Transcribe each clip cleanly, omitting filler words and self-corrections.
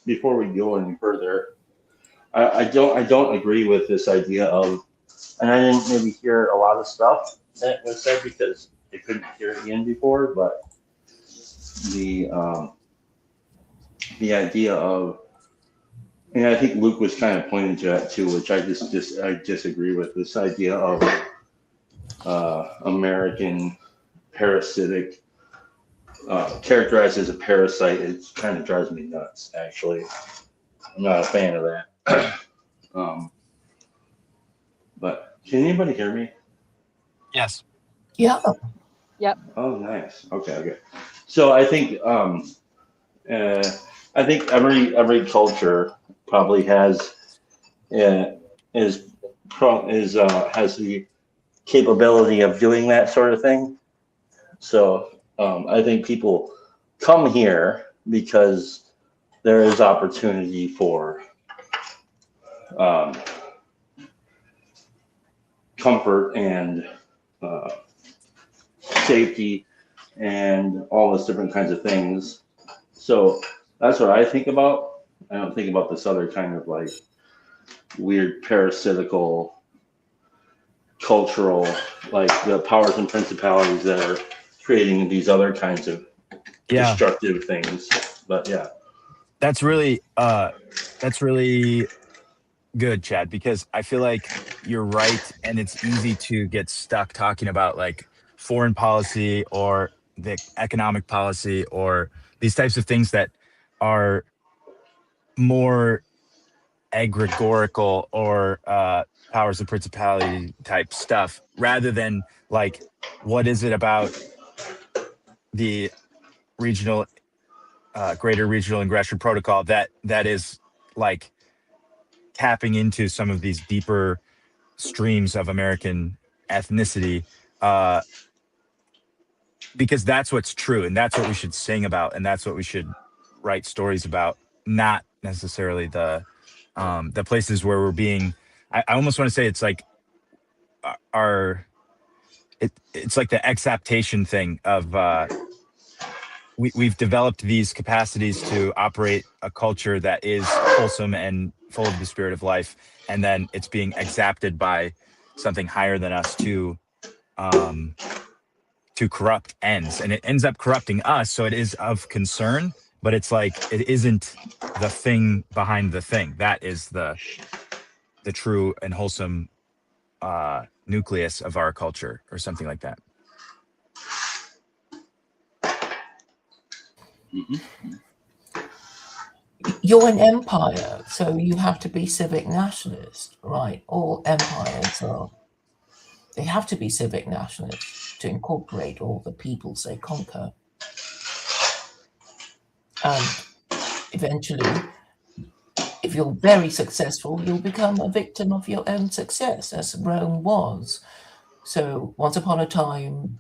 before we go any further, I don't agree with this idea of, and I didn't maybe hear a lot of stuff that was said because I couldn't hear it again before, but the um, the idea of, and I think Luke was kind of pointing to that too, which I disagree with this idea of American parasitic, characterized as a parasite. It kind of drives me nuts. Actually, I'm not a fan of that. um, but can anybody hear me? Yes. Yeah. Yep. Oh, nice. Okay, okay. So uh, I think every culture probably uh, has the capability of doing that sort of thing. So I think people come here because there is opportunity for um, comfort and uh, safety and all those different kinds of things. So that's what I think about. I don't think about this other kind of like weird parasitical cultural, like the powers and principalities that are creating these other kinds of Yeah. destructive things. But yeah, That's really good, Chad, because I feel like you're right, and it's easy to get stuck talking about like foreign policy or the economic policy or these types of things that are more egregorical or powers of principality type stuff, rather than like what is it about the regional greater regional aggression protocol that is like tapping into some of these deeper streams of American ethnicity, uh, because that's what's true, and that's what we should sing about, and that's what we should write stories about, not necessarily the places where we're being. I almost want to say it's like our it's like the exaptation thing of we've developed these capacities to operate a culture that is wholesome and full of the spirit of life, and then it's being exapted by something higher than us um, to corrupt ends, and it ends up corrupting us. So it is of concern, but it's like it isn't the thing behind the thing. That is the true and wholesome nucleus of our culture, or something like that. hmm You're an empire, so you have to be civic nationalist, right? All empires are, they have to be civic nationalists to incorporate all the peoples they conquer. And eventually, if you're very successful, you'll become a victim of your own success, as Rome was. So once upon a time,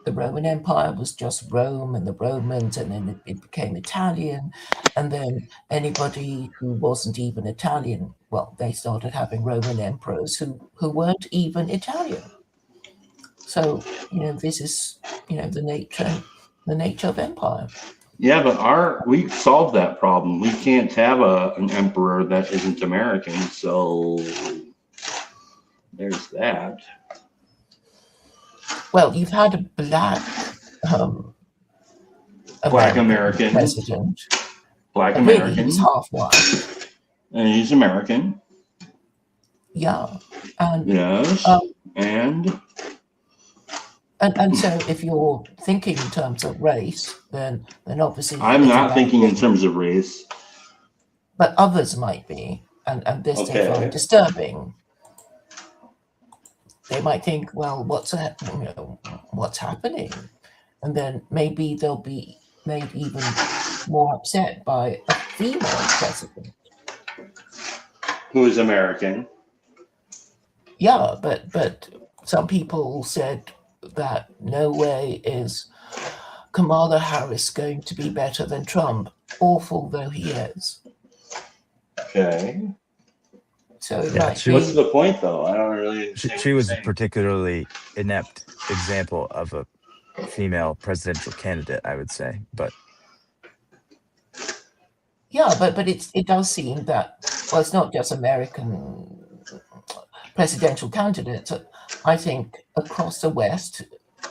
the Roman Empire was just Rome and the Romans, and then it became Italian. And then anybody who wasn't even Italian, well, they started having Roman emperors who weren't even Italian. So, this is, the nature of empire. yeah, but we solved that problem. We can't have an emperor that isn't American, so there's that. Well, you've had a black um, Black American American, president, Black and really he American, was half white. and he's American. Yeah, and Yes, um, and and so if you're thinking in terms of race, then obviously I'm it's a not bad thinking in thing. terms of race. But others might be, and this they find Okay. disturbing. They might think, well, what's happening, and then maybe they'll be made even more upset by a female president. Who is American? Yeah, but some people said that no way is Kamala Harris going to be better than Trump, awful though he is. Okay. So it Yeah, might she What's be, the point, though? I don't really understand what she you're was a saying. particularly inept example of a female presidential candidate, I would say. But Yeah, but it does seem that, well, it's not just American presidential candidates. I think across the West,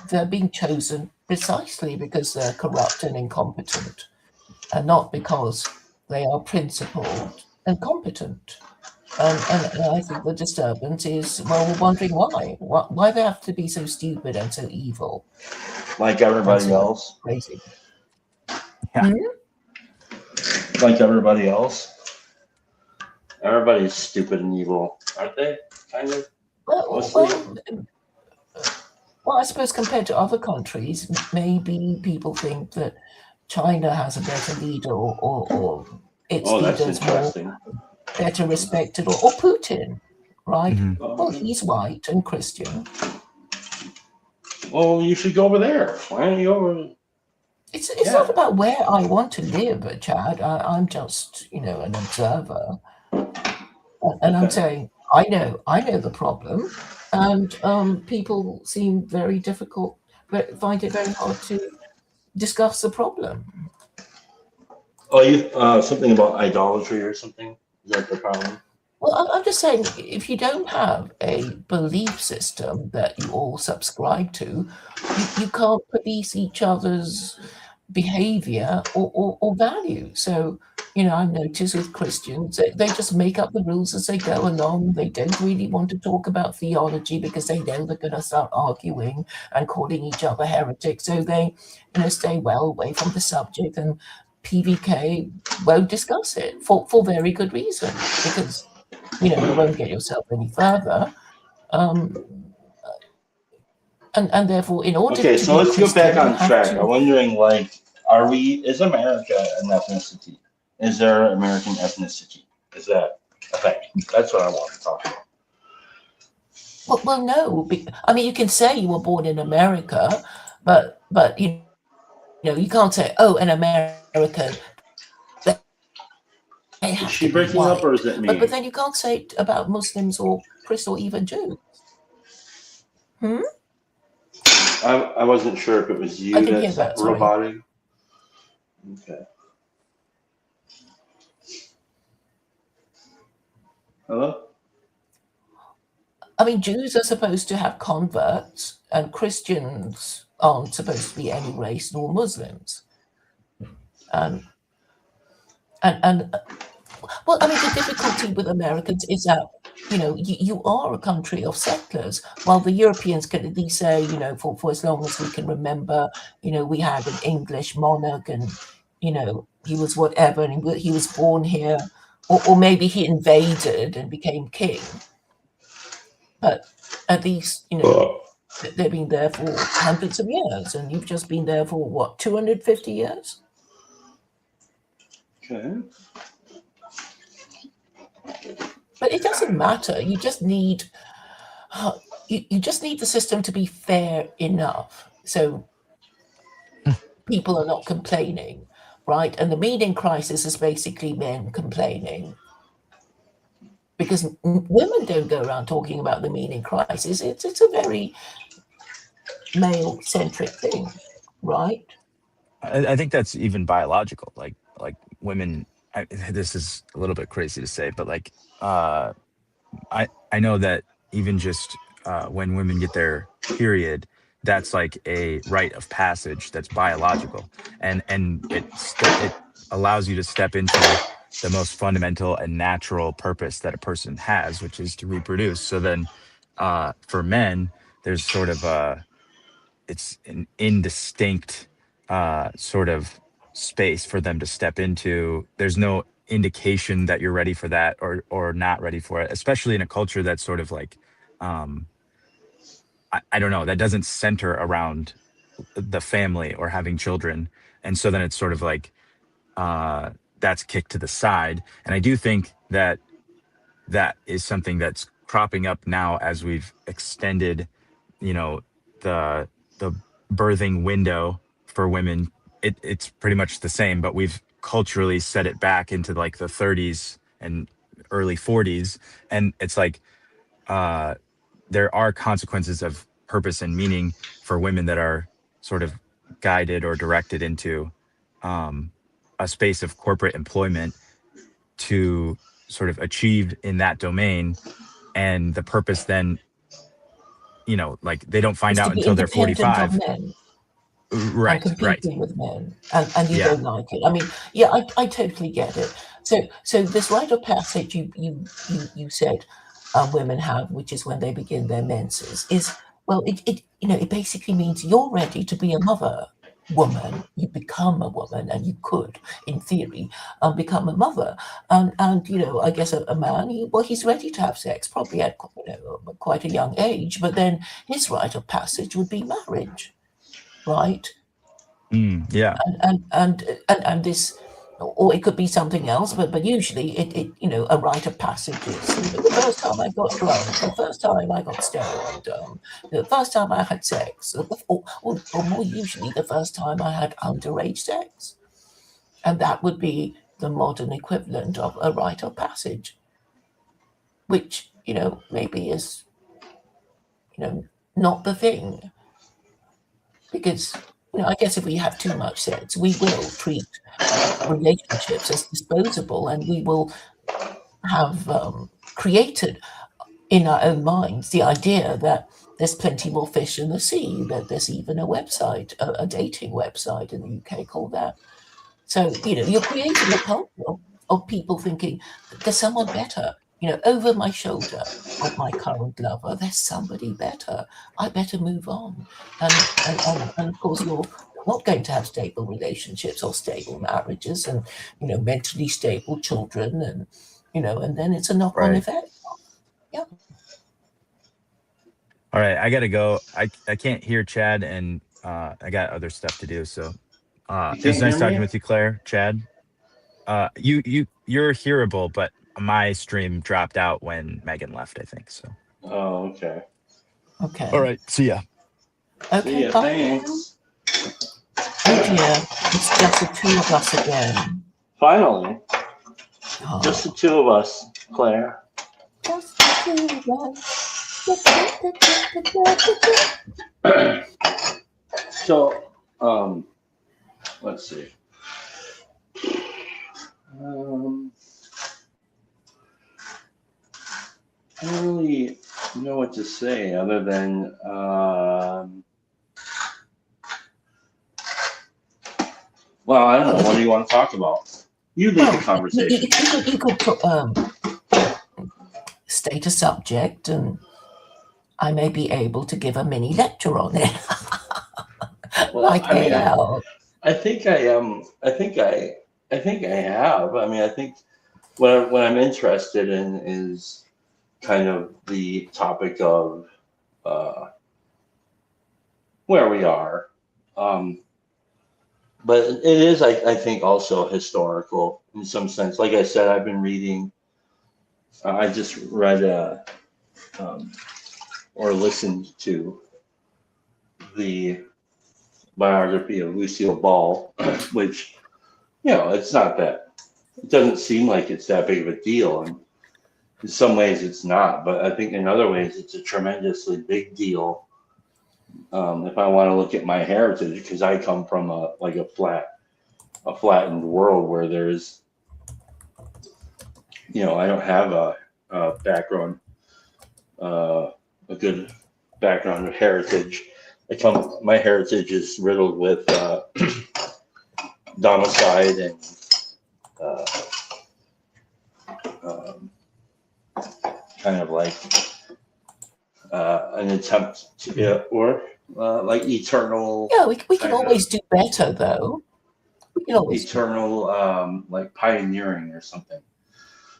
they're being chosen precisely because they're corrupt and incompetent, and not because they are principled and competent. And I think the disturbance is, well, we're wondering why they have to be so stupid and so evil Like and everybody so else. crazy. Yeah. Like everybody else. Everybody's stupid and evil, aren't they? Kind of. Mostly. Well, I suppose compared to other countries, maybe people think that China has a better leader, or its Oh, that's leaders more interesting. better respected, or Putin, right? Mhm. Well, he's white and Christian. Well, you should go over there. Why don't you go over? It's Yeah. not about where I want to live, Chad. I'm just, an observer, and I'm Okay. saying I know the problem, and people seem very difficult, but find it very hard to discuss the problem. Oh, you something about idolatry or something? Is that the problem? Well, I'm just saying, if you don't have a belief system that you all subscribe to, you can't police each other's behavior or value. So, I notice with Christians, they just make up the rules as they go along. They don't really want to talk about theology because they know they're going to start arguing and calling each other heretics. So they, stay well away from the subject, and PVK won't discuss it for very good reason, because you won't get yourself any further. And therefore, in order Okay, to so be a let's go back Christian, you on have track. I'm to. wondering, is America an ethnicity? Is there American ethnicity? Is that a fact? That's what I want to talk about. Well, no. I mean, you can say you were born in America, but you can't say, oh, an American, they Is have to she be breaking up or white. is it But me? then you can't say it about Muslims or Christians or even Jews. I wasn't sure if it was I you didn't hear that's that. Sorry. robotic. Okay. Hello? I mean, Jews are supposed to have converts, and Christians aren't supposed to be any race nor Muslims. And well, I mean, the difficulty with Americans is that you are a country of settlers, while the Europeans can at least say, for as long as we can remember, we had an English monarch, and he was whatever, and he was born here, or maybe he invaded and became king. But at least they've been there for hundreds of years, and you've just been there for what, 250 years? Okay. But it doesn't matter. You just need the system to be fair enough, so people are not complaining, right? And the meaning crisis is basically men complaining, because women don't go around talking about the meaning crisis. It's a very male-centric thing, right? I think that's even biological. Like women. This is a little bit crazy to say, but I know that even just when women get their period, that's like a rite of passage that's biological, and it allows you to step into the most fundamental and natural purpose that a person has, which is to reproduce. So then, for men, there's sort of it's an indistinct sort of space for them to step into. There's no indication that you're ready for that or not ready for it, especially in a culture that's sort of like um I don't know, that doesn't center around the family or having children. And so then it's sort of like uh that's kicked to the side. And I do think that that is something that's cropping up now as we've extended, you know, the the birthing window for women. It's pretty much the same, but we've culturally set it back into like the 30s and early 40s. And it's like uh there are consequences of purpose and meaning for women that are sort of guided or directed into um a space of corporate employment to sort of achieve in that domain, and the purpose then, like they don't find Is to out be until they're independent of 45. men and Right, right. competing with men, and you Yeah. don't like it. I mean, yeah, I totally get it. So this rite of passage you said women have, which is when they begin their menses, is, well, it basically means you're ready to be a mother woman. You become a woman, and you could, in theory, become a mother. And I guess a man, he's ready to have sex, probably at quite a young age. But then his rite of passage would be marriage, right? Yeah. And this, or it could be something else, but usually a rite of passage is the first time I got drunk, the first time I got stoned, the first time I had sex, or more usually the first time I had underage sex, and that would be the modern equivalent of a rite of passage, which maybe is not the thing, because I guess if we have too much sex, we will treat relationships as disposable, and we will have created in our own minds the idea that there's plenty more fish in the sea, that there's even a website, a dating website in the UK called that. So, you're creating a culture of people thinking that there's someone better, over my shoulder of my current lover, there's somebody better. I better move on. And of course, you're not going to have stable relationships or stable marriages and, mentally stable children. And then it's a knock-on Right. effect. Yeah. All right, I gotta go. I can't hear Chad, and I got other stuff to do. So You it was can't nice hear talking me? with you, Claire. Chad, you're hearable, but my stream dropped out when Megan left, I think. So Oh, okay. Okay. all right, see ya. See Okay, ya, bye. thanks. Oh dear, it's just the two of us again. Finally, Oh, just the two of us, Claire. just the two of us. So, let's see. I don't really know what to say other than well, I don't know. What do you want to talk about? You lead the conversation. You could state a subject, and I may be able to give a mini lecture on it. Well, Like I mean, AL. I think I am. I think I have. I mean, I think what I'm interested in is kind of the topic of where we are. But it is, I think, also historical in some sense. Like I said, I've been reading. I just read or listened to the biography of Lucille Ball, which it's not that. It doesn't seem like it's that big of a deal, and in some ways it's not. But I think in other ways it's a tremendously big deal. If I want to look at my heritage, because I come from a flattened world where there's, I don't have a background, a good background of heritage. My heritage is riddled with domicide and kind of like an attempt to, or like eternal. Yeah, we can always do better, though. We can always eternal, like pioneering or something.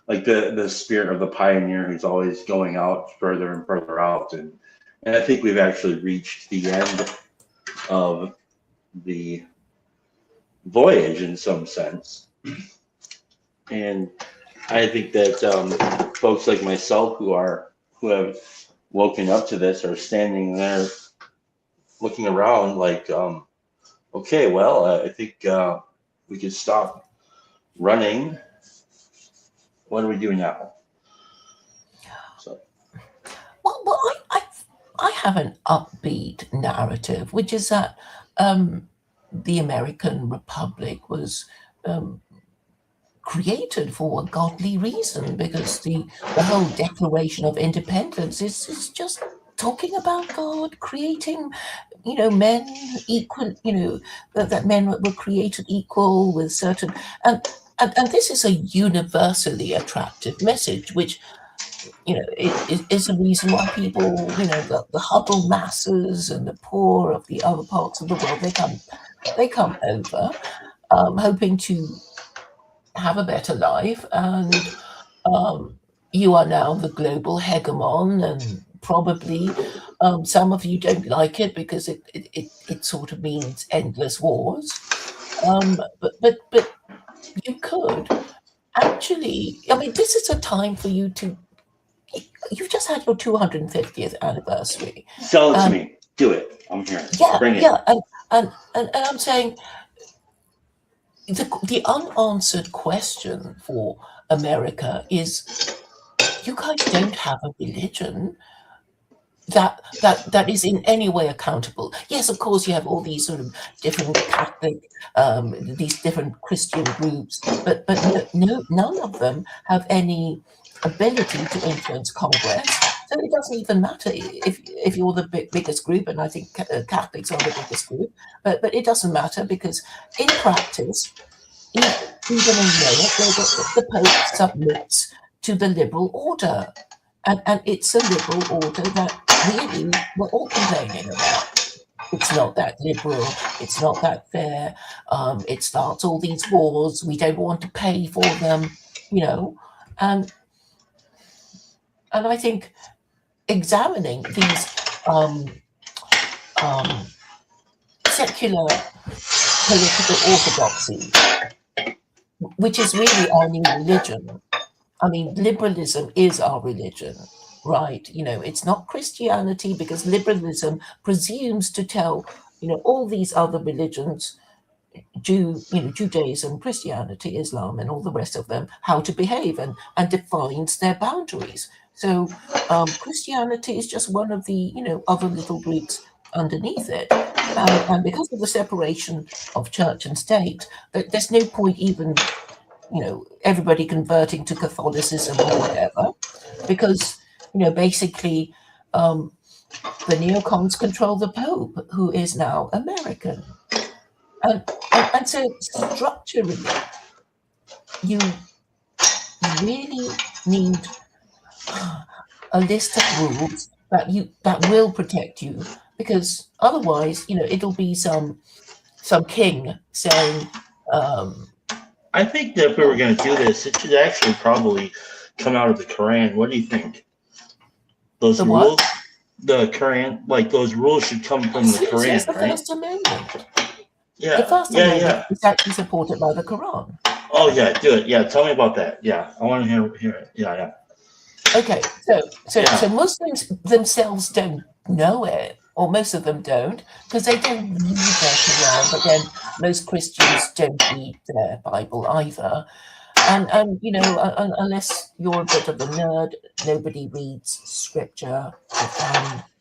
Like the spirit of the pioneer who's always going out further and further out, and I think we've actually reached the end of the voyage in some sense. And I think that folks like myself who have woken up to this are standing there looking around like, okay, well, I think we could stop running. What do we do now? So. Well, I have an upbeat narrative, which is that the American Republic was created for a godly reason, because the whole Declaration of Independence is just talking about God creating, men equal, that men were created equal with certain, and this is a universally attractive message, which it is a reason why people, the huddled masses and the poor of the other parts of the world, they come over, hoping to have a better life, and you are now the global hegemon, and probably some of you don't like it because it sort of means endless wars. But you could actually, I mean, this is a time for you to. You've just had your 250th anniversary. Sell it to me. Do it. I'm here. Yeah, Bring it. yeah, and I'm saying the unanswered question for America is, you guys don't have a religion that is in any way accountable. Yes, of course, you have all these sort of different Catholic, these different Christian groups, but none of them have any ability to influence Congress. So it doesn't even matter if you're the biggest group, and I think Catholics are the biggest group, but it doesn't matter, because in practice, even in Europe, the Pope submits to the liberal order. And it's a liberal order that really we're all complaining about. It's not that liberal. It's not that fair. It starts all these wars. We don't want to pay for them, And I think examining these secular political orthodoxy, which is really our new religion. I mean, liberalism is our religion, right? It's not Christianity, because liberalism presumes to tell, all these other religions, Judaism, Christianity, Islam, and all the rest of them, how to behave, and defines their boundaries. So Christianity is just one of the, other little groups underneath it. And because of the separation of church and state, there's no point even everybody converting to Catholicism or whatever, because, basically the neocons control the Pope, who is now American. And so structurally, you really need a list of rules that will protect you, because otherwise, it'll be some king saying, I think that if we were going to do this, it should actually probably come out of the Quran. What do you think? Those The rules, what? the Quran, like those rules should come from the Quran, Yes, the right? First Amendment. Yeah, The First yeah, Amendment yeah. is actually supported by the Quran. Oh yeah, do it. Yeah, tell me about that. Yeah, I want to hear it. Yeah. Okay, so Muslims themselves don't know it, or most of them don't, because they don't read their Quran. But then most Christians don't read their Bible either, and unless you're a bit of a nerd, nobody reads scripture,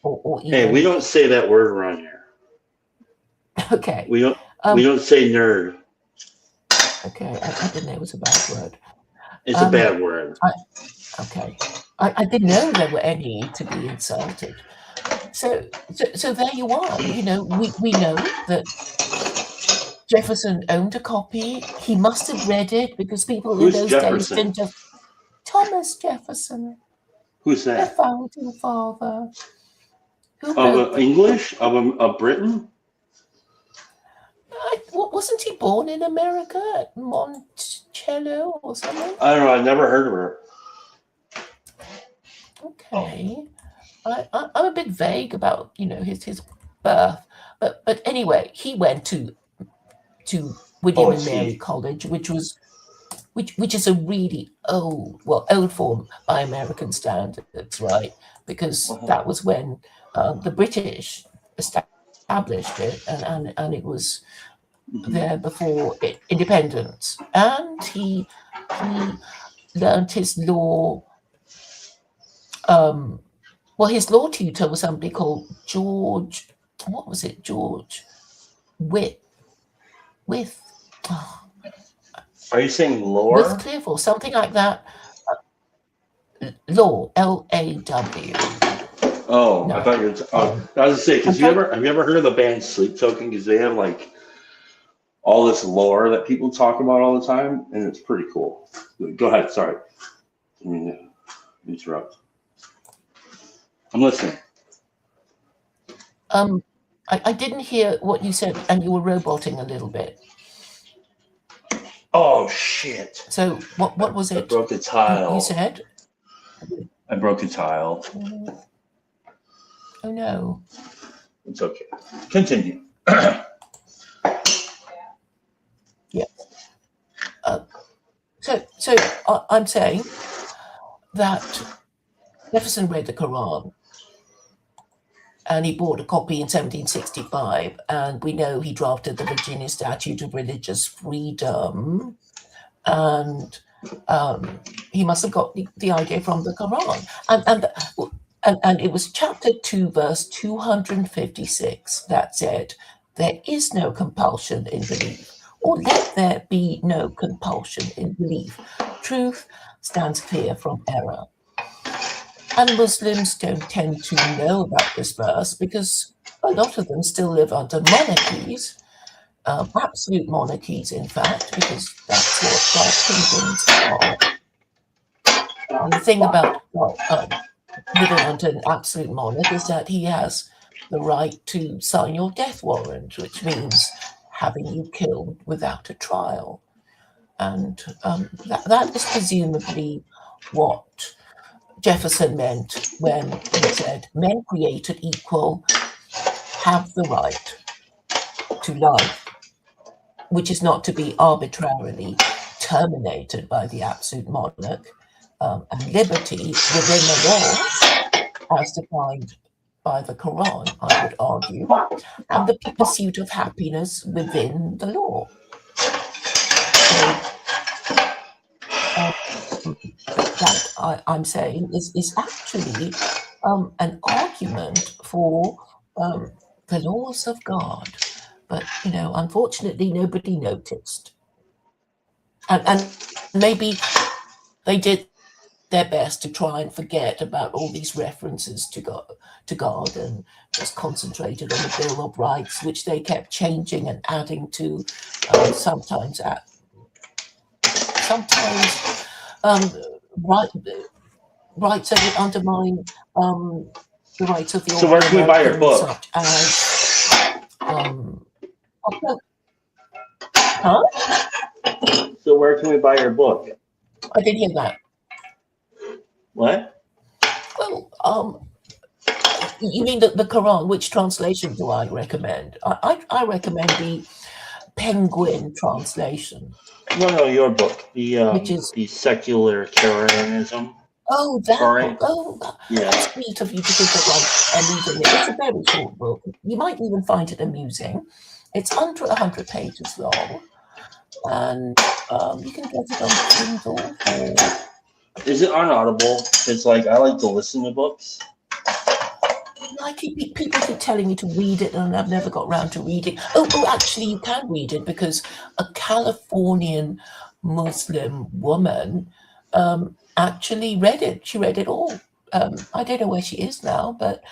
or even. Hey, we don't say that word around here. Okay. We don't say nerd. Okay, I didn't know it was a bad word. It's a bad word. Okay, I didn't know there were any to be insulted. So there you are. We know that Jefferson owned a copy. He must have read it, because people Who's in those Jefferson? days didn't just. Thomas Jefferson, Who's the that? founding father. Who wrote Of English? Of Britain? wasn't he born in America at Monticello or something? I don't know. I never heard of her. Okay, I'm a bit vague about his birth, but anyway, he went to William and Mary College, which is a really old form by American standards, right? Because that was when the British established it, and it was there before independence, and he learned his law. His law tutor was somebody called George. What was it? George With. Oh, Are you saying with lore? Claire Khaw, something like that. Law, L-A-W. Oh, I No. thought you were. I was gonna say, I'm because trying. have you ever heard of the band Sleep Token? Because they have like all this lore that people talk about all the time, and it's pretty cool. Go ahead. Sorry, I mean interrupt. I'm listening. I didn't hear what you said, and you were roboting a little bit. Oh shit! So what was I it broke a tile. you said? I broke a tile. Oh no. It's okay. Continue. Yeah. So I'm saying that Jefferson read the Quran, and he bought a copy in 1765, and we know he drafted the Virginia Statute of Religious Freedom, and he must have got the idea from the Quran, and it was chapter 2, verse 256 that said, "There is no compulsion in belief, or let there be no compulsion in belief. Truth stands clear from error." And Muslims don't tend to know about this verse because a lot of them still live under monarchies, absolute monarchies, in fact, because that's what our kingdoms are. And the thing about living under an absolute monarch is that he has the right to sign your death warrant, which means having you killed without a trial. And that is presumably what Jefferson meant when he said, "Men created equal have the right to life, which is not to be arbitrarily terminated by the absolute monarch, and liberty within the law, as defined by the Quran, I would argue, and the pursuit of happiness within the law." So that I'm saying is actually an argument for the laws of God. But, unfortunately, nobody noticed. And maybe they did their best to try and forget about all these references to God and just concentrated on the Bill of Rights, which they kept changing and adding to, sometimes rights that would undermine the rights of the So where ordinary can we buy your American, book? such as huh? So where can we buy your book? I didn't hear that. What? Well, you mean the Quran? Which translation do I recommend? I recommend the Penguin translation. No, your book. Which is the Secular Koranism. Oh, that Correct. book. Oh, Yeah. that's sweet of you to think of reading it. It's a very short book. You might even find it amusing. It's under 100 pages long, and you can get it on Kindle for. Is it on Audible? It's like I like to listen to books. People keep telling me to read it, and I've never got round to reading. Oh, actually, you can read it because a Californian Muslim woman actually read it. She read it all. I don't know where she is now, but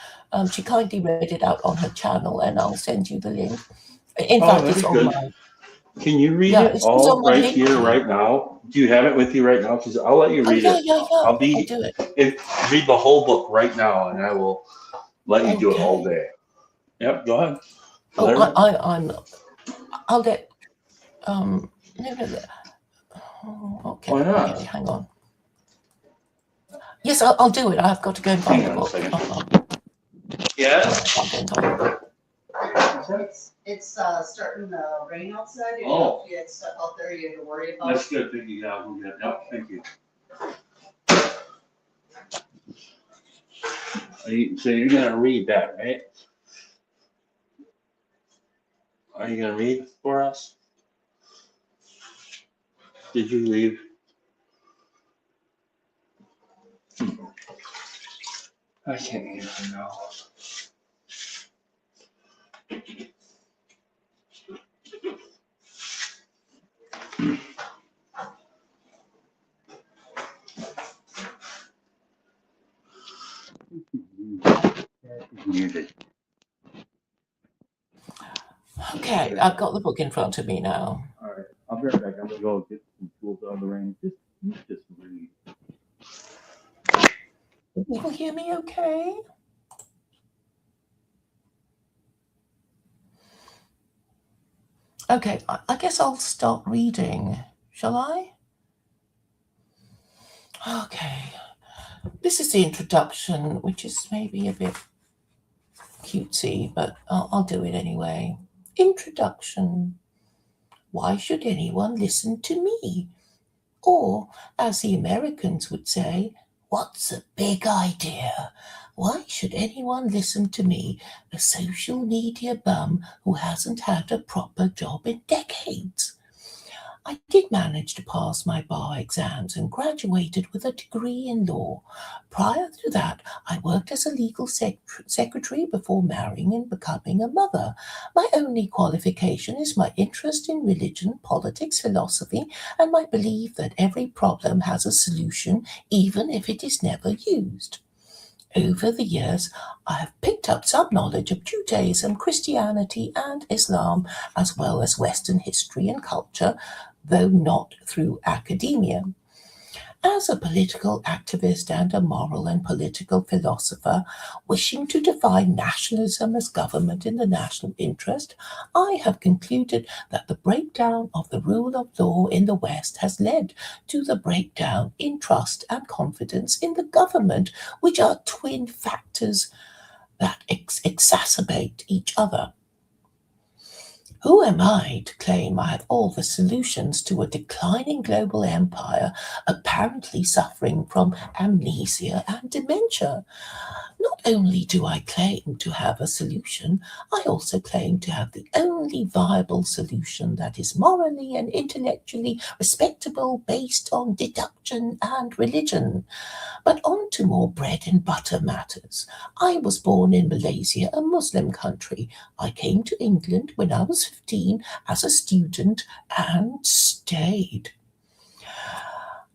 she kindly read it out on her channel, and I'll send you the link. In fact, it's on my. Can you read Yeah, it it's all on my right link here, tree. right now? Do you have it with you right now? Because I'll let you read it. Yeah. I'll do it. Read the whole book right now, and I will let you do it all day. Yep, go ahead. I'll get. No. Okay. Why not? Okay, hang on. Yes, I'll do it. I've got to go and find the book. Yeah. It's starting to rain outside. If you had stuff out there you had to worry about. That's good. Thank you. Yeah, we'll get it. Yep, thank you. So you're gonna read that, right? Are you gonna read for us? Did you leave? I can't even know. Muted. Okay, I've got the book in front of me now. All right, I'll be right back. I'm gonna go get some tools out of the ring. Just read. Can people hear me okay? Okay, I guess I'll start reading. Shall I? Okay. This is the introduction, which is maybe a bit cutesy, but I'll do it anyway. Introduction. Why should anyone listen to me? Or, as the Americans would say, what's a big idea? Why should anyone listen to me, a social media bum who hasn't had a proper job in decades? I did manage to pass my bar exams and graduated with a degree in law. Prior to that, I worked as a legal secretary before marrying and becoming a mother. My only qualification is my interest in religion, politics, philosophy, and my belief that every problem has a solution, even if it is never used. Over the years, I have picked up some knowledge of Judaism, Christianity, and Islam, as well as Western history and culture, though not through academia. As a political activist and a moral and political philosopher, wishing to define nationalism as government in the national interest, I have concluded that the breakdown of the rule of law in the West has led to the breakdown in trust and confidence in the government, which are twin factors that exacerbate each other. Who am I to claim I have all the solutions to a declining global empire apparently suffering from amnesia and dementia? Not only do I claim to have a solution, I also claim to have the only viable solution that is morally and intellectually respectable based on deduction and religion. But on to more bread and butter matters. I was born in Malaysia, a Muslim country. I came to England when I was 15 as a student and stayed.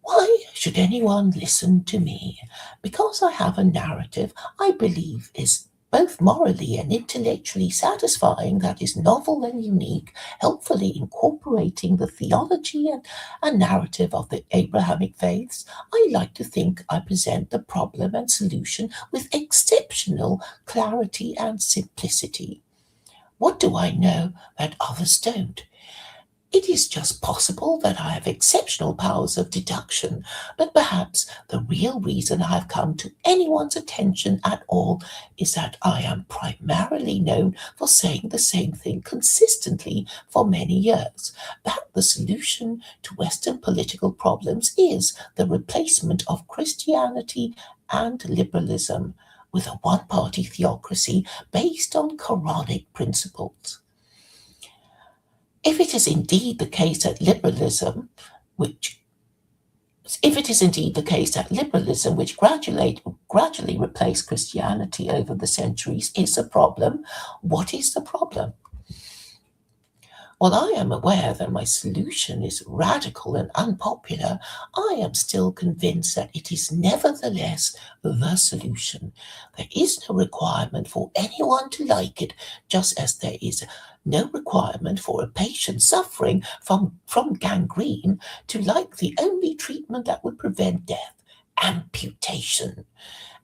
Why should anyone listen to me? Because I have a narrative I believe is both morally and intellectually satisfying, that is novel and unique, helpfully incorporating the theology and narrative of the Abrahamic faiths. I like to think I present the problem and solution with exceptional clarity and simplicity. What do I know that others don't? It is just possible that I have exceptional powers of deduction, but perhaps the real reason I have come to anyone's attention at all is that I am primarily known for saying the same thing consistently for many years, that the solution to Western political problems is the replacement of Christianity and liberalism with a one-party theocracy based on Quranic principles. If it is indeed the case that liberalism, which gradually replaced Christianity over the centuries, is a problem, what is the problem? While I am aware that my solution is radical and unpopular, I am still convinced that it is nevertheless the solution. There is no requirement for anyone to like it, just as there is no requirement for a patient suffering from gangrene to like the only treatment that would prevent death, amputation.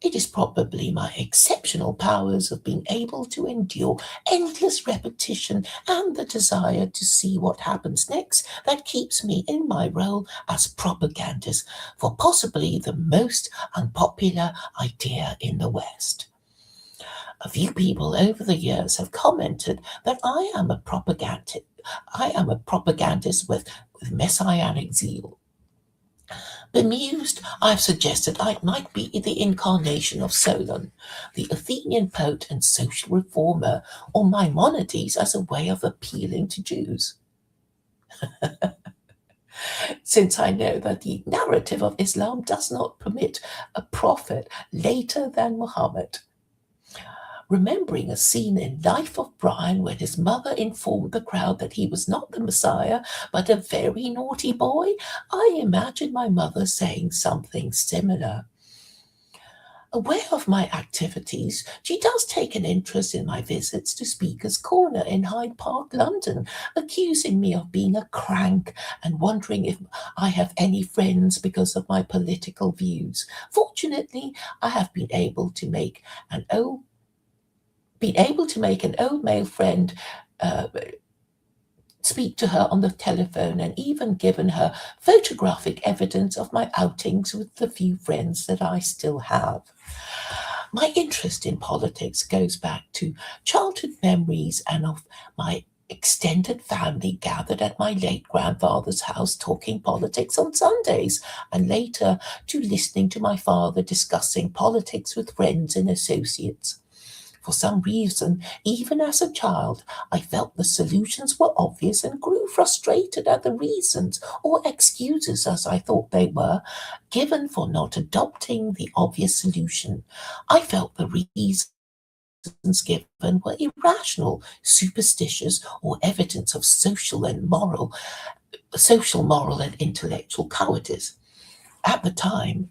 It is probably my exceptional powers of being able to endure endless repetition and the desire to see what happens next that keeps me in my role as propagandist for possibly the most unpopular idea in the West. A few people over the years have commented that I am a propagandist with messianic zeal. Bemused, I've suggested I might be the incarnation of Solon, the Athenian poet and social reformer, or Maimonides as a way of appealing to Jews. Since I know that the narrative of Islam does not permit a prophet later than Muhammad. Remembering a scene in Life of Brian when his mother informed the crowd that he was not the Messiah, but a very naughty boy, I imagine my mother saying something similar. Aware of my activities, she does take an interest in my visits to Speaker's Corner in Hyde Park, London, accusing me of being a crank and wondering if I have any friends because of my political views. Fortunately, I have been able to make an old male friend speak to her on the telephone, and even given her photographic evidence of my outings with the few friends that I still have. My interest in politics goes back to childhood memories and of my extended family gathered at my late grandfather's house talking politics on Sundays, and later to listening to my father discussing politics with friends and associates. For some reason, even as a child, I felt the solutions were obvious and grew frustrated at the reasons, or excuses as I thought they were, given for not adopting the obvious solution. I felt the reasons given were irrational, superstitious, or evidence of social, moral, and intellectual cowardice. At the time,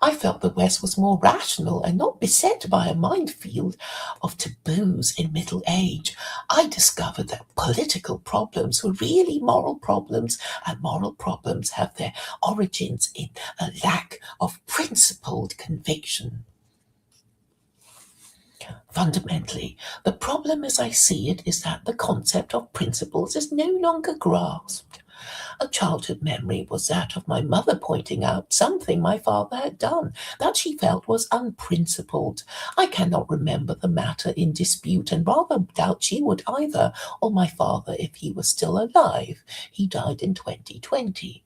I felt the West was more rational and not beset by a minefield of taboos in middle age. I discovered that political problems were really moral problems, and moral problems have their origins in a lack of principled conviction. Fundamentally, the problem as I see it is that the concept of principles is no longer grasped. A childhood memory was that of my mother pointing out something my father had done that she felt was unprincipled. I cannot remember the matter in dispute, and rather doubt she would either, or my father if he was still alive. He died in 2020.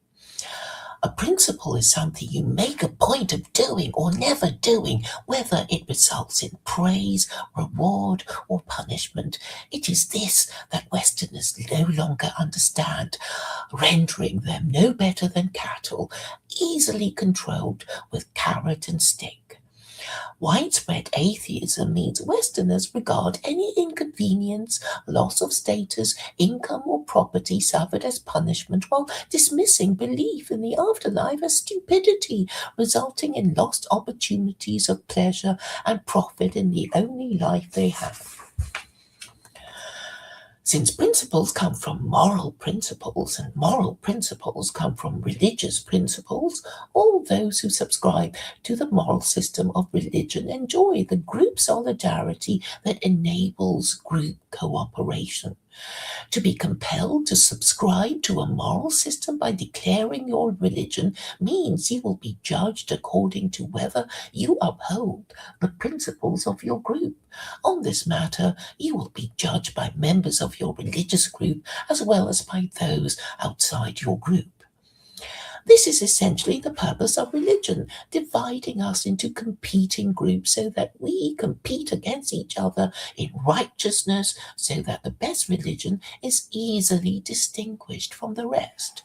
A principle is something you make a point of doing or never doing, whether it results in praise, reward, or punishment. It is this that Westerners no longer understand, rendering them no better than cattle, easily controlled with carrot and stick. Widespread atheism means Westerners regard any inconvenience, loss of status, income, or property suffered as punishment, while dismissing belief in the afterlife as stupidity, resulting in lost opportunities of pleasure and profit in the only life they have. Since principles come from moral principles, and moral principles come from religious principles, all those who subscribe to the moral system of religion enjoy the group solidarity that enables group cooperation. To be compelled to subscribe to a moral system by declaring your religion means you will be judged according to whether you uphold the principles of your group. On this matter, you will be judged by members of your religious group as well as by those outside your group. This is essentially the purpose of religion, dividing us into competing groups so that we compete against each other in righteousness, so that the best religion is easily distinguished from the rest.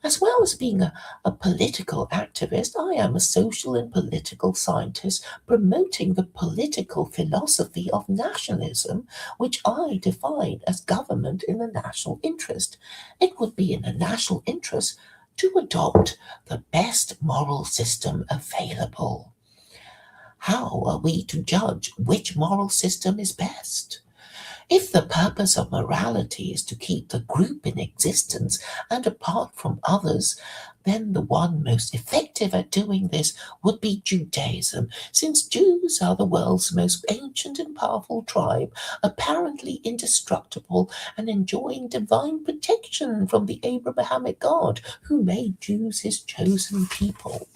As well as being a political activist, I am a social and political scientist promoting the political philosophy of nationalism, which I define as government in the national interest. It would be in the national interest to adopt the best moral system available. How are we to judge which moral system is best? If the purpose of morality is to keep the group in existence and apart from others, then the one most effective at doing this would be Judaism, since Jews are the world's most ancient and powerful tribe, apparently indestructible and enjoying divine protection from the Abrahamic God who made Jews his chosen people.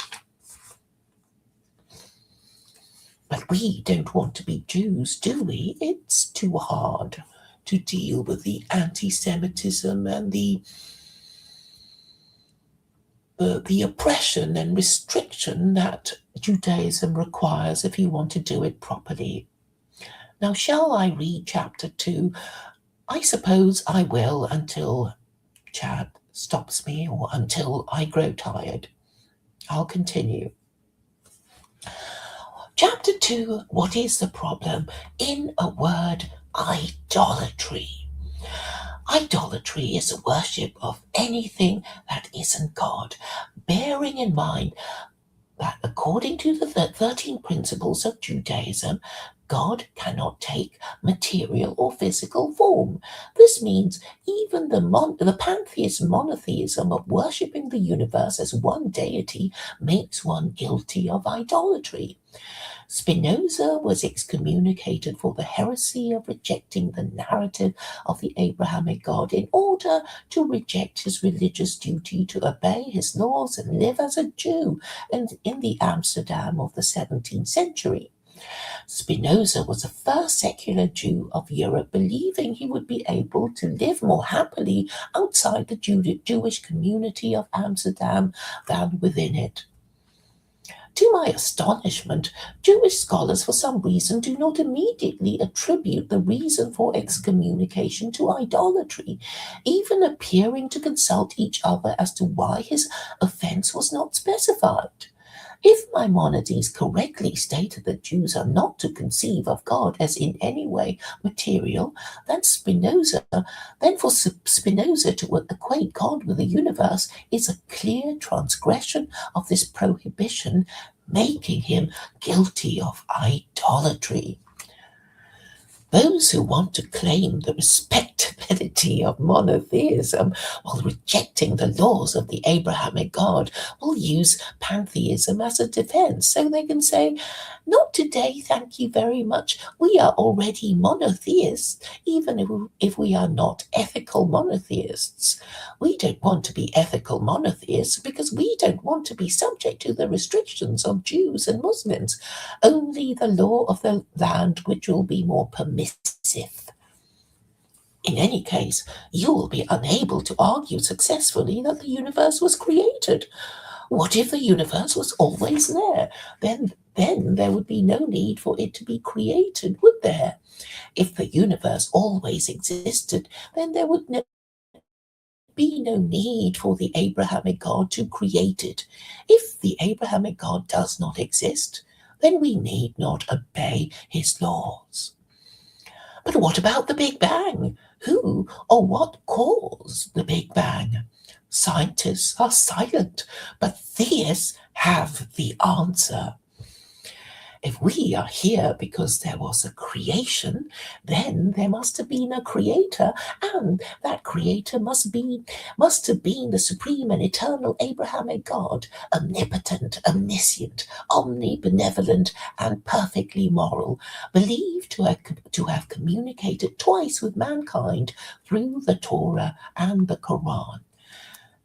But we don't want to be Jews, do we? It's too hard to deal with the anti-Semitism and the oppression and restriction that Judaism requires if you want to do it properly. Now, shall I read chapter 2? I suppose I will until Chad stops me or until I grow tired. I'll continue. Chapter 2, what is the problem? In a word, idolatry. Idolatry is the worship of anything that isn't God, bearing in mind that according to the 13 principles of Judaism, God cannot take material or physical form. This means even the pantheist monotheism of worshipping the universe as one deity makes one guilty of idolatry. Spinoza was excommunicated for the heresy of rejecting the narrative of the Abrahamic God in order to reject his religious duty to obey his laws and live as a Jew in the Amsterdam of the 17th century. Spinoza was the first secular Jew of Europe, believing he would be able to live more happily outside the Jewish community of Amsterdam than within it. To my astonishment, Jewish scholars for some reason do not immediately attribute the reason for excommunication to idolatry, even appearing to consult each other as to why his offense was not specified. If Maimonides correctly stated that Jews are not to conceive of God as in any way material, then for Spinoza to equate God with the universe is a clear transgression of this prohibition, making him guilty of idolatry. Those who want to claim the respectability of monotheism while rejecting the laws of the Abrahamic God will use pantheism as a defense, so they can say, "Not today, thank you very much. We are already monotheists, even if we are not ethical monotheists. We don't want to be ethical monotheists because we don't want to be subject to the restrictions of Jews and Muslims. Only the law of the land which will be more permissive. In any case, you will be unable to argue successfully that the universe was created. What if the universe was always there? Then there would be no need for it to be created, would there? If the universe always existed, then there would be no need for the Abrahamic God to create it. If the Abrahamic God does not exist, then we need not obey his laws." But what about the Big Bang? Who or what caused the Big Bang? Scientists are silent, but theists have the answer. If we are here because there was a creation, then there must have been a creator, and that creator must have been the supreme and eternal Abrahamic God, omnipotent, omniscient, omnibenevolent, and perfectly moral, believed to have communicated twice with mankind through the Torah and the Quran.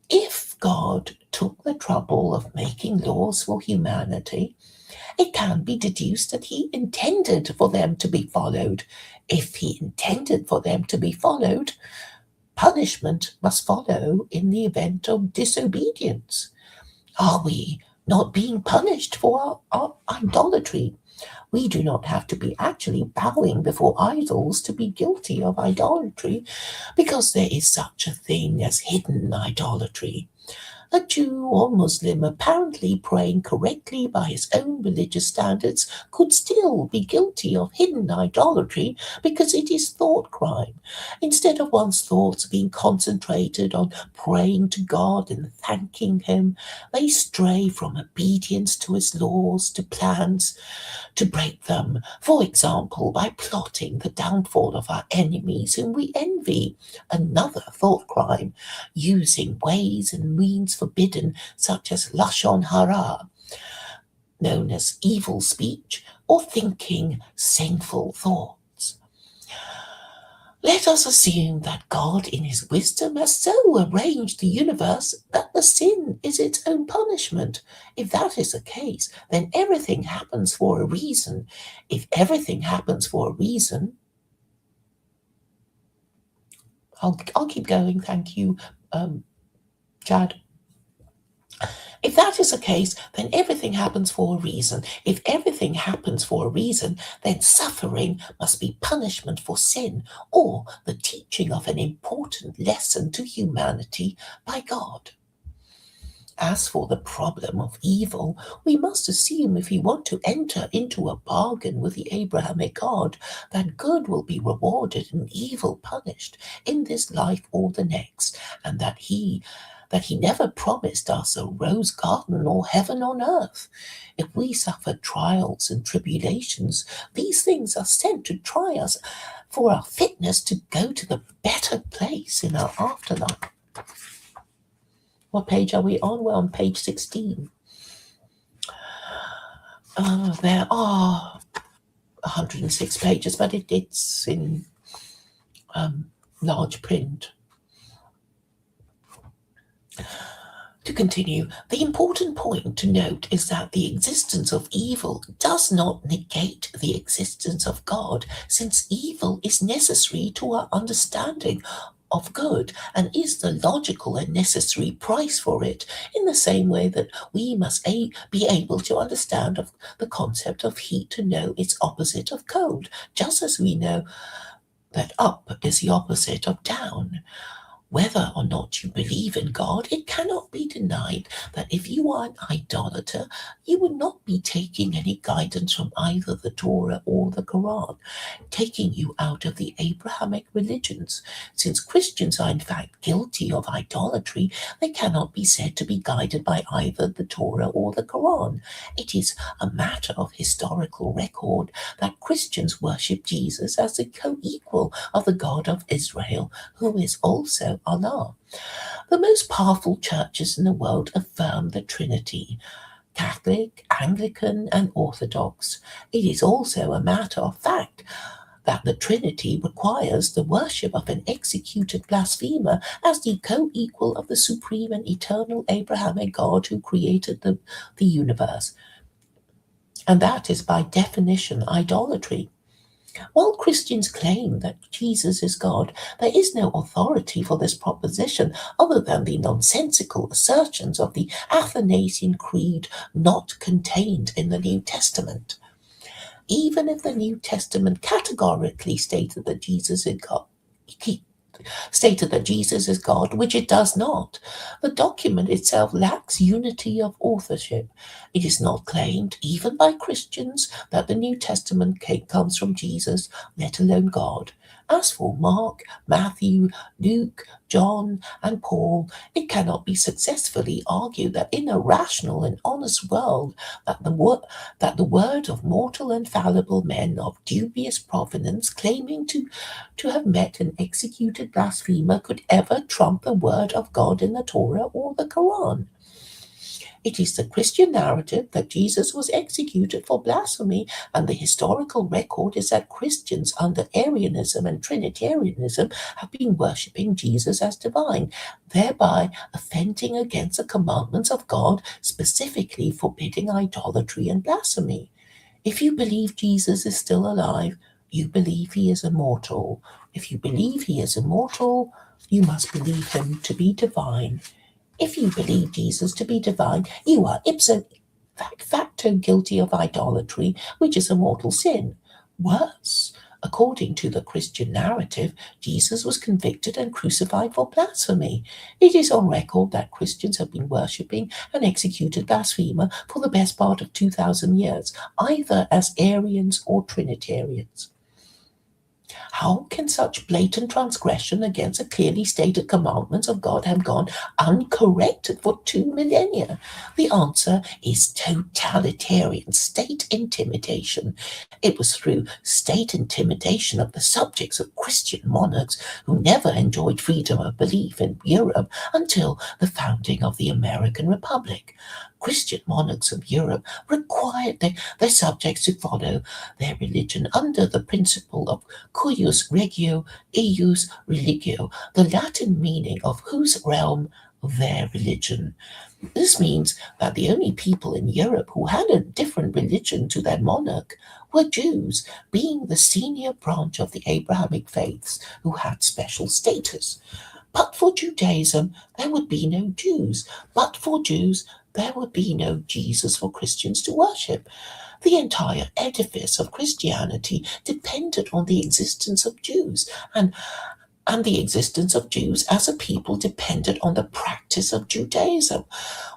If God took the trouble of making laws for humanity, it can be deduced that he intended for them to be followed. If he intended for them to be followed, punishment must follow in the event of disobedience. Are we not being punished for our idolatry? We do not have to be actually bowing before idols to be guilty of idolatry, because there is such a thing as hidden idolatry. A Jew or Muslim apparently praying correctly by his own religious standards could still be guilty of hidden idolatry because it is thought crime. Instead of one's thoughts being concentrated on praying to God and thanking him, they stray from obedience to his laws to plans to break them, for example, by plotting the downfall of our enemies whom we envy. Another thought crime, using ways and means forbidden, such as lashon hara, known as evil speech, or thinking sinful thoughts. Let us assume that God in his wisdom has so arranged the universe that the sin is its own punishment. If that is the case, then everything happens for a reason. If everything happens for a reason, I'll keep going, thank you, Chad. If that is the case, then everything happens for a reason. If everything happens for a reason, then suffering must be punishment for sin, or the teaching of an important lesson to humanity by God. As for the problem of evil, we must assume if we want to enter into a bargain with the Abrahamic God, that good will be rewarded and evil punished in this life or the next, and that he never promised us a rose garden or heaven on earth. If we suffer trials and tribulations, these things are sent to try us for our fitness to go to the better place in our afterlife. What page are we on? We're on page 16. There are 106 pages, but it's in large print. To continue, the important point to note is that the existence of evil does not negate the existence of God, since evil is necessary to our understanding of good and is the logical and necessary price for it, in the same way that we must be able to understand of the concept of heat to know its opposite of cold, just as we know that up is the opposite of down. Whether or not you believe in God, it cannot be denied that if you are an idolater, you would not be taking any guidance from either the Torah or the Quran, taking you out of the Abrahamic religions. Since Christians are in fact guilty of idolatry, they cannot be said to be guided by either the Torah or the Quran. It is a matter of historical record that Christians worship Jesus as the co-equal of the God of Israel, who is also Allah. The most powerful churches in the world affirm the Trinity: Catholic, Anglican, and Orthodox. It is also a matter of fact that the Trinity requires the worship of an executed blasphemer as the co-equal of the supreme and eternal Abrahamic God who created the universe. And that is by definition idolatry. While Christians claim that Jesus is God, there is no authority for this proposition other than the nonsensical assertions of the Athanasian Creed not contained in the New Testament. Even if the New Testament categorically stated that Jesus is God, which it does not, the document itself lacks unity of authorship. It is not claimed, even by Christians, that the New Testament comes from Jesus, let alone God. As for Mark, Matthew, Luke, John, and Paul, it cannot be successfully argued that in a rational and honest world that the word of mortal and fallible men of dubious provenance claiming to have met an executed blasphemer could ever trump the word of God in the Torah or the Quran. It is the Christian narrative that Jesus was executed for blasphemy, and the historical record is that Christians under Arianism and Trinitarianism have been worshipping Jesus as divine, thereby offending against the commandments of God, specifically forbidding idolatry and blasphemy. If you believe Jesus is still alive, you believe he is immortal. If you believe he is immortal, you must believe him to be divine. If you believe Jesus to be divine, you are ipso facto guilty of idolatry, which is a mortal sin. Worse, according to the Christian narrative, Jesus was convicted and crucified for blasphemy. It is on record that Christians have been worshipping an executed blasphemer for the best part of 2,000 years, either as Arians or Trinitarians. How can such blatant transgression against the clearly stated commandments of God have gone uncorrected for 2 millennia? The answer is totalitarian state intimidation. It was through state intimidation of the subjects of Christian monarchs who never enjoyed freedom of belief in Europe until the founding of the American Republic. Christian monarchs of Europe required their subjects to follow their religion under the principle of cuius regio, eius religio, the Latin meaning of whose realm their religion. This means that the only people in Europe who had a different religion to their monarch were Jews, being the senior branch of the Abrahamic faiths who had special status. But for Judaism, there would be no Jews. But for Jews, there would be no Jesus for Christians to worship. The entire edifice of Christianity depended on the existence of Jews, and the existence of Jews as a people depended on the practice of Judaism.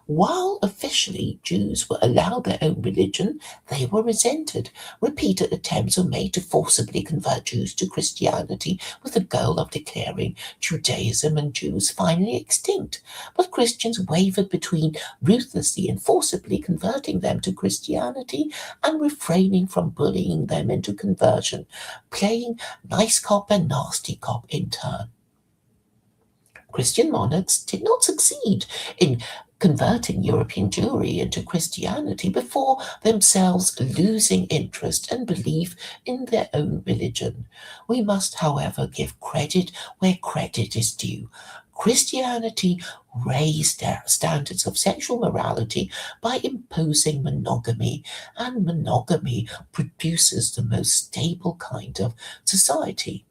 While officially Jews were allowed their own religion, they were resented. Repeated attempts were made to forcibly convert Jews to Christianity with the goal of declaring Judaism and Jews finally extinct. But Christians wavered between ruthlessly and forcibly converting them to Christianity and refraining from bullying them into conversion, playing nice cop and nasty cop in turn. Christian monarchs did not succeed in converting European Jewry into Christianity before themselves losing interest and belief in their own religion. We must, however, give credit where credit is due. Christianity raised their standards of sexual morality by imposing monogamy, and monogamy produces the most stable kind of society.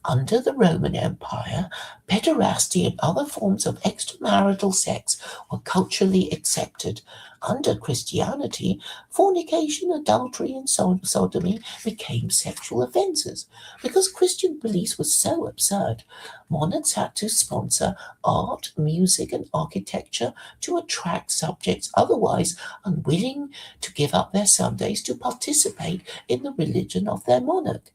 Under the Roman Empire, pederasty and other forms of extramarital sex were culturally accepted. Under Christianity, fornication, adultery, and sodomy became sexual offences. Because Christian beliefs were so absurd, monarchs had to sponsor art, music, and architecture to attract subjects otherwise unwilling to give up their Sundays to participate in the religion of their monarch.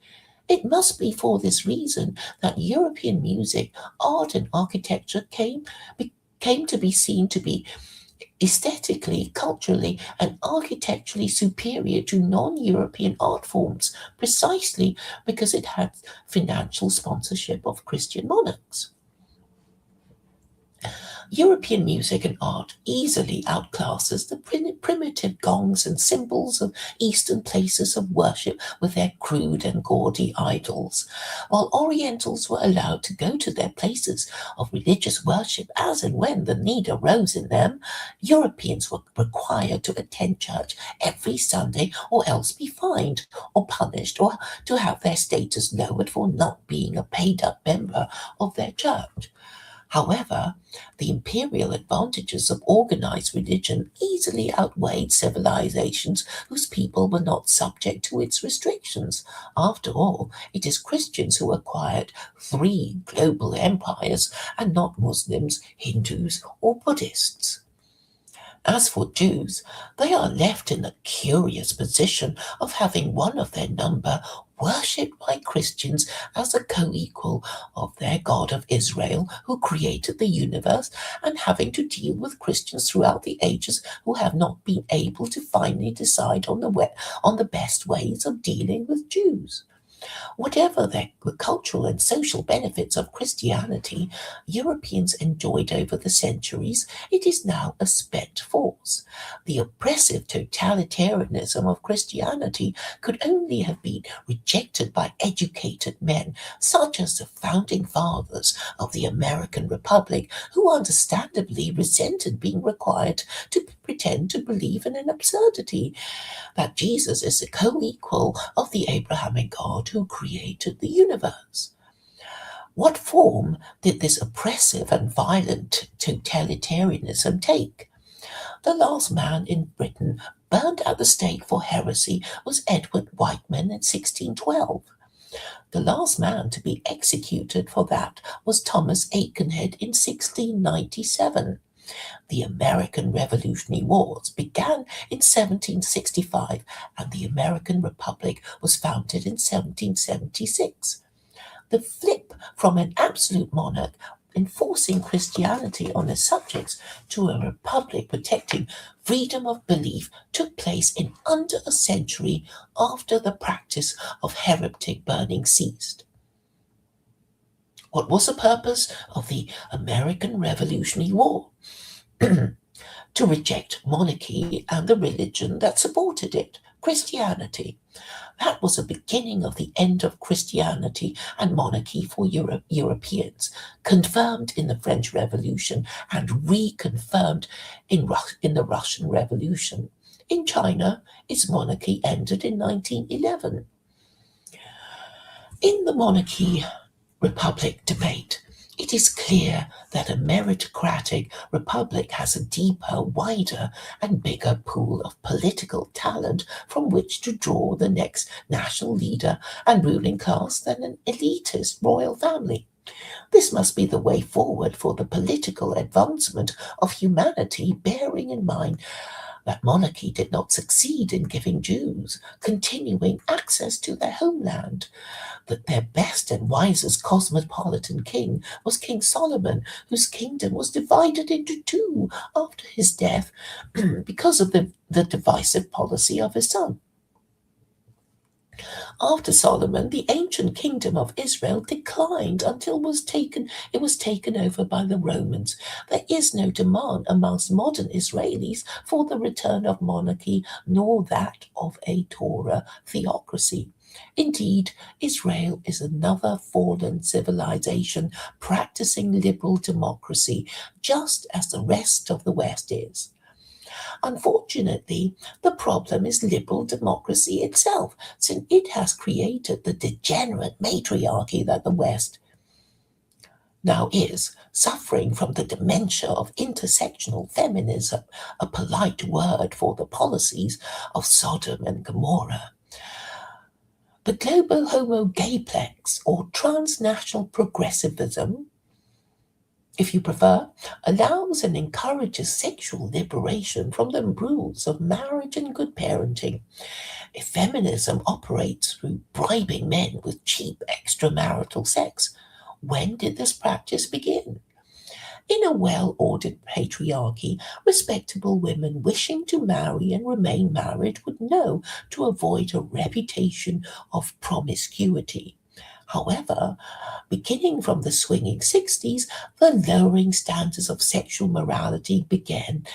It must be for this reason that European music, art, and architecture came to be seen to be aesthetically, culturally, and architecturally superior to non-European art forms, precisely because it had financial sponsorship of Christian monarchs. European music and art easily outclasses the primitive gongs and cymbals of Eastern places of worship with their crude and gaudy idols, while Orientals were allowed to go to their places of religious worship as and when the need arose in them. Europeans were required to attend church every Sunday or else be fined or punished or to have their status lowered for not being a paid-up member of their church. However, the imperial advantages of organized religion easily outweighed civilizations whose people were not subject to its restrictions. After all, it is Christians who acquired 3 global empires and not Muslims, Hindus, or Buddhists. As for Jews, they are left in the curious position of having one of their number worshipped by Christians as a co-equal of their God of Israel, who created the universe, and having to deal with Christians throughout the ages who have not been able to finally decide on the best ways of dealing with Jews. Whatever the cultural and social benefits of Christianity Europeans enjoyed over the centuries, it is now a spent force. The oppressive totalitarianism of Christianity could only have been rejected by educated men, such as the founding fathers of the American Republic, who understandably resented being required to pretend to believe in an absurdity, that Jesus is the co-equal of the Abrahamic God who created the universe. What form did this oppressive and violent totalitarianism take? The last man in Britain burned at the stake for heresy was Edward Whiteman in 1612. The last man to be executed for that was Thomas Aikenhead in 1697. The American Revolutionary Wars began in 1765, and the American Republic was founded in 1776. The flip from an absolute monarch enforcing Christianity on his subjects to a republic protecting freedom of belief took place in under a century after the practice of heretic burning ceased. What was the purpose of the American Revolutionary War? To reject monarchy and the religion that supported it, Christianity. That was the beginning of the end of Christianity and monarchy for Europeans, confirmed in the French Revolution and reconfirmed in the Russian Revolution. In China, its monarchy ended in 1911. In the monarchy-republic debate, it is clear that a meritocratic republic has a deeper, wider, and bigger pool of political talent from which to draw the next national leader and ruling class than an elitist royal family. This must be the way forward for the political advancement of humanity, bearing in mind that monarchy did not succeed in giving Jews continuing access to their homeland, that their best and wisest cosmopolitan king was King Solomon, whose kingdom was divided into two after his death because of the divisive policy of his son. After Solomon, the ancient kingdom of Israel declined until it was taken over by the Romans. There is no demand amongst modern Israelis for the return of monarchy, nor that of a Torah theocracy. Indeed, Israel is another fallen civilization practicing liberal democracy, just as the rest of the West is. Unfortunately, the problem is liberal democracy itself, since it has created the degenerate matriarchy that the West now is, suffering from the dementia of intersectional feminism, a polite word for the policies of Sodom and Gomorrah. The global homo gayplex, or transnational progressivism, if you prefer, allows and encourages sexual liberation from the rules of marriage and good parenting. If feminism operates through bribing men with cheap extramarital sex, when did this practice begin? In a well-ordered patriarchy, respectable women wishing to marry and remain married would know to avoid a reputation of promiscuity. However, beginning from the swinging 60s, the lowering standards of sexual morality began,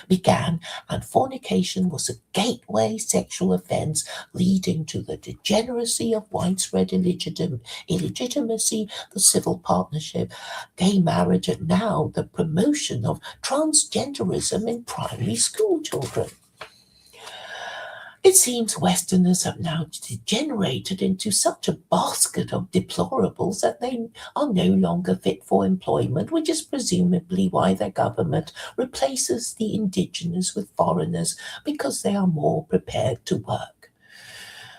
and fornication was a gateway sexual offense leading to the degeneracy of widespread illegitimacy, the civil partnership, gay marriage, and now the promotion of transgenderism in primary school children. It seems Westerners have now degenerated into such a basket of deplorables that they are no longer fit for employment, which is presumably why their government replaces the indigenous with foreigners, because they are more prepared to work.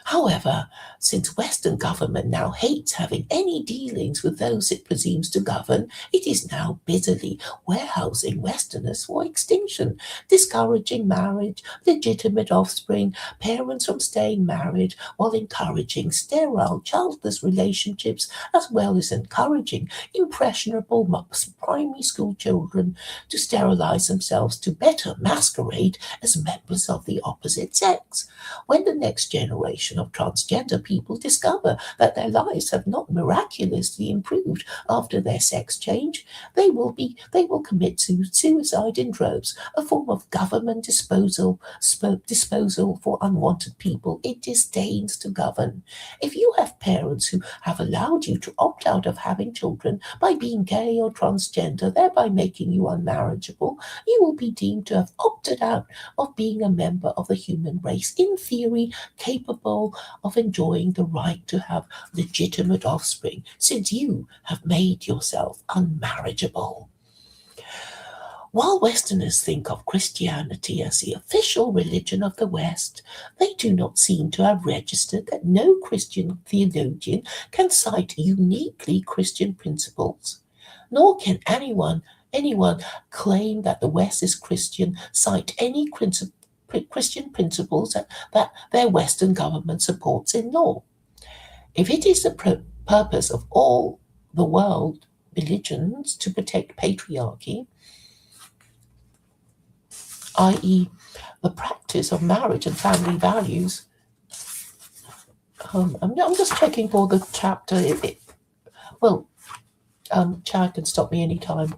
However, since Western government now hates having any dealings with those it presumes to govern, it is now busily warehousing Westerners for extinction, discouraging marriage, legitimate offspring, parents from staying married, while encouraging sterile, childless relationships, as well as encouraging impressionable primary school children to sterilize themselves to better masquerade as members of the opposite sex. When the next generation of transgender people discover that their lives have not miraculously improved after their sex change, they will commit suicide in droves, a form of government disposal for unwanted people it disdains to govern. If you have parents who have allowed you to opt out of having children by being gay or transgender, thereby making you unmarriageable, you will be deemed to have opted out of being a member of the human race, in theory capable of enjoying the right to have legitimate offspring, since you have made yourself unmarriageable. While Westerners think of Christianity as the official religion of the West, they do not seem to have registered that no Christian theologian can cite uniquely Christian principles, nor can anyone claim that the West is Christian cite any Christian principles that their Western government supports in law. If it is the purpose of all the world religions to protect patriarchy, i.e. the practice of marriage and family values, I'm just checking for the chapter. Chad can stop me anytime.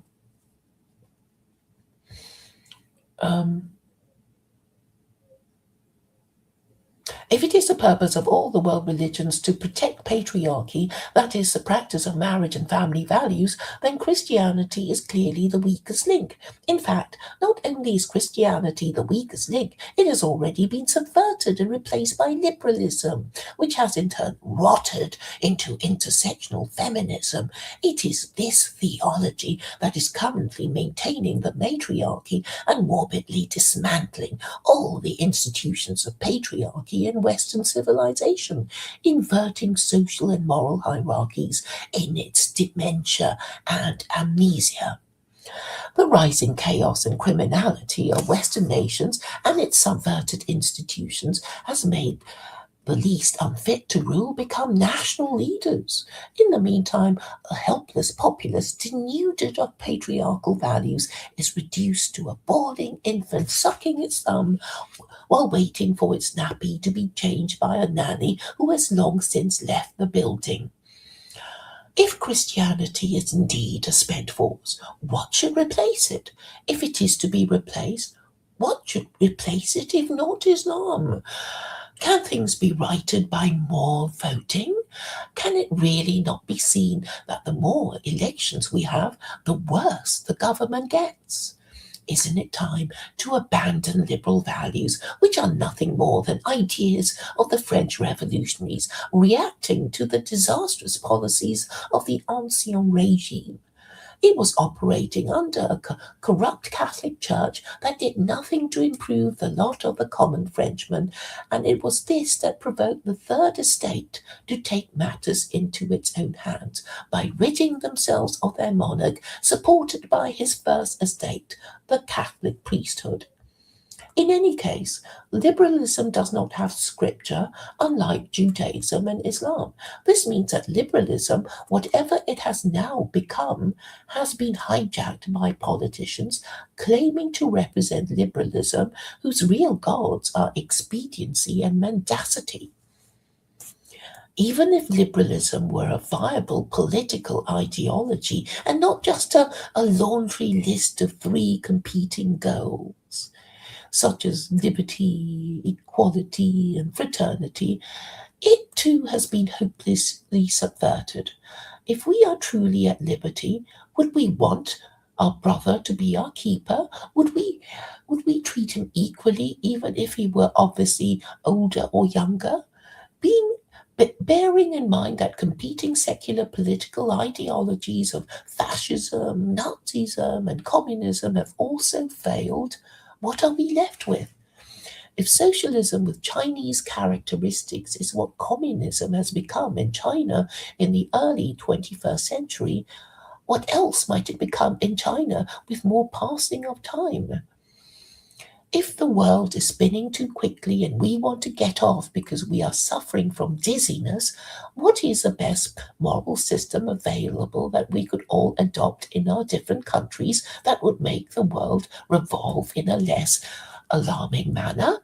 If it is the purpose of all the world religions to protect patriarchy, that is, the practice of marriage and family values, then Christianity is clearly the weakest link. In fact, not only is Christianity the weakest link, it has already been subverted and replaced by liberalism, which has in turn rotted into intersectional feminism. It is this theology that is currently maintaining the matriarchy and morbidly dismantling all the institutions of patriarchy and in Western civilization, inverting social and moral hierarchies in its dementia and amnesia. The rising chaos and criminality of Western nations and its subverted institutions has made the least unfit to rule become national leaders. In the meantime, a helpless populace denuded of patriarchal values is reduced to a bawling infant sucking its thumb while waiting for its nappy to be changed by a nanny who has long since left the building. If Christianity is indeed a spent force, what should replace it? If it is to be replaced, what should replace it if not Islam? Can things be righted by more voting? Can it really not be seen that the more elections we have, the worse the government gets? Isn't it time to abandon liberal values, which are nothing more than ideas of the French revolutionaries reacting to the disastrous policies of the Ancien regime? It was operating under a corrupt Catholic Church that did nothing to improve the lot of the common Frenchman, and it was this that provoked the Third Estate to take matters into its own hands by ridding themselves of their monarch, supported by his First Estate, the Catholic priesthood. In any case, liberalism does not have scripture, unlike Judaism and Islam. This means that liberalism, whatever it has now become, has been hijacked by politicians claiming to represent liberalism, whose real gods are expediency and mendacity. Even if liberalism were a viable political ideology and not just a laundry list of 3 competing goals, such as liberty, equality, and fraternity, it too has been hopelessly subverted. If we are truly at liberty, would we want our brother to be our keeper? Would we treat him equally, even if he were obviously older or younger? Bearing in mind that competing secular political ideologies of fascism, Nazism, and communism have also failed, what are we left with? If socialism with Chinese characteristics is what communism has become in China in the early 21st century, what else might it become in China with more passing of time? If the world is spinning too quickly and we want to get off because we are suffering from dizziness, what is the best moral system available that we could all adopt in our different countries that would make the world revolve in a less alarming manner?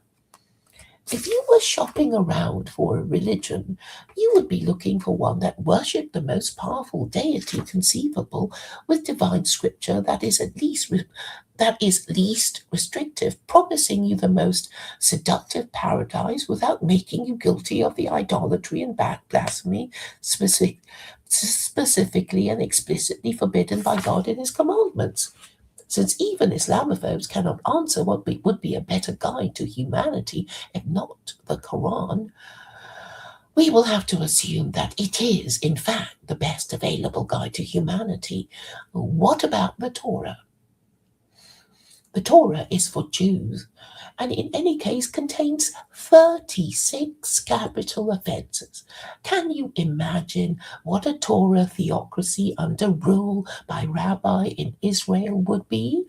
If you were shopping around for a religion, you would be looking for one that worshipped the most powerful deity conceivable, with divine scripture that is least restrictive, promising you the most seductive paradise without making you guilty of the idolatry and blasphemy specifically and explicitly forbidden by God in his commandments. Since even Islamophobes cannot answer what would be a better guide to humanity, if not the Quran, we will have to assume that it is, in fact, the best available guide to humanity. What about the Torah? The Torah is for Jews, and in any case contains 36 capital offenses. Can you imagine what a Torah theocracy under rule by rabbi in Israel would be?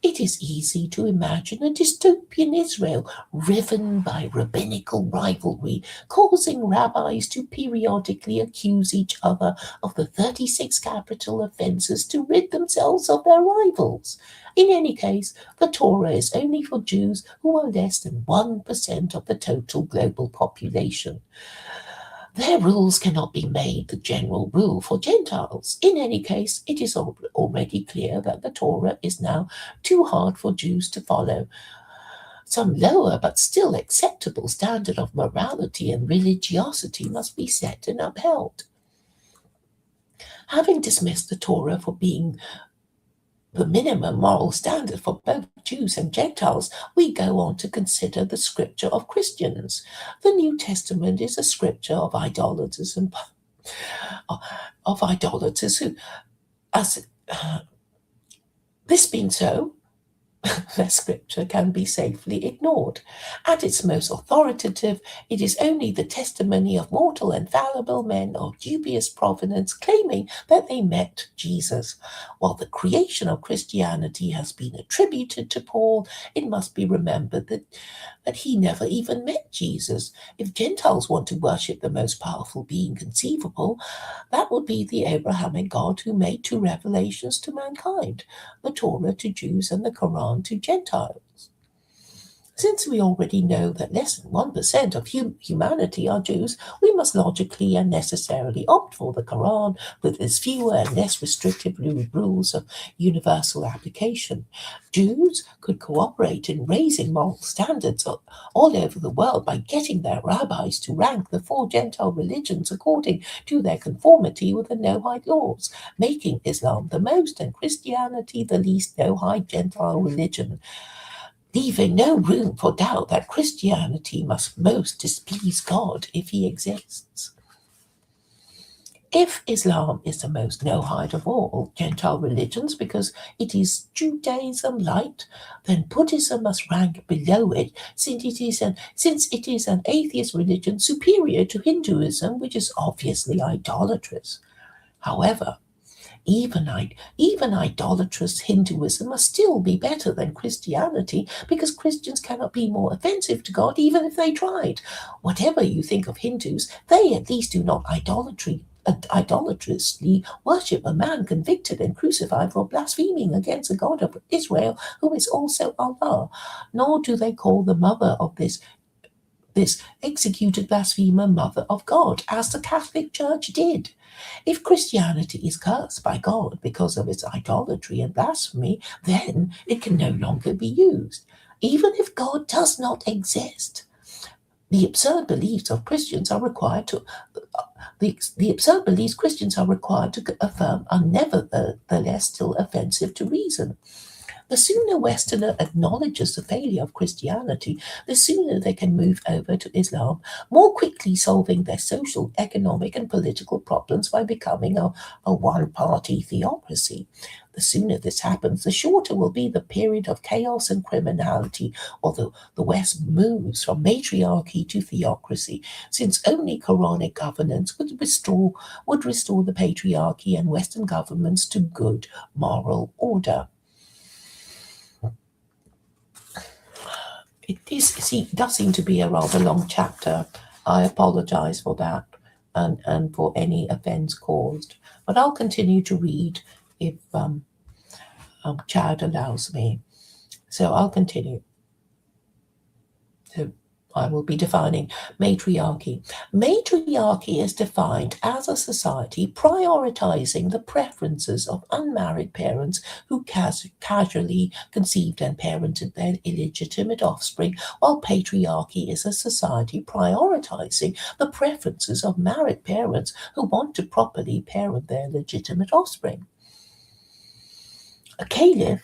It is easy to imagine a dystopian Israel riven by rabbinical rivalry, causing rabbis to periodically accuse each other of the 36 capital offenses to rid themselves of their rivals. In any case, the Torah is only for Jews who are less than 1% of the total global population. Their rules cannot be made the general rule for Gentiles. In any case, it is already clear that the Torah is now too hard for Jews to follow. Some lower but still acceptable standard of morality and religiosity must be set and upheld. Having dismissed the Torah for being the minimum moral standard for both Jews and Gentiles, we go on to consider the scripture of Christians. The New Testament is a scripture of idolaters who, this being so, the scripture can be safely ignored. At its most authoritative, it is only the testimony of mortal and fallible men of dubious provenance claiming that they met Jesus. While the creation of Christianity has been attributed to Paul, it must be remembered that he never even met Jesus. If Gentiles want to worship the most powerful being conceivable, that would be the Abrahamic God who made two revelations to mankind, the Torah to Jews and the Quran to Gentiles. Since we already know that less than 1% of humanity are Jews, we must logically and necessarily opt for the Quran with its fewer and less restrictive rules of universal application. Jews could cooperate in raising moral standards all over the world by getting their rabbis to rank the 4 Gentile religions according to their conformity with the Noahide laws, making Islam the most and Christianity the least Noahide Gentile religion, leaving no room for doubt that Christianity must most displease God if he exists. If Islam is the most Noahide of all Gentile religions because it is Judaism light, then Buddhism must rank below it since it is an atheist religion superior to Hinduism, which is obviously idolatrous. However, even idolatrous Hinduism must still be better than Christianity because Christians cannot be more offensive to God even if they tried. Whatever you think of Hindus, they at least do not idolatrously worship a man convicted and crucified for blaspheming against the God of Israel, who is also Allah. Nor do they call the mother of this executed blasphemer mother of God, as the Catholic Church did. If Christianity is cursed by God because of its idolatry and blasphemy, then it can no longer be used. Even if God does not exist, the absurd beliefs Christians are required to affirm are nevertheless still offensive to reason. The sooner Westerner acknowledges the failure of Christianity, the sooner they can move over to Islam, more quickly solving their social, economic, and political problems by becoming a one-party theocracy. The sooner this happens, the shorter will be the period of chaos and criminality, although the West moves from matriarchy to theocracy, since only Quranic governance would restore the patriarchy and Western governments to good moral order. It does seem to be a rather long chapter. I apologize for that and for any offense caused. But I'll continue to read if Chad allows me. So I'll continue. So I will be defining matriarchy. Matriarchy is defined as a society prioritizing the preferences of unmarried parents who casually conceived and parented their illegitimate offspring, while patriarchy is a society prioritizing the preferences of married parents who want to properly parent their legitimate offspring. A caliph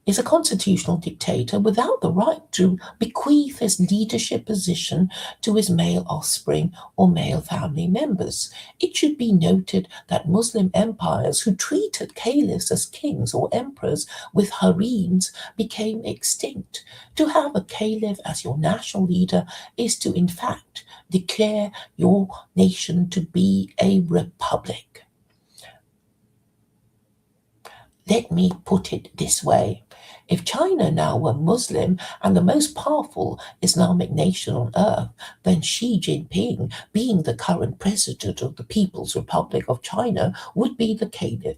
is a constitutional dictator without the right to bequeath his leadership position to his male offspring or male family members. It should be noted that Muslim empires who treated caliphs as kings or emperors with harems became extinct. To have a caliph as your national leader is to, in fact, declare your nation to be a republic. Let me put it this way. If China now were Muslim and the most powerful Islamic nation on earth, then Xi Jinping, being the current president of the People's Republic of China, would be the caliph.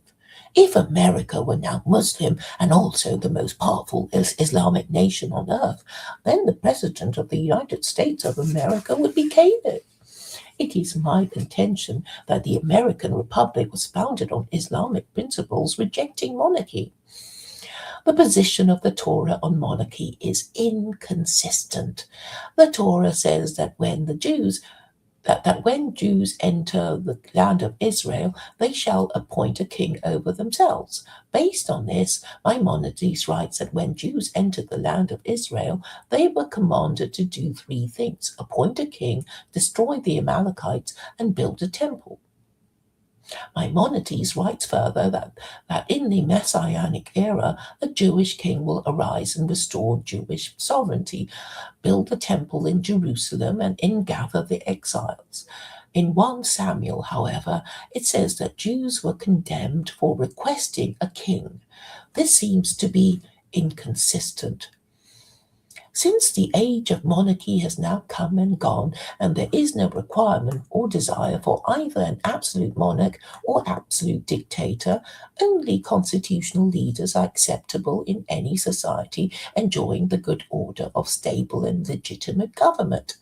If America were now Muslim and also the most powerful Islamic nation on earth, then the president of the United States of America would be caliph. It is my contention that the American Republic was founded on Islamic principles rejecting monarchy. The position of the Torah on monarchy is inconsistent. The Torah says that when Jews enter the land of Israel, they shall appoint a king over themselves. Based on this, Maimonides writes that when Jews entered the land of Israel, they were commanded to do 3 things: appoint a king, destroy the Amalekites, and build a temple. Maimonides writes further that in the Messianic era, a Jewish king will arise and restore Jewish sovereignty, build a temple in Jerusalem, and ingather the exiles. In 1 Samuel, however, it says that Jews were condemned for requesting a king. This seems to be inconsistent. Since the age of monarchy has now come and gone, and there is no requirement or desire for either an absolute monarch or absolute dictator, only constitutional leaders are acceptable in any society enjoying the good order of stable and legitimate government.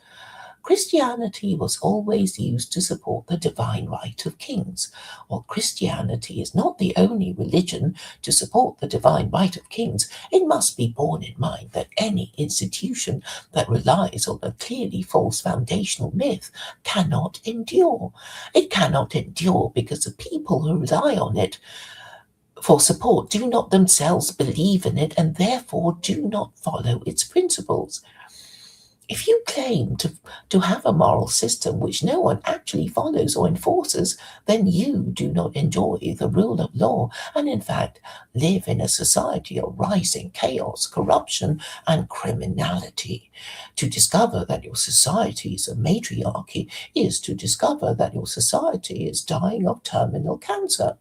Christianity was always used to support the divine right of kings. While Christianity is not the only religion to support the divine right of kings, it must be borne in mind that any institution that relies on a clearly false foundational myth cannot endure. It cannot endure because the people who rely on it for support do not themselves believe in it and therefore do not follow its principles. If you claim to have a moral system which no one actually follows or enforces, then you do not enjoy the rule of law and in fact live in a society of rising chaos, corruption, and criminality. To discover that your society is a matriarchy is to discover that your society is dying of terminal cancer.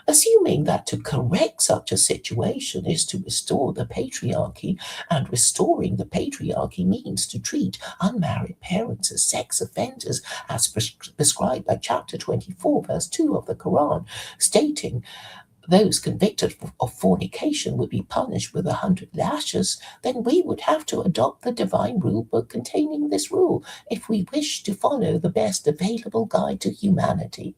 Assuming that to correct such a situation is to restore the patriarchy, and restoring the patriarchy means to treat unmarried parents as sex offenders as prescribed by chapter 24, verse 2 of the Quran, stating those convicted of fornication would be punished with 100 lashes, then we would have to adopt the divine rule book containing this rule if we wish to follow the best available guide to humanity.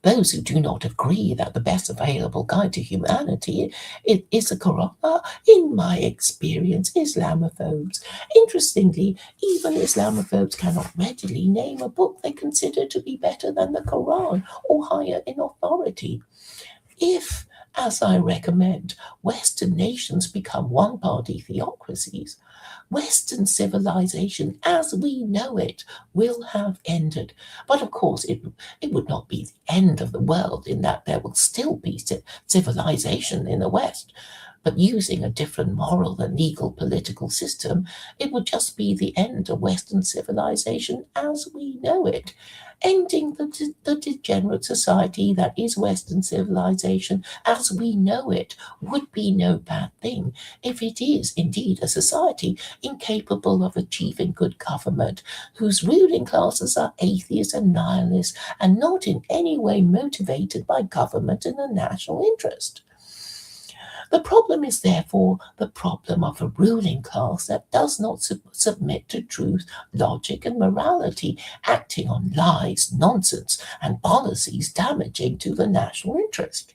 Those who do not agree that the best available guide to humanity is the Quran are, in my experience, Islamophobes. Interestingly, even Islamophobes cannot readily name a book they consider to be better than the Quran or higher in authority. If, as I recommend, Western nations become one-party theocracies, Western civilization as we know it will have ended. But of course, it would not be the end of the world in that there will still be civilization in the West. But using a different moral and legal political system, it would just be the end of Western civilization as we know it, ending the degenerate society that is Western civilization as we know it would be no bad thing if it is indeed a society incapable of achieving good government, whose ruling classes are atheists and nihilists and not in any way motivated by government and the national interest. The problem is therefore the problem of a ruling class that does not submit to truth, logic, and morality, acting on lies, nonsense, and policies damaging to the national interest.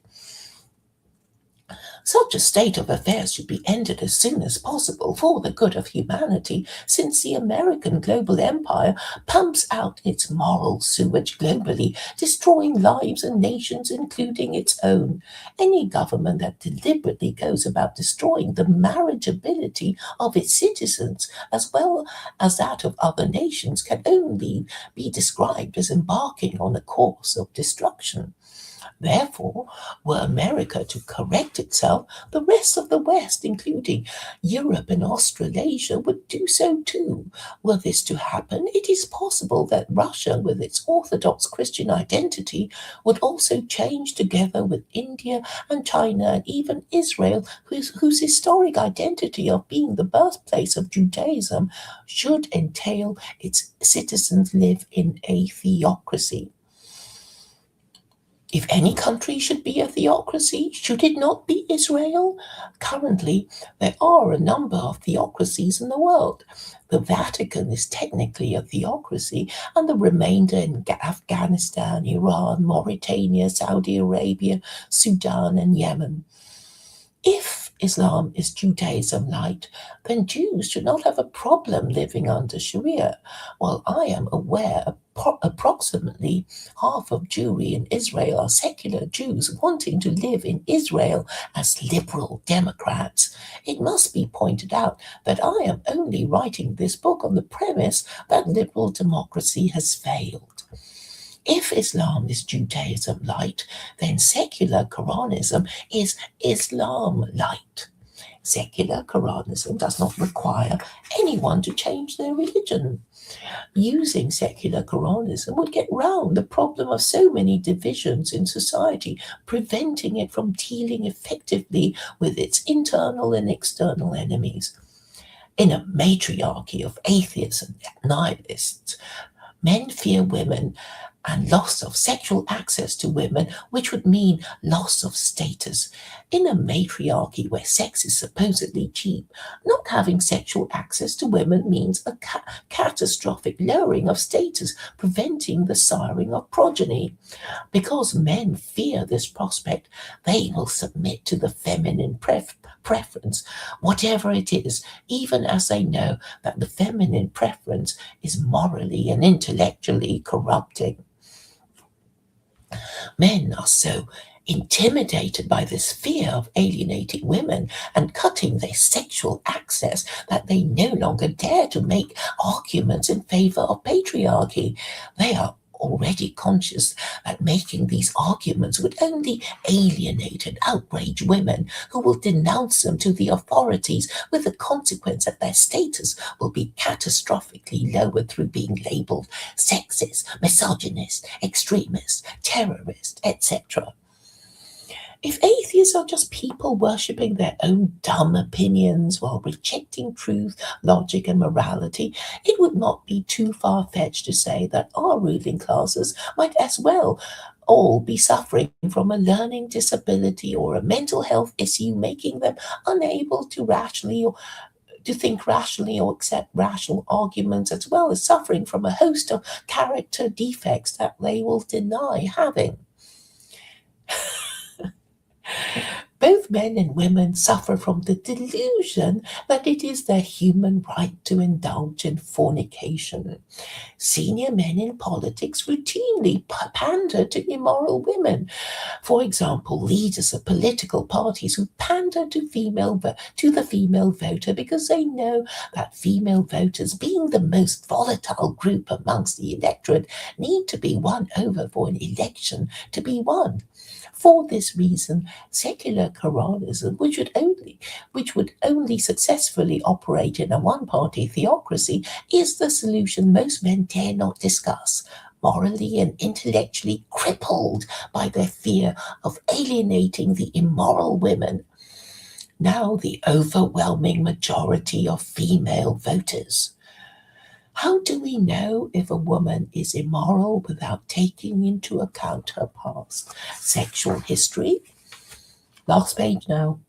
Such a state of affairs should be ended as soon as possible for the good of humanity, since the American global empire pumps out its moral sewage globally, destroying lives and nations, including its own. Any government that deliberately goes about destroying the marriageability of its citizens, as well as that of other nations, can only be described as embarking on a course of destruction. Therefore, were America to correct itself, the rest of the West, including Europe and Australasia, would do so too. Were this to happen, it is possible that Russia, with its Orthodox Christian identity, would also change together with India and China and even Israel, whose historic identity of being the birthplace of Judaism should entail its citizens live in a theocracy. If any country should be a theocracy, should it not be Israel? Currently, there are a number of theocracies in the world. The Vatican is technically a theocracy, and the remainder in Afghanistan, Iran, Mauritania, Saudi Arabia, Sudan, and Yemen. If Islam is Judaism light, then Jews should not have a problem living under Sharia. While I am aware approximately half of Jewry in Israel are secular Jews wanting to live in Israel as liberal Democrats, it must be pointed out that I am only writing this book on the premise that liberal democracy has failed. If Islam is Judaism light, then secular Koranism is Islam light. Secular Koranism does not require anyone to change their religion. Using secular Koranism would get round the problem of so many divisions in society, preventing it from dealing effectively with its internal and external enemies. In a matriarchy of atheists and nihilists, men fear women and loss of sexual access to women, which would mean loss of status. In a matriarchy where sex is supposedly cheap, not having sexual access to women means a catastrophic lowering of status, preventing the siring of progeny. Because men fear this prospect, they will submit to the feminine preference, whatever it is, even as they know that the feminine preference is morally and intellectually corrupting. Men are so intimidated by this fear of alienating women and cutting their sexual access that they no longer dare to make arguments in favor of patriarchy. They are already conscious that making these arguments would only alienate and outrage women, who will denounce them to the authorities, with the consequence that their status will be catastrophically lowered through being labeled sexist, misogynist, extremist, terrorist, etc. If atheists are just people worshipping their own dumb opinions while rejecting truth, logic, and morality, it would not be too far-fetched to say that our ruling classes might as well all be suffering from a learning disability or a mental health issue, making them unable to think rationally or accept rational arguments, as well as suffering from a host of character defects that they will deny having. Both men and women suffer from the delusion that it is their human right to indulge in fornication. Senior men in politics routinely pander to immoral women. For example, leaders of political parties who pander to the female voter because they know that female voters, being the most volatile group amongst the electorate, need to be won over for an election to be won. For this reason, secular Koranism, which would only successfully operate in a one-party theocracy, is the solution most men dare not discuss, morally and intellectually crippled by their fear of alienating the immoral women, now the overwhelming majority of female voters. How do we know if a woman is immoral without taking into account her past sexual history? Last page now.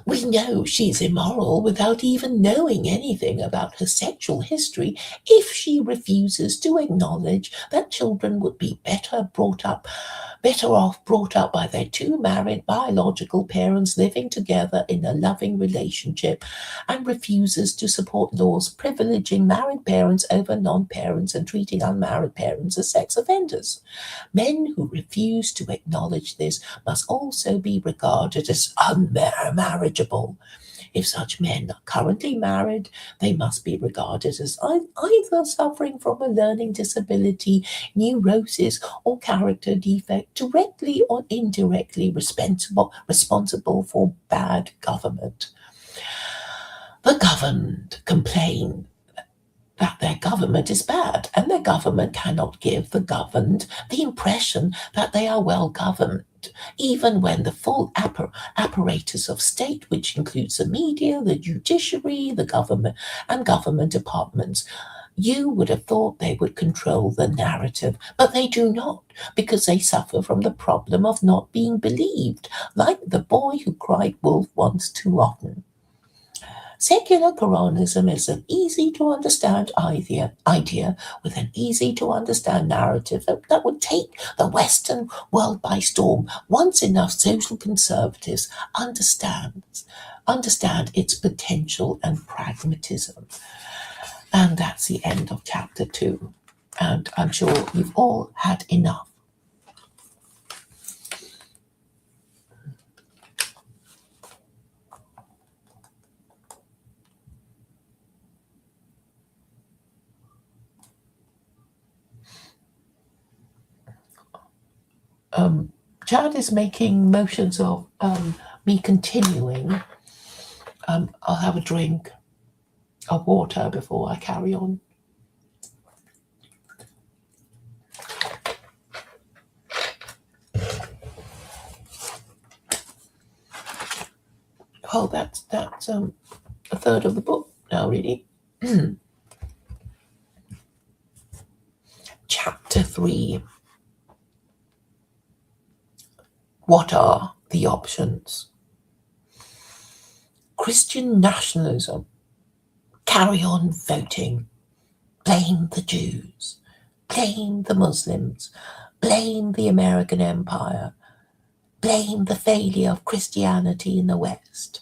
We know she's immoral without even knowing anything about her sexual history if she refuses to acknowledge that children would be better off brought up by their two married biological parents living together in a loving relationship, and refuses to support laws privileging married parents over non-parents and treating unmarried parents as sex offenders. Men who refuse to acknowledge this must also be regarded as unmarriageable. If such men are currently married, they must be regarded as either suffering from a learning disability, neurosis, or character defect, directly or indirectly responsible for bad government. The governed complain that their government is bad, and their government cannot give the governed the impression that they are well governed, even when the full apparatus of state, which includes the media, the judiciary, the government, and government departments, you would have thought they would control the narrative, but they do not, because they suffer from the problem of not being believed, like the boy who cried wolf once too often. Secular Koranism is an easy-to-understand idea with an easy-to-understand narrative that would take the Western world by storm once enough social conservatives understand its potential and pragmatism. And that's the end of chapter 2. And I'm sure you've all had enough. Chad is making motions of me continuing. I'll have a drink of water before I carry on. Oh, that's a third of the book now, really. Chapter 3. What are the options? Christian nationalism. Carry on voting. Blame the Jews. Blame the Muslims. Blame the American Empire. Blame the failure of Christianity in the West.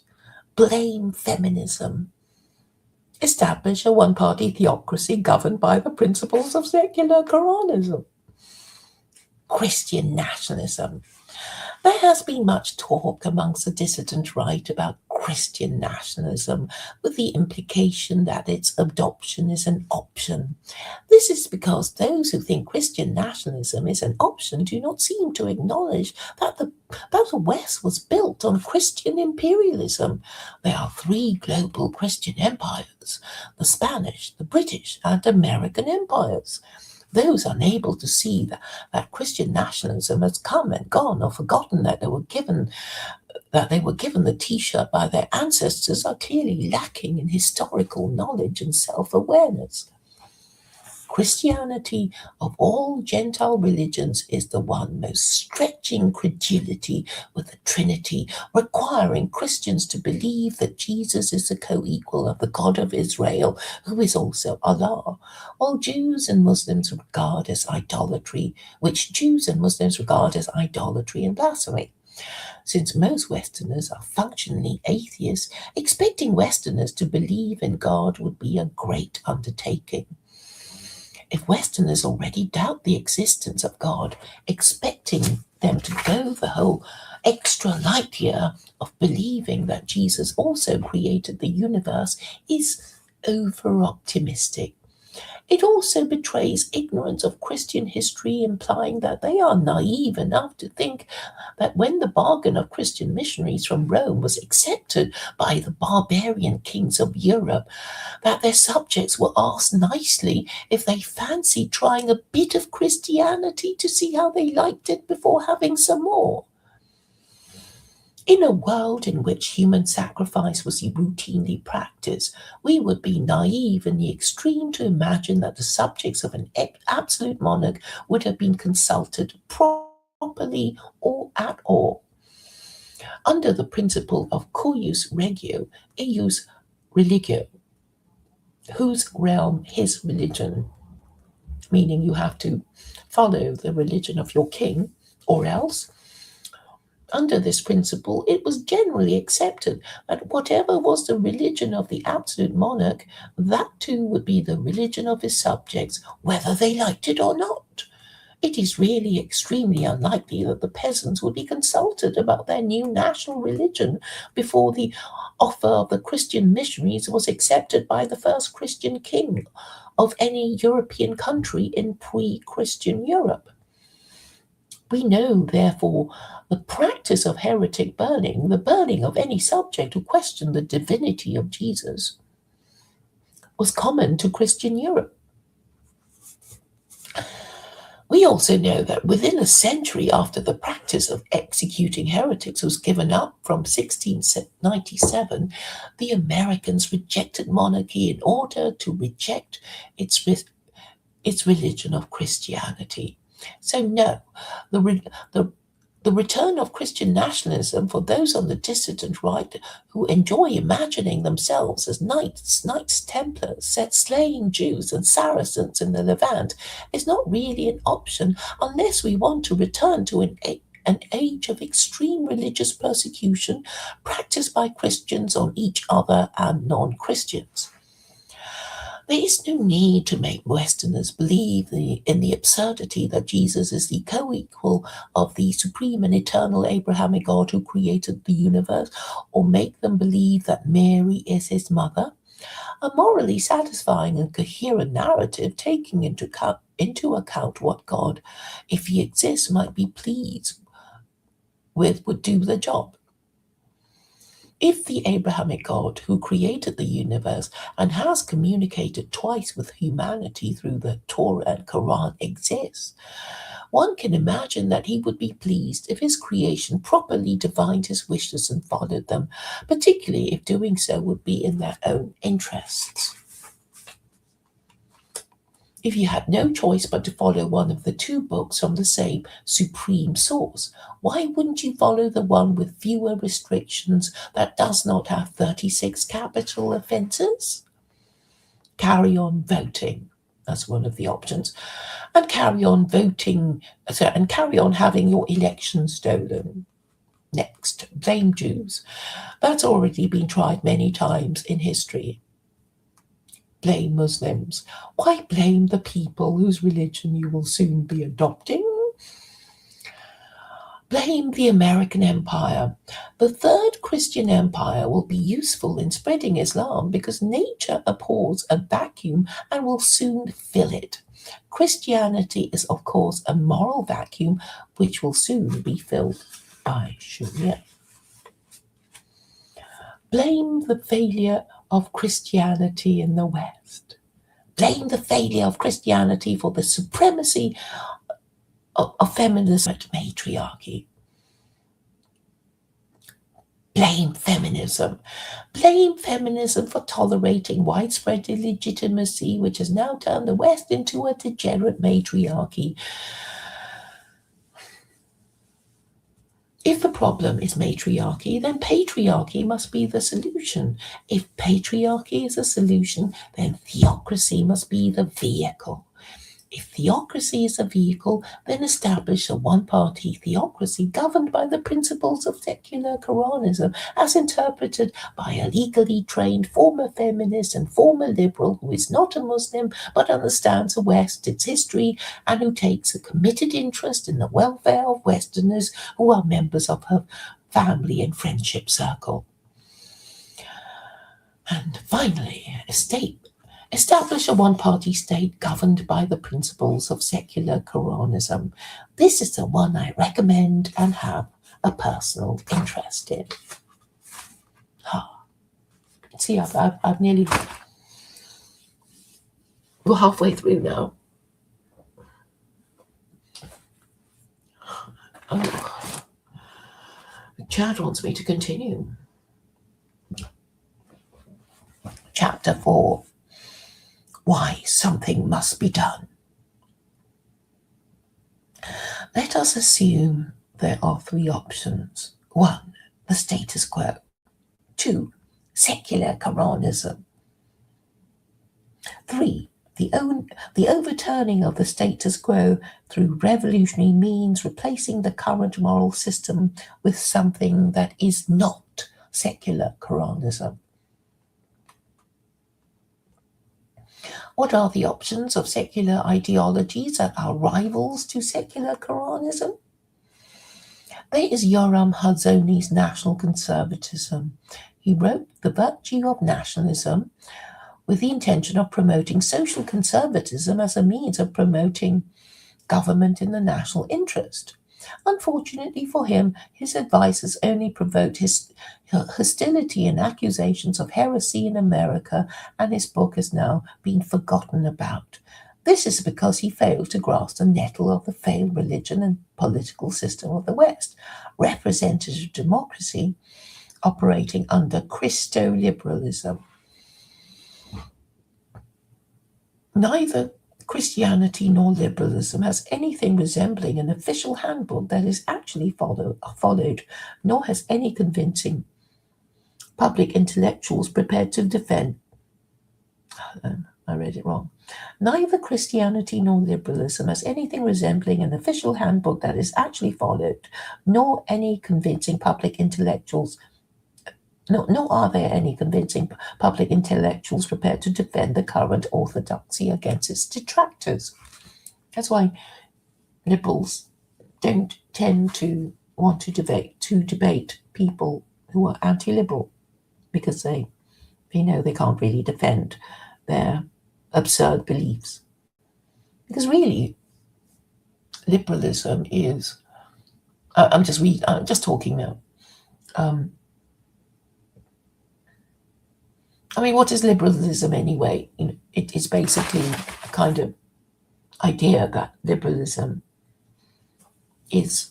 Blame feminism. Establish a one-party theocracy governed by the principles of secular Koranism. Christian nationalism. There has been much talk amongst the dissident right about Christian nationalism, with the implication that its adoption is an option. This is because those who think Christian nationalism is an option do not seem to acknowledge that the West was built on Christian imperialism. There are 3 global Christian empires: the Spanish, the British, and American empires. Those unable to see that Christian nationalism has come and gone, or forgotten that they were given the T-shirt by their ancestors, are clearly lacking in historical knowledge and self-awareness. Christianity of all Gentile religions is the one most stretching credulity with the Trinity, requiring Christians to believe that Jesus is the co-equal of the God of Israel, who is also Allah, which Jews and Muslims regard as idolatry and blasphemy. Since most Westerners are functionally atheists, expecting Westerners to believe in God would be a great undertaking. If Westerners already doubt the existence of God, expecting them to go the whole extra light year of believing that Jesus also created the universe is over-optimistic. It also betrays ignorance of Christian history, implying that they are naive enough to think that when the bargain of Christian missionaries from Rome was accepted by the barbarian kings of Europe, that their subjects were asked nicely if they fancied trying a bit of Christianity to see how they liked it before having some more. In a world in which human sacrifice was routinely practiced, we would be naive in the extreme to imagine that the subjects of an absolute monarch would have been consulted properly or at all. Under the principle of cuius regio, eius religio, whose realm his religion, meaning you have to follow the religion of your king, or else. Under this principle, it was generally accepted that whatever was the religion of the absolute monarch, that too would be the religion of his subjects, whether they liked it or not. It is really extremely unlikely that the peasants would be consulted about their new national religion before the offer of the Christian missionaries was accepted by the first Christian king of any European country in pre-Christian Europe. We know, therefore, the practice of heretic burning, the burning of any subject who questioned the divinity of Jesus, was common to Christian Europe. We also know that within a century after the practice of executing heretics was given up from 1697, the Americans rejected monarchy in order to reject its religion of Christianity. So no, the return of Christian nationalism for those on the dissident right who enjoy imagining themselves as Knights Templars, slaying Jews and Saracens in the Levant is not really an option unless we want to return to an age of extreme religious persecution practiced by Christians on each other and non-Christians. There is no need to make Westerners believe in the absurdity that Jesus is the co-equal of the supreme and eternal Abrahamic God who created the universe, or make them believe that Mary is his mother. A morally satisfying and coherent narrative taking into account what God, if he exists, might be pleased with would do the job. If the Abrahamic God who created the universe and has communicated twice with humanity through the Torah and Quran exists, one can imagine that he would be pleased if his creation properly divined his wishes and followed them, particularly if doing so would be in their own interests. If you had no choice but to follow one of the two books from the same supreme source, why wouldn't you follow the one with fewer restrictions that does not have 36 capital offences? Carry on voting. That's one of the options. And carry on voting, and carry on having your election stolen. Next, blame Jews. That's already been tried many times in history. Blame Muslims. Why blame the people whose religion you will soon be adopting? Blame the American Empire. The Third Christian Empire will be useful in spreading Islam because nature abhors a vacuum and will soon fill it. Christianity is, of course, a moral vacuum which will soon be filled by Sharia. Blame the failure of Christianity in the West. Blame the failure of Christianity for the supremacy of feminism and matriarchy. Blame feminism. Blame feminism for tolerating widespread illegitimacy, which has now turned the West into a degenerate matriarchy. If the problem is matriarchy, then patriarchy must be the solution. If patriarchy is a solution, then theocracy must be the vehicle. If theocracy is a vehicle, then establish a one-party theocracy governed by the principles of secular Koranism, as interpreted by a legally trained former feminist and former liberal who is not a Muslim but understands the West, its history, and who takes a committed interest in the welfare of Westerners who are members of her family and friendship circle. And finally, establish a one-party state governed by the principles of secular Koranism. This is the one I recommend and have a personal interest in. See, I've nearly... We're halfway through now. Oh. Chad wants me to continue. Chapter 4. Why something must be done. Let us assume there are three options. 1. The status quo. 2. Secular Koranism. 3. The overturning of the status quo through revolutionary means, replacing the current moral system with something that is not secular Koranism. What are the options of secular ideologies that are rivals to secular Koranism? There is Yoram Hazoni's national conservatism. He wrote The Virtue of Nationalism with the intention of promoting social conservatism as a means of promoting government in the national interest. Unfortunately for him, his advices only provoked hostility and accusations of heresy in America, and his book has now been forgotten about. This is because he failed to grasp the nettle of the failed religion and political system of the West, representative democracy operating under Christo-liberalism. Neither Christianity nor liberalism has anything resembling an official handbook that is actually followed, nor has any convincing public intellectuals prepared to defend. I read it wrong. Neither Christianity nor liberalism has anything resembling an official handbook that is actually followed, nor any convincing public intellectuals. Nor are there any convincing public intellectuals prepared to defend the current orthodoxy against its detractors. That's why liberals don't tend to want to debate people who are anti-liberal, because they they can't really defend their absurd beliefs. Because really, liberalism is, I'm just talking now. What is liberalism anyway? It is basically a kind of idea that liberalism is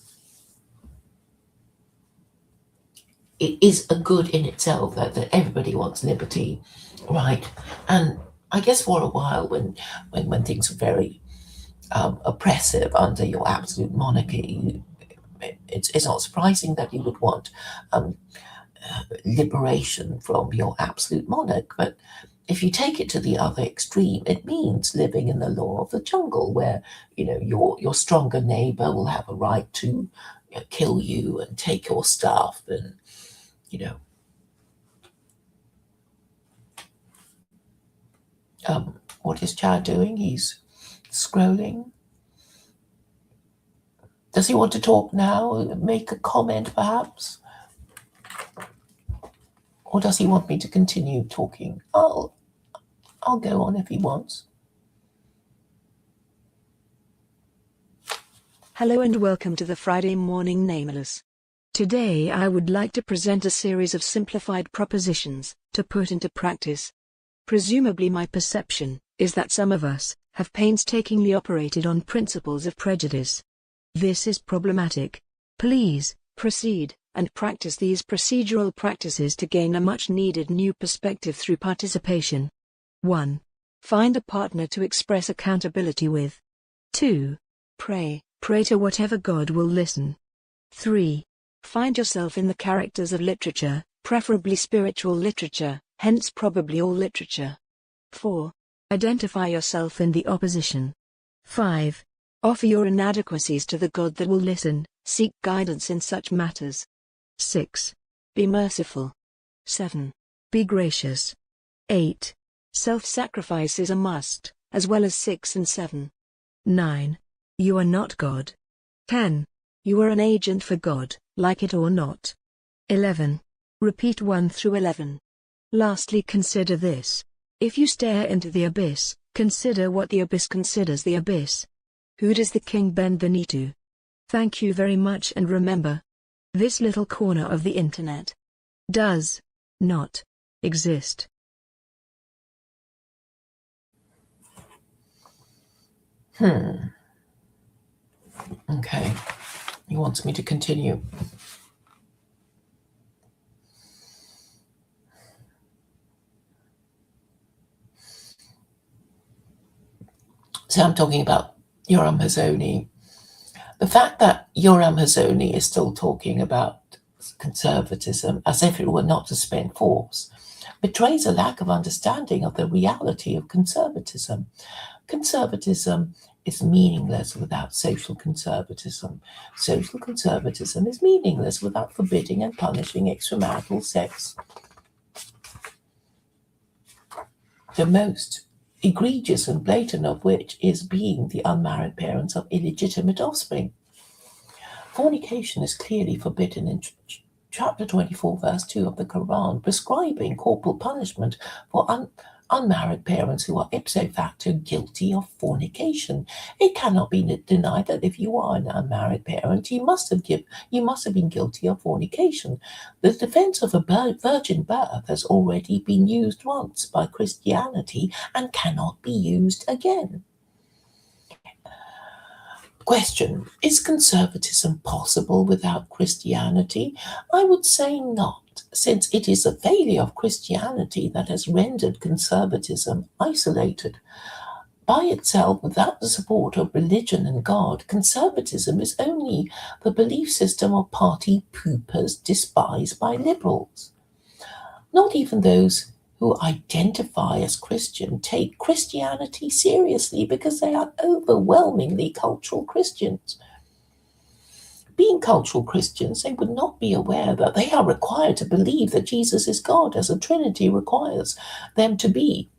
a good in itself, that everybody wants liberty, right? And I guess for a while, when things were very oppressive under your absolute monarchy, it's not surprising that you would want liberation from your absolute monarch. But if you take it to the other extreme, it means living in the law of the jungle, where your stronger neighbor will have a right to kill you and take your stuff, and what is Chad doing? He's scrolling. Does he want to talk now? Make a comment, perhaps? Or does he want me to continue talking? I'll go on if he wants. Hello and welcome to the Friday Morning Nameless. Today I would like to present a series of simplified propositions to put into practice. Presumably my perception is that some of us have painstakingly operated on principles of prejudice. This is problematic. Please, proceed and practice these procedural practices to gain a much-needed new perspective through participation. 1. Find a partner to express accountability with. 2. Pray to whatever God will listen. 3. Find yourself in the characters of literature, preferably spiritual literature, hence probably all literature. 4. Identify yourself in the opposition. 5. Offer your inadequacies to the God that will listen, seek guidance in such matters. 6. Be merciful. 7. Be gracious. 8. Self-sacrifice is a must, as well as 6 and 7. 9. You are not God. 10. You are an agent for God, like it or not. 11. Repeat 1 through 11. Lastly, consider this. If you stare into the abyss, consider what the abyss considers the abyss. Who does the king bend the knee to? Thank you very much, and remember, this little corner of the internet does not exist. Okay. He wants me to continue. So I'm talking about Yoram Hazony. The fact that Yoram Hazony is still talking about conservatism as if it were not to spend force betrays a lack of understanding of the reality of conservatism. Conservatism is meaningless without social conservatism. Social conservatism is meaningless without forbidding and punishing extramarital sex. The most egregious and blatant of which is being the unmarried parents of illegitimate offspring. Fornication is clearly forbidden in chapter 24, verse 2 of the Quran, prescribing corporal punishment for unmarried parents who are ipso facto guilty of fornication. It cannot be denied that if you are an unmarried parent, you must have been guilty of fornication. The defense of a virgin birth has already been used once by Christianity and cannot be used again. Question: is conservatism possible without Christianity? I would say not, since it is a failure of Christianity that has rendered conservatism isolated. By itself, without the support of religion and God, conservatism is only the belief system of party poopers despised by liberals. Not even those who identify as Christian take Christianity seriously because they are overwhelmingly cultural Christians. Being cultural Christians, they would not be aware that they are required to believe that Jesus is God, as the Trinity requires them to be.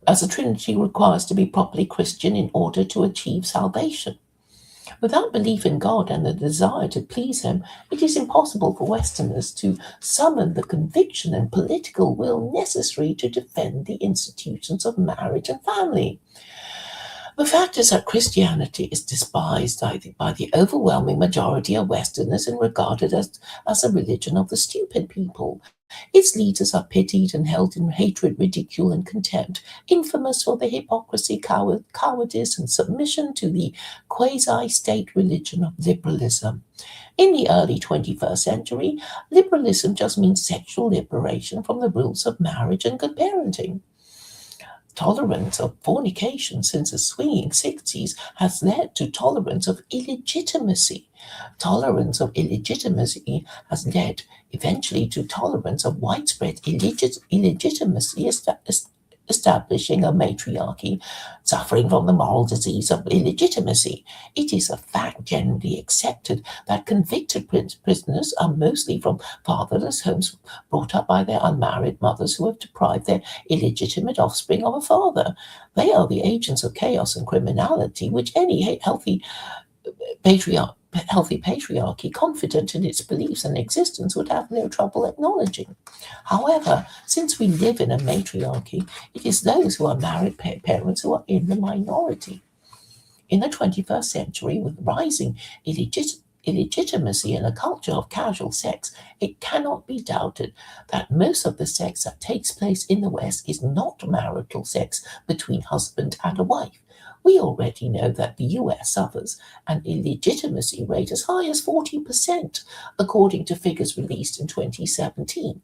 As the Trinity requires to be properly Christian in order to achieve salvation. Without belief in God and the desire to please Him, it is impossible for Westerners to summon the conviction and political will necessary to defend the institutions of marriage and family. The fact is that Christianity is despised by the overwhelming majority of Westerners and regarded as a religion of the stupid people. Its leaders are pitied and held in hatred, ridicule, and contempt, infamous for their hypocrisy, cowardice, and submission to the quasi-state religion of liberalism. In the early 21st century, liberalism just means sexual liberation from the rules of marriage and good parenting. Tolerance of fornication since the swinging 60s has led to tolerance of illegitimacy. Tolerance of illegitimacy has led eventually to tolerance of widespread illegitimacy, establishing a matriarchy suffering from the moral disease of illegitimacy. It is a fact generally accepted that convicted prisoners are mostly from fatherless homes brought up by their unmarried mothers who have deprived their illegitimate offspring of a father. They are the agents of chaos and criminality, which any healthy patriarchy confident in its beliefs and existence would have no trouble acknowledging. However, since we live in a matriarchy, it is those who are married parents who are in the minority. In the 21st century, with rising illegitimacy and a culture of casual sex, it cannot be doubted that most of the sex that takes place in the West is not marital sex between husband and a wife. We already know that the US suffers an illegitimacy rate as high as 40%, according to figures released in 2017.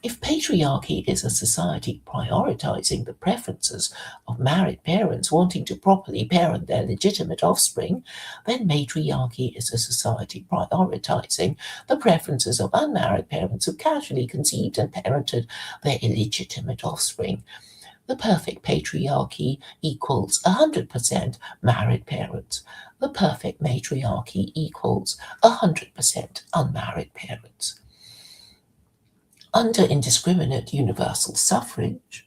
If patriarchy is a society prioritizing the preferences of married parents wanting to properly parent their legitimate offspring, then matriarchy is a society prioritizing the preferences of unmarried parents who casually conceived and parented their illegitimate offspring. The perfect patriarchy equals 100% married parents. The perfect matriarchy equals 100% unmarried parents. Under indiscriminate universal suffrage,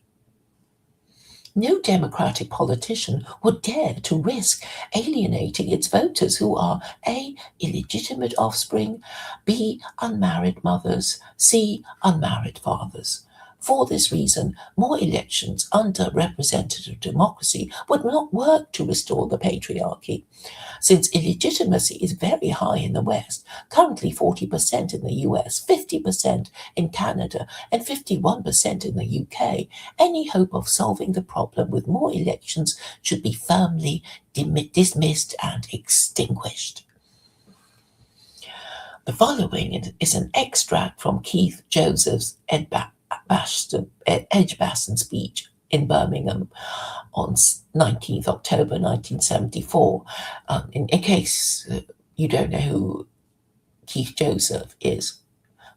no democratic politician would dare to risk alienating its voters who are A, illegitimate offspring, B, unmarried mothers, C, unmarried fathers. For this reason, more elections under representative democracy would not work to restore the patriarchy. Since illegitimacy is very high in the West, currently 40% in the US, 50% in Canada, and 51% in the UK, any hope of solving the problem with more elections should be firmly dismissed and extinguished. The following is an extract from Keith Joseph's Edgbaston speech in Birmingham on 19th October 1974. In case you don't know who Keith Joseph is,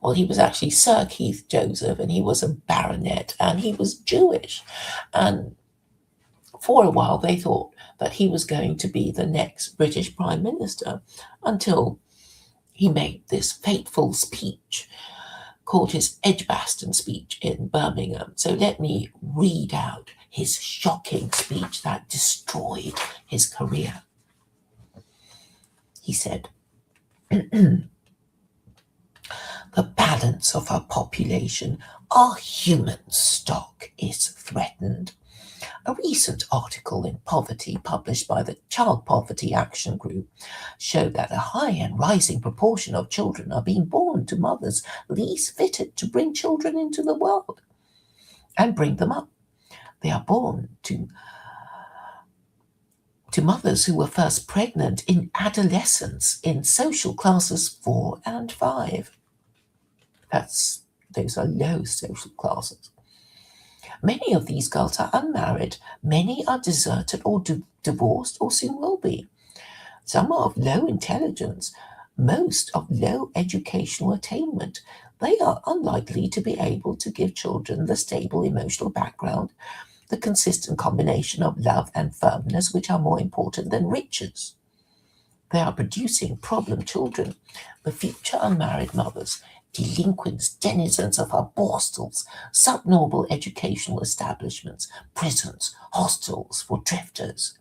well, he was actually Sir Keith Joseph, and he was a baronet, and he was Jewish. And for a while, they thought that he was going to be the next British Prime Minister until he made this fateful speech called his Edgbaston speech in Birmingham. So let me read out his shocking speech that destroyed his career. He said, "The balance of our population, our human stock, is threatened. A recent article in Poverty published by the Child Poverty Action Group showed that a high and rising proportion of children are being born to mothers least fitted to bring children into the world and bring them up. They are born to mothers who were first pregnant in adolescence in social classes 4 and 5. Those are low social classes. Many of these girls are unmarried. Many are deserted or divorced or soon will be. Some are of low intelligence, most of low educational attainment. They are unlikely to be able to give children the stable emotional background, the consistent combination of love and firmness, which are more important than riches. They are producing problem children, the future unmarried mothers, delinquents, denizens of our bostels, subnormal educational establishments, prisons, hostels for drifters.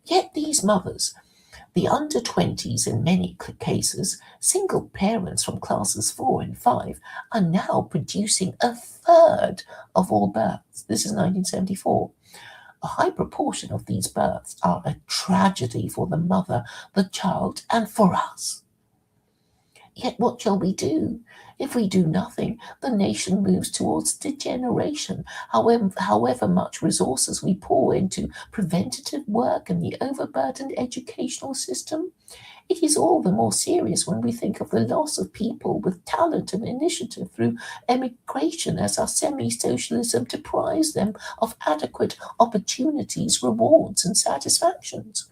Yet these mothers, The under-20s, in many cases, single parents from classes 4 and 5, are now producing a third of all births. This is 1974. A high proportion of these births are a tragedy for the mother, the child, and for us. Yet what shall we do? If we do nothing, the nation moves towards degeneration. However much resources we pour into preventative work and the overburdened educational system, it is all the more serious when we think of the loss of people with talent and initiative through emigration, as our semi-socialism deprives them of adequate opportunities, rewards, and satisfactions.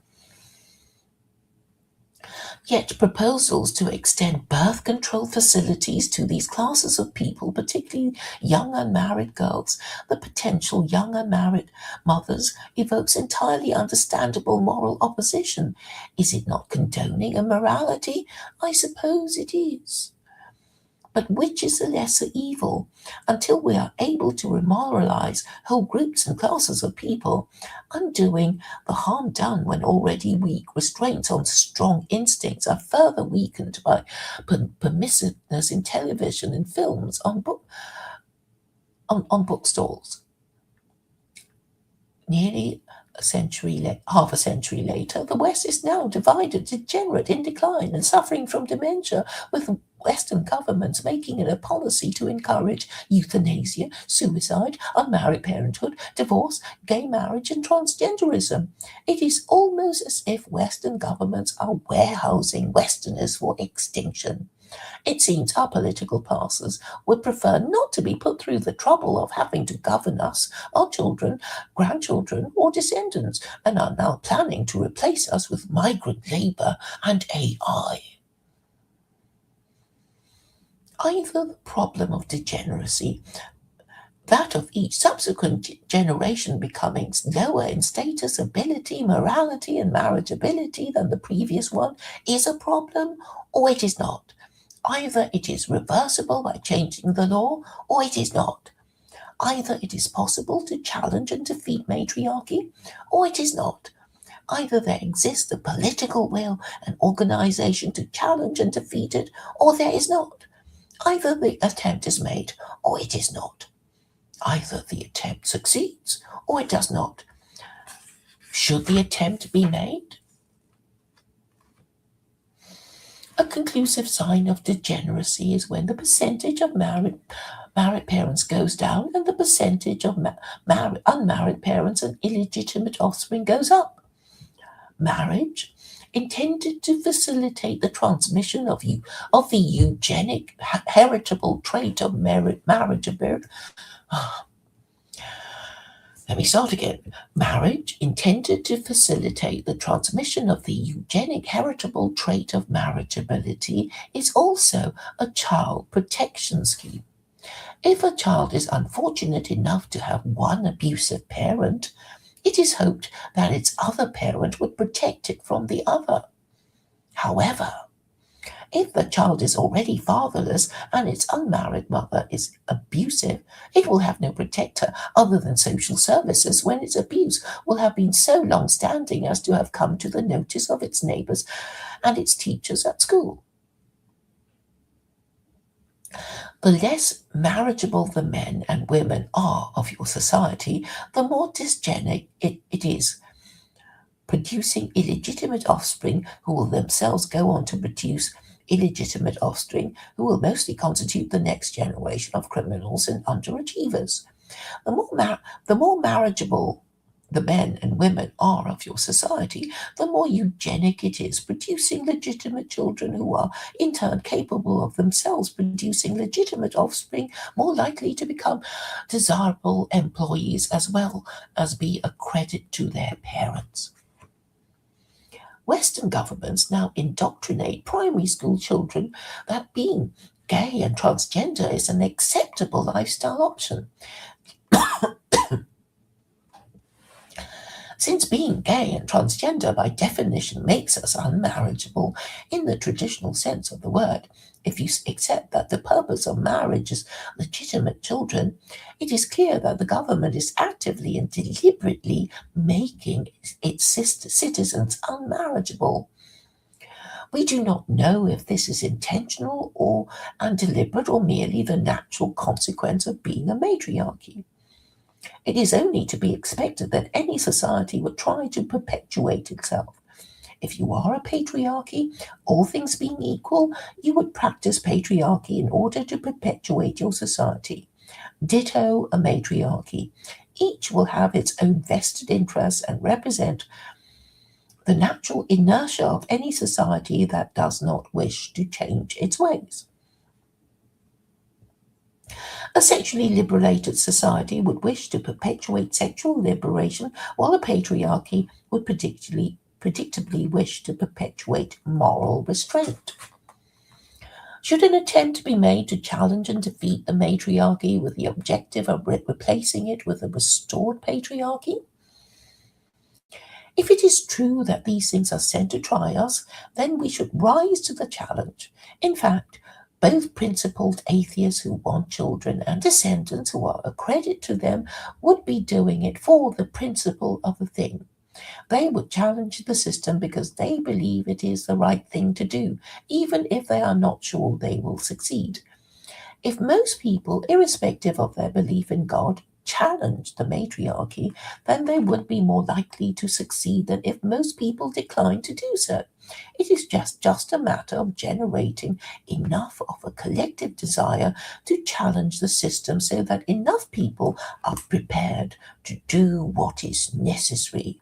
Yet proposals to extend birth control facilities to these classes of people, particularly young unmarried girls, the potential young unmarried mothers, evokes entirely understandable moral opposition. Is it not condoning immorality? I suppose it is. But which is the lesser evil? Until we are able to remoralize whole groups and classes of people, undoing the harm done when already weak, restraints on strong instincts are further weakened by permissiveness in television and films on bookstalls. Nearly half a century later, the West is now divided, degenerate, in decline, and suffering from dementia, with Western governments making it a policy to encourage euthanasia, suicide, unmarried parenthood, divorce, gay marriage, and transgenderism. It is almost as if Western governments are warehousing Westerners for extinction. It seems our political pastors would prefer not to be put through the trouble of having to govern us, our children, grandchildren, or descendants, and are now planning to replace us with migrant labor and AI. Either the problem of degeneracy, that of each subsequent generation becoming lower in status, ability, morality, and marriageability than the previous one, is a problem, or it is not. Either it is reversible by changing the law, or it is not. Either it is possible to challenge and defeat matriarchy, or it is not. Either there exists the political will and organization to challenge and defeat it, or there is not. Either the attempt is made, or it is not. Either the attempt succeeds, or it does not. Should the attempt be made? A conclusive sign of degeneracy is when the percentage of married parents goes down and the percentage of unmarried parents and illegitimate offspring goes up. Marriage, intended to facilitate the transmission of the eugenic heritable trait of marriageability. Let me start again. Marriage, intended to facilitate the transmission of the eugenic heritable trait of marriageability, is also a child protection scheme. If a child is unfortunate enough to have one abusive parent, it is hoped that its other parent would protect it from the other. However, if the child is already fatherless and its unmarried mother is abusive, it will have no protector other than social services when its abuse will have been so long-standing as to have come to the notice of its neighbors and its teachers at school. The less marriageable the men and women are of your society, the more dysgenic it is, producing illegitimate offspring who will themselves go on to produce illegitimate offspring who will mostly constitute the next generation of criminals and underachievers. The more marriageable the men and women are of your society, the more eugenic it is, producing legitimate children who are in turn capable of themselves producing legitimate offspring, more likely to become desirable employees as well as be a credit to their parents. Western governments now indoctrinate primary school children that being gay and transgender is an acceptable lifestyle option. Since being gay and transgender by definition makes us unmarriageable in the traditional sense of the word, if you accept that the purpose of marriage is legitimate children, it is clear that the government is actively and deliberately making its citizens unmarriageable. We do not know if this is intentional and deliberate or merely the natural consequence of being a matriarchy. It is only to be expected that any society would try to perpetuate itself. If you are a patriarchy, all things being equal, you would practice patriarchy in order to perpetuate your society. Ditto a matriarchy. Each will have its own vested interests and represent the natural inertia of any society that does not wish to change its ways. A sexually liberated society would wish to perpetuate sexual liberation, while a patriarchy would predictably wish to perpetuate moral restraint. Should an attempt be made to challenge and defeat the matriarchy with the objective of replacing it with a restored patriarchy? If it is true that these things are sent to try us, then we should rise to the challenge. In fact, both principled atheists who want children and descendants who are a credit to them would be doing it for the principle of the thing. They would challenge the system because they believe it is the right thing to do, even if they are not sure they will succeed. If most people, irrespective of their belief in God, challenged the matriarchy, then they would be more likely to succeed than if most people declined to do so. It is just a matter of generating enough of a collective desire to challenge the system so that enough people are prepared to do what is necessary.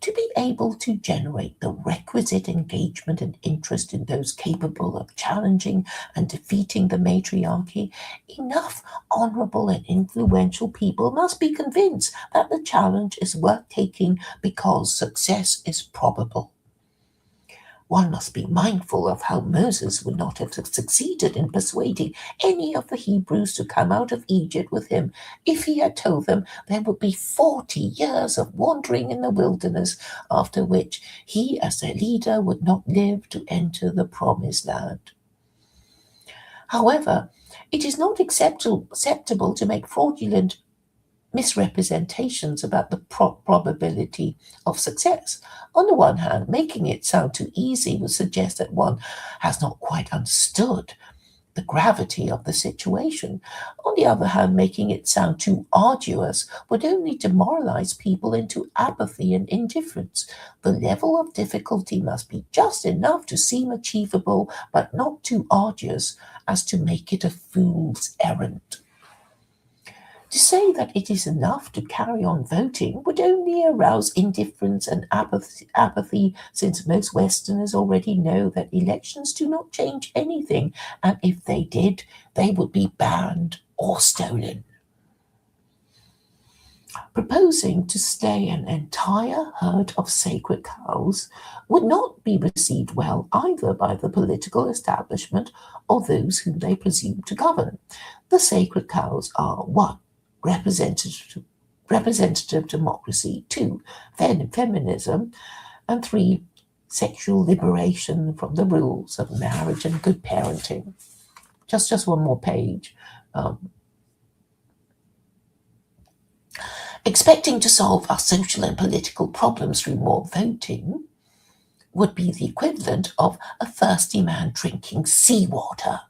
To be able to generate the requisite engagement and interest in those capable of challenging and defeating the matriarchy, enough honourable and influential people must be convinced that the challenge is worth taking because success is probable. One must be mindful of how Moses would not have succeeded in persuading any of the Hebrews to come out of Egypt with him if he had told them there would be 40 years of wandering in the wilderness, after which he as their leader would not live to enter the promised land. However, it is not acceptable to make fraudulent misrepresentations about the probability of success. On the one hand, making it sound too easy would suggest that one has not quite understood the gravity of the situation. On the other hand, making it sound too arduous would only demoralize people into apathy and indifference. The level of difficulty must be just enough to seem achievable, but not too arduous as to make it a fool's errand. To say that it is enough to carry on voting would only arouse indifference and apathy, since most Westerners already know that elections do not change anything, and if they did, they would be banned or stolen. Proposing to slay an entire herd of sacred cows would not be received well either by the political establishment or those whom they presume to govern. The sacred cows are 1. Representative democracy, 2. Feminism, and 3. Sexual liberation from the rules of marriage and good parenting. Just one more page. Expecting to solve our social and political problems through more voting would be the equivalent of a thirsty man drinking seawater.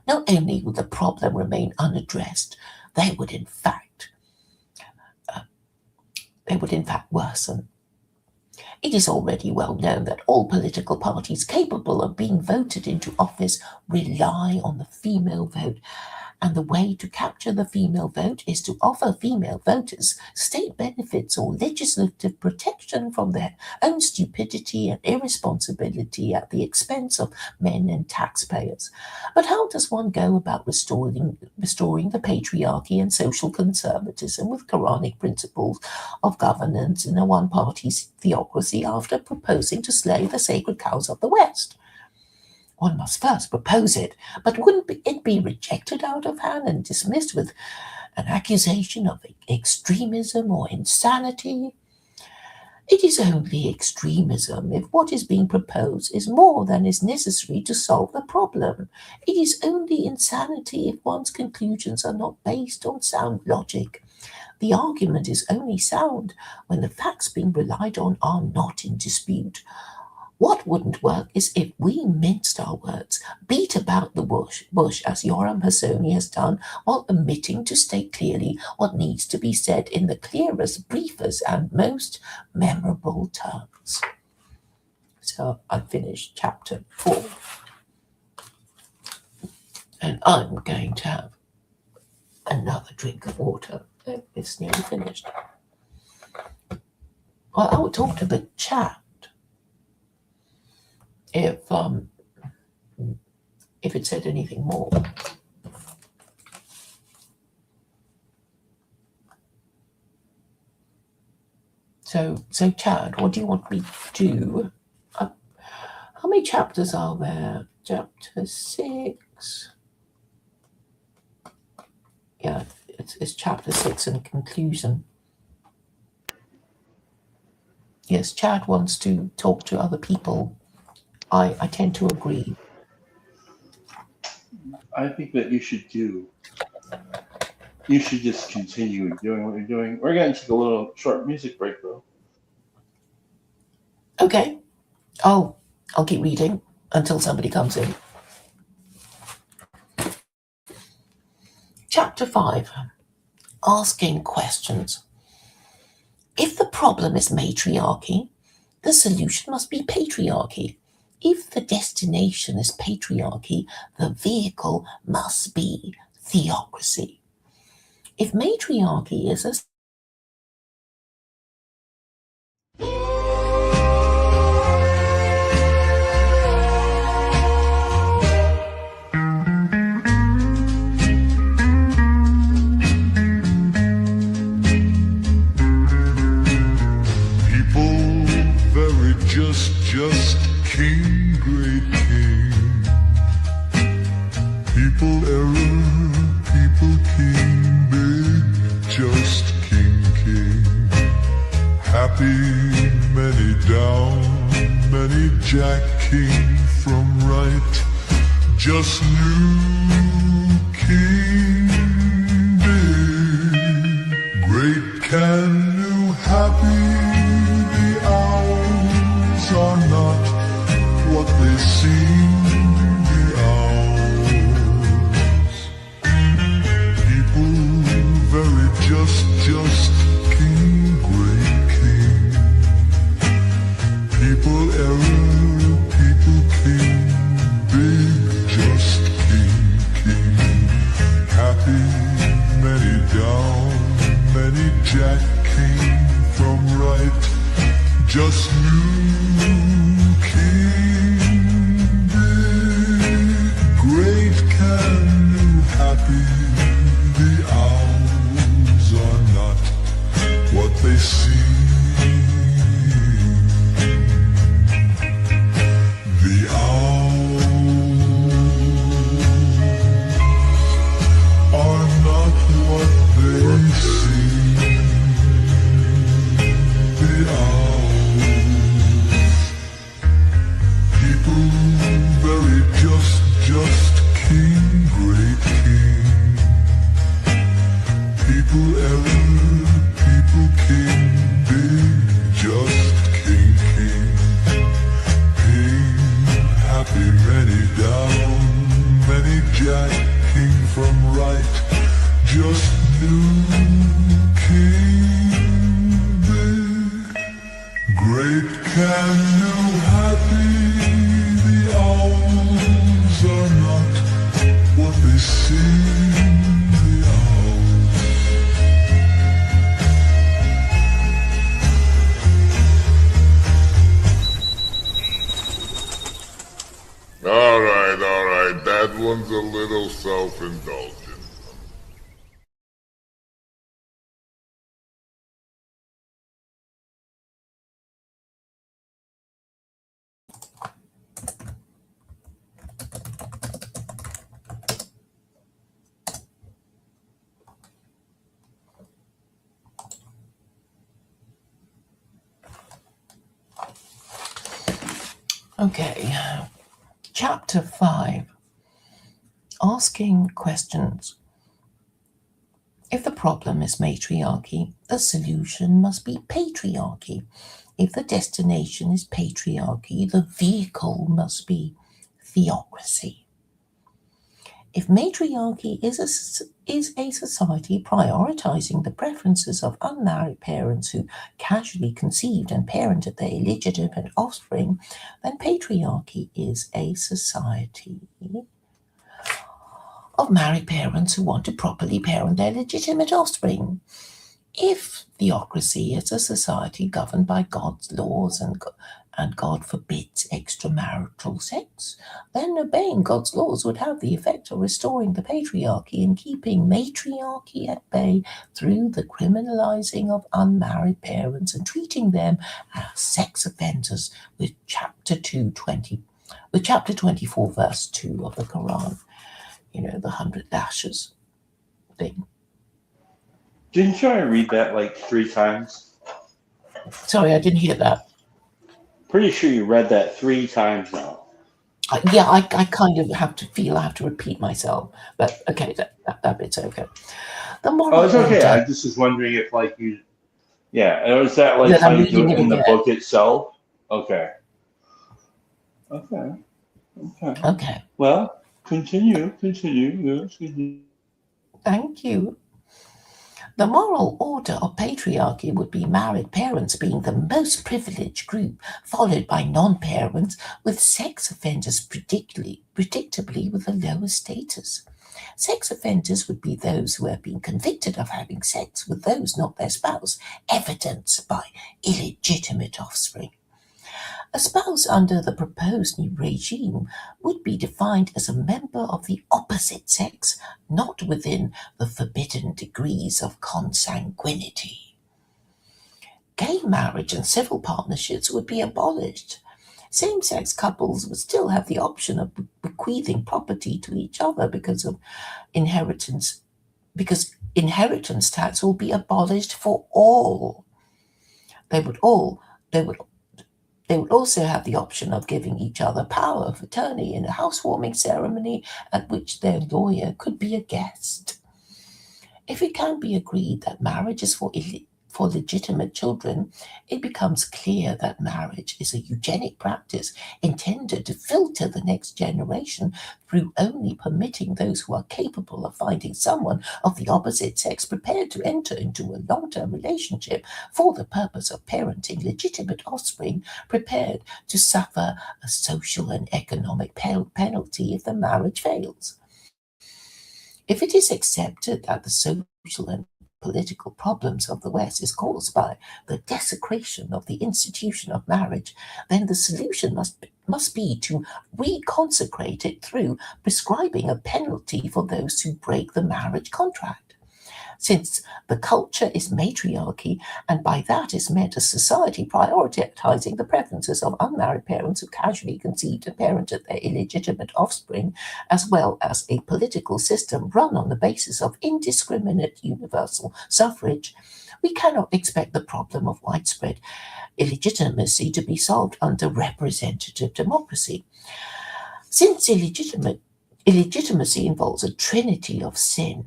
Not only would the problem remain unaddressed, they would in fact worsen. It is already well known that all political parties capable of being voted into office rely on the female vote, and the way to capture the female vote is to offer female voters state benefits or legislative protection from their own stupidity and irresponsibility at the expense of men and taxpayers. But how does one go about restoring the patriarchy and social conservatism with Quranic principles of governance in a one-party theocracy after proposing to slay the sacred cows of the West? One must first propose it, but wouldn't it be rejected out of hand and dismissed with an accusation of extremism or insanity? It is only extremism if what is being proposed is more than is necessary to solve the problem. It is only insanity if one's conclusions are not based on sound logic. The argument is only sound when the facts being relied on are not in dispute. What wouldn't work is if we minced our words, beat about the bush as Yoram Hassoni has done, while omitting to state clearly what needs to be said in the clearest, briefest, and most memorable terms. So I finished chapter 4. And I'm going to have another drink of water. It's nearly finished. Well, I would talk to the chat if it said anything more. So Chad, what do you want me to do? How many chapters are there? Chapter 6. Yeah, it's chapter 6 and conclusion. Yes, Chad wants to talk to other people. I tend to agree. I think that you should just continue doing what you're doing. We're going to take a little short music break, though. Okay. I'll keep reading until somebody comes in. Chapter 5. Asking questions. If the problem is matriarchy, the solution must be patriarchy. If the destination is patriarchy, the vehicle must be theocracy. If matriarchy is a just king, great king. People error, people king, big, just king, king. Happy, many down, many jack king from right. Just new king, big, great can new, happy. Are not what they seem, the hours. People very just king, great king. People error, people king, big, just king, king. Happy, many down, many jack king from right. Just new king, big, great can new, happy. The owls are not what they seem. The owls are not what they seem. The owls. Very just king, great king. People error, people king, big, just king, king. King, happy, many down, many jack, king from right. Just new king, big, great can new, happy. Owls are not what they seem, the owls. All right, that one's a little self-indulgent. Okay, chapter 5. Asking questions. If the problem is matriarchy, the solution must be patriarchy. If the destination is patriarchy, the vehicle must be theocracy. If matriarchy is a society prioritizing the preferences of unmarried parents who casually conceived and parented their illegitimate offspring, then patriarchy is a society of married parents who want to properly parent their legitimate offspring. If theocracy is a society governed by God's laws and God forbids extramarital sex, then obeying God's laws would have the effect of restoring the patriarchy and keeping matriarchy at bay through the criminalizing of unmarried parents and treating them as sex offenders with chapter 24, verse 2 of the Quran. The 100 lashes thing. Didn't you read that like 3 times? Sorry, I didn't hear that. Pretty sure you read that 3 times now. Yeah, I kind of have to repeat myself, but okay, that bit's okay. The moral It's okay. order- I just was wondering if like you, is that like Yeah, how I'm you do reading it in it the again. book itself? Okay. Okay, Well, continue. Yes, continue. thank you. The moral order of patriarchy would be married parents being the most privileged group, followed by non-parents, with sex offenders predictably with a lower status. Sex offenders would be those who have been convicted of having sex with those not their spouse, evidenced by illegitimate offspring. A spouse under the proposed new regime would be defined as a member of the opposite sex, not within the forbidden degrees of consanguinity. Gay marriage and civil partnerships would be abolished. Same-sex couples would still have the option of bequeathing property to each other because inheritance tax will be abolished for all. They would also have the option of giving each other power of attorney in a housewarming ceremony at which their lawyer could be a guest. If it can be agreed that marriage is for legitimate children, it becomes clear that marriage is a eugenic practice intended to filter the next generation through only permitting those who are capable of finding someone of the opposite sex prepared to enter into a long-term relationship for the purpose of parenting legitimate offspring, prepared to suffer a social and economic penalty if the marriage fails. If it is accepted that the social and political problems of the West is caused by the desecration of the institution of marriage, then the solution must be to reconsecrate it through prescribing a penalty for those who break the marriage contract. Since the culture is matriarchy, and by that is meant a society prioritizing the preferences of unmarried parents who casually conceived and parented their illegitimate offspring, as well as a political system run on the basis of indiscriminate universal suffrage, we cannot expect the problem of widespread illegitimacy to be solved under representative democracy. Since illegitimacy involves a trinity of sin,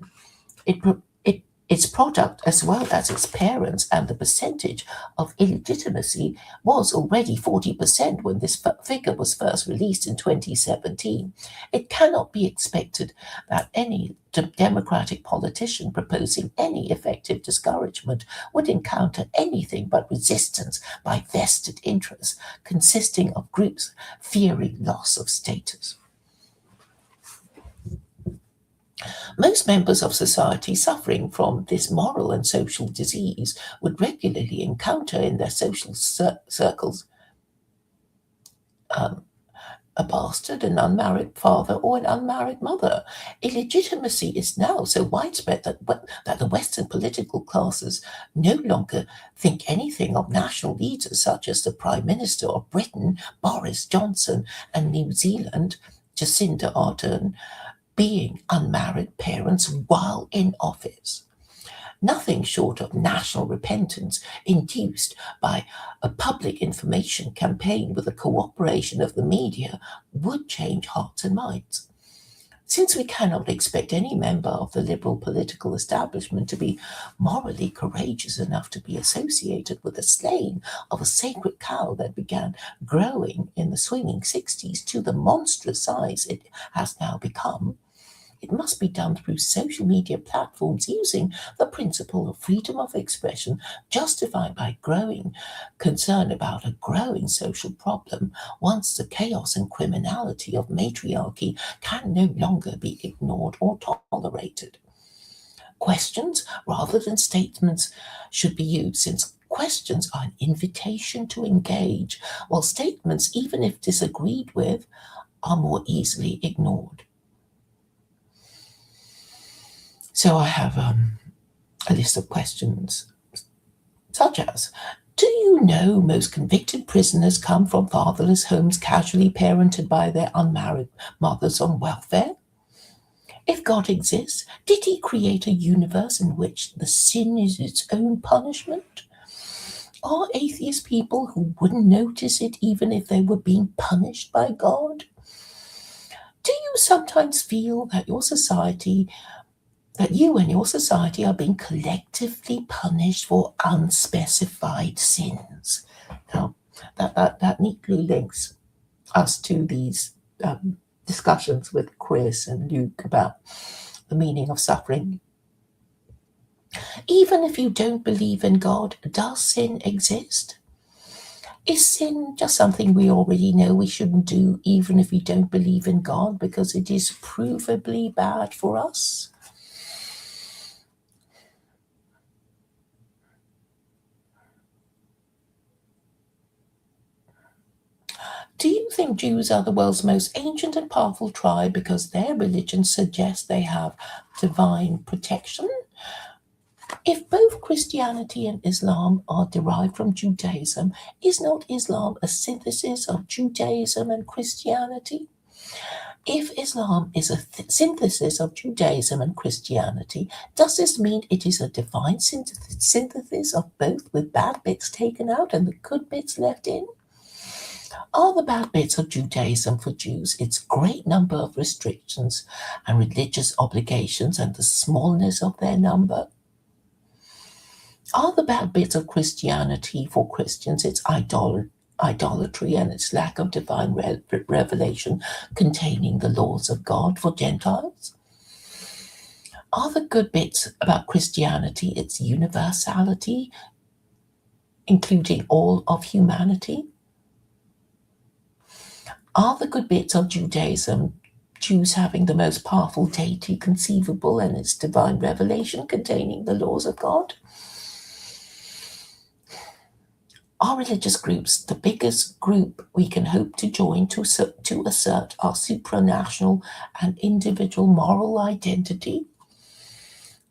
its product, as well as its parents, and the percentage of illegitimacy was already 40% when this figure was first released in 2017. It cannot be expected that any democratic politician proposing any effective discouragement would encounter anything but resistance by vested interests consisting of groups fearing loss of status. Most members of society suffering from this moral and social disease would regularly encounter in their social circles a bastard, an unmarried father, or an unmarried mother. Illegitimacy is now so widespread that the Western political classes no longer think anything of national leaders such as the Prime Minister of Britain, Boris Johnson, and New Zealand, Jacinda Ardern, being unmarried parents while in office. Nothing short of national repentance induced by a public information campaign with the cooperation of the media would change hearts and minds. Since we cannot expect any member of the liberal political establishment to be morally courageous enough to be associated with the slaying of a sacred cow that began growing in the swinging 60s to the monstrous size it has now become, it must be done through social media platforms using the principle of freedom of expression justified by growing concern about a growing social problem once the chaos and criminality of matriarchy can no longer be ignored or tolerated. Questions rather than statements should be used, since questions are an invitation to engage, while statements, even if disagreed with, are more easily ignored. So I have a list of questions, such as, do you know most convicted prisoners come from fatherless homes casually parented by their unmarried mothers on welfare? If God exists, did he create a universe in which the sin is its own punishment? Are atheist people who wouldn't notice it even if they were being punished by God? Do you sometimes feel that you and your society are being collectively punished for unspecified sins? Now, that neatly links us to these discussions with Chris and Luke about the meaning of suffering. Even if you don't believe in God, does sin exist? Is sin just something we already know we shouldn't do, even if we don't believe in God, because it is provably bad for us? Do you think Jews are the world's most ancient and powerful tribe because their religion suggests they have divine protection? If both Christianity and Islam are derived from Judaism, is not Islam a synthesis of Judaism and Christianity? If Islam is a synthesis of Judaism and Christianity, does this mean it is a divine synthesis of both, with bad bits taken out and the good bits left in? Are the bad bits of Judaism for Jews its great number of restrictions and religious obligations and the smallness of their number? Are the bad bits of Christianity for Christians its idolatry and its lack of divine revelation containing the laws of God for Gentiles? Are the good bits about Christianity its universality, including all of humanity? Are the good bits of Judaism Jews having the most powerful deity conceivable and its divine revelation containing the laws of God? Are religious groups the biggest group we can hope to join to assert our supranational and individual moral identity?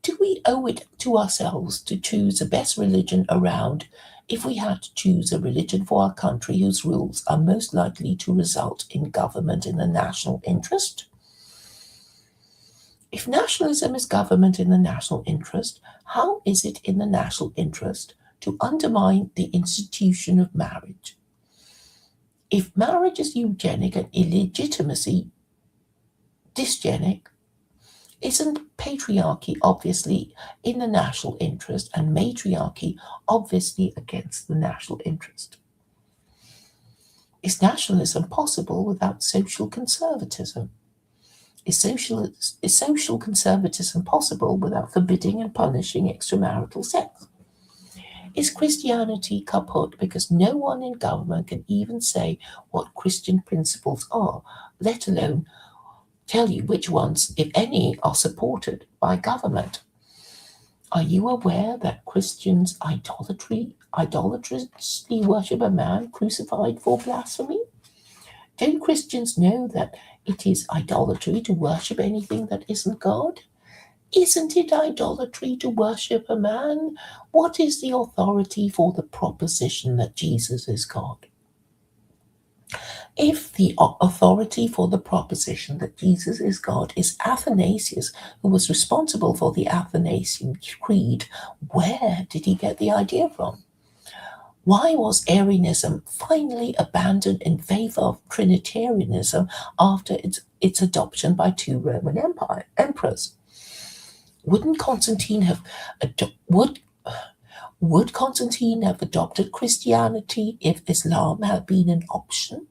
Do we owe it to ourselves to choose the best religion around if we had to choose a religion for our country whose rules are most likely to result in government in the national interest? If nationalism is government in the national interest, how is it in the national interest to undermine the institution of marriage? If marriage is eugenic and illegitimacy dysgenic, isn't patriarchy obviously in the national interest and matriarchy obviously against the national interest? Is nationalism possible without social conservatism? Is social conservatism possible without forbidding and punishing extramarital sex? Is Christianity kaput because no one in government can even say what Christian principles are, let alone tell you which ones, if any, are supported by government? Are you aware that Christians idolatrously worship a man crucified for blasphemy? Don't Christians know that it is idolatry to worship anything that isn't God? Isn't it idolatry to worship a man? What is the authority for the proposition that Jesus is God? If the authority for the proposition that Jesus is God is Athanasius, who was responsible for the Athanasian Creed, where did he get the idea from? Why was Arianism finally abandoned in favor of Trinitarianism after its adoption by two Roman emperors? Wouldn't Constantine have would Constantine have adopted Christianity if Islam had been an option?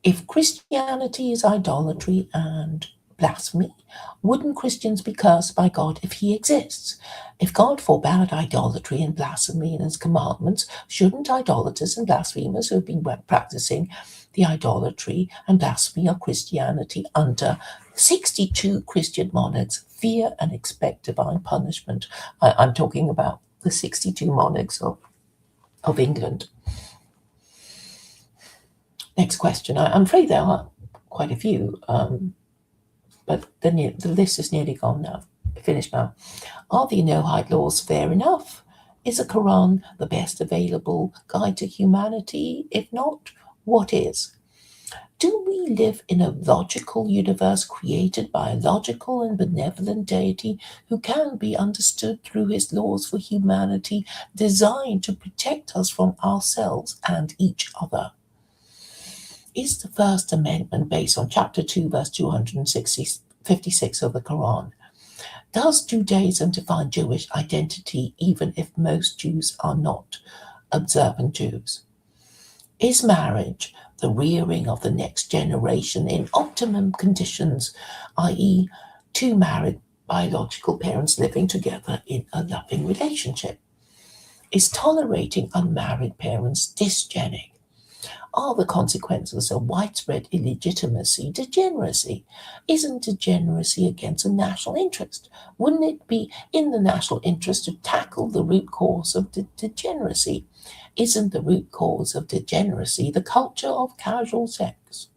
If Christianity is idolatry and blasphemy, wouldn't Christians be cursed by God if he exists? If God forbade idolatry and blasphemy in his commandments, shouldn't idolaters and blasphemers who have been practicing the idolatry and blasphemy of Christianity under 62 Christian monarchs fear and expect divine punishment? I'm talking about the 62 monarchs of England. Next question. I'm afraid there are quite a few, but the list is nearly gone now. Finished now. Are the no-height laws fair enough? Is the Quran the best available guide to humanity? If not, what is? Do we live in a logical universe created by a logical and benevolent deity who can be understood through his laws for humanity, designed to protect us from ourselves and each other? Is the First Amendment based on chapter 2, verse 256 of the Quran? Does Judaism define Jewish identity even if most Jews are not observant Jews? Is marriage the rearing of the next generation in optimum conditions, i.e., two married biological parents living together in a loving relationship? Is tolerating unmarried parents dysgenic? Are the consequences of widespread illegitimacy degeneracy? Isn't degeneracy against the national interest? Wouldn't it be in the national interest to tackle the root cause of degeneracy? Isn't the root cause of degeneracy the culture of casual sex?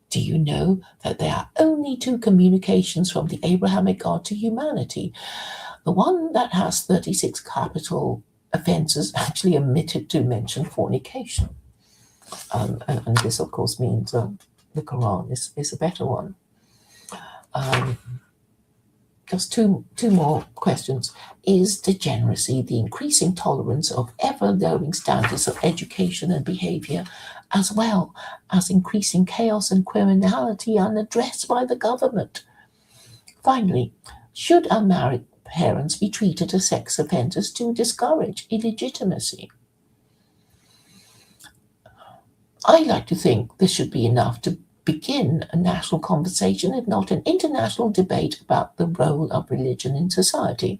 Do you know that there are only two communications from the Abrahamic God to humanity? The one that has 36 capital offenses actually omitted to mention fornication. And this, of course, means the Quran is a better one. Just two more questions. Is degeneracy the increasing tolerance of ever-lowering standards of education and behavior, as well as increasing chaos and criminality unaddressed by the government? Finally, should unmarried parents be treated as sex offenders to discourage illegitimacy? I like to think this should be enough to begin a national conversation, if not an international debate, about the role of religion in society.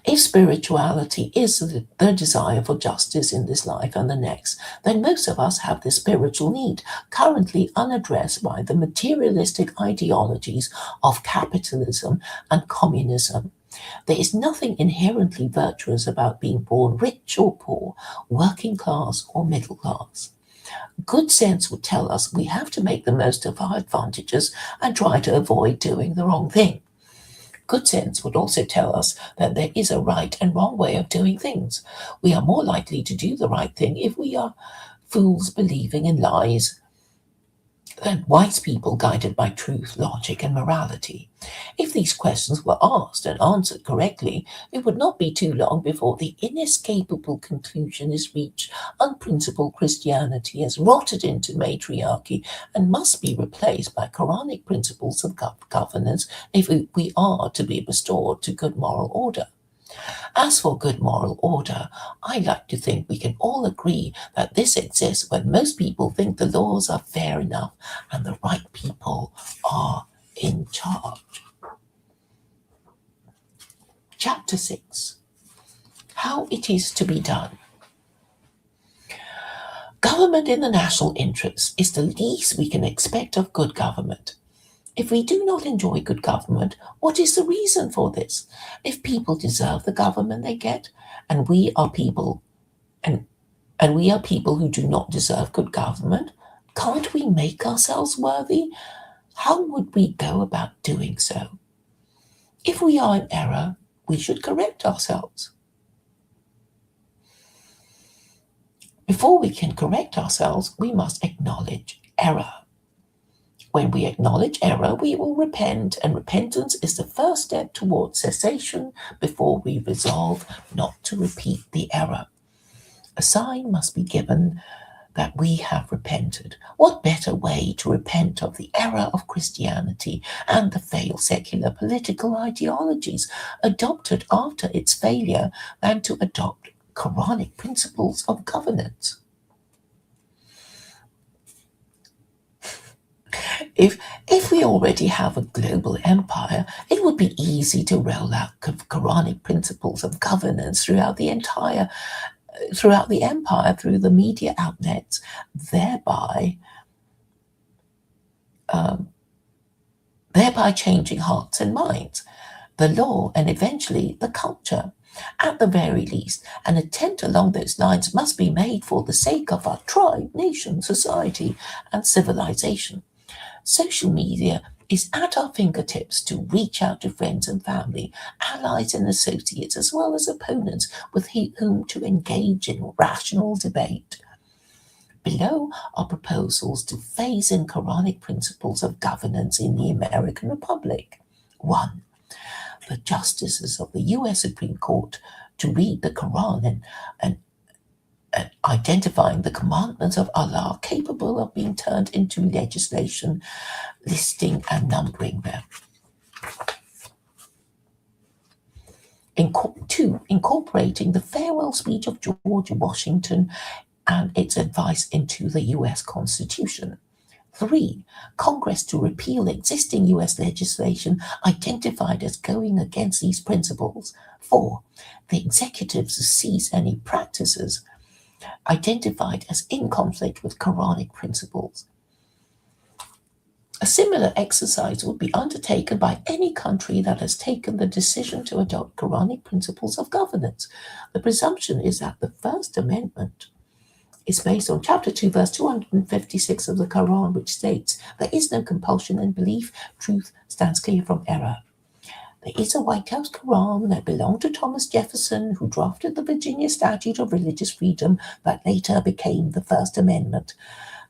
If spirituality is the desire for justice in this life and the next, then most of us have this spiritual need, currently unaddressed by the materialistic ideologies of capitalism and communism. There is nothing inherently virtuous about being born rich or poor, working class or middle class. Good sense would tell us we have to make the most of our advantages and try to avoid doing the wrong thing. Good sense would also tell us that there is a right and wrong way of doing things. We are more likely to do the right thing if we are fools believing in lies than wise people guided by truth, logic, and morality. If these questions were asked and answered correctly, it would not be too long before the inescapable conclusion is reached: unprincipled Christianity has rotted into matriarchy and must be replaced by Quranic principles of governance if we are to be restored to good moral order. As for good moral order, I like to think we can all agree that this exists when most people think the laws are fair enough and the right people are in charge. Chapter 6. How it is to be done. Government in the national interest is the least we can expect of good government. If we do not enjoy good government, what is the reason for this? If people deserve the government they get, and we are people who do not deserve good government, can't we make ourselves worthy? How would we go about doing so? If we are in error, we should correct ourselves. Before we can correct ourselves, we must acknowledge error. When we acknowledge error, we will repent, and repentance is the first step towards cessation before we resolve not to repeat the error. A sign must be given that we have repented. What better way to repent of the error of Christianity and the failed secular political ideologies adopted after its failure than to adopt Quranic principles of governance? If we already have a global empire, it would be easy to roll out Quranic principles of governance throughout the empire through the media outlets, thereby changing hearts and minds, the law, and eventually the culture. At the very least, an attempt along those lines must be made for the sake of our tribe, nation, society, and civilization. Social media is at our fingertips to reach out to friends and family, allies and associates, as well as opponents with whom to engage in rational debate. Below are proposals to phase in Quranic principles of governance in the American Republic. 1. The justices of the U.S. Supreme Court to read the Quran and identifying the commandments of Allah capable of being turned into legislation, listing and numbering them. 2. Incorporating the farewell speech of George Washington and its advice into the U.S. Constitution. 3. Congress to repeal existing U.S. legislation identified as going against these principles. 4. The executive to cease any practices identified as in conflict with Quranic principles. A similar exercise would be undertaken by any country that has taken the decision to adopt Quranic principles of governance. The presumption is that the First Amendment is based on chapter 2, verse 256 of the Quran, which states, "There is no compulsion in belief, truth stands clear from error." There is a White House Quran that belonged to Thomas Jefferson, who drafted the Virginia Statute of Religious Freedom that later became the First Amendment.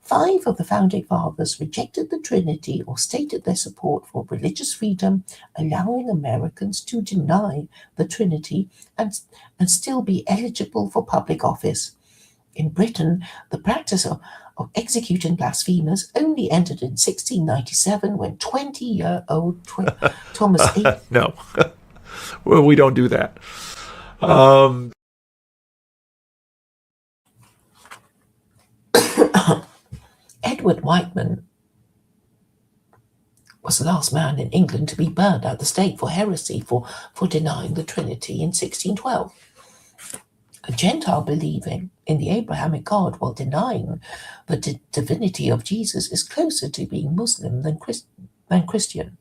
5 of the Founding Fathers rejected the Trinity or stated their support for religious freedom, allowing Americans to deny the Trinity and still be eligible for public office. In Britain, the practice of executing blasphemers only ended in 1697 when 20-year-old Thomas A. No, well, we don't do that. Edward Whiteman was the last man in England to be burned at the stake for heresy for denying the Trinity in 1612. A Gentile believing in the Abrahamic God while denying the divinity of Jesus is closer to being Muslim than Christian.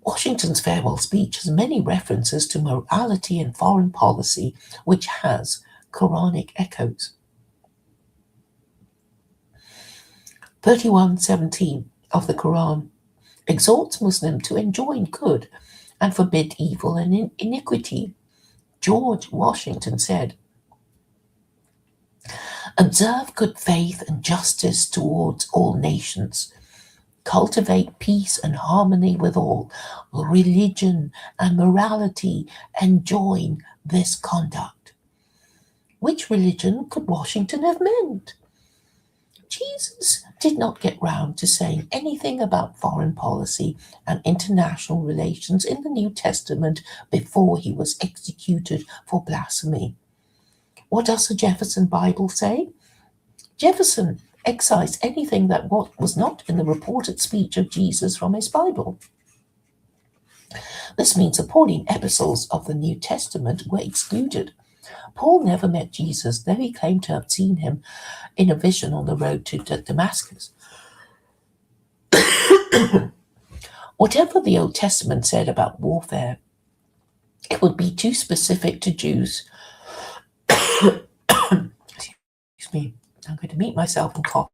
Washington's farewell speech has many references to morality and foreign policy, which has Quranic echoes. 31:17 of the Quran exhorts Muslims to enjoin good and forbid evil and iniquity. George Washington said, "Observe good faith and justice towards all nations. Cultivate peace and harmony with all. Religion and morality enjoin this conduct." Which religion could Washington have meant? Jesus did not get round to saying anything about foreign policy and international relations in the New Testament before he was executed for blasphemy. What does the Jefferson Bible say? Jefferson excised anything that was not in the reported speech of Jesus from his Bible. This means the Pauline epistles of the New Testament were excluded. Paul never met Jesus, though he claimed to have seen him in a vision on the road to Damascus. Whatever the Old Testament said about warfare, it would be too specific to Jews. Excuse me, I'm going to mute myself and cough.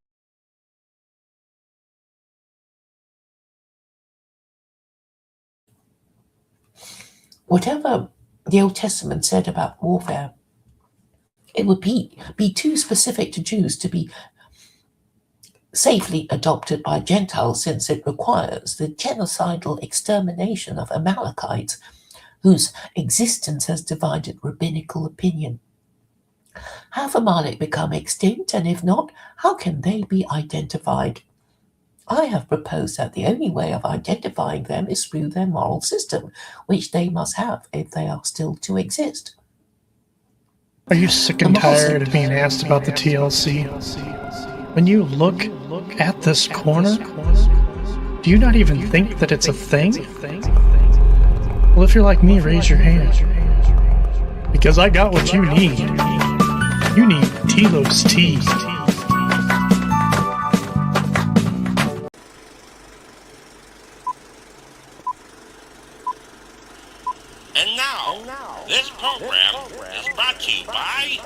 Whatever the Old Testament said about warfare it would be too specific to Jews to be safely adopted by Gentiles, since it requires the genocidal extermination of Amalekites, whose existence has divided rabbinical opinion. Have Amalek become extinct, and if not, how can they be identified? I have proposed that the only way of identifying them is through their moral system, which they must have if they are still to exist. Are you sick and tired of being asked about the TLC? When you look at this corner, do you not even think that it's a thing? Well, if you're like me, raise your hand. Because I got what you need. You need Telos tea. And now, this program is brought to you by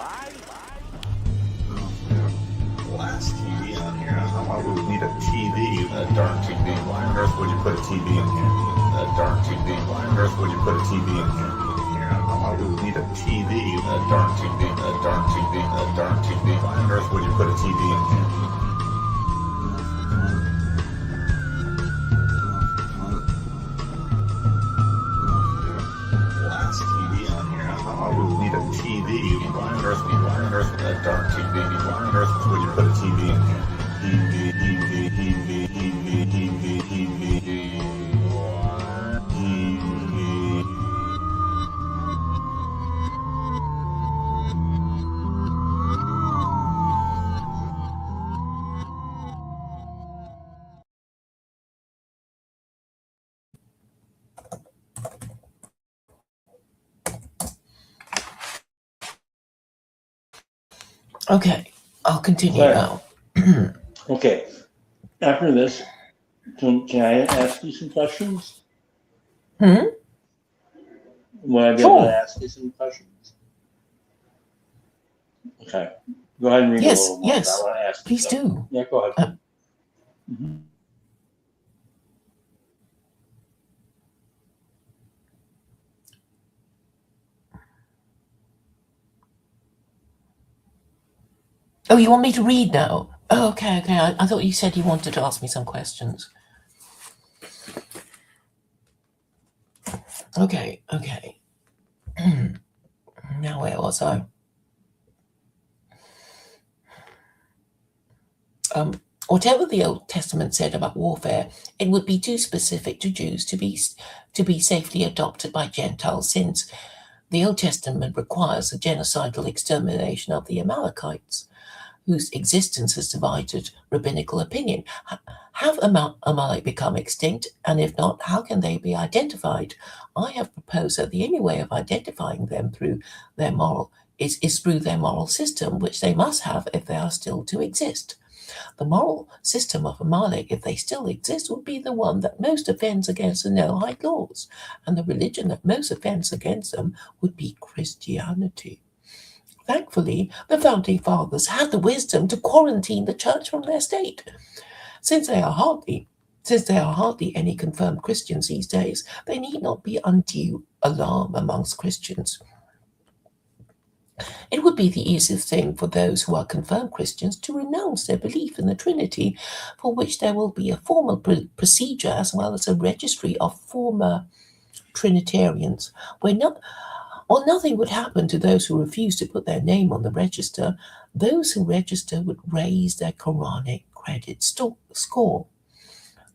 Glass TV on here. Why would we need a TV? A darn TV. Why on earth would you put a TV in here? A darn TV. Why on earth would you put a TV in here? Why would we need a TV? A darn TV. A darn TV. A darn TV. Why on earth would you put a TV in here? TV on here. Why would we need a TV? Why on earth a darn TV? Why on earth would you put a TV in here? Okay, I'll continue now. Okay. After this, can I ask you some questions? Will I be able to ask you some questions? Okay. Go ahead and read a little more. Yes, I want to ask you please something. do. Yeah, go ahead. Oh, you want me to read now? Oh, okay. I thought you said you wanted to ask me some questions. Okay. Now, where was I? Whatever the Old Testament said about warfare, it would be too specific to Jews to be safely adopted by Gentiles, since the Old Testament requires the genocidal extermination of the Amalekites, whose existence has divided rabbinical opinion. Have Amalek become extinct, and if not, how can they be identified? I have proposed that the only way of identifying them through their moral is through their moral system, which they must have if they are still to exist. The moral system of Amalek, if they still exist, would be the one that most offends against the Noahide laws, and the religion that most offends against them would be Christianity. Thankfully, the Founding Fathers had the wisdom to quarantine the church from their state. Since there are hardly any confirmed Christians these days, there need not be undue alarm amongst Christians. It would be the easiest thing for those who are confirmed Christians to renounce their belief in the Trinity, for which there will be a formal procedure as well as a registry of former Trinitarians, While nothing would happen to those who refuse to put their name on the register, those who register would raise their Quranic credit score.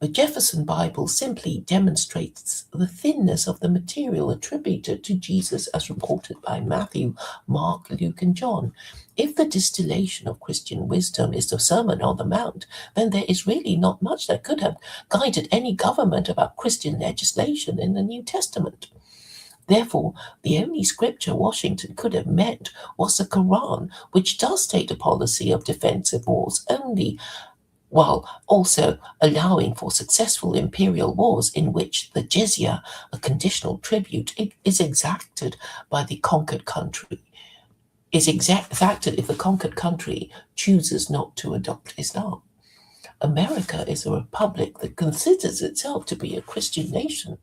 The Jefferson Bible simply demonstrates the thinness of the material attributed to Jesus as reported by Matthew, Mark, Luke, and John. If the distillation of Christian wisdom is the Sermon on the Mount, then there is really not much that could have guided any government about Christian legislation in the New Testament. Therefore, the only scripture Washington could have meant was the Quran, which does state a policy of defensive wars only, while also allowing for successful imperial wars in which the jizya, a conditional tribute, is exacted by the conquered country. Is exacted if the conquered country chooses not to adopt Islam. America is a republic that considers itself to be a Christian nation.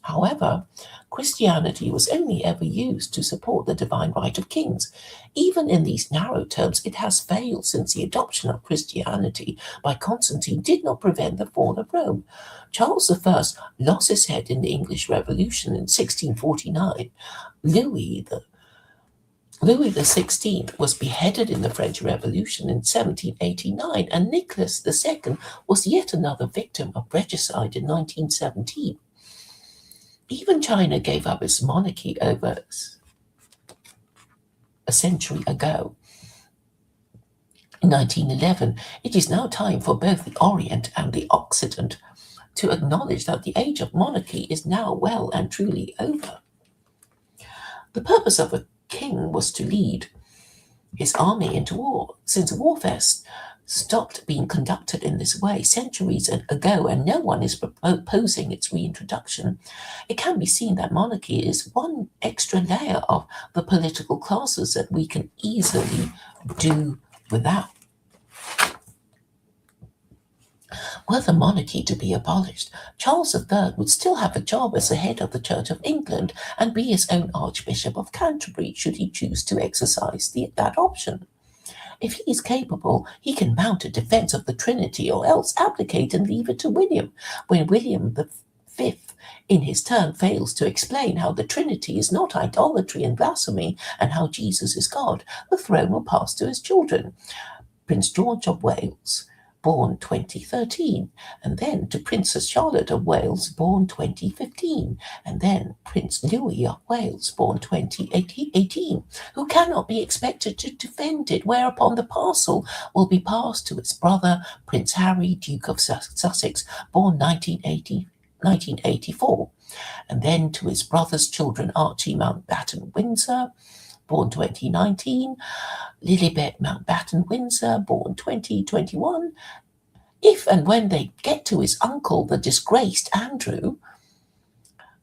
However, Christianity was only ever used to support the divine right of kings. Even in these narrow terms, it has failed, since the adoption of Christianity by Constantine did not prevent the fall of Rome. Charles I lost his head in the English Revolution in 1649. Louis XVI was beheaded in the French Revolution in 1789, and Nicholas II was yet another victim of regicide in 1917. Even China gave up its monarchy over a century ago. In 1911, it is now time for both the Orient and the Occident to acknowledge that the age of monarchy is now well and truly over. The purpose of a king was to lead his army into war. Since warfare stopped being conducted in this way centuries ago, and no one is proposing its reintroduction, it can be seen that monarchy is one extra layer of the political classes that we can easily do without. Were the monarchy to be abolished, Charles III would still have a job as the head of the Church of England and be his own Archbishop of Canterbury, should he choose to exercise that option. If he is capable, he can mount a defense of the Trinity, or else abdicate and leave it to William. When William V, in his turn, fails to explain how the Trinity is not idolatry and blasphemy, and how Jesus is God, the throne will pass to his children. Prince George of Wales, born 2013, and then to Princess Charlotte of Wales, born 2015, and then Prince Louis of Wales, born 2018, who cannot be expected to defend it, whereupon the parcel will be passed to its brother, Prince Harry, Duke of Sussex, born 1984, and then to his brother's children, Archie Mountbatten Windsor, born 2019, Lilibet Mountbatten Windsor, born 2021. If and when they get to his uncle, the disgraced Andrew,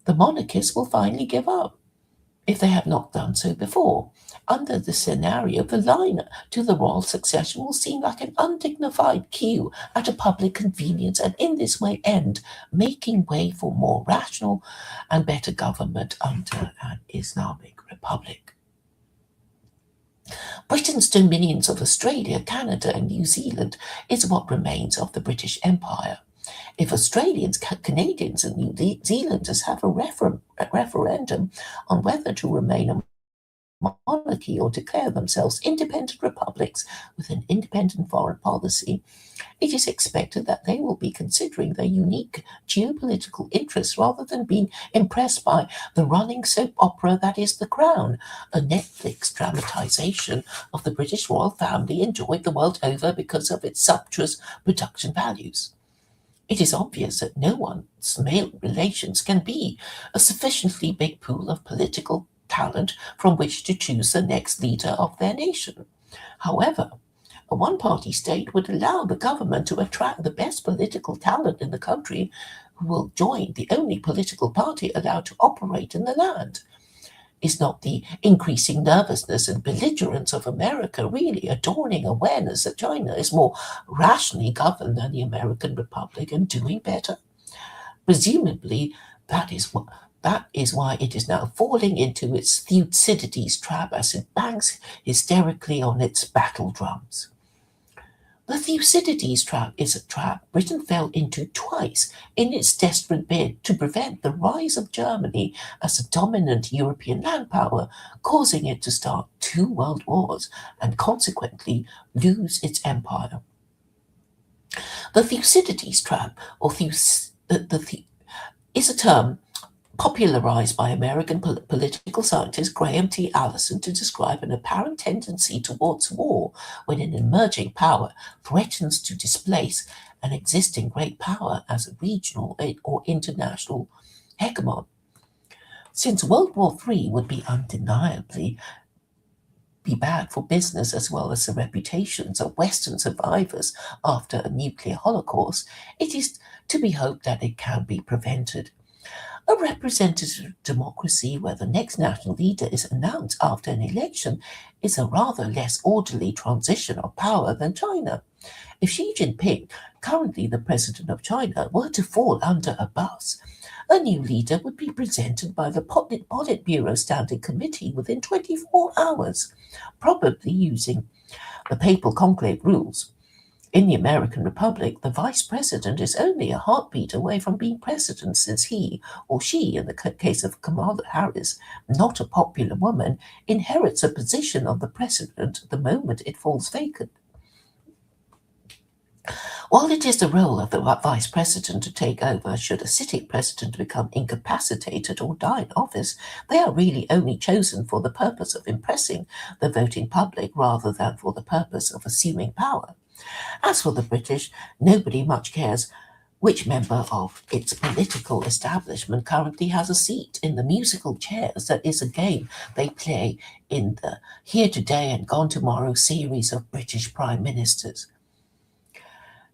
the monarchists will finally give up, if they have not done so before. Under the scenario, the line to the royal succession will seem like an undignified queue at a public convenience, and in this way end, making way for more rational and better government under an Islamic republic. Britain's dominions of Australia, Canada, and New Zealand is what remains of the British Empire. If Australians, Canadians, and New Zealanders have a referendum on whether to remain a monarchy or declare themselves independent republics with an independent foreign policy, it is expected that they will be considering their unique geopolitical interests rather than being impressed by the running soap opera that is The Crown, a Netflix dramatization of the British royal family enjoyed the world over because of its sumptuous production values. It is obvious that no one's male relations can be a sufficiently big pool of political talent from which to choose the next leader of their nation. However, a one-party state would allow the government to attract the best political talent in the country, who will join the only political party allowed to operate in the land. Is not the increasing nervousness and belligerence of America really a dawning awareness that China is more rationally governed than the American Republic and doing better? Presumably, that is why it is now falling into its Thucydides trap as it bangs hysterically on its battle drums. The Thucydides trap is a trap Britain fell into twice in its desperate bid to prevent the rise of Germany as a dominant European land power, causing it to start 2 world wars and consequently lose its empire. The Thucydides trap, or is a term popularized by American political scientist Graham T. Allison to describe an apparent tendency towards war when an emerging power threatens to displace an existing great power as a regional or international hegemon. Since World War III would be undeniably be bad for business as well as the reputations of Western survivors after a nuclear holocaust, it is to be hoped that it can be prevented. A representative democracy where the next national leader is announced after an election is a rather less orderly transition of power than China. If Xi Jinping, currently the president of China, were to fall under a bus, a new leader would be presented by the Politburo Standing Committee within 24 hours, probably using the papal conclave rules. In the American Republic, the vice president is only a heartbeat away from being president, since he or she, in the case of Kamala Harris, not a popular woman, inherits a position of the president the moment it falls vacant. While it is the role of the vice president to take over should a sitting president become incapacitated or die in office, they are really only chosen for the purpose of impressing the voting public rather than for the purpose of assuming power. As for the British, nobody much cares which member of its political establishment currently has a seat in the musical chairs that is a game they play in the Here Today and Gone Tomorrow series of British prime ministers.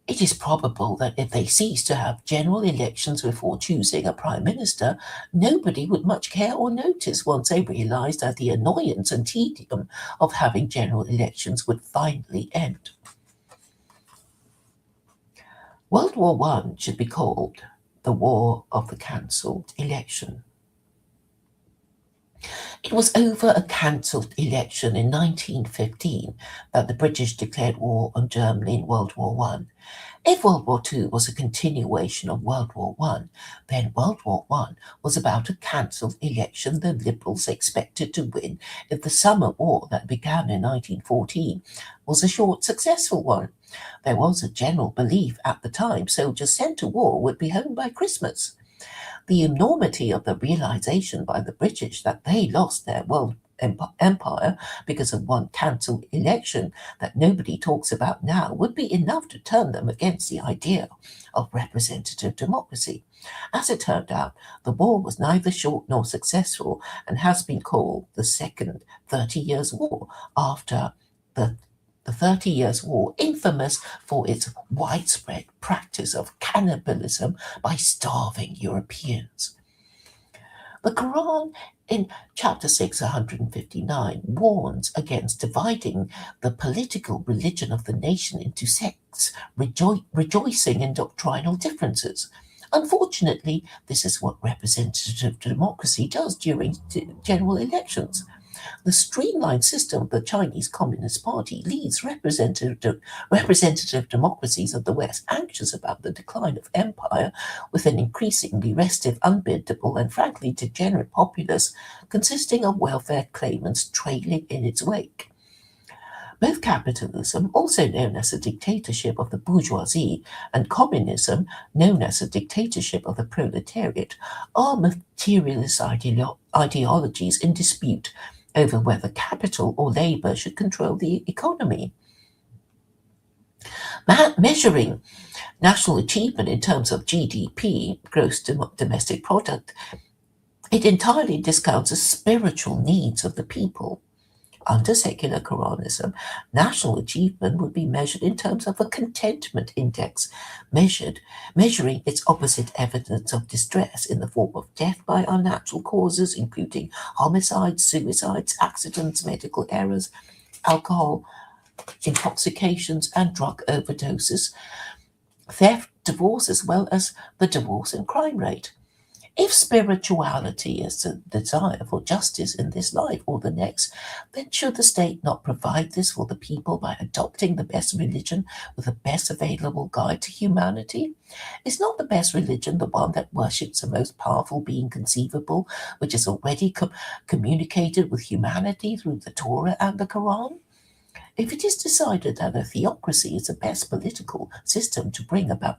It is probable that if they cease to have general elections before choosing a prime minister, nobody would much care or notice once they realised that the annoyance and tedium of having general elections would finally end. World War I should be called the War of the Cancelled Election. It was over a cancelled election in 1915 that the British declared war on Germany in World War I. If World War II was a continuation of World War I, then World War I was about a cancelled election the Liberals expected to win if the summer war that began in 1914 was a short, successful one. There was a general belief at the time soldiers sent to war would be home by Christmas. The enormity of the realization by the British that they lost their world empire because of one cancelled election that nobody talks about now would be enough to turn them against the idea of representative democracy. As it turned out, the war was neither short nor successful and has been called the Second 30 Years' War after the 30 Years' War, infamous for its widespread practice of cannibalism by starving Europeans. The Quran in chapter 6, 159, warns against dividing the political religion of the nation into sects, rejoicing in doctrinal differences. Unfortunately, this is what representative democracy does during general elections. The streamlined system of the Chinese Communist Party leaves representative democracies of the West anxious about the decline of empire, with an increasingly restive, unbiddable, and frankly degenerate populace consisting of welfare claimants trailing in its wake. Both capitalism, also known as the dictatorship of the bourgeoisie, and communism, known as the dictatorship of the proletariat, are materialist ideologies in dispute over whether capital or labor should control the economy. Measuring national achievement in terms of GDP, gross domestic product, it entirely discounts the spiritual needs of the people. Under secular Koranism, national achievement would be measured in terms of a contentment index, measuring its opposite evidence of distress in the form of death by unnatural causes, including homicides, suicides, accidents, medical errors, alcohol intoxications, and drug overdoses, theft, divorce, as well as the divorce and crime rate. If spirituality is the desire for justice in this life or the next, then should the state not provide this for the people by adopting the best religion with the best available guide to humanity? Is not the best religion the one that worships the most powerful being conceivable, which is already communicated with humanity through the Torah and the Quran? If it is decided that a theocracy is the best political system to bring about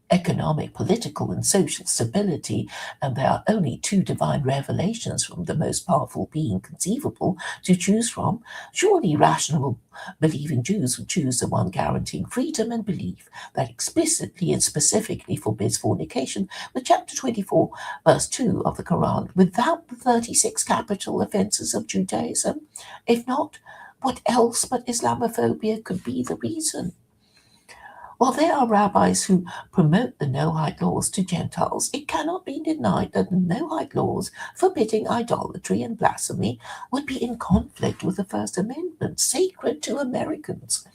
economic, political, and social stability, and there are only two divine revelations from the most powerful being conceivable to choose from, surely rational believing Jews would choose the one guaranteeing freedom and belief that explicitly and specifically forbids fornication, with chapter 24, verse 2 of the Quran, without the 36 capital offences of Judaism. If not, what else but Islamophobia could be the reason? While there are rabbis who promote the no-hide laws to Gentiles, it cannot be denied that the no-hide laws forbidding idolatry and blasphemy would be in conflict with the First Amendment, sacred to Americans.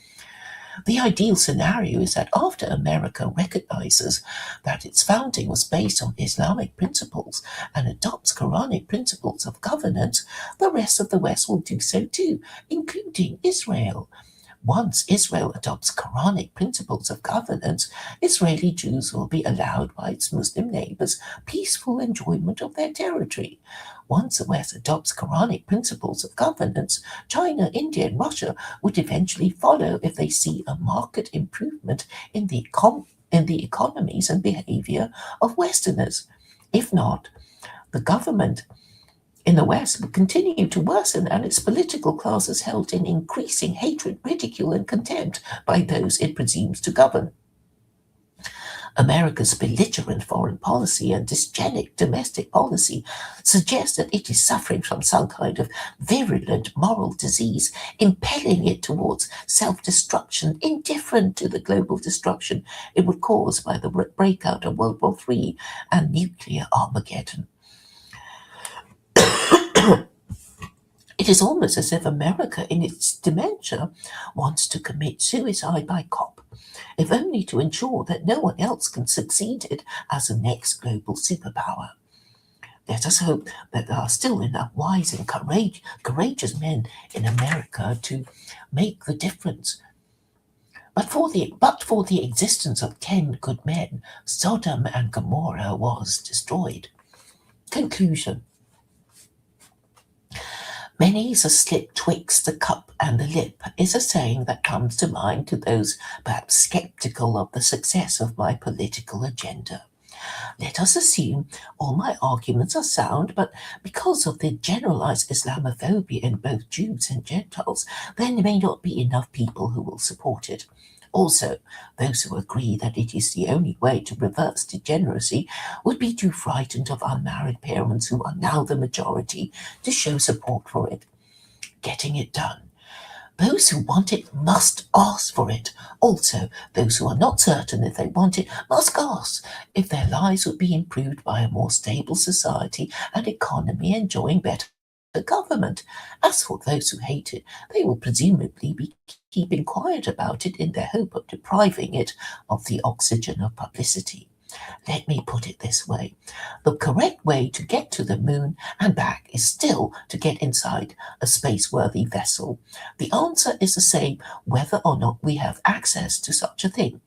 The ideal scenario is that after America recognizes that its founding was based on Islamic principles and adopts Quranic principles of governance, the rest of the West will do so too, including Israel. Once Israel adopts Quranic principles of governance, Israeli Jews will be allowed by its Muslim neighbors peaceful enjoyment of their territory. Once the West adopts Quranic principles of governance, China, India, and Russia would eventually follow if they see a marked improvement in the economies and behavior of Westerners. If not, the government in the West will continue to worsen, and its political class is held in increasing hatred, ridicule, and contempt by those it presumes to govern. America's belligerent foreign policy and dysgenic domestic policy suggest that it is suffering from some kind of virulent moral disease, impelling it towards self-destruction, indifferent to the global destruction it would cause by the breakout of World War III and nuclear Armageddon. It is almost as if America, in its dementia, wants to commit suicide by cop, if only to ensure that no one else can succeed it as the next global superpower. Let us hope that there are still enough wise and courageous men in America to make the difference. But for the existence of 10 good men, Sodom and Gomorrah was destroyed. Conclusion. Many's a slip twixt the cup and the lip is a saying that comes to mind to those perhaps skeptical of the success of my political agenda. Let us assume all my arguments are sound, but because of the generalized Islamophobia in both Jews and Gentiles, there may not be enough people who will support it. Also, those who agree that it is the only way to reverse degeneracy would be too frightened of unmarried parents who are now the majority to show support for it. Getting it done. Those who want it must ask for it. Also, those who are not certain if they want it must ask if their lives would be improved by a more stable society and economy enjoying better government. As for those who hate it, they will presumably be keeping quiet about it in their hope of depriving it of the oxygen of publicity. Let me put it this way. The correct way to get to the moon and back is still to get inside a space-worthy vessel. The answer is the same whether or not we have access to such a thing.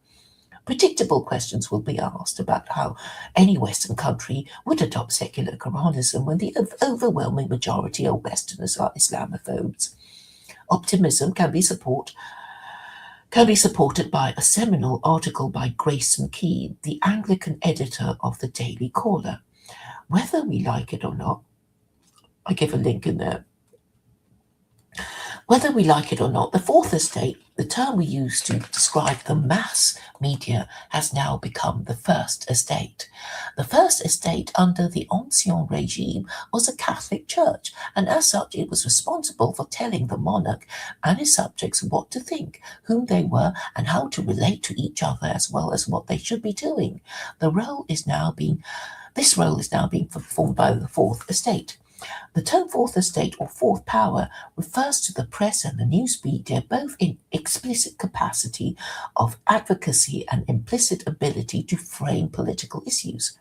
Predictable questions will be asked about how any Western country would adopt secular Koranism when the overwhelming majority of Westerners are Islamophobes. Optimism can be supported by a seminal article by Grayson Keane, the Anglican editor of the Daily Caller. Whether we like it or not, I give a link in there. Whether we like it or not, the Fourth Estate, the term we use to describe the mass media, has now become the First Estate. The First Estate under the Ancien regime was a Catholic church, and as such it was responsible for telling the monarch and his subjects what to think, whom they were, and how to relate to each other, as well as what they should be doing. This role is now being performed by the Fourth Estate. The term Fourth Estate or Fourth Power refers to the press and the news media, both in explicit capacity of advocacy and implicit ability to frame political issues.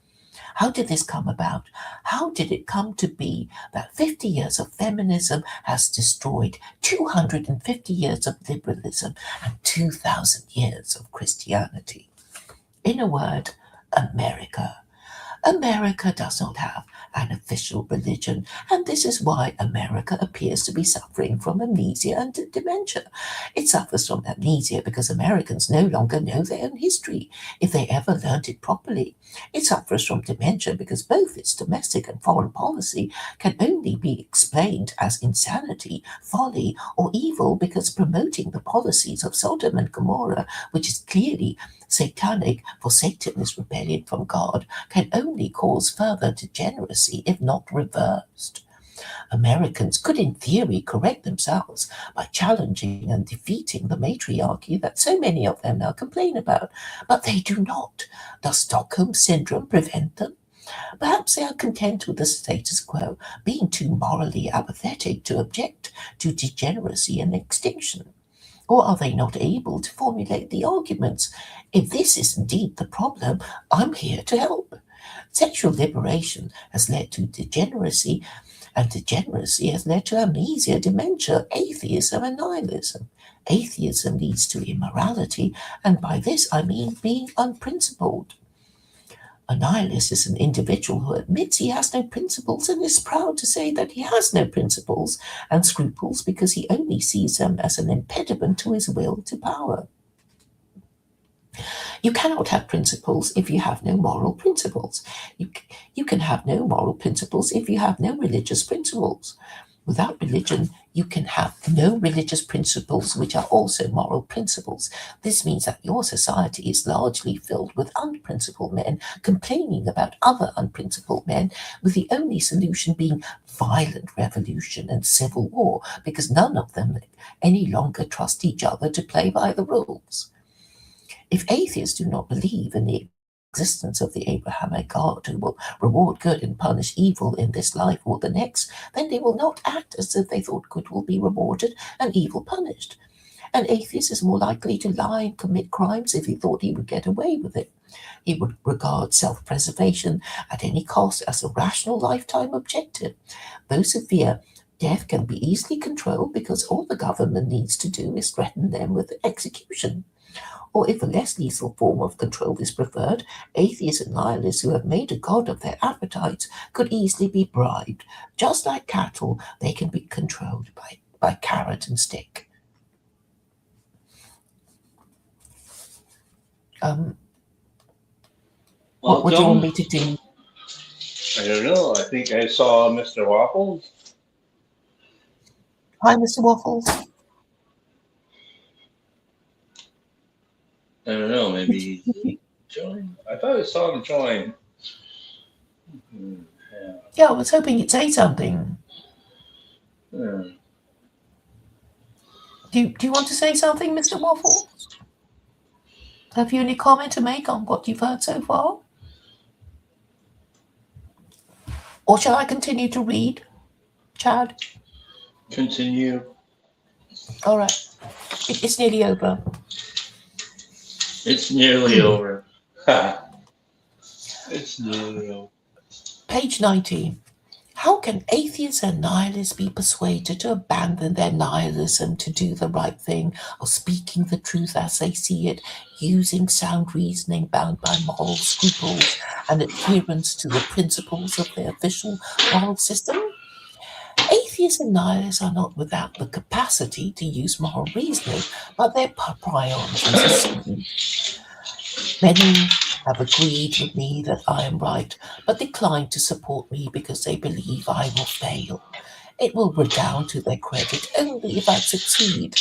How did this come about? How did it come to be that 50 years of feminism has destroyed 250 years of liberalism and 2,000 years of Christianity? In a word, America. America does not have an official religion, and this is why America appears to be suffering from amnesia and dementia. It suffers from amnesia because Americans no longer know their own history, if they ever learned it properly. It suffers from dementia because both its domestic and foreign policy can only be explained as insanity, folly, or evil because promoting the policies of Sodom and Gomorrah, which is clearly satanic, for Satan is rebellion from God, can only cause further degeneracy if not reversed. Americans could in theory correct themselves by challenging and defeating the matriarchy that so many of them now complain about, but they do not. Does Stockholm Syndrome prevent them? Perhaps they are content with the status quo, being too morally apathetic to object to degeneracy and extinction. Or are they not able to formulate the arguments? If this is indeed the problem, I'm here to help. Sexual liberation has led to degeneracy, and degeneracy has led to amnesia, dementia, atheism, and nihilism. Atheism leads to immorality, and by this I mean being unprincipled. A nihilist is an individual who admits he has no principles and is proud to say that he has no principles and scruples because he only sees them as an impediment to his will to power. You cannot have principles if you have no moral principles. You can have no moral principles if you have no religious principles. Without religion, you can have no religious principles which are also moral principles. This means that your society is largely filled with unprincipled men complaining about other unprincipled men, with the only solution being violent revolution and civil war, because none of them any longer trust each other to play by the rules. If atheists do not believe in the existence of the Abrahamic God who will reward good and punish evil in this life or the next, then they will not act as if they thought good will be rewarded and evil punished. An atheist is more likely to lie and commit crimes if he thought he would get away with it. He would regard self-preservation at any cost as a rational lifetime objective. Those who fear death can be easily controlled because all the government needs to do is threaten them with execution. Or if a less lethal form of control is preferred, atheists and nihilists who have made a god of their appetites could easily be bribed. Just like cattle, they can be controlled by carrot and stick. What would you want me to do? I don't know. I think I saw Mr. Waffles. Hi, Mr. Waffles. I don't know. Maybe he joined. I thought I saw him join. Yeah, I was hoping you'd say something. Do you want to say something, Mr. Waffles? Have you any comment to make on what you've heard so far? Or shall I continue to read, Chad? Continue. All right. It's nearly over. It's nearly over. It's nearly over. Page 19. How can atheists and nihilists be persuaded to abandon their nihilism to do the right thing, or speaking the truth as they see it, using sound reasoning bound by moral scruples and adherence to the principles of their official moral system? Atheists and nihilists are not without the capacity to use moral reasoning, but their priorities are skewed. Many have agreed with me that I am right, but declined to support me because they believe I will fail. It will redound to their credit only if I succeed.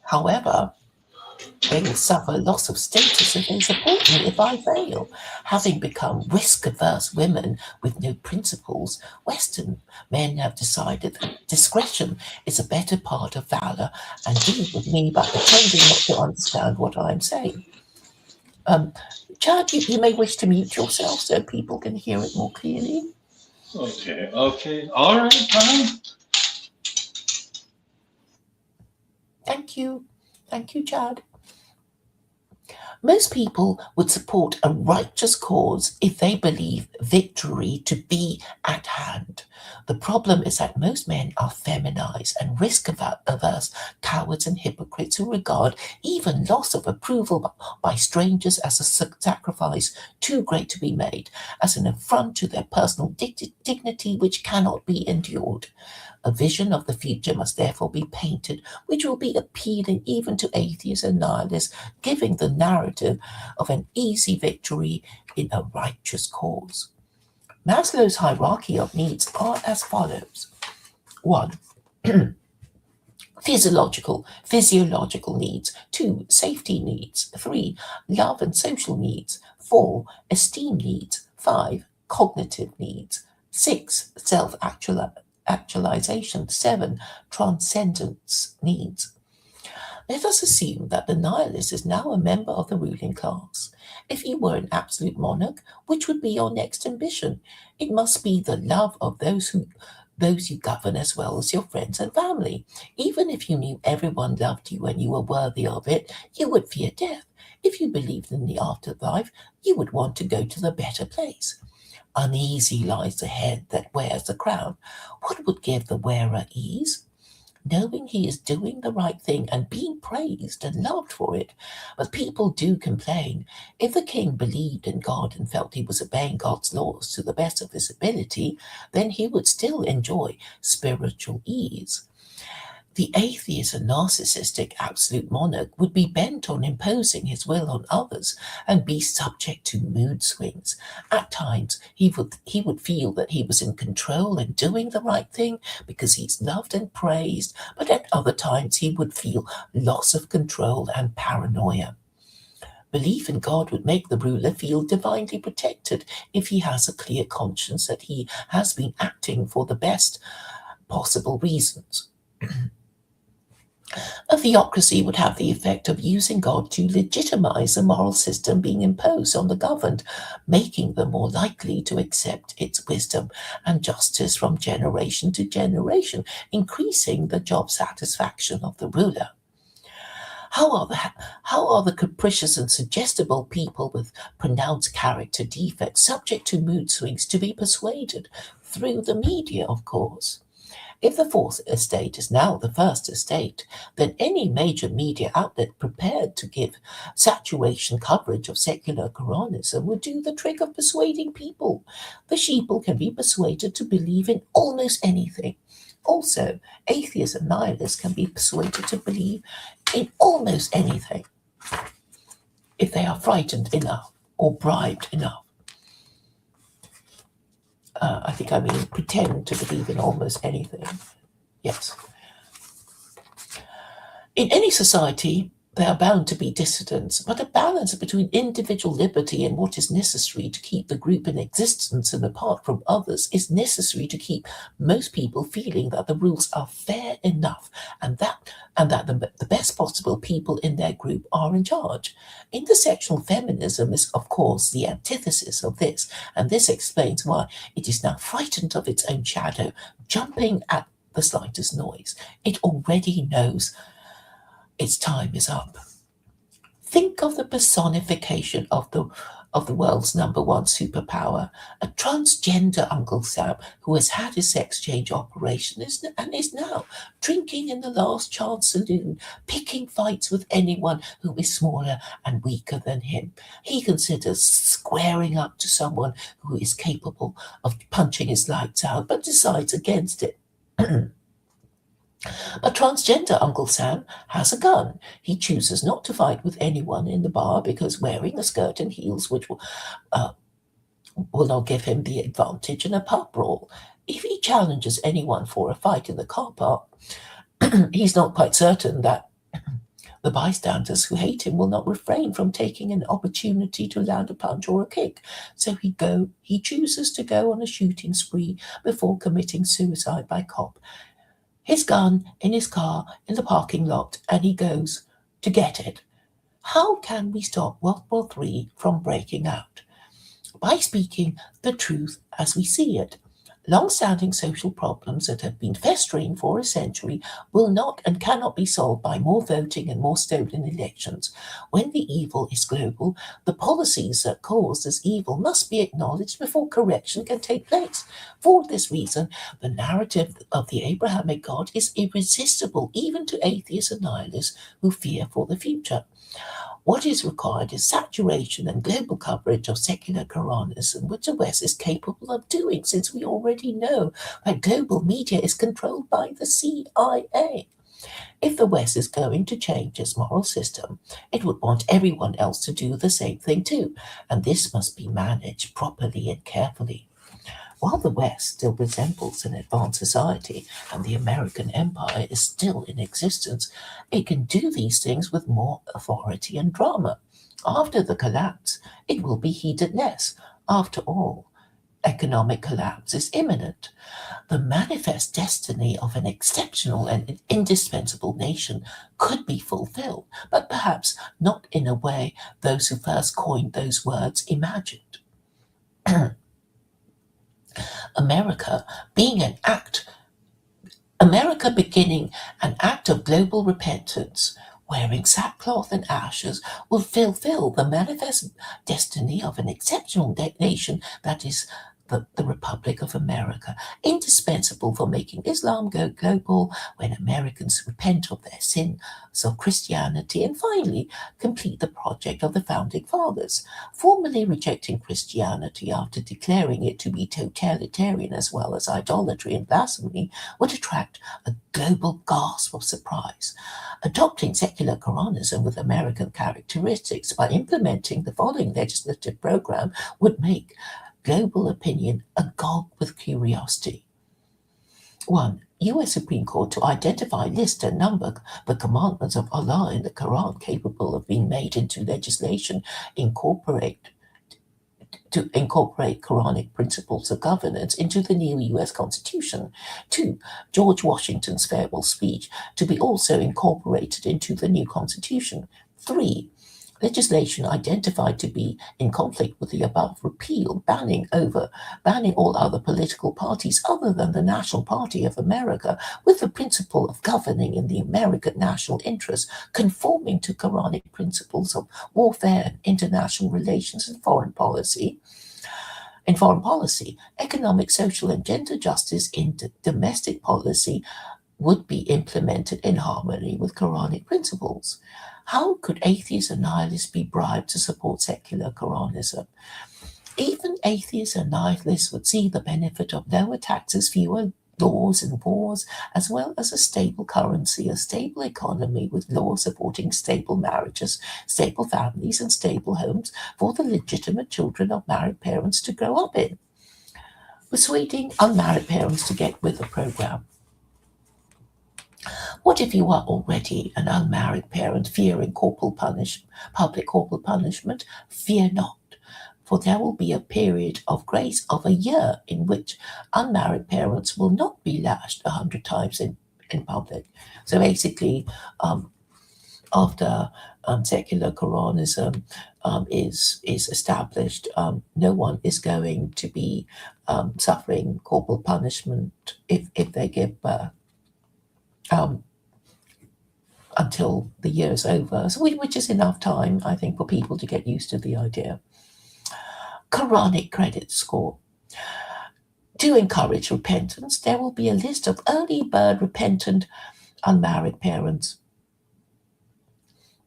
However, they will suffer loss of status if they support me if I fail. Having become risk-averse women with no principles, Western men have decided that discretion is a better part of valor and deal with me by pretending not to understand what I'm saying. Chad, you may wish to mute yourself so people can hear it more clearly. Okay, all right, fine. Thank you, Chad. Most people would support a righteous cause if they believe victory to be at hand. The problem is that most men are feminized and risk-averse cowards and hypocrites who regard even loss of approval by strangers as a sacrifice too great to be made, as an affront to their personal dignity which cannot be endured. A vision of the future must therefore be painted, which will be appealing even to atheists and nihilists, giving the narrative of an easy victory in a righteous cause. Maslow's hierarchy of needs are as follows. 1. Physiological needs. 2. Safety needs. 3. Love and social needs. 4. Esteem needs. 5. Cognitive needs. 6. Self-actualization. 7. Transcendence needs. Let us assume that the nihilist is now a member of the ruling class. If you were an absolute monarch, which would be your next ambition? It must be the love of those those you govern as well as your friends and family. Even if you knew everyone loved you and you were worthy of it, you would fear death. If you believed in the afterlife, you would want to go to the better place. Uneasy lies the head that wears the crown. What would give the wearer ease? Knowing he is doing the right thing and being praised and loved for it. But people do complain. If the king believed in God and felt he was obeying God's laws to the best of his ability, then he would still enjoy spiritual ease. The atheist and narcissistic absolute monarch would be bent on imposing his will on others and be subject to mood swings. At times, he would feel that he was in control and doing the right thing because he's loved and praised, but at other times he would feel loss of control and paranoia. Belief in God would make the ruler feel divinely protected if he has a clear conscience that he has been acting for the best possible reasons. A theocracy would have the effect of using God to legitimize the moral system being imposed on the governed, making them more likely to accept its wisdom and justice from generation to generation, increasing the job satisfaction of the ruler. How are the capricious and suggestible people with pronounced character defects subject to mood swings to be persuaded? Through the media, of course. If the fourth estate is now the first estate, then any major media outlet prepared to give saturation coverage of secular Koranism would do the trick of persuading people. The sheeple can be persuaded to believe in almost anything. Also, atheists and nihilists can be persuaded to believe in almost anything if they are frightened enough or bribed enough. Pretend to believe in almost anything. Yes. In any society, there are bound to be dissidents, but a balance between individual liberty and what is necessary to keep the group in existence and apart from others is necessary to keep most people feeling that the rules are fair enough and that the best possible people in their group are in charge. Intersectional feminism is, of course, the antithesis of this, and this explains why it is now frightened of its own shadow, jumping at the slightest noise. It already knows its time is up. Think of the personification of the world's number one superpower, a transgender Uncle Sam who has had his sex change operation and is now drinking in the last chance saloon, picking fights with anyone who is smaller and weaker than him. He considers squaring up to someone who is capable of punching his lights out, but decides against it. A transgender Uncle Sam has a gun. He chooses not to fight with anyone in the bar because wearing a skirt and heels which will not give him the advantage in a pub brawl. If he challenges anyone for a fight in the car park, he's not quite certain that the bystanders who hate him will not refrain from taking an opportunity to land a punch or a kick. So he chooses to go on a shooting spree before committing suicide by cop. His gun in his car in the parking lot, and he goes to get it. How can we stop World War III from breaking out? By speaking the truth as we see it. Long-standing social problems that have been festering for a century will not and cannot be solved by more voting and more stolen elections. When the evil is global, the policies that cause this evil must be acknowledged before correction can take place. For this reason, the narrative of the Abrahamic God is irresistible even to atheists and nihilists who fear for the future. What is required is saturation and global coverage of secular Koranism, which the West is capable of doing, since we already know that global media is controlled by the CIA. If the West is going to change its moral system, it would want everyone else to do the same thing too, and this must be managed properly and carefully. While the West still resembles an advanced society and the American empire is still in existence, it can do these things with more authority and drama. After the collapse, it will be heeded less. After all, economic collapse is imminent. The manifest destiny of an exceptional and indispensable nation could be fulfilled, but perhaps not in a way those who first coined those words imagined. America beginning an act of global repentance, wearing sackcloth and ashes, will fulfill the manifest destiny of an exceptional nation that is the Republic of America, indispensable for making Islam go global when Americans repent of their sins of Christianity, and finally complete the project of the Founding Fathers. Formally rejecting Christianity after declaring it to be totalitarian as well as idolatry and blasphemy would attract a global gasp of surprise. Adopting secular Koranism with American characteristics by implementing the following legislative program would make global opinion agog with curiosity. 1. U.S. Supreme Court to identify, list, and number the commandments of Allah in the Quran capable of being made into legislation, to incorporate Quranic principles of governance into the new U.S. Constitution. 2. George Washington's farewell speech to be also incorporated into the new Constitution. 3. Legislation identified to be in conflict with the above repeal, banning all other political parties other than the National Party of America, with the principle of governing in the American national interest, conforming to Quranic principles of warfare and international relations and foreign policy. In foreign policy, economic, social, and gender justice in domestic policy would be implemented in harmony with Quranic principles. How could atheists and nihilists be bribed to support secular Koranism? Even atheists and nihilists would see the benefit of lower taxes, fewer laws and wars, as well as a stable currency, a stable economy with laws supporting stable marriages, stable families, and stable homes for the legitimate children of married parents to grow up in. Persuading unmarried parents to get with the program. What if you are already an unmarried parent fearing public corporal punishment? Fear not, for there will be a period of grace of a year in which unmarried parents will not be lashed 100 times in public. So basically, after secular Koranism is established, no one is going to be suffering corporal punishment if they give birth. Until the year is over, so which is enough time, I think, for people to get used to the idea. Quranic credit score. To encourage repentance, there will be a list of early bird repentant unmarried parents.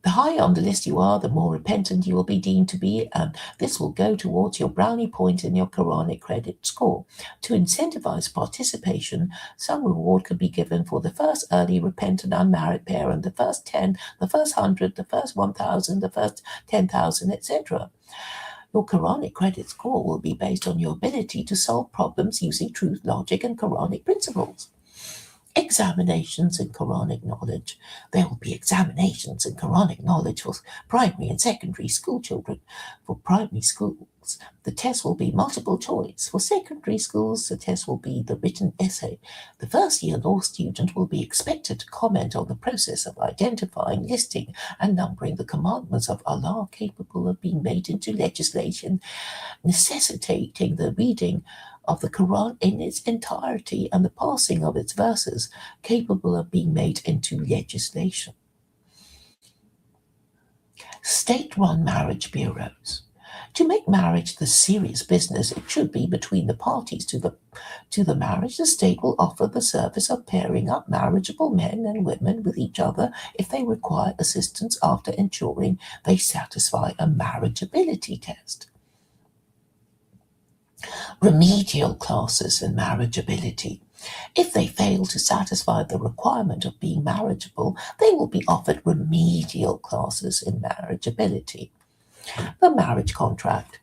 The higher on the list you are, the more repentant you will be deemed to be, and this will go towards your brownie point in your Quranic credit score. To incentivize participation, some reward could be given for the first early repentant unmarried parent, the first 10, the first 100, the first 1,000, the first 10,000, etc. Your Quranic credit score will be based on your ability to solve problems using truth, logic, and Quranic principles. Examinations in Quranic knowledge. There will be examinations in Quranic knowledge for primary and secondary school children. For primary schools, the test will be multiple choice. For secondary schools, the test will be the written essay. The first-year law student will be expected to comment on the process of identifying, listing, and numbering the commandments of Allah capable of being made into legislation, necessitating the reading of the Quran in its entirety and the passing of its verses capable of being made into legislation. State-run marriage bureaus. To make marriage the serious business it should be between the parties to the marriage, the state will offer the service of pairing up marriageable men and women with each other if they require assistance after ensuring they satisfy a marriageability test. Remedial classes in marriageability. If they fail to satisfy the requirement of being marriageable, they will be offered remedial classes in marriageability. The marriage contract.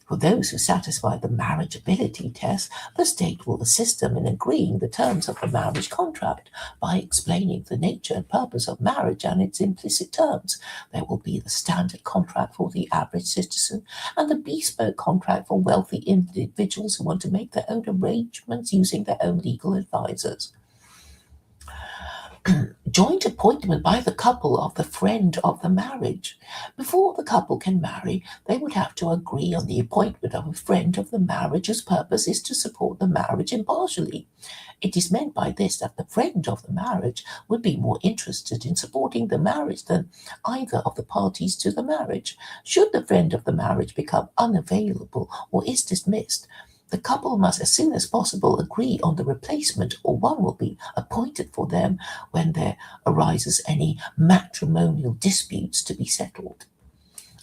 For those who satisfy the marriageability test, the state will assist them in agreeing the terms of the marriage contract by explaining the nature and purpose of marriage and its implicit terms. There will be the standard contract for the average citizen and the bespoke contract for wealthy individuals who want to make their own arrangements using their own legal advisors. joint appointment by the couple of the friend of the marriage. Before the couple can marry, they would have to agree on the appointment of a friend of the marriage whose purpose is to support the marriage impartially. It is meant by this that the friend of the marriage would be more interested in supporting the marriage than either of the parties to the marriage. Should the friend of the marriage become unavailable or is dismissed, the couple must as soon as possible agree on the replacement, or one will be appointed for them when there arises any matrimonial disputes to be settled.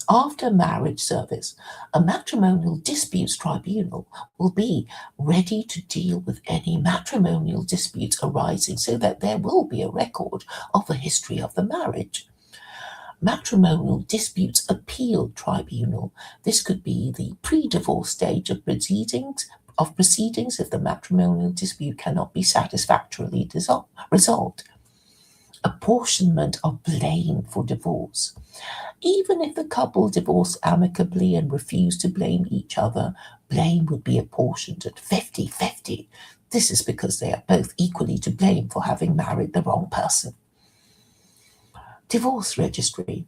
After marriage service, a matrimonial disputes tribunal will be ready to deal with any matrimonial disputes arising so that there will be a record of the history of the marriage. Matrimonial disputes appeal tribunal. This could be the pre-divorce stage of proceedings if the matrimonial dispute cannot be satisfactorily resolved. Apportionment of blame for divorce. Even if the couple divorce amicably and refuse to blame each other, blame would be apportioned at 50-50. This is because they are both equally to blame for having married the wrong person. Divorce registry.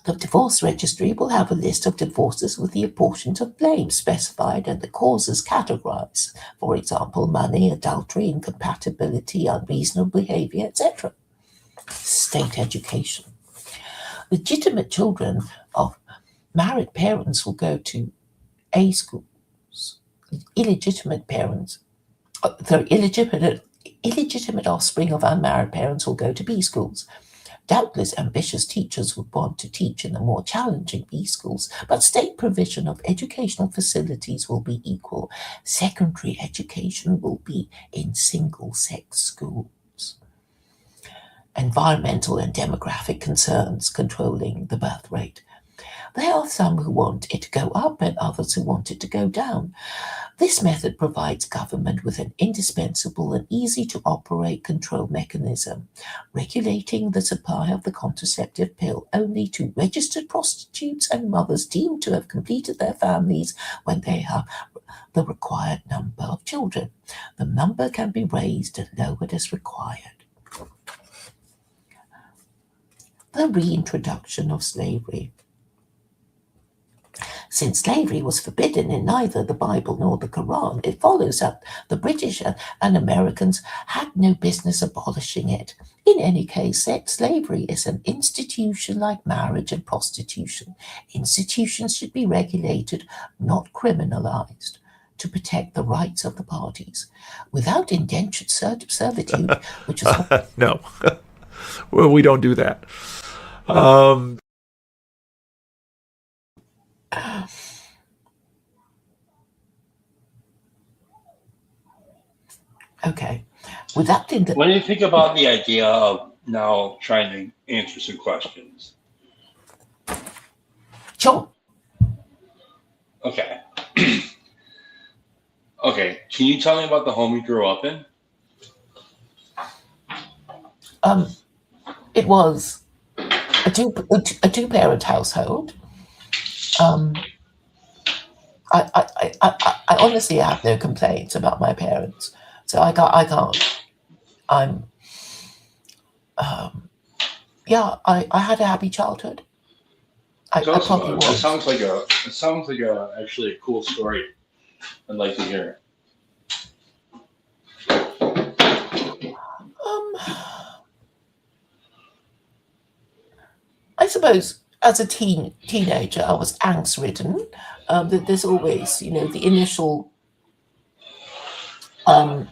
The divorce registry will have a list of divorces with the apportionment of blame specified and the causes categorized. For example, money, adultery, incompatibility, unreasonable behavior, etc. State education. Legitimate children of married parents will go to A schools. Illegitimate offspring of unmarried parents will go to B schools. Doubtless ambitious teachers would want to teach in the more challenging B schools, but state provision of educational facilities will be equal. Secondary education will be in single-sex schools. Environmental and demographic concerns controlling the birth rate. There are some who want it to go up and others who want it to go down. This method provides government with an indispensable and easy-to-operate control mechanism, regulating the supply of the contraceptive pill only to registered prostitutes and mothers deemed to have completed their families when they have the required number of children. The number can be raised and lowered as required. The reintroduction of slavery. Since slavery was forbidden in neither the Bible nor the Quran, it follows that the British and Americans had no business abolishing it. In any case, sex slavery is an institution like marriage and prostitution. Institutions should be regulated, not criminalized, to protect the rights of the parties. Without indentured servitude, which is... No, well, we don't do that. Okay. Without when you think about the idea of now trying to answer some questions. Sure. Okay. Okay. Can you tell me about the home you grew up in? It was a two-parent household. I honestly have no complaints about my parents, so I can't. I had a happy childhood. I probably was. It sounds like actually a cool story. I'd like to hear it. I suppose as a teenager, I was angst-ridden. There's always, the initial, when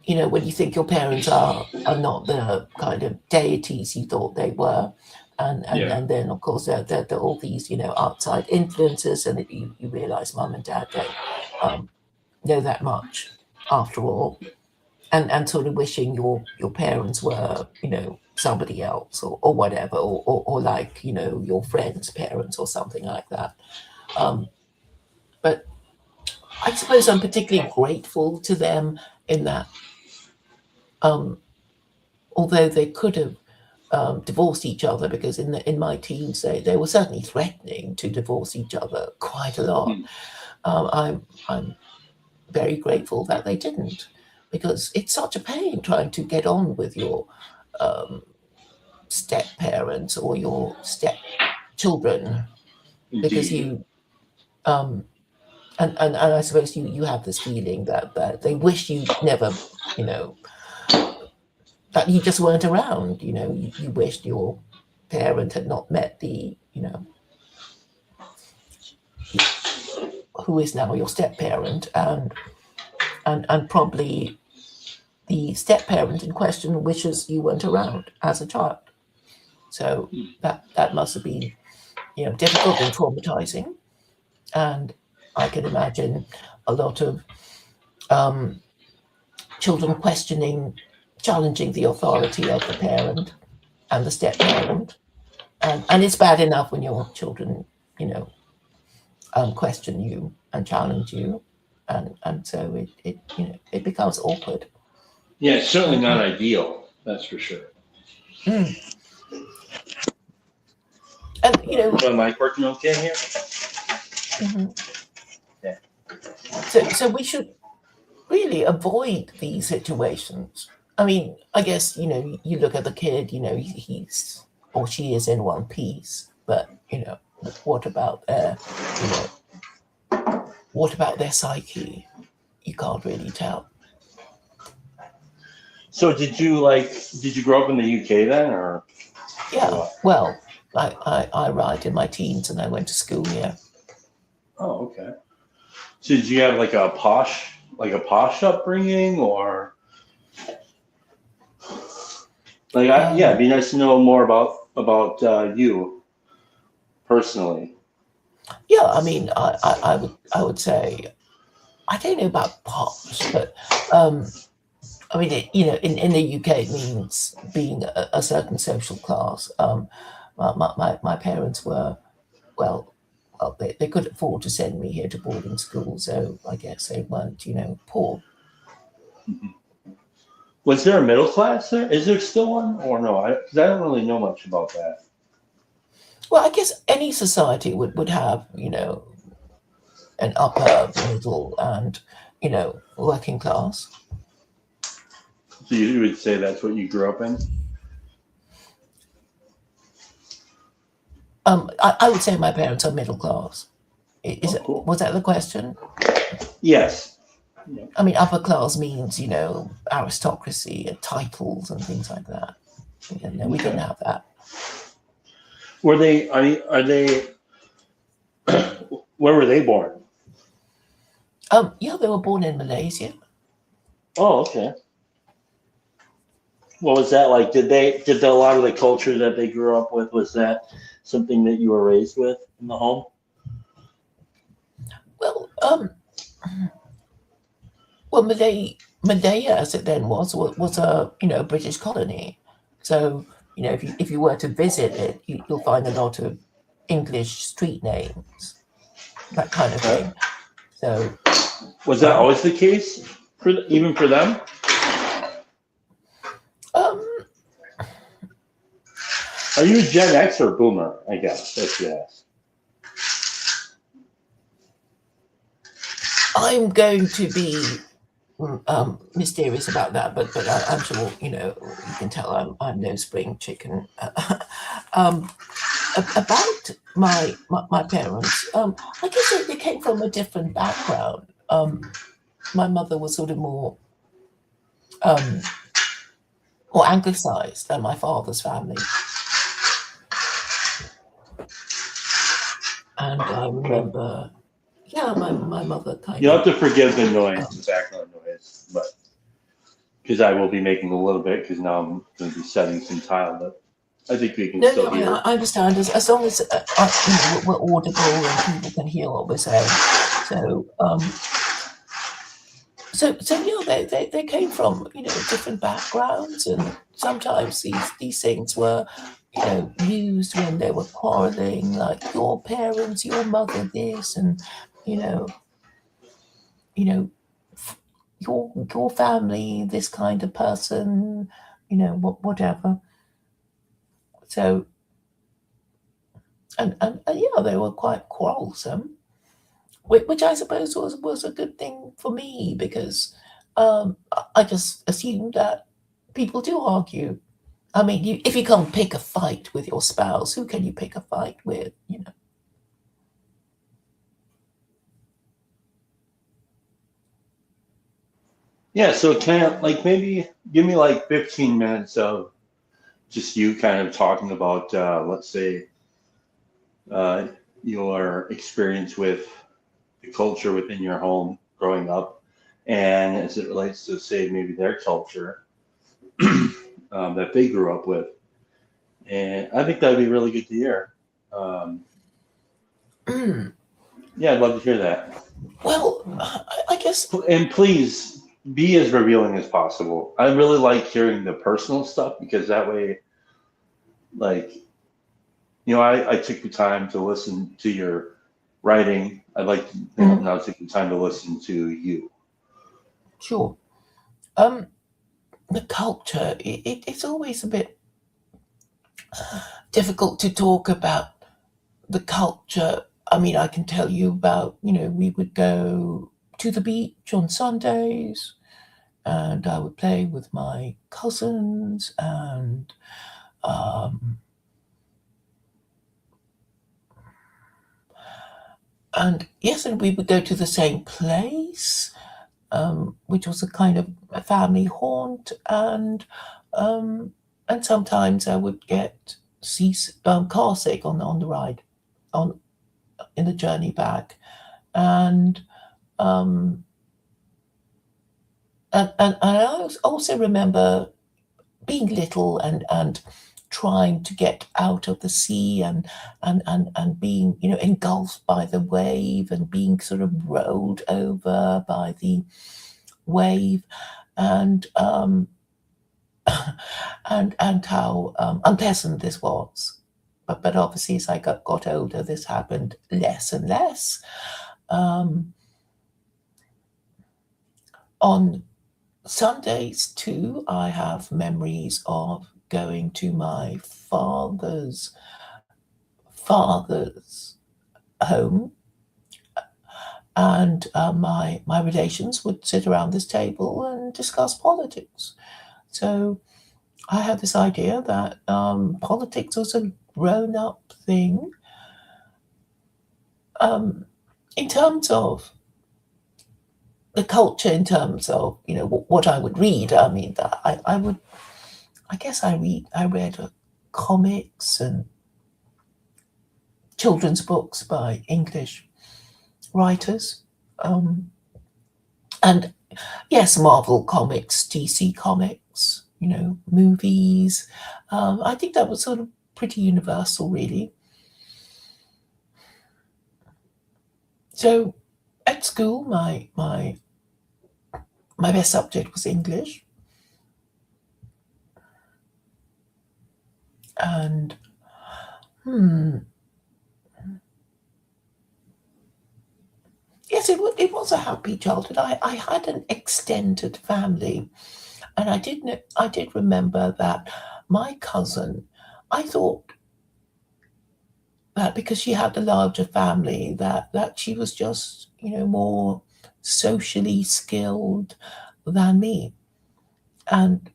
you think your parents are not the kind of deities you thought they were. And then, of course, there are all these, outside influences, and you realize mum and dad don't know that much after all. And sort of wishing your parents were, somebody else or whatever, or like, your friend's parents or something like that. But I suppose I'm particularly grateful to them in that, although they could have divorced each other, because in my teens they were certainly threatening to divorce each other quite a lot. I'm very grateful that they didn't. because it's such a pain trying to get on with your step parents or your step children, because Indeed. you and I suppose you have this feeling that they wish you never, that you just weren't around. You wished your parent had not met the, who is now your step parent, and probably the step parent in question wishes you weren't around as a child. So that must have been, difficult and traumatizing. And I can imagine a lot of children challenging the authority of the parent and the step parent. And it's bad enough when your children, question you and challenge you. And so it becomes awkward. Yeah, it's certainly not ideal. That's for sure. And Am I working okay here? Yeah. So we should really avoid these situations. I mean, I guess, you look at the kid, he's or she is in one piece, but, what about what about their psyche? You can't really tell. So did you grow up in the UK then, or? Yeah, well, I arrived in my teens and I went to school here. Oh, okay. So did you have like a posh upbringing, or it'd be nice to know more about you personally. Yeah, I mean, I would say, I don't know about posh, but I mean, in the UK, it means being a certain social class. My parents were, well, they could afford to send me here to boarding school, so I guess they weren't, poor. Was there a middle class there? Is there still one, or no? Because I don't really know much about that. Well, I guess any society would have, an upper, middle, and, working class. So you would say that's what you grew up in? I would say my parents are middle class. Cool. Was that the question? Yes. Yeah. I mean, upper class means, aristocracy and titles and things like that. No, we didn't have that. Were they? Are they? Where were they born? Yeah, they were born in Malaysia. Oh, okay. What was that like? Did a lot of the culture that they grew up with, was that something that you were raised with in the home? Well, Malaya, as it then was a British colony. So if you were to visit it, you'll find a lot of English street names, that kind of thing. So was that always the case even for them? Are you a Gen X or Boomer? I guess that's yes. I'm going to be mysterious about that, but I'm sure you can tell I'm no spring chicken. About my parents, I guess they came from a different background. My mother was sort of more anglicized than my father's family. And I remember, my mother kind You'll have to forgive the noise, the background noise, but because I will be making a little bit, because now I'm going to be setting some tile, but I think we can still hear. I understand, as long as we're audible and people can hear what we're saying. So they came from different backgrounds, and sometimes these things were used when they were quarreling, like your parents, your mother, this, and your family, this kind of person, whatever. So, and they were quite quarrelsome, which I suppose was a good thing for me, because I just assume that people do argue. I mean, if you can't pick a fight with your spouse, who can you pick a fight with? Yeah, so like maybe give me like 15 minutes of just you kind of talking about, let's say, your experience with the culture within your home growing up, and as it relates to, say, maybe their culture that they grew up with. And I think that'd be really good to hear. Yeah, I'd love to hear that. Well, I guess. And please be as revealing as possible. I really like hearing the personal stuff because that way, like, I took the time to listen to your writing. I'd like to now take the time to listen to you. Sure. The culture, it's always a bit difficult to talk about the culture. I mean, I can tell you about, we would go to the beach on Sundays and I would play with my cousins and yes, and we would go to the same place, which was a kind of a family haunt, and sometimes I would get car sick on the ride, in the journey back, and I also remember being little and trying to get out of the sea and being engulfed by the wave and being sort of rolled over by the wave and how unpleasant this was. But obviously as I got older, this happened less and less. On Sundays too, I have memories of going to my father's home, and my relations would sit around this table and discuss politics. So I had this idea that politics was a grown-up thing. In terms of the culture, in terms of what I would read, I mean, I read comics and children's books by English writers, and yes, Marvel comics, DC comics, movies. I think that was sort of pretty universal, really. So at school, my best subject was English, and yes, it was a happy childhood. I had an extended family, and I did remember that my cousin, I thought that because she had a larger family, that she was just more socially skilled than me, and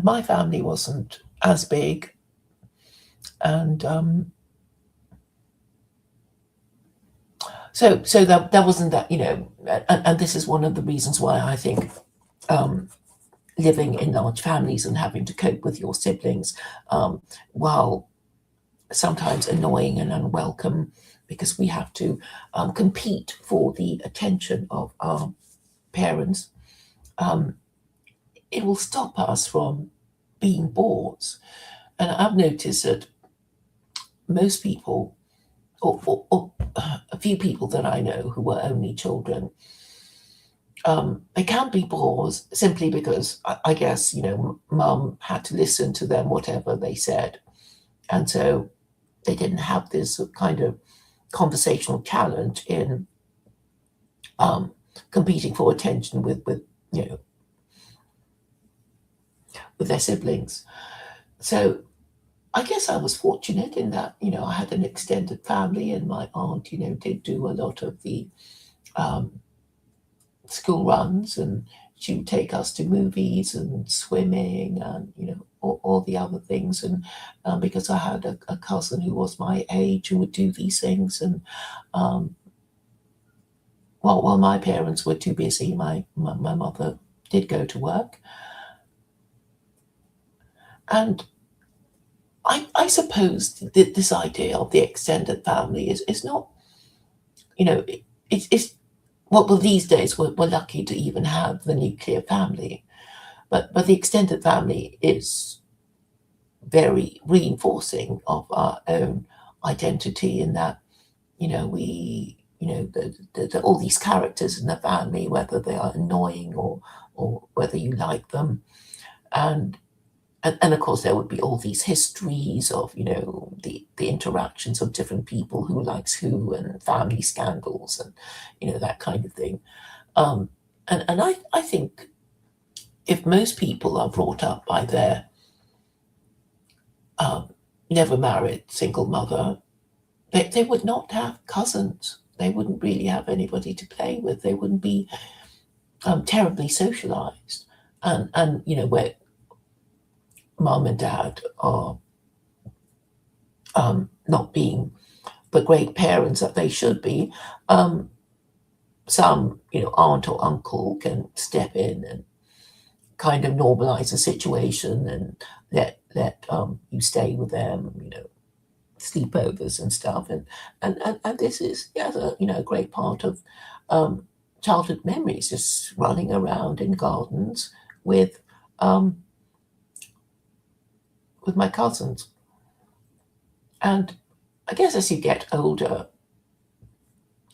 my family wasn't as big, and so that wasn't that, and this is one of the reasons why I think living in large families and having to cope with your siblings, while sometimes annoying and unwelcome, because we have to compete for the attention of our parents, it will stop us from being bored. And I've noticed that most people, or a few people that I know who were only children, they can't be bored simply because I guess mum had to listen to them whatever they said, and so they didn't have this kind of conversational challenge in competing for attention with their siblings. So I guess I was fortunate in that I had an extended family, and my aunt did do a lot of the school runs, and she would take us to movies and swimming and, all the other things. And because I had a cousin who was my age who would do these things. And while my parents were too busy, my mother did go to work. And I suppose that this idea of the extended family is not, it's well, these days we're lucky to even have the nuclear family, but the extended family is very reinforcing of our own identity, in that, we, all these characters in the family, whether they are annoying or whether you like them, and of course there would be all these histories of, the interactions of different people, who likes who, and family scandals, and that kind of thing. And I think if most people are brought up by their never married single mother, they would not have cousins. They wouldn't really have anybody to play with. They wouldn't be terribly socialized. And where mom and dad are not being the great parents that they should be, some, aunt or uncle can step in and kind of normalize the situation and let you stay with them, sleepovers and stuff. And this is, a great part of childhood memories, just running around in gardens with my cousins. And I guess as you get older,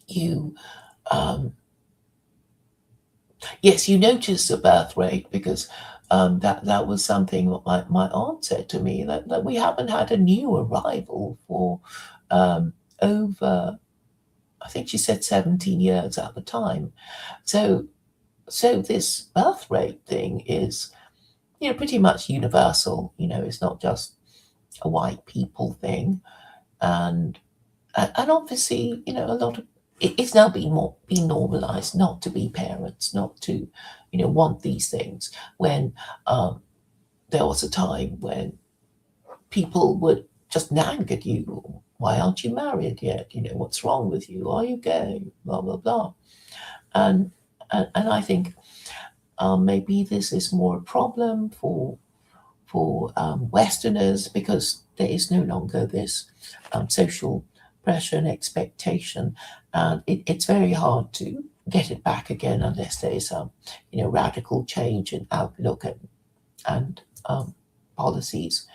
you yes, you notice the birth rate, because that was something that my aunt said to me, that we haven't had a new arrival for over, I think she said 17 years at the time. So this birth rate thing is, pretty much universal. It's not just a white people thing. And obviously, a lot of it's now being normalized not to be parents, not to, want these things. When there was a time when people would just nag at you, why aren't you married yet? What's wrong with you? Are you gay? Blah, blah, blah. And I think maybe this is more a problem for Westerners, because there is no longer this social pressure and expectation, and it's very hard to get it back again unless there is radical change in outlook and policies.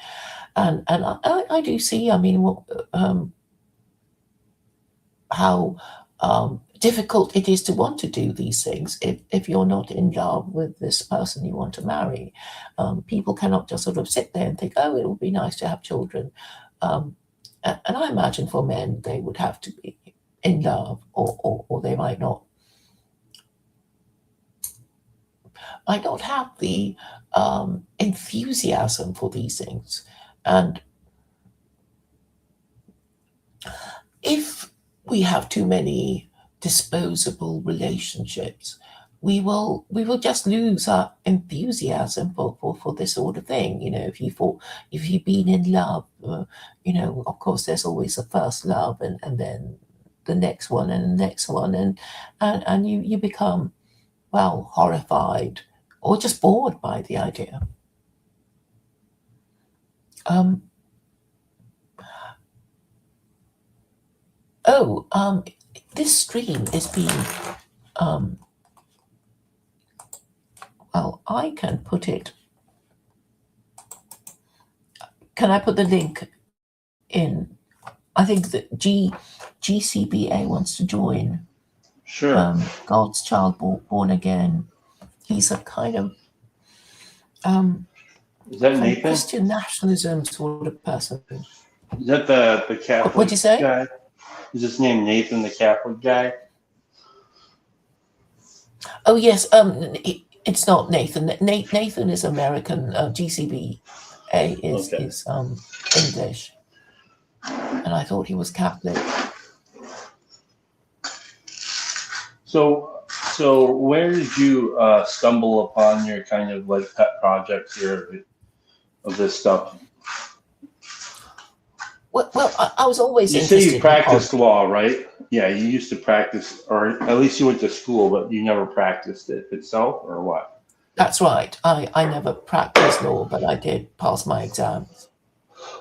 And I do see, how difficult it is to want to do these things if you're not in love with this person you want to marry. People cannot just sort of sit there and think, oh, it would be nice to have children. And I imagine for men, they would have to be in love, or they might not have the enthusiasm for these things. And if we have too many disposable relationships, we will just lose our enthusiasm for this sort of thing. If you've been in love, of course there's always a first love, and then the next one and the next one, and you become, well, horrified or just bored by the idea. This stream is being, well, I can put it. Can I put the link in? I think that GCBA wants to join. Sure. God's Child Born Again. He's a kind of is that Nathan? Christian nationalism sort of person. Is that the Catholic What'd you say? guy? Is his name Nathan, the Catholic guy? Oh yes, it's not Nathan. Nathan is American. GCBA is English, and I thought he was Catholic. So So where did you stumble upon your kind of like pet project here of this stuff? Well, I was always You say interested you in practiced law, right? Yeah, you used to practice, or at least you went to school, but you never practiced it itself, or what? That's right. I never practiced law, but I did pass my exams.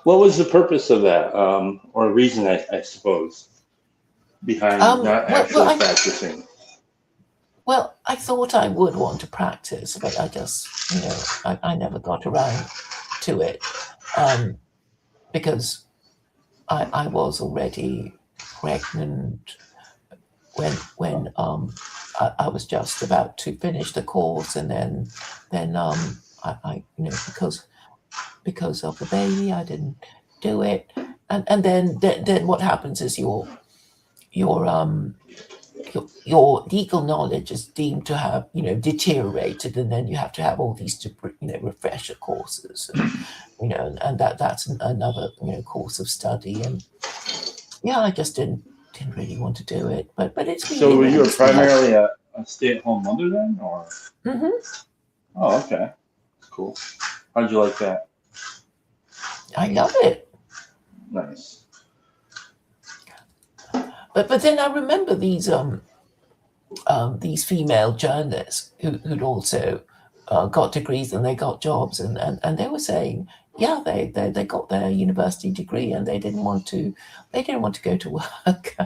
What was the purpose of that, or reason, I suppose, behind not actually practicing? Well, I thought I would want to practice, but I just, I never got around to it because I was already pregnant when I was just about to finish the course, and then I because of the baby, I didn't do it, and then what happens is your legal knowledge is deemed to have deteriorated, and then you have to have all these refresher courses, and that's another course of study, and I just didn't really want to do it, but it's been, So you were primarily a stay-at-home mother then, or? Mm-hmm. Oh, okay, cool. How'd you like that? I love it. Nice. But then I remember these female journalists who'd also got degrees, and they got jobs, and they were saying, they got their university degree, and they didn't want to go to work.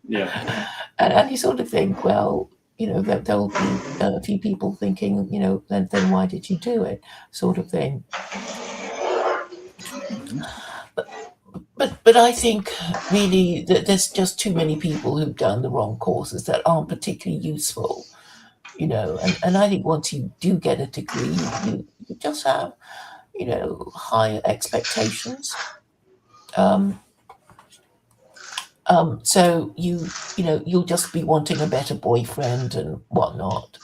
Yeah. And you sort of think, well, there'll be a few people thinking, then why did you do it, sort of thing. But I think really that there's just too many people who've done the wrong courses that aren't particularly useful, and I think once you do get a degree, you just have, higher expectations. So you'll just be wanting a better boyfriend and whatnot,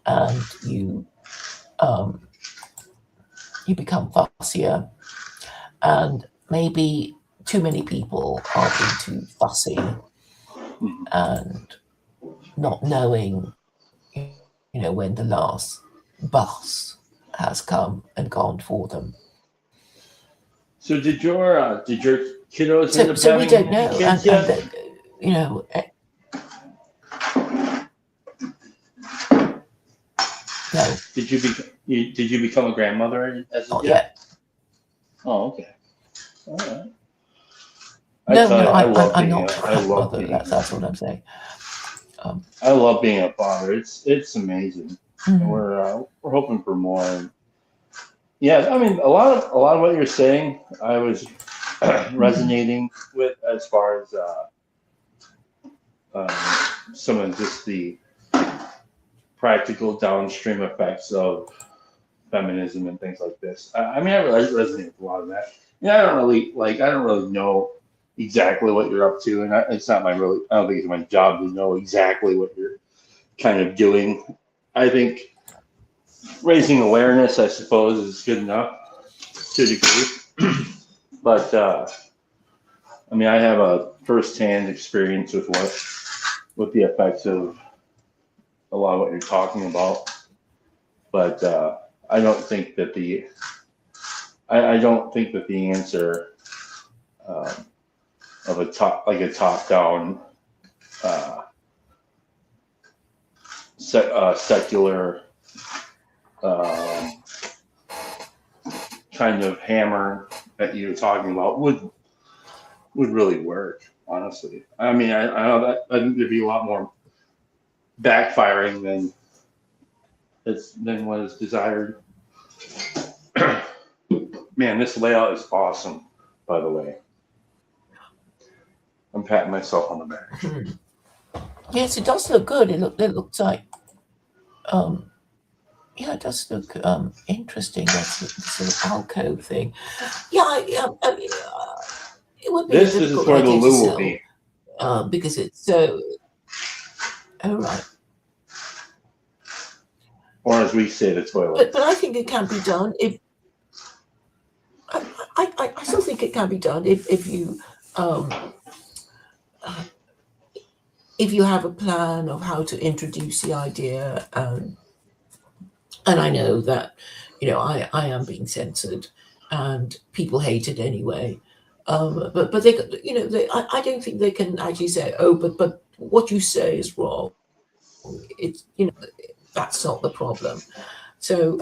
and you become fussier, and maybe too many people are being too fussy and not knowing, when the last bus has come and gone for them. So did your kiddos end up So we having don't know, kids yet? No. Did you become a grandmother as a Not kid? yet. Oh, okay. All right. I'm not a grandmother. That's what I'm saying. I love being a father. It's amazing. Mm-hmm. We're hoping for more. And yeah, I mean, a lot of what you're saying, I was resonating with, as far as some of just the practical downstream effects of feminism and things like this. I mean, I resonate with a lot of that. Yeah, I don't really know exactly what you're up to, and it's not I don't think it's my job to know exactly what you're kind of doing. I think raising awareness, I suppose, is good enough to a degree. But I mean, I have a first-hand experience with the effects of a lot of what you're talking about. But I don't think that the answer of a top-down secular kind of hammer that you're talking about would really work, honestly. I mean, I know that I think there'd be a lot more backfiring than what is desired. Man, this layout is awesome, by the way. I'm patting myself on the back. Yes, it does look good. It looks like, it does look interesting. That's the sort of alcove thing. Yeah, it would be. This is where the loo will be, because it's so. Oh right. Or as we say, the toilet. But I think it can be done if. I still think it can be done if you if you have a plan of how to introduce the idea, and I know that, I am being censored, and people hate it anyway. But they, I don't think they can actually say, oh, but what you say is wrong. It's, that's not the problem. So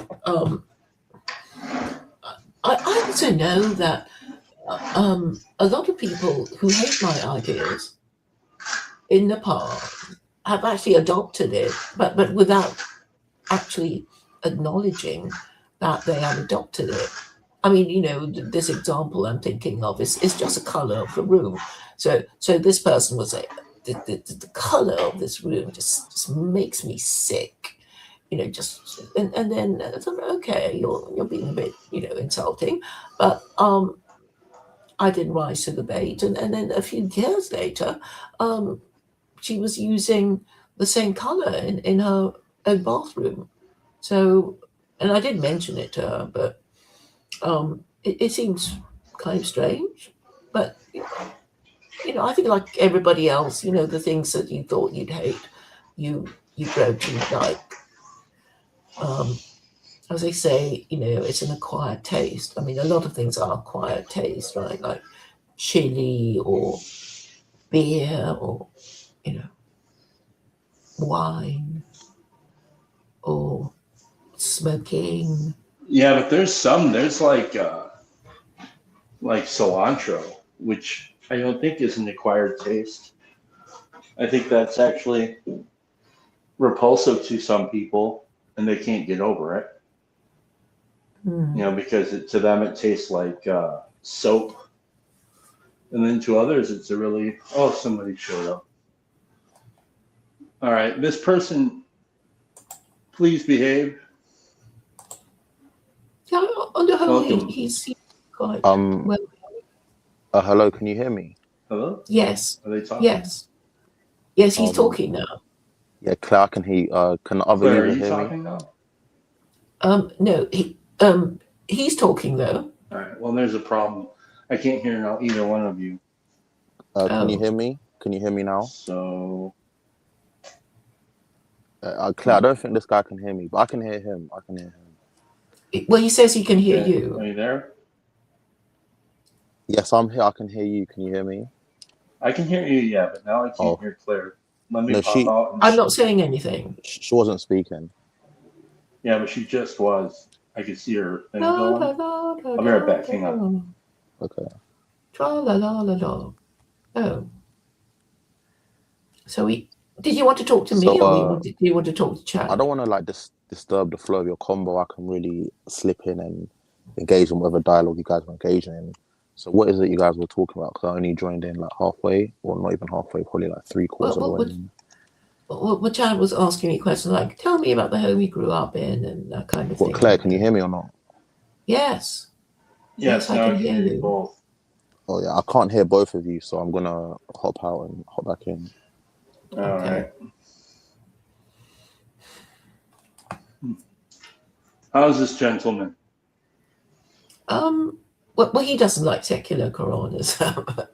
I also know that a lot of people who hate my ideas in the past have actually adopted it, but without actually acknowledging that they have adopted it. I mean, this example I'm thinking of is just a color of the room. So this person was like, the color of this room just makes me sick. And then I thought, okay, you're being a bit, insulting, but I didn't rise to the bait. And then a few years later, she was using the same color in her own bathroom. So, and I did mention it to her, but it seems kind of strange. But, I think like everybody else, the things that you thought you'd hate, you grow to like. As they say, it's an acquired taste. I mean, a lot of things are acquired taste, right? Like chili or beer or, wine or smoking. Yeah, but there's like cilantro, which I don't think is an acquired taste. I think that's actually repulsive to some people, and they can't get over it. Because to them it tastes like soap, and then to others it's a really, oh, somebody showed up. All right, this person, please behave. Yeah, on the whole, he's quite well. Hello, can you hear me? Hello? Yes. Are they talking? Yes, he's talking now. Yeah, Claire, I can hear you. Can other Claire, are users you hear talking me? now? No, he's talking though. All right, well, there's a problem. I can't hear now either one of you. Can you hear me? Can you hear me now? So, Claire, I don't think this guy can hear me, but I can hear him. Well, he says he can hear you. Are you there? Yes, I'm here. I can hear you. Can you hear me? I can hear you, yeah, but now I can't hear Claire. Let me No, pop out. I'm not saying anything. She wasn't speaking. Yeah, but she just was. I could see her thing going. I'll be right back. Hang on. Okay. Tra-la-la-la-la. Oh. So did you want to talk to me, or do you want to talk to chat? I don't want to disturb the flow of your combo. I can really slip in and engage in whatever dialogue you guys were engaging in. So what is it you guys were talking about? Because I only joined in like halfway, or not even halfway, probably like 3/4 of the way. Well, Chad was asking me questions like, tell me about the home you grew up in and that kind of thing. Claire, can you hear me or not? Yes. Yes, I can hear you. both. Oh yeah, I can't hear both of you, so I'm gonna hop out and hop back in. All right. How's this gentleman? Well, he doesn't like secular Koranism.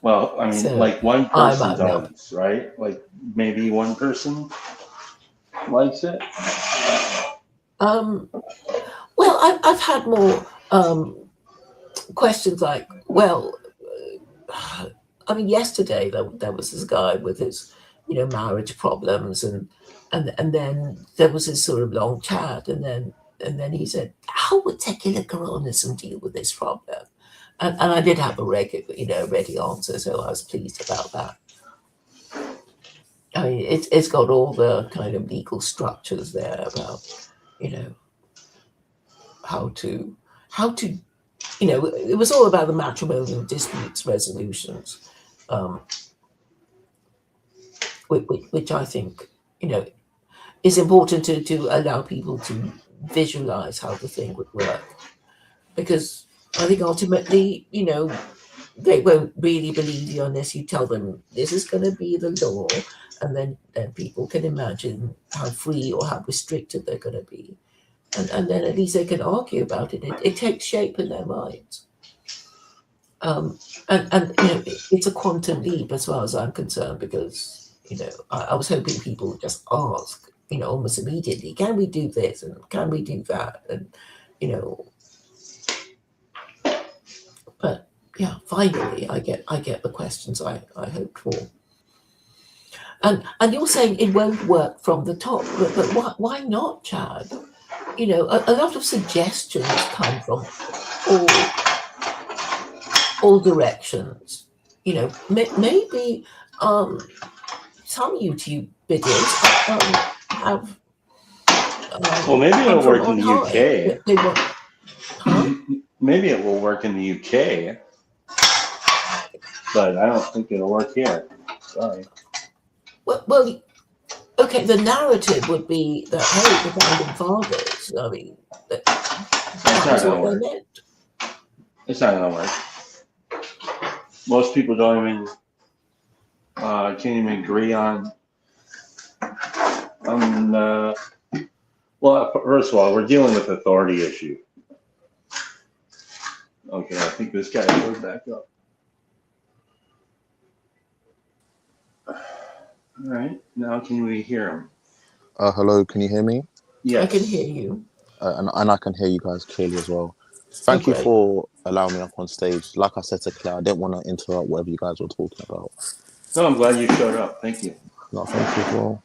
Well, I mean, So, like one I person might know. does, right? Like maybe one person likes it. Well, I've had more questions like, well, I mean, yesterday there was this guy with his, marriage problems, and then there was this sort of long chat, and then he said, how would secular Koranism deal with this problem? And I did have a ready answer, so I was pleased about that. I mean, it's got all the kind of legal structures there about, how to, it was all about the matrimonial disputes resolutions, which I think, is important to allow people to visualize how the thing would work. Because I think ultimately, they won't really believe you unless you tell them this is going to be the law, and then people can imagine how free or how restricted they're going to be. And then at least they can argue about it. It takes shape in their minds. And it's a quantum leap as far as I'm concerned, because, I was hoping people would just ask, almost immediately, can we do this and can we do that? And, but yeah, finally I get the questions I hoped for. And you're saying it won't work from the top, but why not, Chad? A lot of suggestions come from all directions. Maybe some YouTube videos have. Well, maybe it'll work in the UK. Maybe it will work in the UK, but I don't think it'll work here. Sorry. Well, okay. The narrative would be that the founding fathers. I mean, that's what they meant. It's not gonna work. Most people don't even can't even agree on. Well, first of all, we're dealing with authority issue. Okay, I think this guy goes back up. All right, now can we hear him? Hello, can you hear me? Yes. I can hear you. And I can hear you guys clearly as well. Thank you for allowing me up on stage. Like I said to Claire, I didn't want to interrupt whatever you guys were talking about. No, I'm glad you showed up. Thank you. No, thank you as well.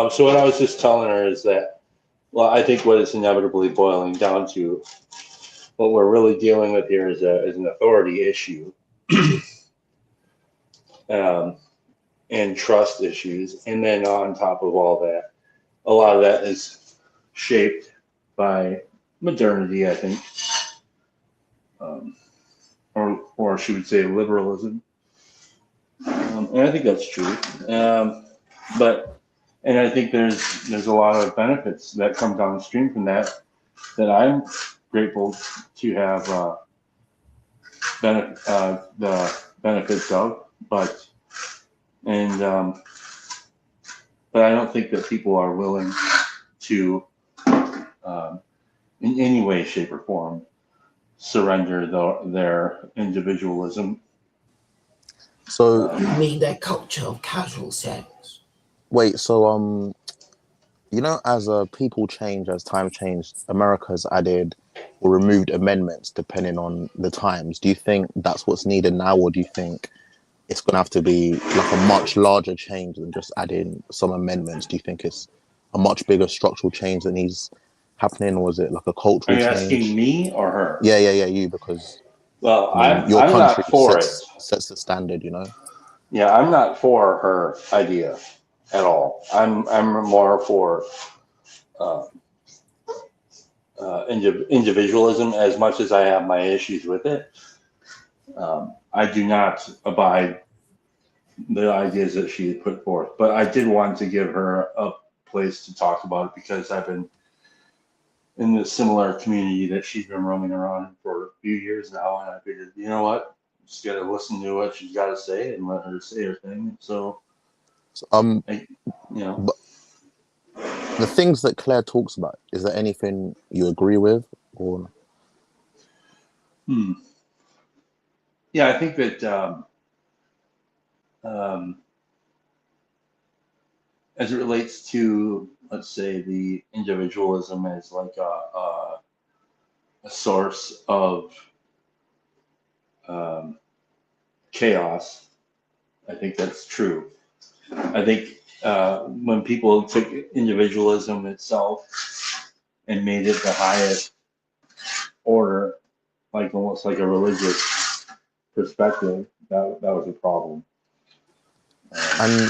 So what I was just telling her is that, well, I think what it's inevitably boiling down to, what we're really dealing with here is an authority issue, and trust issues, and then on top of all that, a lot of that is shaped by modernity, I think, or she would say liberalism, and I think that's true. And I think there's a lot of benefits that come downstream from that I'm grateful to have the benefits of, but I don't think that people are willing to, in any way, shape, or form, surrender their individualism. So you mean their culture of casual sex? Wait, so as people change, as time changed, America has added or removed amendments depending on the times. Do you think that's what's needed now, or do you think it's going to have to be like a much larger change than just adding some amendments? Do you think it's a much bigger structural change that needs happening, or is it like a cultural change? Are you asking me or her? Yeah, you, because well, your I'm country not for sets the standard, Yeah, I'm not for her idea at all. I'm more for individualism, as much as I have my issues with it. I do not abide the ideas that she had put forth, but I did want to give her a place to talk about it because I've been in the similar community that she's been roaming around for a few years now, and I figured, you know what, just gotta listen to what she's got to say and let her say her thing. So but the things that Claire talks about, is there anything you agree with, or? Yeah, I think that as it relates to, let's say, the individualism as like a source of chaos, I think that's true. I think when people took individualism itself and made it the highest order, like almost like a religious perspective, that was a problem. And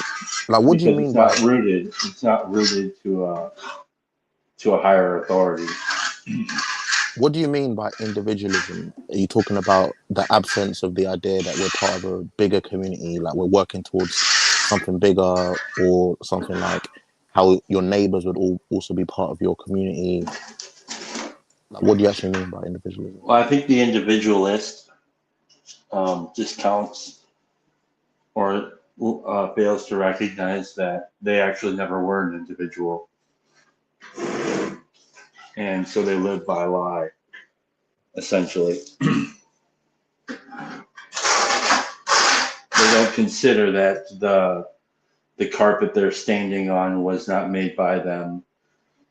like, what do you mean by rooted? It's not rooted to a higher authority. What do you mean by individualism? Are you talking about the absence of the idea that we're part of a bigger community, like we're working towards something bigger, or something like how your neighbors would also be part of your community? Like, what do you actually mean by individualism? Well, I think the individualist discounts or fails to recognize that they actually never were an individual. And so they live by a lie, essentially. They don't consider that the carpet they're standing on was not made by them.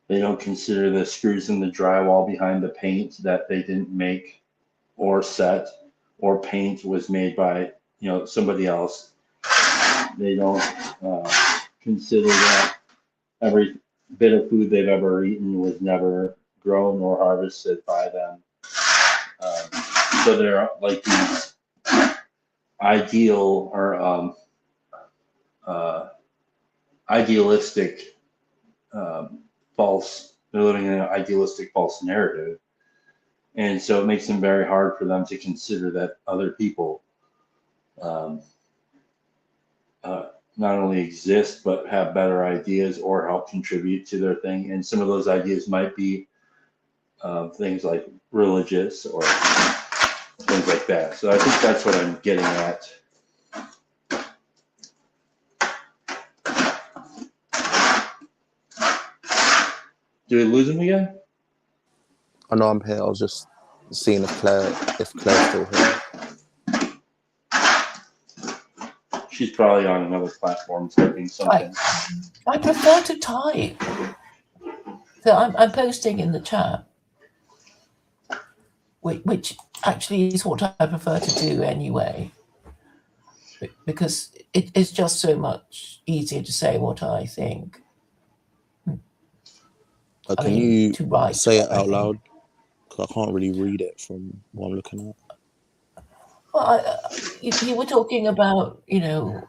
They don't consider the screws in the drywall behind the paint that they didn't make or set, or paint was made by somebody else. They don't consider that every bit of food they've ever eaten was never grown or harvested by them. So they're like these ideal or idealistic false. They're living in an idealistic false narrative, and so it makes them very hard for them to consider that other people not only exist but have better ideas or help contribute to their thing. And some of those ideas might be things like religious or things like that. So I think that's what I'm getting at. Did we lose him again? I know I'm here. I was just seeing if Claire's still here. She's probably on another platform typing something. I prefer to type. So I'm posting in the chat, which actually is what I prefer to do anyway, because it's just so much easier to say what I think. Can you say it out loud? Because I can't really read it from what I'm looking at. Well, you were talking about,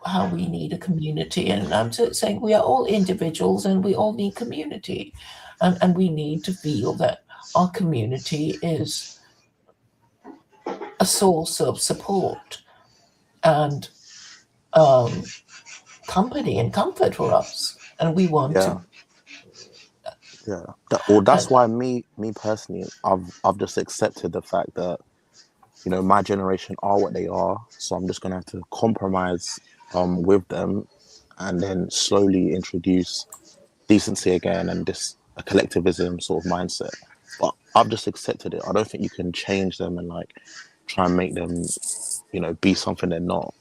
how we need a community, and I'm saying we are all individuals and we all need community, and we need to feel that our community is a source of support and company and comfort for us, and we want to. Yeah. Well, that's why me personally, I've just accepted the fact that my generation are what they are, so I'm just gonna have to compromise with them, and then slowly introduce decency again and a collectivism sort of mindset. But I've just accepted it. I don't think you can change them and try and make them, be something they're not.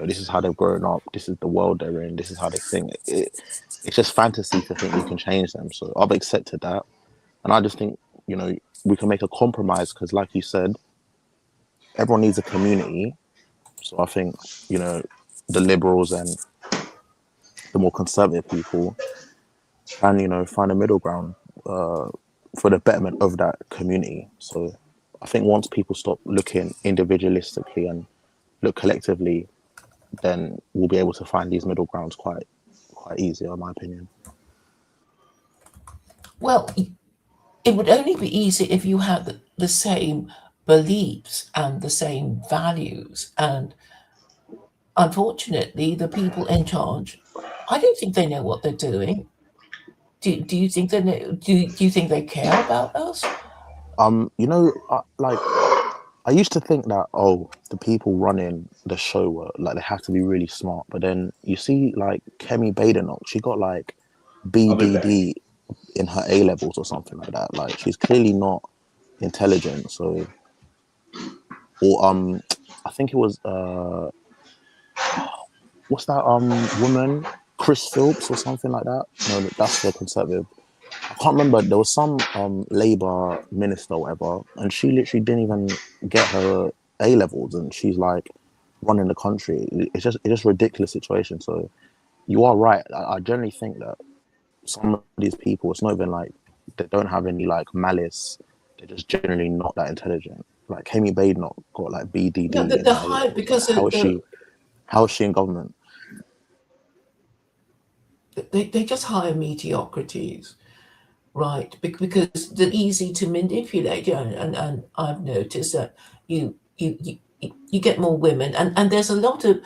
This is how they've grown up. This is the world they're in. This is how they think. It's just fantasy to think you can change them. So I've accepted that, and I just think we can make a compromise because, like you said, everyone needs a community. So I think, the liberals and the more conservative people can, find a middle ground for the betterment of that community. So I think once people stop looking individualistically and look collectively, then we'll be able to find these middle grounds quite easy, in my opinion. Well, it would only be easy if you had the same beliefs and the same values, and unfortunately the people in charge, I don't think they know what they're doing. Do you think they know, do you think they care about us? I used to think that the people running the show were they have to be really smart, but then you see Kemi Badenoch, she got BDD in her A levels or something like that. She's clearly not intelligent. So or I think it was what's that woman, Chris Phillips or something like that. No, that's the Conservative. I can't remember. There was some Labour minister or whatever, and she literally didn't even get her A levels, and she's running the country. It's just a ridiculous situation. So you are right. I generally think that some of these people, it's not even they don't have any malice. They're just generally not that intelligent. Kemi Badenoch got BDD. No, they're high because how is she in government? They just hire mediocrities, right? Because they're easy to manipulate, and I've noticed that you get more women, and there's a lot of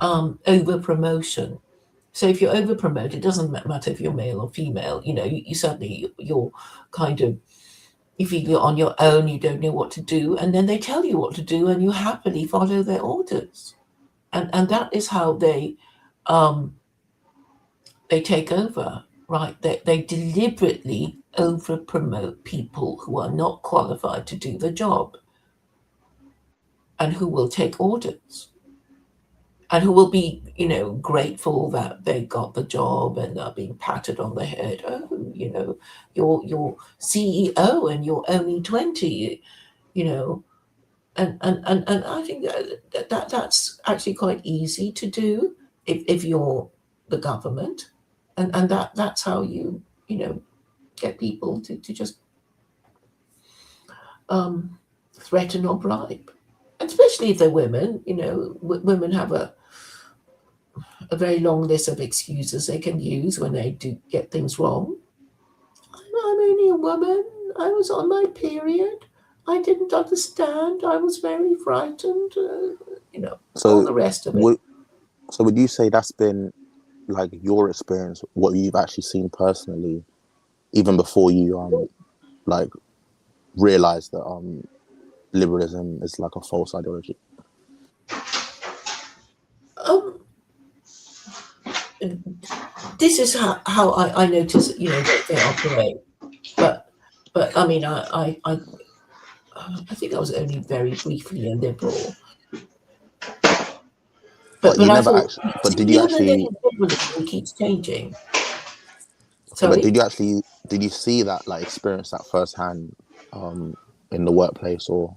over promotion. So if you're over promoted, it doesn't matter if you're male or female. You suddenly you're kind of, if you're on your own, you don't know what to do, and then they tell you what to do, and you happily follow their orders, and that is how they take over, right? They deliberately over promote people who are not qualified to do the job and who will take orders. and who will be, grateful that they got the job and are being patted on the head. Oh, you're CEO and you're only 20, and I think that's actually quite easy to do if you're the government, and that's how you get people to just threaten or bribe, especially if they're women. Women have a very long list of excuses they can use when they do get things wrong. I'm only a woman. I was on my period. I didn't understand. I was very frightened. All the rest of it. So would you say that's been like your experience, what you've actually seen personally, even before you like realized that liberalism is like a false ideology? This is how I notice, they operate. But I mean, I think I was only very briefly a liberal. But you I never thought, actually. But did you actually? Liberalism keeps changing. Sorry? But did you see that, like, experience that firsthand in the workplace, or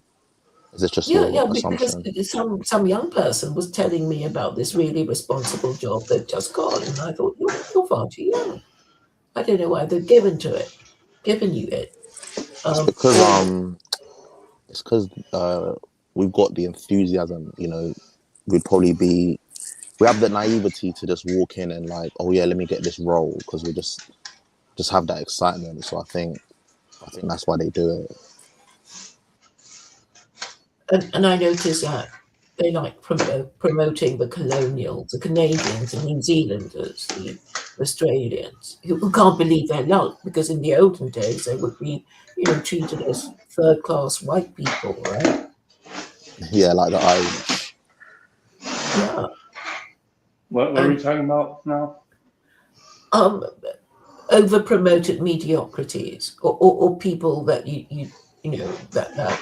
is it just your assumption? Because some young person was telling me about this really responsible job they've just got, and I thought, you're far too young. I don't know why they've given you it. It's because we've got the enthusiasm. We'd probably we have the naivety to just walk in and like, oh yeah, let me get this role, because we just have that excitement. So I think that's why they do it. And I noticed that they like promoting the colonials, the Canadians, the New Zealanders, the Australians, who can't believe their luck, because in the olden days they would be, treated as third-class white people, right? Yeah, like the Irish. Yeah. What are we talking about now? Over-promoted mediocrities, or people that that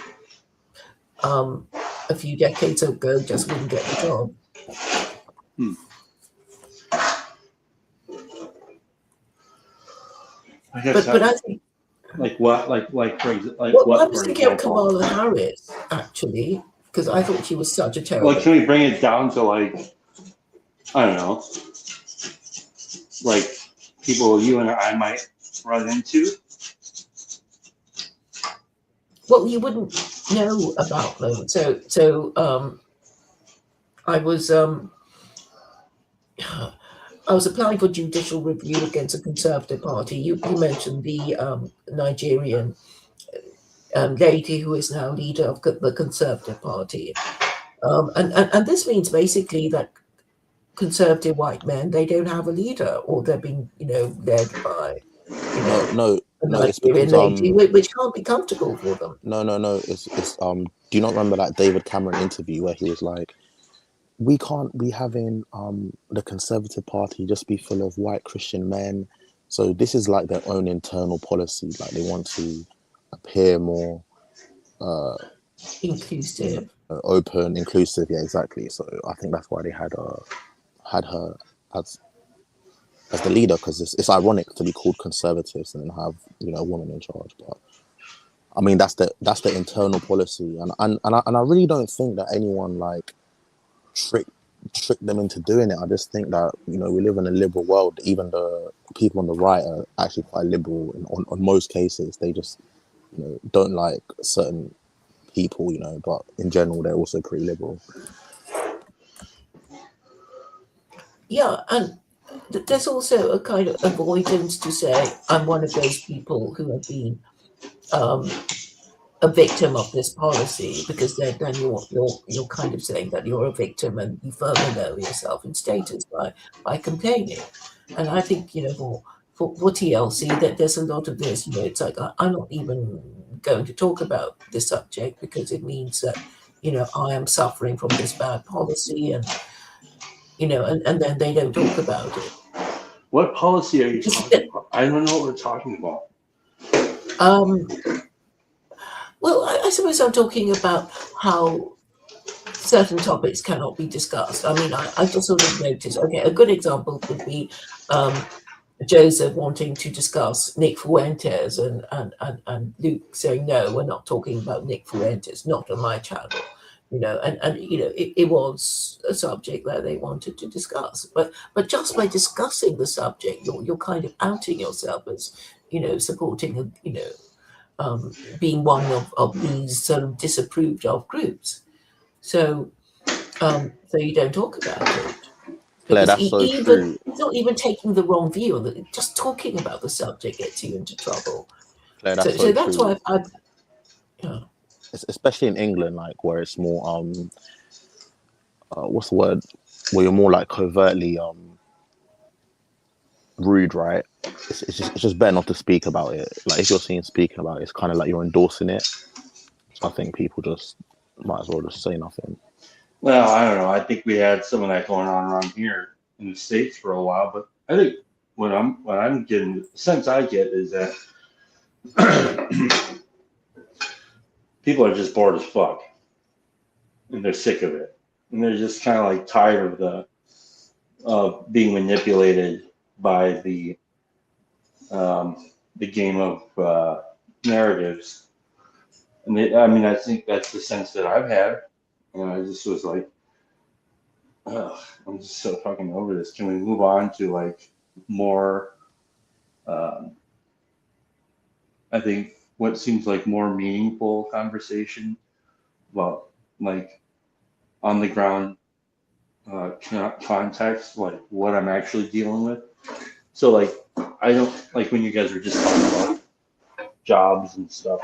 a few decades ago just wouldn't get the job. But I think, like what, like for example, like well, what? I was thinking of Kamala Harris, actually, because I thought she was such a terrible. Well, can we bring it down to, like, I don't know, like people you and I might run into? Well, you wouldn't know about them. So I was applying for judicial review against a Conservative Party. You mentioned the Nigerian lady who is now leader of the Conservative Party, and this means basically that Conservative white men, they don't have a leader, or they're being led by no, it's because lady, which can't be comfortable for them. No, it's do you not remember that David Cameron interview where he was like, we can't be having the Conservative Party just be full of white Christian men. So this is like their own internal policy. Like, they want to appear more inclusive, open, inclusive. Yeah, exactly. So I think that's why they had her as the leader, because it's ironic to be called conservatives and then have a woman in charge. But I mean, that's the internal policy, and I really don't think that anyone like trick them into doing it. I just think that we live in a liberal world. Even the people on the right are actually quite liberal on most cases. They just don't like certain people, but in general they're also pretty liberal. Yeah, and there's also a kind of avoidance to say, I'm one of those people who have been a victim of this policy, because then you're kind of saying that you're a victim, and you further lower yourself in status by complaining. And I think for TLC that there's a lot of this. It's like, I'm not even going to talk about this subject, because it means that I am suffering from this bad policy, and and then they don't talk about it. What policy are you talking about? I don't know what we're talking about. Well, I suppose I'm talking about how certain topics cannot be discussed. I mean, I just sort of noticed, okay, a good example would be Joseph wanting to discuss Nick Fuentes and Luke saying, no, we're not talking about Nick Fuentes, not on my channel. You know, and you know, it was a subject that they wanted to discuss. But just by discussing the subject, you're kind of outing yourself as, you know, supporting, you know, being one of these sort of disapproved of groups. So so you don't talk about it. Claire, Because that's so true. it's not even taking the wrong view, just talking about the subject gets you into trouble. Claire, that's So that's true. why yeah. Especially in England, like where it's more what's the word? Where you're more like covertly rude, right? It's just better not to speak about it. Like if you're seen speaking about it, it's kind of like you're endorsing it. So I think people just might as well just say nothing. Well, I don't know. I think we had some of that going on around here in the States for a while, but I think what I'm getting, the sense I get is that people are just bored as fuck, and they're sick of it, and they're just kind of like tired of being manipulated by the game of narratives. And I mean, I think that's the sense that I've had, and I just was like, ugh, I'm just so fucking over this. Can we move on to like more? I think what seems like more meaningful conversation about like on the ground context, like what I'm actually dealing with. So like I don't like when you guys were just talking about jobs and stuff.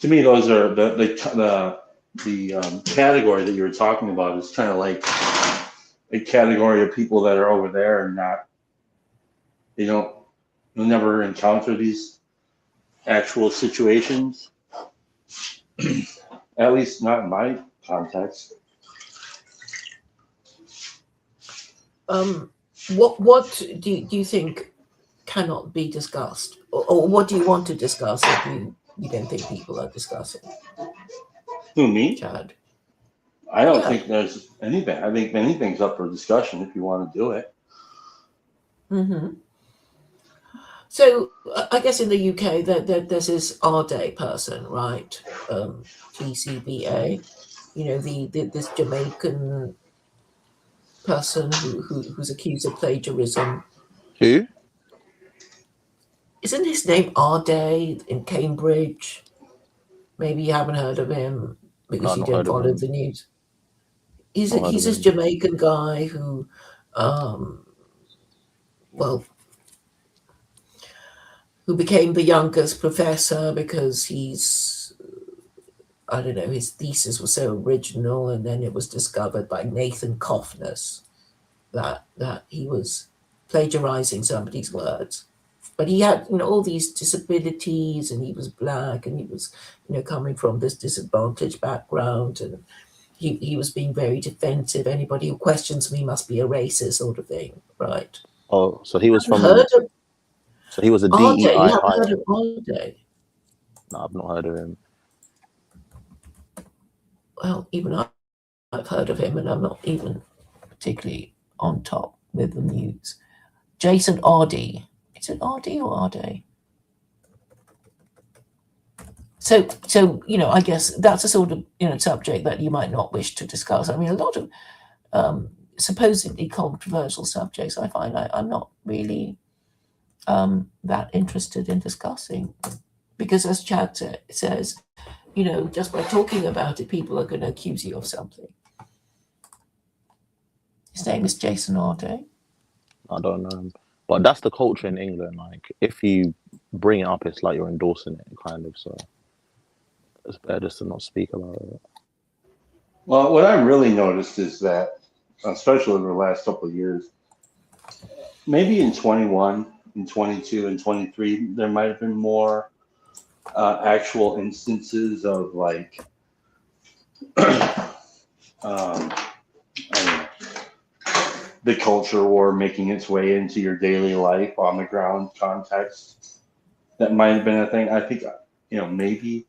To me, those are the category that you were talking about is kind of like a category of people that are over there and not. You'll never encounter these actual situations, at least not in my context. What do you think cannot be discussed, or what do you want to discuss that you don't think people are discussing? Who, me? Chad. I don't think there's anything. I think anything's up for discussion if you want to do it. Mm-hmm. So I guess in the UK, there's this RDA person, right? GCBA, you know, this Jamaican person who's accused of plagiarism. Who? Isn't his name RDA in Cambridge? Maybe you haven't heard of him because you don't follow the news. He's this Jamaican guy who, who became the youngest professor because I don't know, his thesis was so original, and then it was discovered by Nathan Coffness that he was plagiarizing somebody's words. But he had, you know, all these disabilities, and he was black, and he was, you know, coming from this disadvantaged background, and he was being very defensive. Anybody who questions me must be a racist, sort of thing, right? Oh, so he was from. So he was a DEI. DEI. You haven't heard of RDA? No, I've not heard of him. Well, even I've heard of him, and I'm not even particularly on top with the news. Jason Ardy. Is it Ardy or Arde? So you know, I guess that's a sort of, you know, subject that you might not wish to discuss. I mean, a lot of supposedly controversial subjects, I find I'm not really that interested in discussing, because as Chad says, you know, just by talking about it, people are going to accuse you of something. His name is Jason Arde. I don't know, but that's the culture in England. Like, if you bring it up, it's like you're endorsing it, kind of. So it's better just to not speak about it. Well, what I really noticed is that, especially over the last couple of years, maybe in 21, in 22, and 23, there might have been more actual instances of like the culture war making its way into your daily life on the ground context. That might have been a thing. I think, you know, maybe,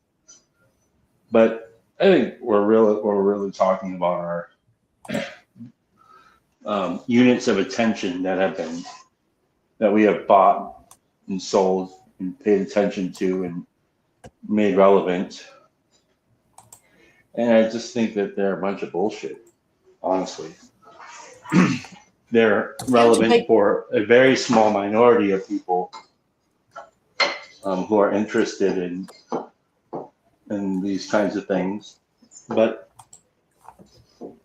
but I think we're really talking about our units of attention that we have bought and sold and paid attention to and made relevant. And I just think that they're a bunch of bullshit, honestly. They're relevant for a very small minority of people who are interested in these kinds of things. But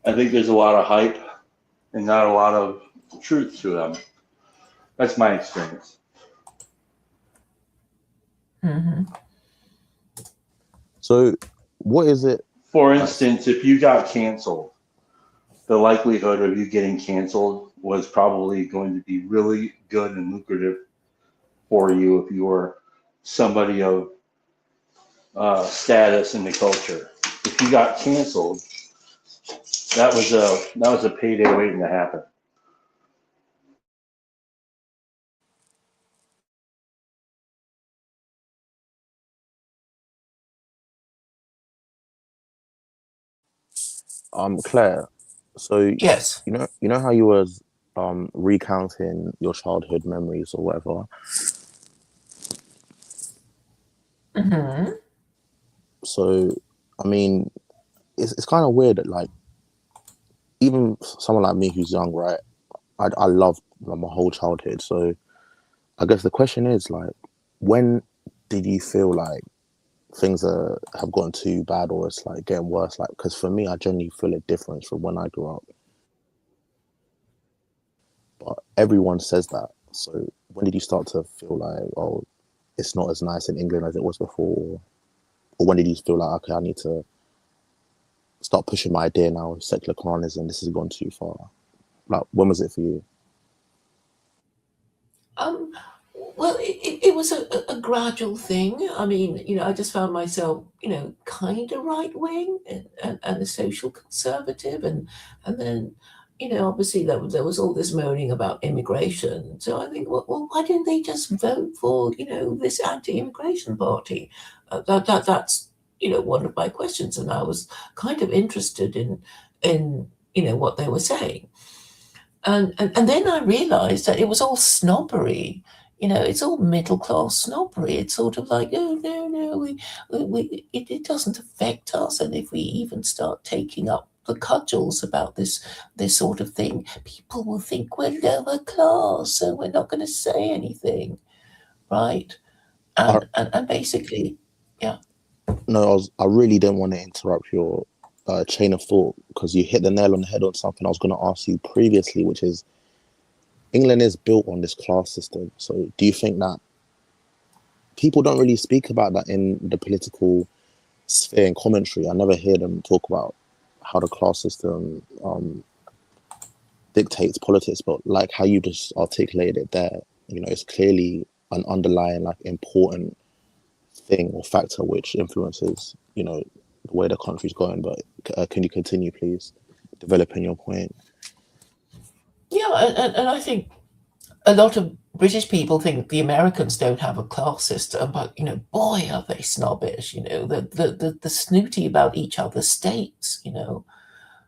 I think there's a lot of hype and not a lot of truth to them. That's my experience. Mm-hmm. So, what is it? For instance, if you got canceled, the likelihood of you getting canceled was probably going to be really good and lucrative for you if you were somebody of status in the culture. If you got canceled, that was a payday waiting to happen. Claire, so Yes. you know how you was recounting your childhood memories or whatever. Mm-hmm. So, I mean, it's kind of weird that, like, even someone like me who's young, right? I loved my whole childhood. So, I guess the question is, like, when did you feel like things have gotten too bad, or it's like getting worse? Like, because for me, I generally feel a difference from when I grew up. But everyone says that. So, when did you start to feel like, oh, it's not as nice in England as it was before? Or when did you feel like, okay, I need to start pushing my idea now, secular Koranism, this has gone too far? Like, when was it for you? Well, it was a gradual thing. I mean, I just found myself, kind of right wing and a social conservative, and then, obviously there was all this moaning about immigration. So I think, well, why didn't they just vote for, this anti-immigration party? That's one of my questions, and I was kind of interested in what they were saying. And then I realized that it was all snobbery. It's all middle class snobbery. It's sort of like, oh no, it doesn't affect us. And if we even start taking up the cudgels about this sort of thing, people will think we're lower class, so we're not going to say anything, right? And basically, yeah. No, I really didn't want to interrupt your chain of thought, because you hit the nail on the head on something I was going to ask you previously, which is, England is built on this class system. So do you think that people don't really speak about that in the political sphere and commentary? I never hear them talk about how the class system dictates politics, but like how you just articulated it there, it's clearly an underlying, like, important thing or factor which influences, the way the country's going. But can you continue, please, developing your point? Yeah, and I think a lot of British people think the Americans don't have a class system, but boy, are they snobbish. The snooty about each other's states.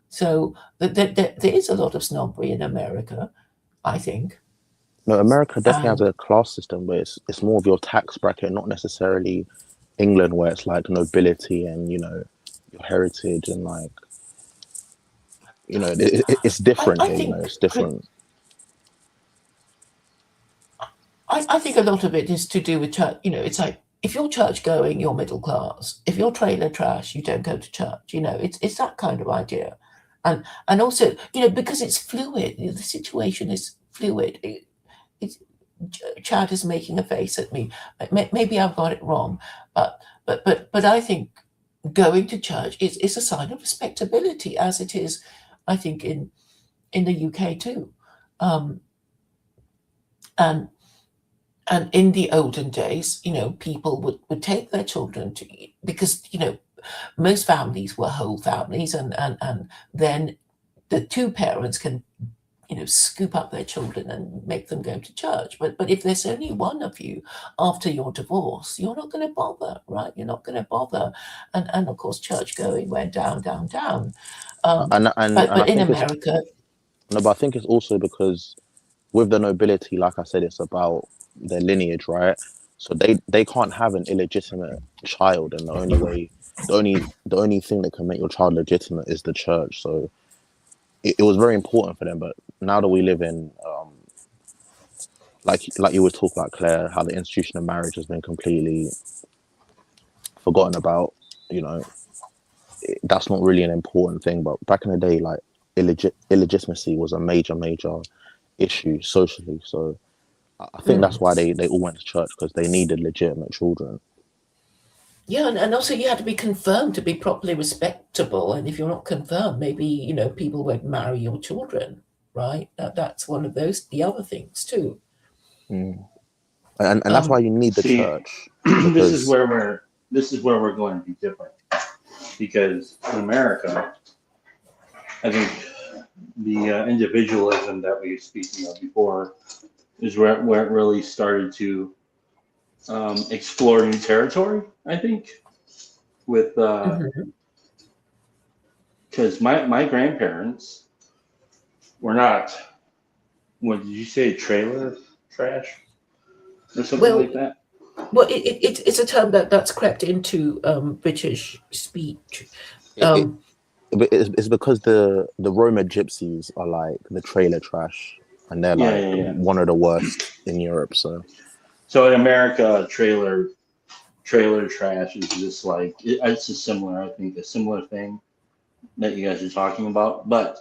So there is a lot of snobbery in America, I think. No, America definitely has a class system, but it's more of your tax bracket, not necessarily England, where it's like nobility and your heritage and, like, it's different here. It's different. I think a lot of it is to do with church. It's like, if you're church going, you're middle class. If you're trailer trash, you don't go to church. It's that kind of idea, and also because it's fluid. The situation is fluid. Chad is making a face at me. Maybe I've got it wrong, but I think going to church is a sign of respectability, as it is, I think, in the UK too, and in the olden days, people would take their children to, because most families were whole families, and then the two parents can scoop up their children and make them go to church. But if there's only one of you after your divorce, you're not going to bother, right? You're not going to bother. And of course, church going went down, down, down. And But I in think America, but I think it's also because with the nobility, like I said, it's about their lineage, right? So they can't have an illegitimate child, and the only thing that can make your child legitimate is the church. So it was very important for them. But now that we live in like you would talk about, Claire, how the institution of marriage has been completely forgotten about, that's not really an important thing. But back in the day, like illegitimacy was a major issue socially. So I think that's why they all went to church, because they needed legitimate children. yeah, and also you had to be confirmed to be properly respectable. And if you're not confirmed, maybe, people won't marry your children, right? That's one of the other things too. And that's why you need the church. This is where we're going to be different, because in America, I think the individualism that we were speaking of before is where it really started to explore new territory, I think, with because my grandparents were not, what did you say, trailer trash or something like that? Well, it's a term that's crept into British speech. It's because the Roma gypsies are like the trailer trash, and they're one of the worst in Europe. So in America, trailer trash is just like it's a similar thing that you guys are talking about. But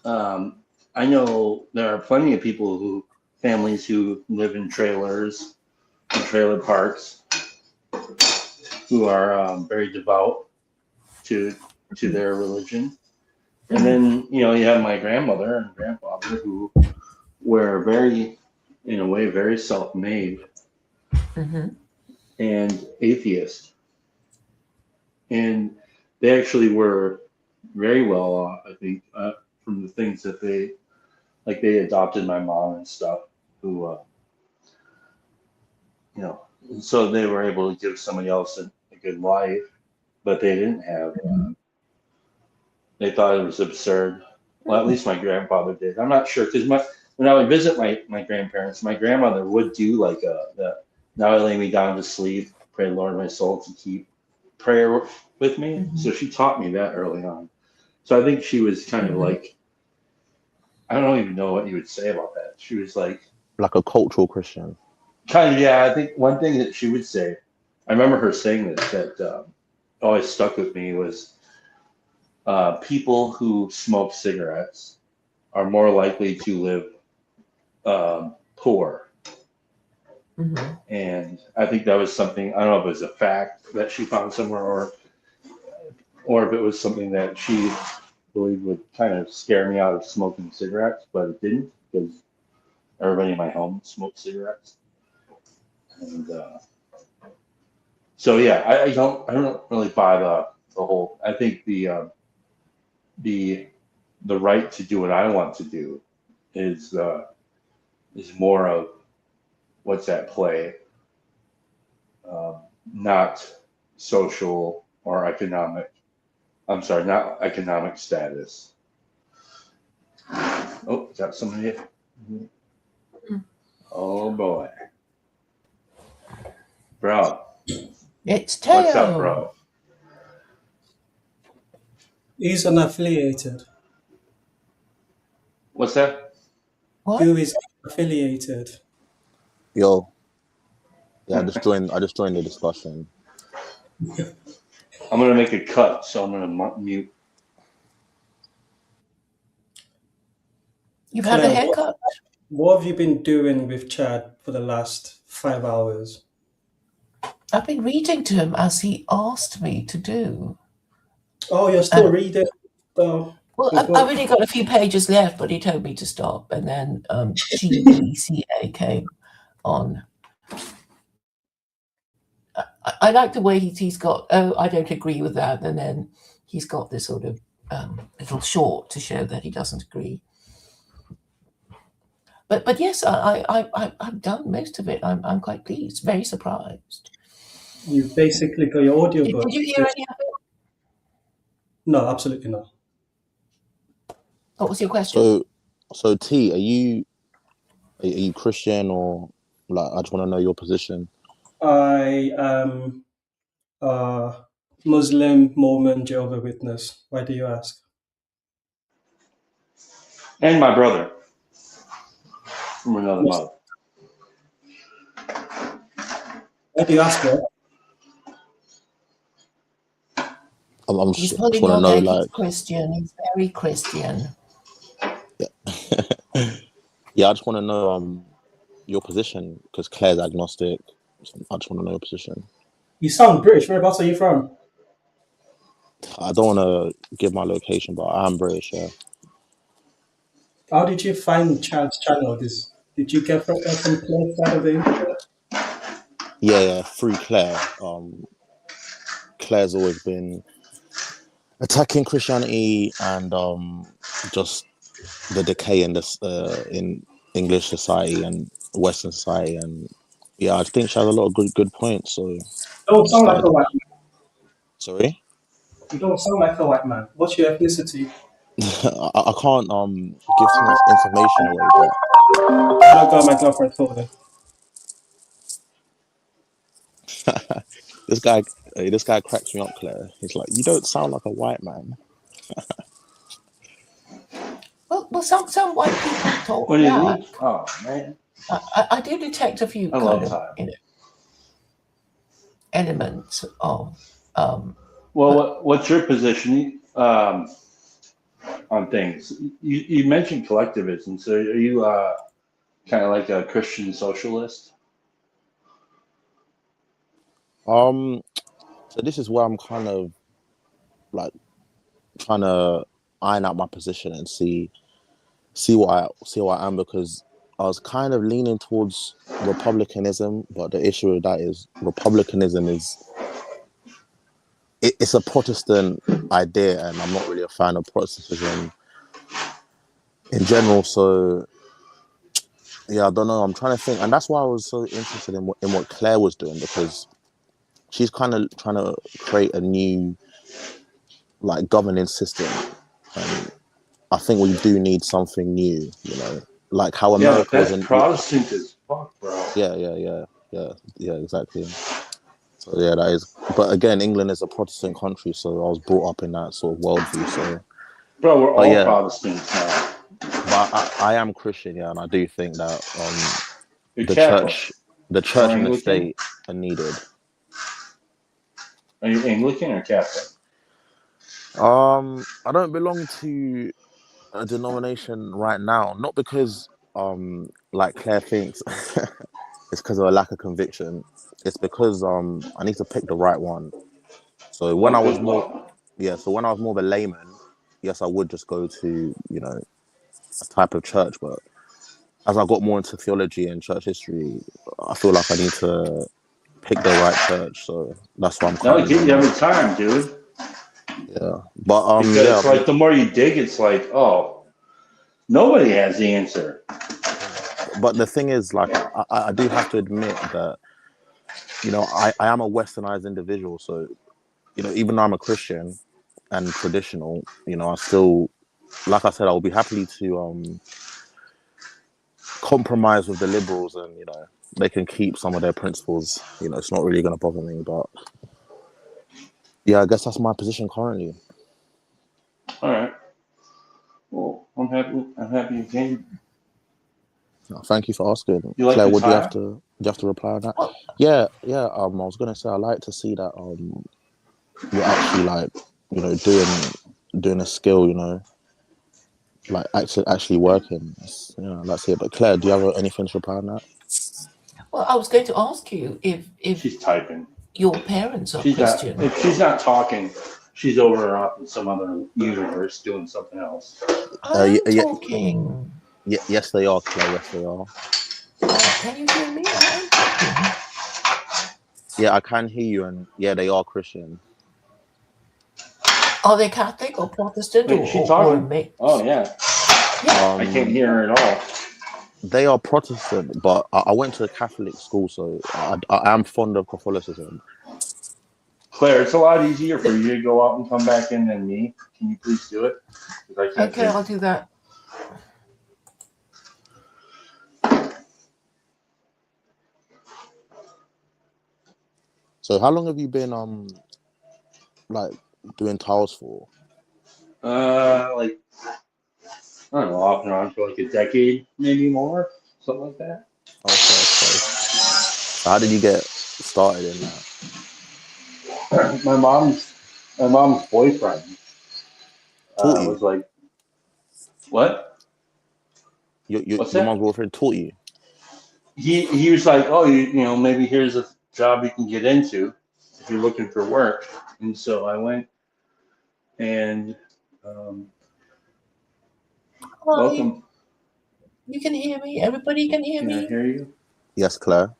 I know there are plenty of families who live in trailers and trailer parks who are very devout to their religion. And then, you have my grandmother and grandfather who were in a way, very self-made and atheist. And they actually were very well off, I think, from the things that they adopted my mom and stuff, who, so they were able to give somebody else a good life, but they didn't have, they thought it was absurd. Well, at least my grandfather did. I'm not sure, because when I would visit my grandparents, my grandmother would do like now I lay me down to sleep, pray Lord my soul to keep prayer with me. So she taught me that early on. So I think she was kind of like, I don't even know what you would say about that. She was like a cultural Christian. Kind of, yeah. I think one thing that she would say, I remember her saying this, that always stuck with me, was people who smoke cigarettes are more likely to live poor. And I think that was something, I don't know if it was a fact that she found somewhere, or if it was something that she believed would kind of scare me out of smoking cigarettes, but it didn't, because everybody in my home smoked cigarettes. And so yeah, I don't really buy the whole. I think the right to do what I want to do is more of what's at play, not social or economic. I'm sorry, not economic status. Oh, is that somebody? Oh boy. Bro. It's Teo. What's up, bro? He's unaffiliated. What's that? What? Who is affiliated? Yo. Yeah, I just joined the discussion. I'm gonna make a cut, so I'm gonna mute. You've had a haircut? What have you been doing with Chad for the last 5 hours? I've been reading to him as he asked me to do. Oh, you're still reading? Well, I've only got a few pages left, but he told me to stop. And then GBCA came on. I like the way he's got, I don't agree with that. And then he's got this sort of little short to show that he doesn't agree. But yes, I've done most of it. I'm quite pleased, very surprised. You basically got your audiobook. Did you hear any of it? No, absolutely not. What was your question? So T, are you Christian or like? I just want to know your position. I am Muslim, Mormon, Jehovah Witness. Why do you ask? And my brother from another Yes. mother. Why do you ask that? I'm He's just pulling want to your know leg. like. He's Christian. He's very Christian. Yeah, I just want to know your position because Claire's agnostic. So I just want to know your position. You sound British. Whereabouts are you from? I don't want to give my location, but I'm British. Yeah. How did you find Chad's channel? Did you get from Claire's side of the internet? Yeah, through Claire. Claire's always been attacking Christianity and just the decay in this in English society and Western society, and yeah, I think she has a lot of good points. So You don't sound like a white man. Sorry, You don't sound like a white man. What's your ethnicity? I can't give too much information away, but I got my girlfriend told her. this guy cracks me up, Claire. He's like, you don't sound like a white man. Well, some white people talk What did black. he? Oh man, I do detect a few kind of elements of. Well, what's your position on things? You mentioned collectivism, so are you kind of like a Christian socialist? So this is where I'm kind of like trying to iron out my position and see what I am, because I was kind of leaning towards republicanism, but the issue with that is republicanism it's a Protestant idea, and I'm not really a fan of Protestantism in general. So yeah, I don't know. I'm trying to think, and that's why I was so interested in what Claire was doing, because she's kind of trying to create a new like governing system, and I think we do need something new, you know, like how America was in Protestant as fuck, bro. Yeah, exactly. So yeah, that is. But again, England is a Protestant country, so I was brought up in that sort of worldview. So, bro, we're all Protestants now. But I am Christian, yeah, and I do think that the Catholic. church and the state are needed. Are you Anglican or Catholic? I don't belong to a denomination right now, not because like Claire thinks it's because of a lack of conviction. It's because I need to pick the right one. So when I was more of a layman, yes, I would just go to, you know, a type of church, but as I got more into theology and church history, I feel like I need to pick the right church. So that's why I'm That'll get you every time, dude. Yeah, but because it's like the more you dig, it's like, oh, nobody has the answer. But the thing is, like, I do have to admit that, you know, I am a westernized individual. So, you know, even though I'm a Christian and traditional, you know, I still, like I said, I'll be happy to compromise with the liberals, and, you know, they can keep some of their principles. You know, it's not really going to bother me. But yeah, I guess that's my position currently. All right. Well, I'm happy you came. Thank you for asking. You like Claire, the would tie? you have to reply on that? Yeah. I was gonna say I like to see that you're actually, like, you know, doing a skill, you know, like actually working. Yeah, that's it. But Claire, do you have anything to reply on that? Well, I was going to ask you if she's typing. Your parents are She's Christian. If she's not talking, she's over off in some other universe doing something else. I'm talking. Yes, they are, Claire. Yes, they are. Can you hear me? I'm talking. Yeah, I can hear you, and yeah, they are Christian. Are they Catholic or Protestant? Wait, or she talking? Or mix? Oh yeah. Yeah. I can't hear her at all. They are Protestant, but I went to a Catholic school, so I am fond of Catholicism. Claire, it's a lot easier for you to go out and come back in than me. Can you please do it? 'Cause I can't Okay, hear. I'll do that. So how long have you been like doing tiles for? Like, I don't know, off and on for like a decade, maybe more, something like that. Okay. So how did you get started in that? my mom's boyfriend Taught you? was like, what? What's Your that? mom's boyfriend taught you? He was like, oh, you know, maybe here's a job you can get into if you're looking for work. And so I went and Hi. welcome. You can hear me? Everybody can hear Can I me? hear you? Yes, Claire.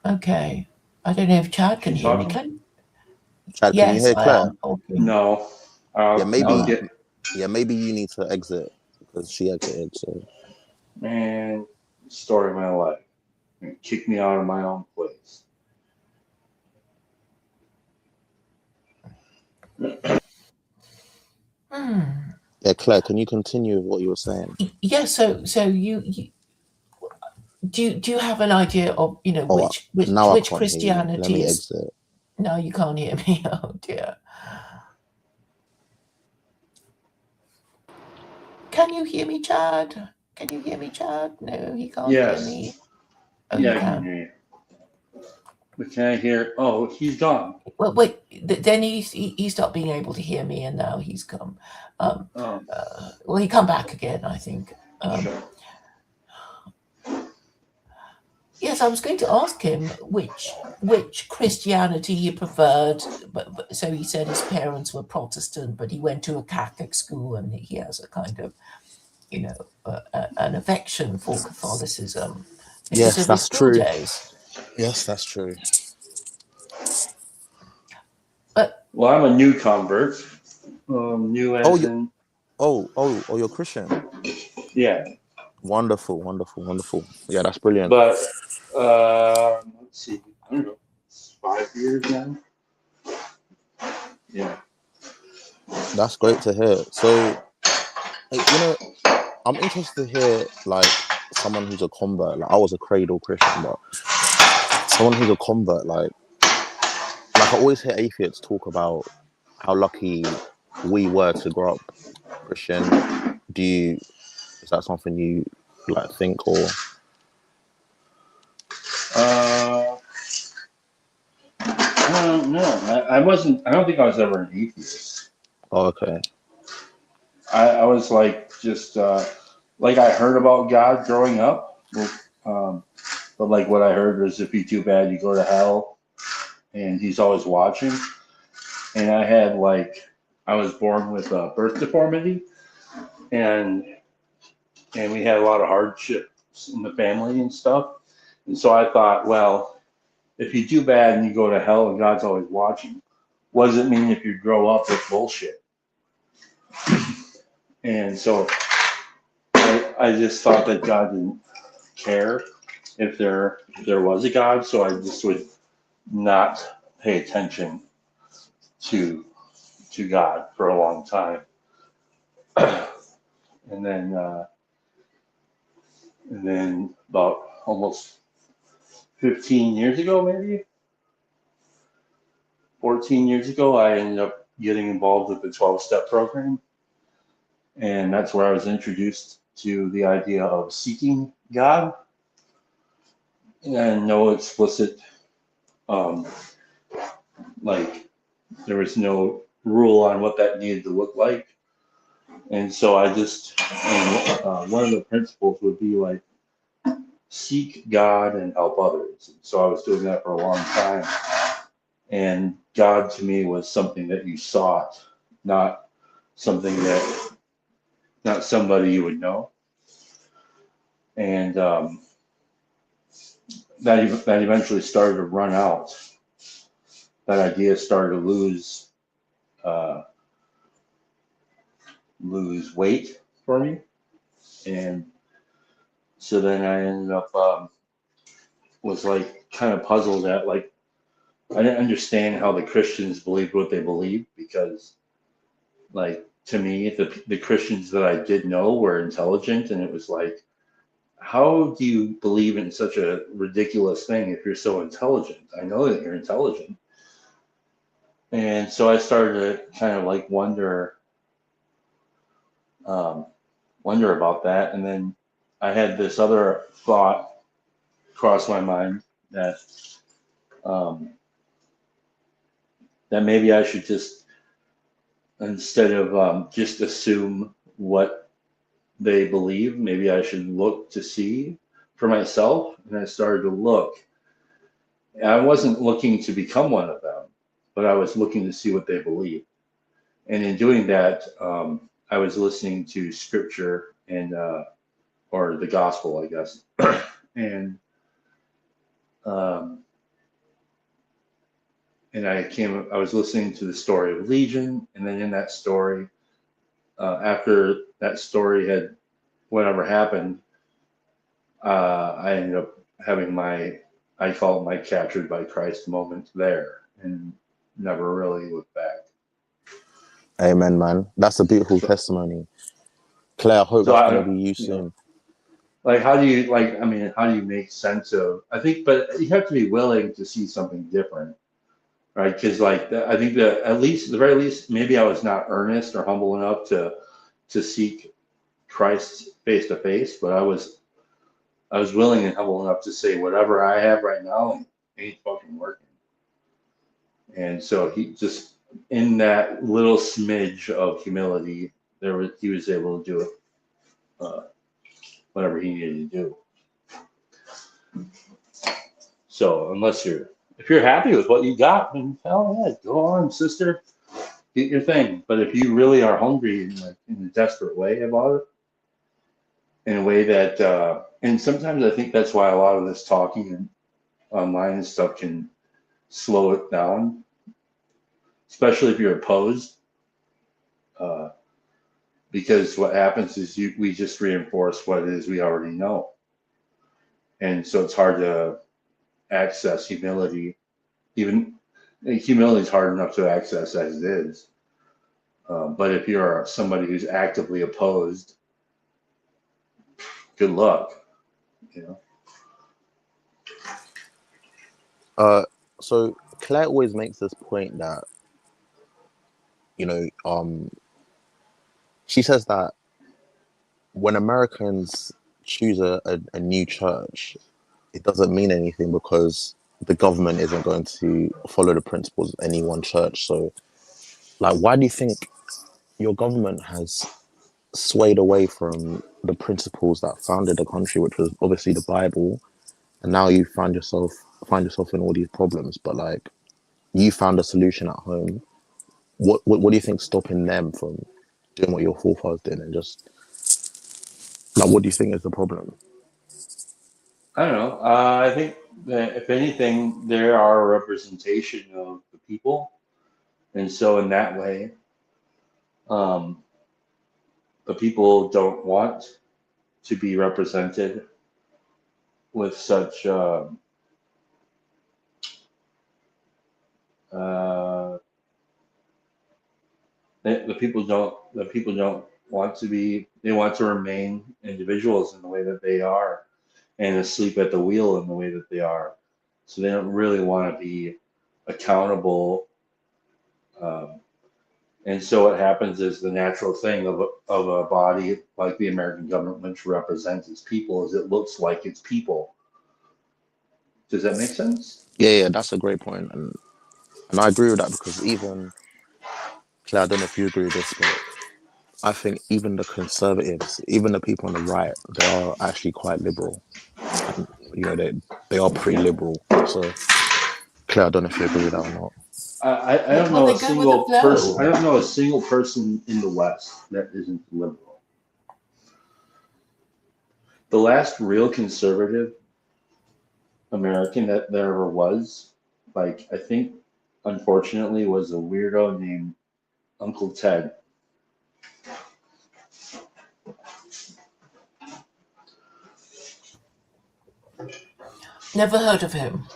Okay. I don't know if Chad can You hear me. talking? Chad, can you Yes, hear I Claire? am talking. No. Yeah, I'll get. maybe you need to exit because she exited. So Man, story of my life. Kick me out of my own place. yeah, Claire, can you continue with what you were saying? Yeah, so you do you have an idea of, you know, Oh, which now I which can't hear you. Let Christianity me is? exit. No, you can't hear me. Oh dear. Can you hear me, Chad? Can you hear me, Chad? No, he can't hear Yes. me. Oh, Yeah, you I can can. hear you. But can I hear? Oh, he's gone. Well, wait. Then he stopped being able to hear me, and now he's come. Well, he come back again, I think. Sure. Yes, I was going to ask him which Christianity he preferred, but so he said his parents were Protestant, but he went to a Catholic school, and he has a kind of, you know, an affection for Catholicism because Yes, of his that's school true. days. Yes, that's true. But Well, I'm a new convert. New Oh, as you, in, you're Christian. yeah. Wonderful, wonderful, wonderful. Yeah, that's brilliant. But let's see, I don't know, 5 years now. Yeah. That's great to hear. So, you know, I'm interested to hear like someone who's a convert. Like I was a cradle Christian, but someone who's a convert, like I always hear atheists talk about how lucky we were to grow up Christian. Is that something you like think or? I don't know. I wasn't. I don't think I was ever an atheist. Oh, okay. I was like just like I heard about God growing up, but like what I heard was if you do bad, you go to hell, and He's always watching. And I was born with a birth deformity, and we had a lot of hardships in the family and stuff. And so I thought, well, if you do bad and you go to hell and God's always watching, what does it mean if you grow up with bullshit? And so I just thought that God didn't care if there was a God, so I just would not pay attention to God for a long time. And then about almost 15 years ago, maybe 14 years ago, I ended up getting involved with the 12-step program. And that's where I was introduced to the idea of seeking God and no explicit, like, there was no rule on what that needed to look like. And so one of the principles would be like, seek God and help others. And so I was doing that for a long time. And God to me was something that you sought, not somebody you would know. And that eventually started to run out. That idea started to lose weight for me. And So then I ended up was like kind of puzzled at like I didn't understand how the Christians believed what they believed because like to me the Christians that I did know were intelligent and it was like how do you believe in such a ridiculous thing if you're so intelligent? I know that you're intelligent. And so I started to kind of like wonder about that. And then I had this other thought cross my mind that that maybe I should just instead of just assume what they believe, maybe I should look to see for myself. And I started to look. I wasn't looking to become one of them, but I was looking to see what they believe. And in doing that, I was listening to scripture and or the gospel, I guess. and um, and I was listening to the story of Legion, and then in that story, after that story had whatever happened, I ended up having I call it my captured by Christ moment there, and never really looked back. Amen, man. That's a beautiful testimony. Claire, I hope So that's I going to don't, be you you know, soon. like how do you like? I mean, how do you make sense of? I think, but you have to be willing to see something different, right? Because like I think that at least, the very least, maybe I was not earnest or humble enough to seek Christ face to face, but I was willing and humble enough to say whatever I have right now ain't fucking working. And so he just in that little smidge of humility, he was able to do it, whatever he needed to do. So if you're happy with what you got, then hell yeah, go on, sister, get your thing. But if you really are hungry in a desperate way about it, in a way that, and sometimes I think that's why a lot of this talking and online and stuff can slow it down, especially if you're opposed. Because what happens is we just reinforce what it is we already know. And so it's hard to access humility. Even humility is hard enough to access as it is. But if you're somebody who's actively opposed, good luck, you know. So Claire always makes this point that, you know, she says that when Americans choose a new church, it doesn't mean anything because the government isn't going to follow the principles of any one church. So, like, why do you think your government has swayed away from the principles that founded the country, which was obviously the Bible, and now you find yourself in all these problems? But like, you found a solution at home. What do you think's stopping them from doing what your forefathers did, and just like, what do you think is the problem? I don't know. I think that if anything, they are a representation of the people. And so in that way, um, the people don't want to be represented with such the people don't want to be, they want to remain individuals in the way that they are and asleep at the wheel in the way that they are. So they don't really want to be accountable. And so what happens is the natural thing of a body like the American government, which represents its people, is it looks like its people. Does that make sense? Yeah, that's a great point, and I agree with that because even Claire, I don't know if you agree with this, but I think even the conservatives, even the people on the right, they are actually quite liberal. And, you know, they are pretty liberal. So, Claire, I don't know if you agree with that or not. I don't Well, know they a go with the single person. I flow. don't know a single person in the West that isn't liberal. The last real conservative American that there ever was, like I think, unfortunately, was a weirdo named Uncle Ted. Never heard of him.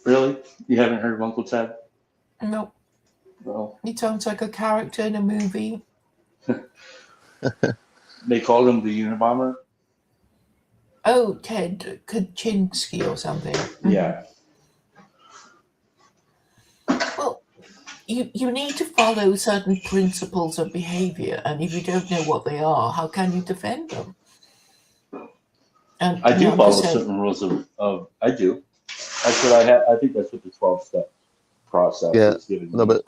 Really? You haven't heard of Uncle Ted? No. No. He sounds like a character in a movie. They called him the Unabomber? Oh, Ted Kaczynski or something. Yeah. Well, you need to follow certain principles of behavior, and if you don't know what they are, how can you defend them? And I do follow saying, certain rules of I do. That's what I have. I think that's what the 12-step process is giving me. No, but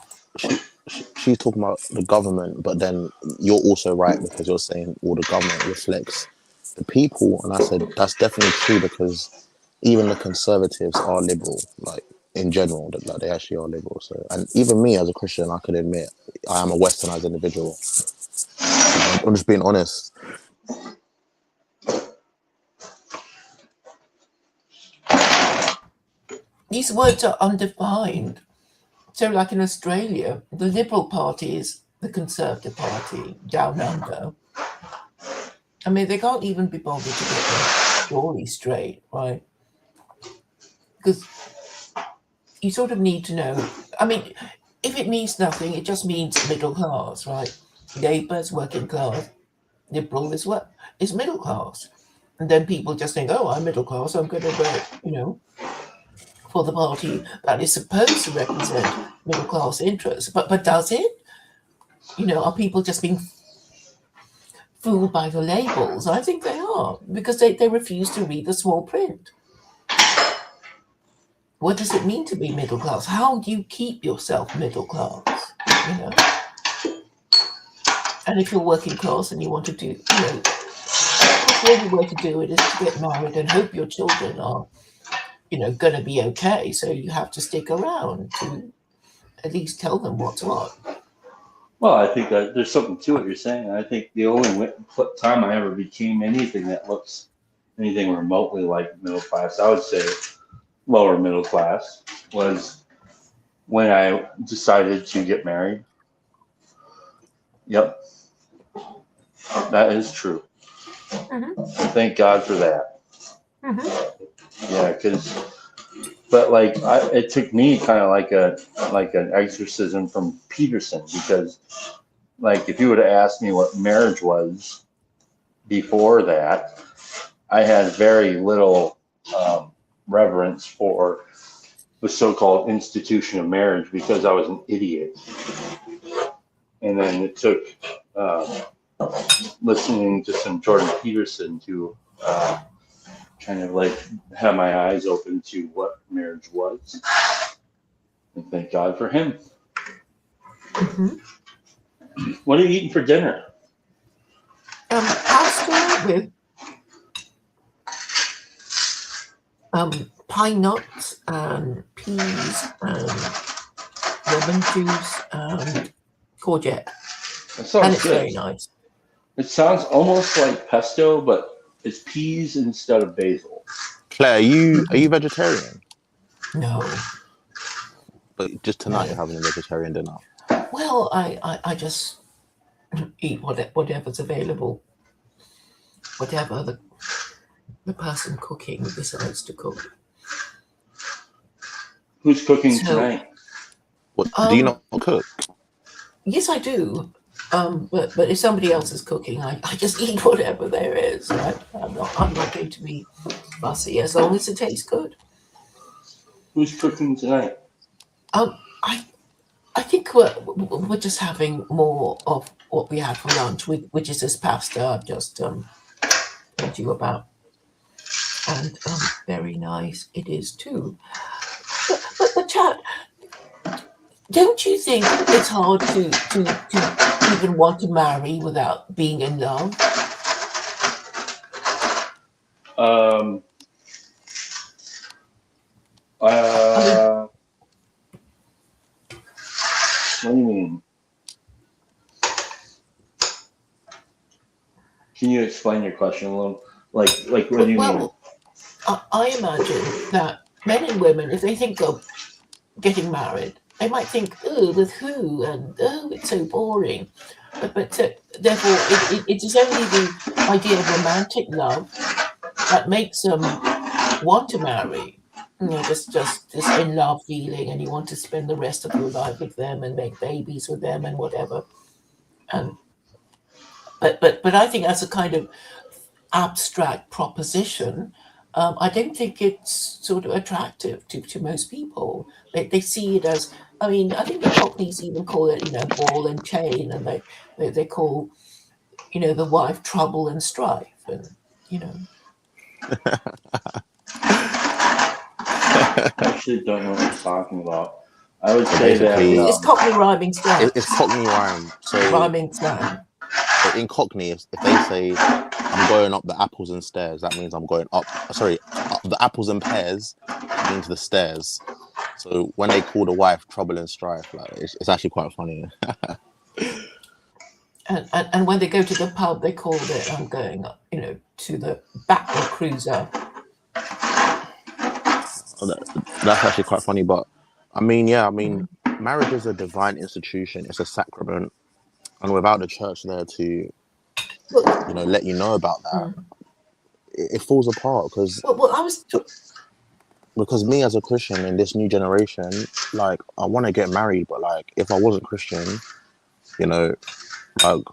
she's talking about the government, but then you're also right because you're saying all the government reflects the people, and I said that's definitely true because even the conservatives are liberal, like in general, that like, they actually are liberal. So, and even me as a Christian, I can admit I am a westernized individual. I'm just being honest. these words are undefined. So, like in Australia, the Liberal Party is the Conservative Party down under. I mean, they can't even be bothered to get their story straight, right? Because you sort of need to know. I mean, if it means nothing, it just means middle class, right? Labour is working class, Liberal is what is middle class, and then people just think, "Oh, I'm middle class. I'm going to vote, for the party that is supposed to represent middle class interests." But does it? Are people just being fooled by the labels? I think they are, because they refuse to read the small print. What does it mean to be middle class? How do you keep yourself middle class? And if you're working class and you want to do, the only way to do it is to get married and hope your children are, going to be okay. So you have to stick around to at least tell them what's what. Well, I think that there's something to what you're saying. I think the only time I ever became anything that looks anything remotely like middle class, I would say lower middle class, was when I decided to get married. Yep. That is true. Mm-hmm. Thank God for that. Mm-hmm. Yeah, but it took me kind of like an exorcism from Peterson, because if you would have asked me what marriage was before that, I had very little reverence for the so-called institution of marriage because I was an idiot. And then it took listening to some Jordan Peterson to kind of have my eyes open to what marriage was. And thank God for him. Mm-hmm. What are you eating for dinner? Pasta with pine nuts and peas and lemon juice and courgette. That sounds and it's good. very nice. It sounds almost like pesto, but it's peas instead of basil. Claire, are you vegetarian? No. But just tonight you're having a vegetarian dinner. Well, I just eat whatever's available, whatever the person cooking decides to cook. Who's cooking tonight? What, do you not cook? Yes, I do. But if somebody else is cooking, I just eat whatever there is. Right? I'm not going to be fussy as long as it tastes good. Who's cooking tonight? I think we're just having more of what we had for lunch, which is this pasta I've just told you about, and very nice it is too. But Chad, don't you think it's hard to even want to marry without being in love? What do you mean? Can you explain your question a little? Like what do you mean? I imagine that men and women, if they think of getting married, they might think, "Oh, with who?" and "Oh, it's so boring." But therefore, it is only the idea of romantic love that makes them want to marry, just this in love feeling, and you want to spend the rest of your life with them and make babies with them and whatever. And but I think as a kind of abstract proposition, I don't think it's sort of attractive to most people. They see it as, I mean, I think the Cockneys even call it, ball and chain, and they call, the wife trouble and strife, and I actually don't know what he's talking about. I would say that it's Cockney rhyming slang. It's Cockney rhyme. So rhyming slang. So in Cockney, if they say I'm going up the apples and stairs, that means I'm going up. Sorry, up the apples and pears means the stairs. So when they call the wife trouble and strife, like it's actually quite funny. And when they go to the pub, they call it I'm going up, to the backward cruiser. That's actually quite funny, but I mean, marriage is a divine institution. It's a sacrament, and without the church there to, let you know about that, it falls apart. Because me as a Christian in this new generation, like I want to get married, but like if I wasn't Christian, like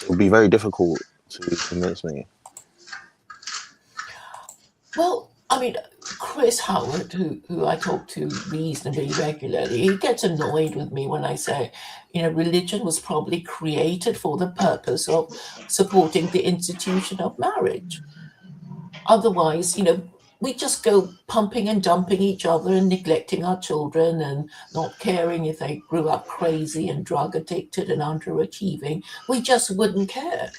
it would be very difficult to convince me. Well, I mean, Chris Howard, who I talk to reasonably regularly, he gets annoyed with me when I say, religion was probably created for the purpose of supporting the institution of marriage. Otherwise, we just go pumping and dumping each other and neglecting our children and not caring if they grew up crazy and drug addicted and underachieving. We just wouldn't care.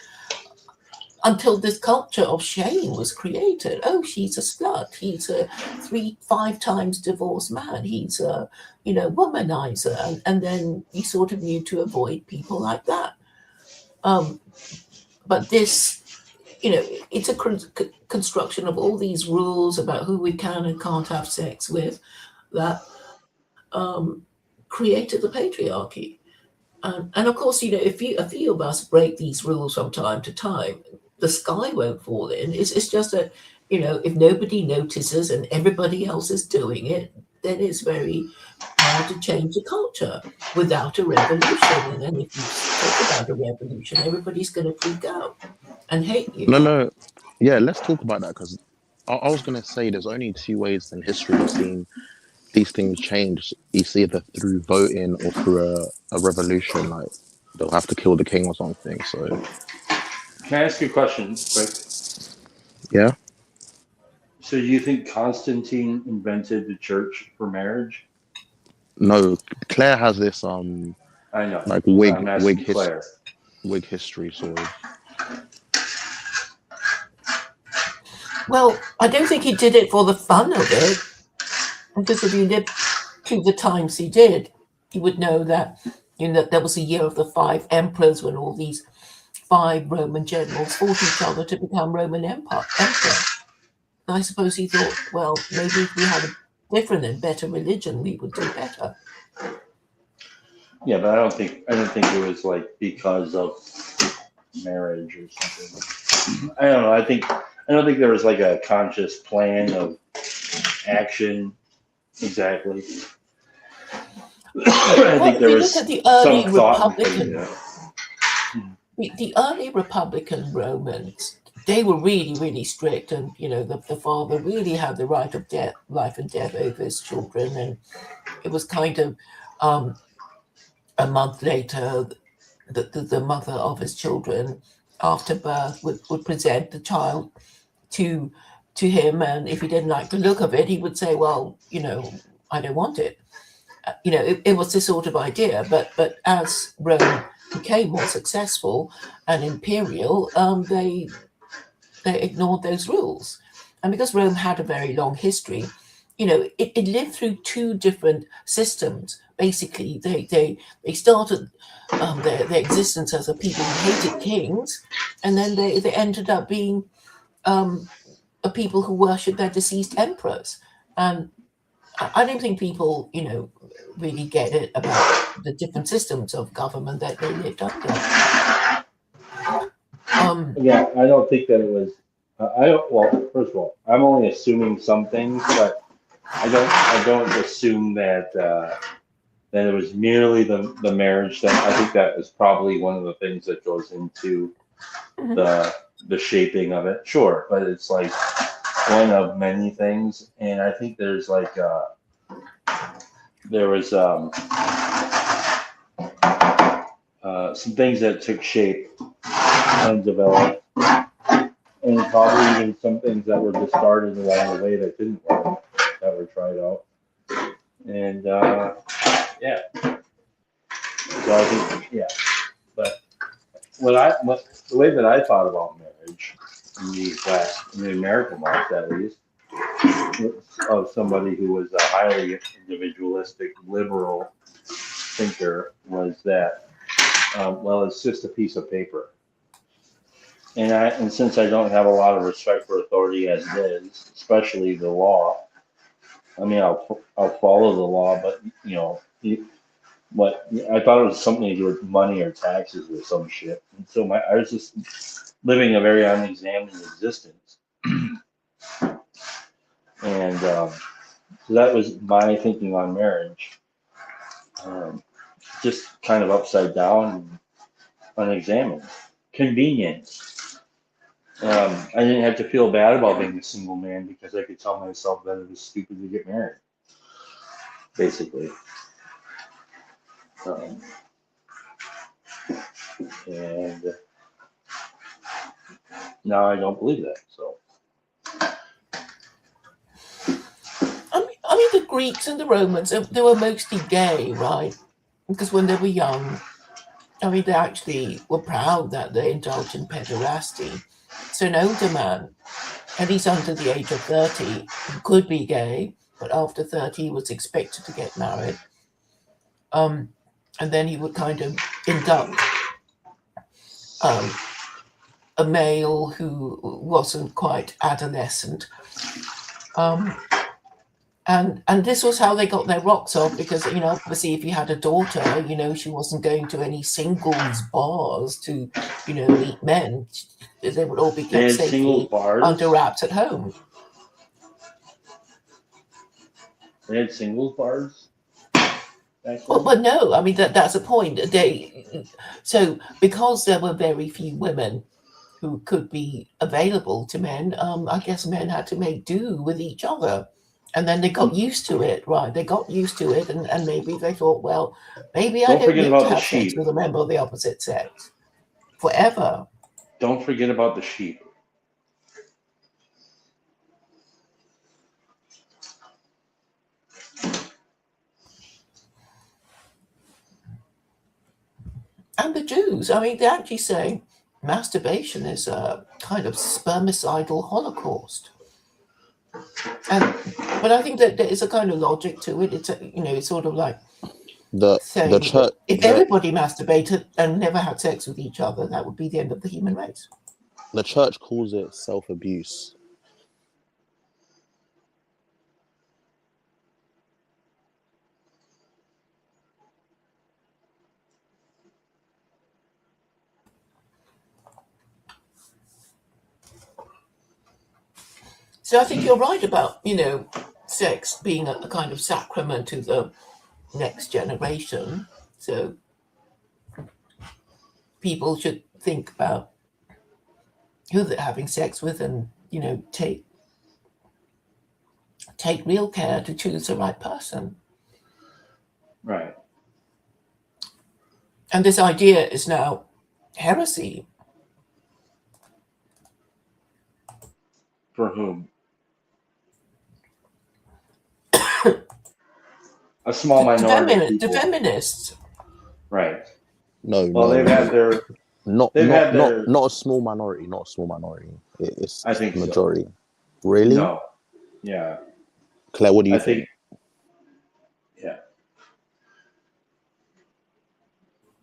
Until this culture of shame was created. Oh, she's a slut. He's a 3-5 times divorced man. He's a, womanizer. And then you sort of knew to avoid people like that. But this, it's a construction of all these rules about who we can and can't have sex with that created the patriarchy. And of course, if a few of us break these rules from time to time, the sky won't fall in. It's just that, if nobody notices and everybody else is doing it, then it's very hard to change the culture without a revolution. And then if you talk about a revolution, everybody's going to freak out and hate you. No. Yeah, let's talk about that, because I was going to say there's only 2 ways in history we've seen these things change. It's either through voting or through a revolution, like they'll have to kill the king or something. So can I ask you a question quick? Yeah. So you think Constantine invented the church for marriage? No, Claire has this I know. like wig history sort of. Well, I don't think he did it for the fun of it, because if you lived through the times he did, you would know that there was a year of the 5 emperors when all these 5 Roman generals fought each other to become Roman emperor. I suppose he thought, well, maybe if we had a different and better religion, we would do better. Yeah, but I don't think it was like because of marriage or something. I don't know. I don't think there was like a conscious plan of action exactly. I think there was the early some thought. The early Republican Romans, they were really, really strict, and the father really had the right of life and death over his children, and it was kind of a month later the mother of his children after birth would present the child to him, and if he didn't like the look of it, he would say, well, I don't want it. It was this sort of idea, but as Rome became more successful and imperial, they ignored those rules. And because Rome had a very long history, it lived through 2 different systems. Basically, they started their existence as a people who hated kings, and then they ended up being a people who worshipped their deceased emperors. And I don't think people, really get it about the different systems of government that they lived under. Yeah, I don't think that it was Well, first of all, I'm only assuming some things, but I don't assume that that it was merely the marriage thing. I think that is probably one of the things that goes into the shaping of it. Sure, but it's like one of many things, and I think there's like there was some things that took shape and developed, and probably even some things that were discarded along the way that didn't work, that were tried out. And yeah, so I think but the way that I thought about marriage in the American life, at least, of somebody who was a highly individualistic liberal thinker, was that well, it's just a piece of paper. And since I don't have a lot of respect for authority as it is, especially the law, I mean, I'll follow the law, but what I thought it was something to do with money or taxes or some shit. And so I was just living a very unexamined existence, and so that was my thinking on marriage, just kind of upside down and unexamined. Convenient. I didn't have to feel bad about being a single man because I could tell myself that it was stupid to get married, basically. And now I don't believe that. So, I mean, the Greeks and the Romans, they were mostly gay, right? Because when they were young, I mean, they actually were proud that they indulged in pederasty. So an older man, at least under the age of 30, could be gay, but after 30, he was expected to get married. And then he would kind of induct a male who wasn't quite adolescent. And this was how they got their rocks off, because, obviously if you had a daughter, she wasn't going to any singles bars to, meet men. They would all be kept safely under wraps at home. They had singles bars? Well, but no, I mean, that's the point. So because there were very few women who could be available to men, I guess men had to make do with each other. And then they got used to it, right? They got used to it, and maybe they thought, well, maybe I don't need to have sex with a member of the opposite sex forever. Don't forget about the sheep. And the Jews, I mean, they actually say masturbation is a kind of spermicidal holocaust. But I think that there is a kind of logic to it. It's it's sort of like the church. If everybody masturbated and never had sex with each other, that would be the end of the human race. The church calls it self-abuse. So I think you're right about, sex being a kind of sacrament to the next generation. So people should think about who they're having sex with and, take real care to choose the right person. Right. And this idea is now heresy. For whom? A small minority. The feminists. Right. No. Well, they've had their. Not a small minority. Not a small minority. It's I think majority. So. Really? No. Yeah. Claire, what do you think? Yeah.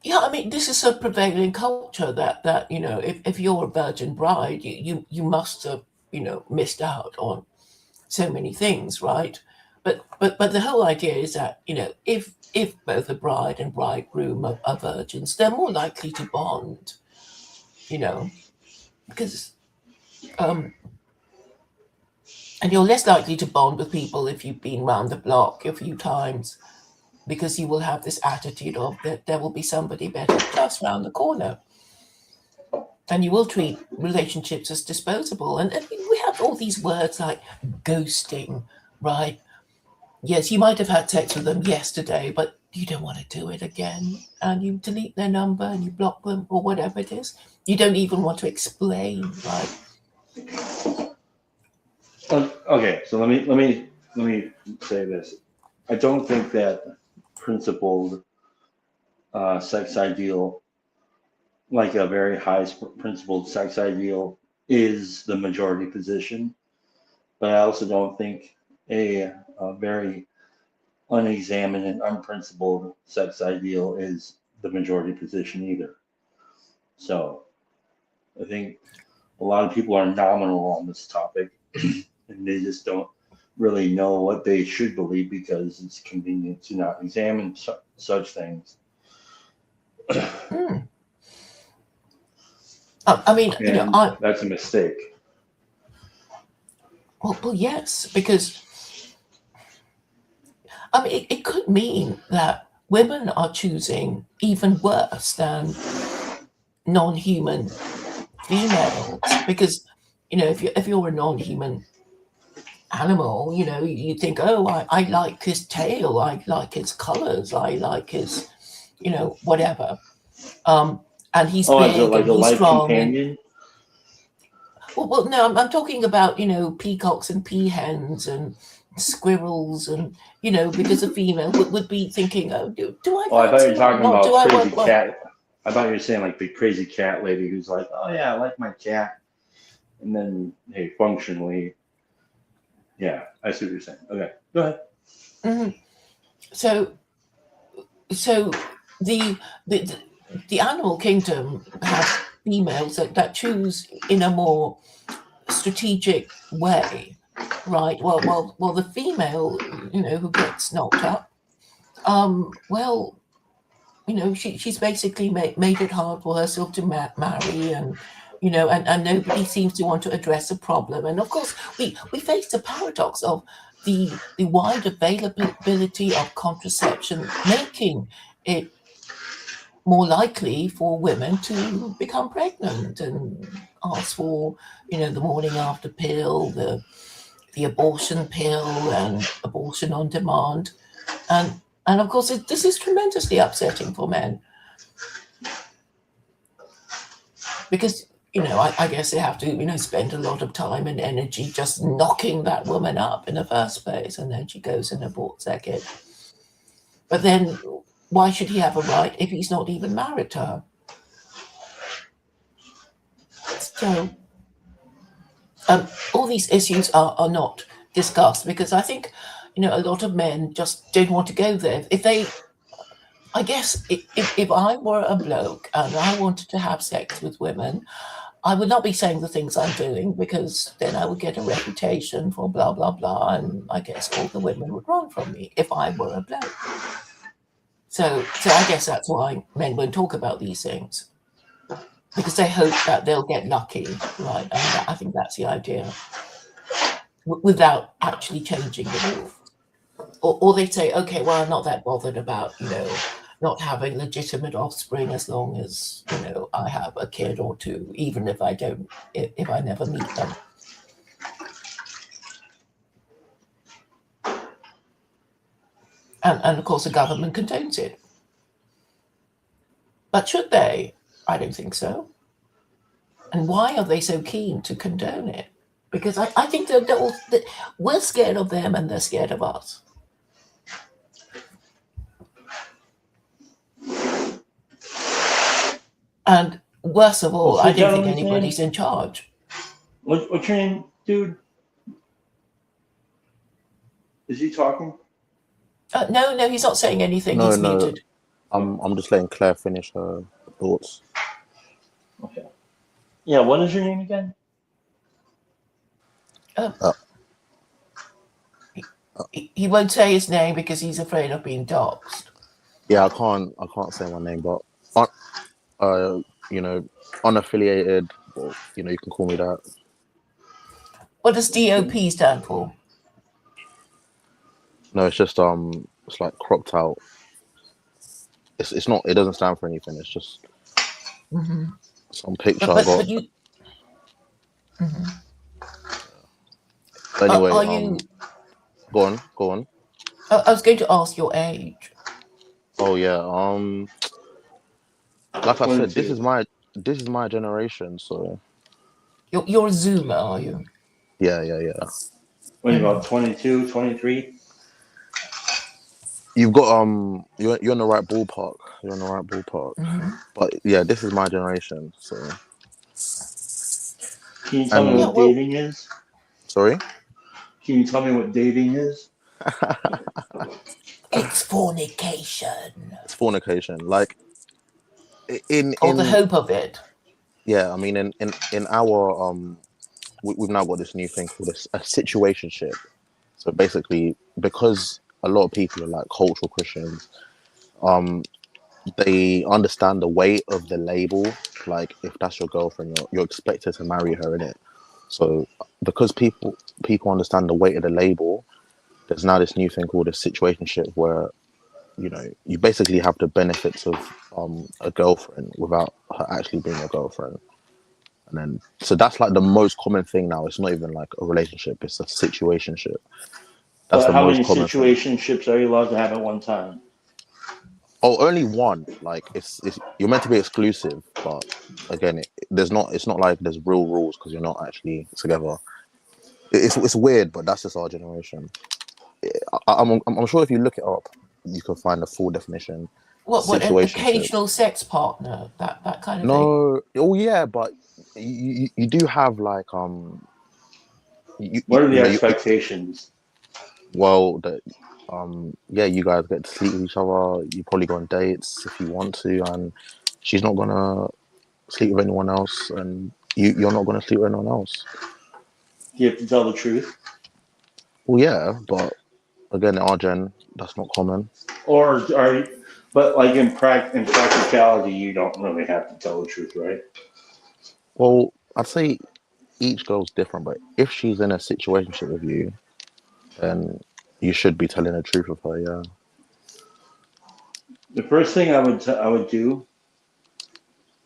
Yeah, I mean, this is a prevailing culture that if you're a virgin bride, you must have missed out on so many things, right? But the whole idea is that if both the bride and bridegroom are virgins, they're more likely to bond, because And you're less likely to bond with people if you've been round the block a few times, because you will have this attitude of that there will be somebody better just round the corner. And you will treat relationships as disposable. And we have all these words like ghosting, right? Yes, you might have had sex with them yesterday, but you don't want to do it again. And you delete their number and you block them or whatever it is. You don't even want to explain, right? Okay, so let me say this. I don't think that principled sex ideal, like a very high principled sex ideal, is the majority position. But I also don't think a very unexamined and unprincipled sex ideal is the majority position either. So I think a lot of people are nominal on this topic and they just don't really know what they should believe because it's convenient to not examine such things. I mean, that's a mistake. Well, yes, because I mean, it could mean that women are choosing even worse than non-human females, because if you're a non-human animal, you think, oh, I like his tail, I like his colors, I like his, whatever, and he's big like and he's strong. Companion? Well, no, I'm talking about peacocks and peahens and squirrels, and because a female would be thinking, oh, do I? Oh, I thought you were talking about crazy cat. I thought you were saying like the crazy cat lady who's like, oh yeah, I like my cat, and then hey, functionally, yeah, I see what you're saying. Okay, go ahead. Mm-hmm. So the animal kingdom has females that choose in a more strategic way, right? Well, the female, who gets knocked up, she's basically made it hard for herself to marry, and and nobody seems to want to address the problem. And of course, we face the paradox of the wide availability of contraception, making it more likely for women to become pregnant and ask for, the morning after pill, the abortion pill, and abortion on demand. And of course, this is tremendously upsetting for men. Because, I guess they have to, spend a lot of time and energy just knocking that woman up in the first place, and then she goes and aborts their kid. But then why should he have a right if he's not even married to her? So all these issues are not discussed because I think, a lot of men just don't want to go there. I guess if I were a bloke and I wanted to have sex with women, I would not be saying the things I'm doing, because then I would get a reputation for blah, blah, blah. And I guess all the women would run from me if I were a bloke. So I guess that's why men won't talk about these things, because they hope that they'll get lucky, right? And I think that's the idea, without actually changing the rules. Or they say, okay, well, I'm not that bothered about, not having legitimate offspring as long as, I have a kid or two, even if I never meet them. And of course, the government condones it. But should they? I don't think so. And why are they so keen to condone it? Because I think we're scared of them and they're scared of us. And worse of all, I don't think anybody's in charge. What's your name, dude? Is he talking? No, he's not saying anything. He's muted. I'm just letting Claire finish her thoughts. Okay. Yeah, what is your name again? He won't say his name because he's afraid of being doxxed. Yeah, I can't say my name, but unaffiliated, or you can call me that. What does DOP stand for? No, it's just it's like cropped out. It's not. It doesn't stand for anything. It's just some picture I got. But you. But anyway, Are you? go on. I was going to ask your age. Oh yeah. Like I said, 22. this is my generation. So You're a Zoomer, are you? yeah. What about 22, 23? You've got you're in the right ballpark. You're in the right ballpark. But yeah, this is my generation. So Can you tell me what dating is? Sorry. Can you tell me what dating is? It's fornication. It's fornication. Like in the hope of it. Yeah, I mean in our we've now got this new thing called a situationship. So basically, because a lot of people are like cultural Christians, they understand the weight of the label. Like if that's your girlfriend, you're expected to marry her in it. So because people understand the weight of the label, there's now this new thing called a situationship where, you know, you basically have the benefits of a girlfriend without her actually being a girlfriend. And then so that's like the most common thing now. It's not even like a relationship, it's a situationship. That's But the how most many common thing. situationships are you allowed to have at one time? Oh, only one. Like it's you're meant to be exclusive, but again, it's not like there's real rules because you're not actually together. It's weird, but that's just our generation. I'm sure if you look it up, you can find the full definition. What an occasional sex partner, that kind of thing? No, oh yeah, but you do have like what are the expectations? Well, that yeah, you guys get to sleep with each other. You probably go on dates if you want to, and she's not gonna sleep with anyone else, and you're not gonna sleep with anyone else. You have to tell the truth. Well, yeah, but again, in our gen, that's not common. But like in practicality, you don't really have to tell the truth, right? Well, I'd say each girl's different, but if she's in a situationship with you, then you should be telling the truth with her. Yeah. The first thing I would do,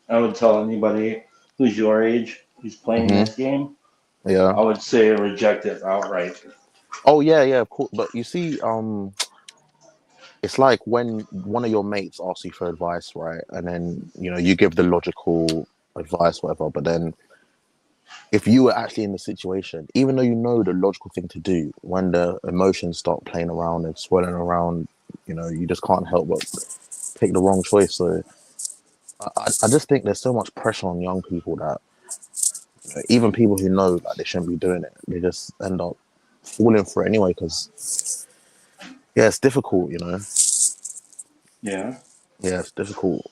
I would tell anybody who's your age who's playing this game. Yeah. I would say reject it outright. Oh yeah, of course. But you see, it's like when one of your mates asks you for advice, right? And then, you know, you give the logical advice, whatever. But then if you were actually in the situation, even though you know the logical thing to do, when the emotions start playing around and swirling around, you know, you just can't help but pick the wrong choice. So I just think there's so much pressure on young people that, you know, even people who know that they shouldn't be doing it, they just end up falling for it anyway because, yeah, it's difficult, you know. Yeah, it's difficult.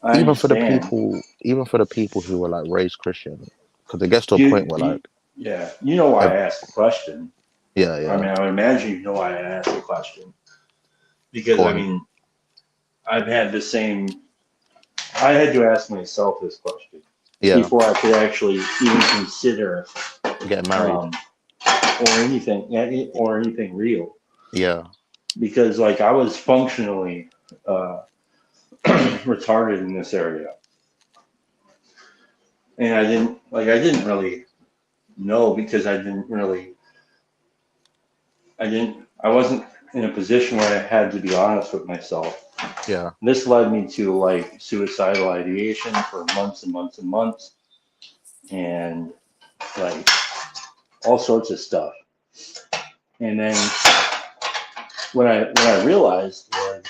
even for the people who were like raised Christian, because it gets to a point where like, yeah, you know why I asked the question. Yeah. I mean, I would imagine you know why I asked the question because I mean, I've had the same. I had to ask myself this question before I could actually even consider getting married or anything real. Yeah. Because like I was functionally retarded in this area, and I didn't really know because I wasn't in a position where I had to be honest with myself. Yeah. This led me to like suicidal ideation for months and months and months, and like all sorts of stuff. And then what I realized was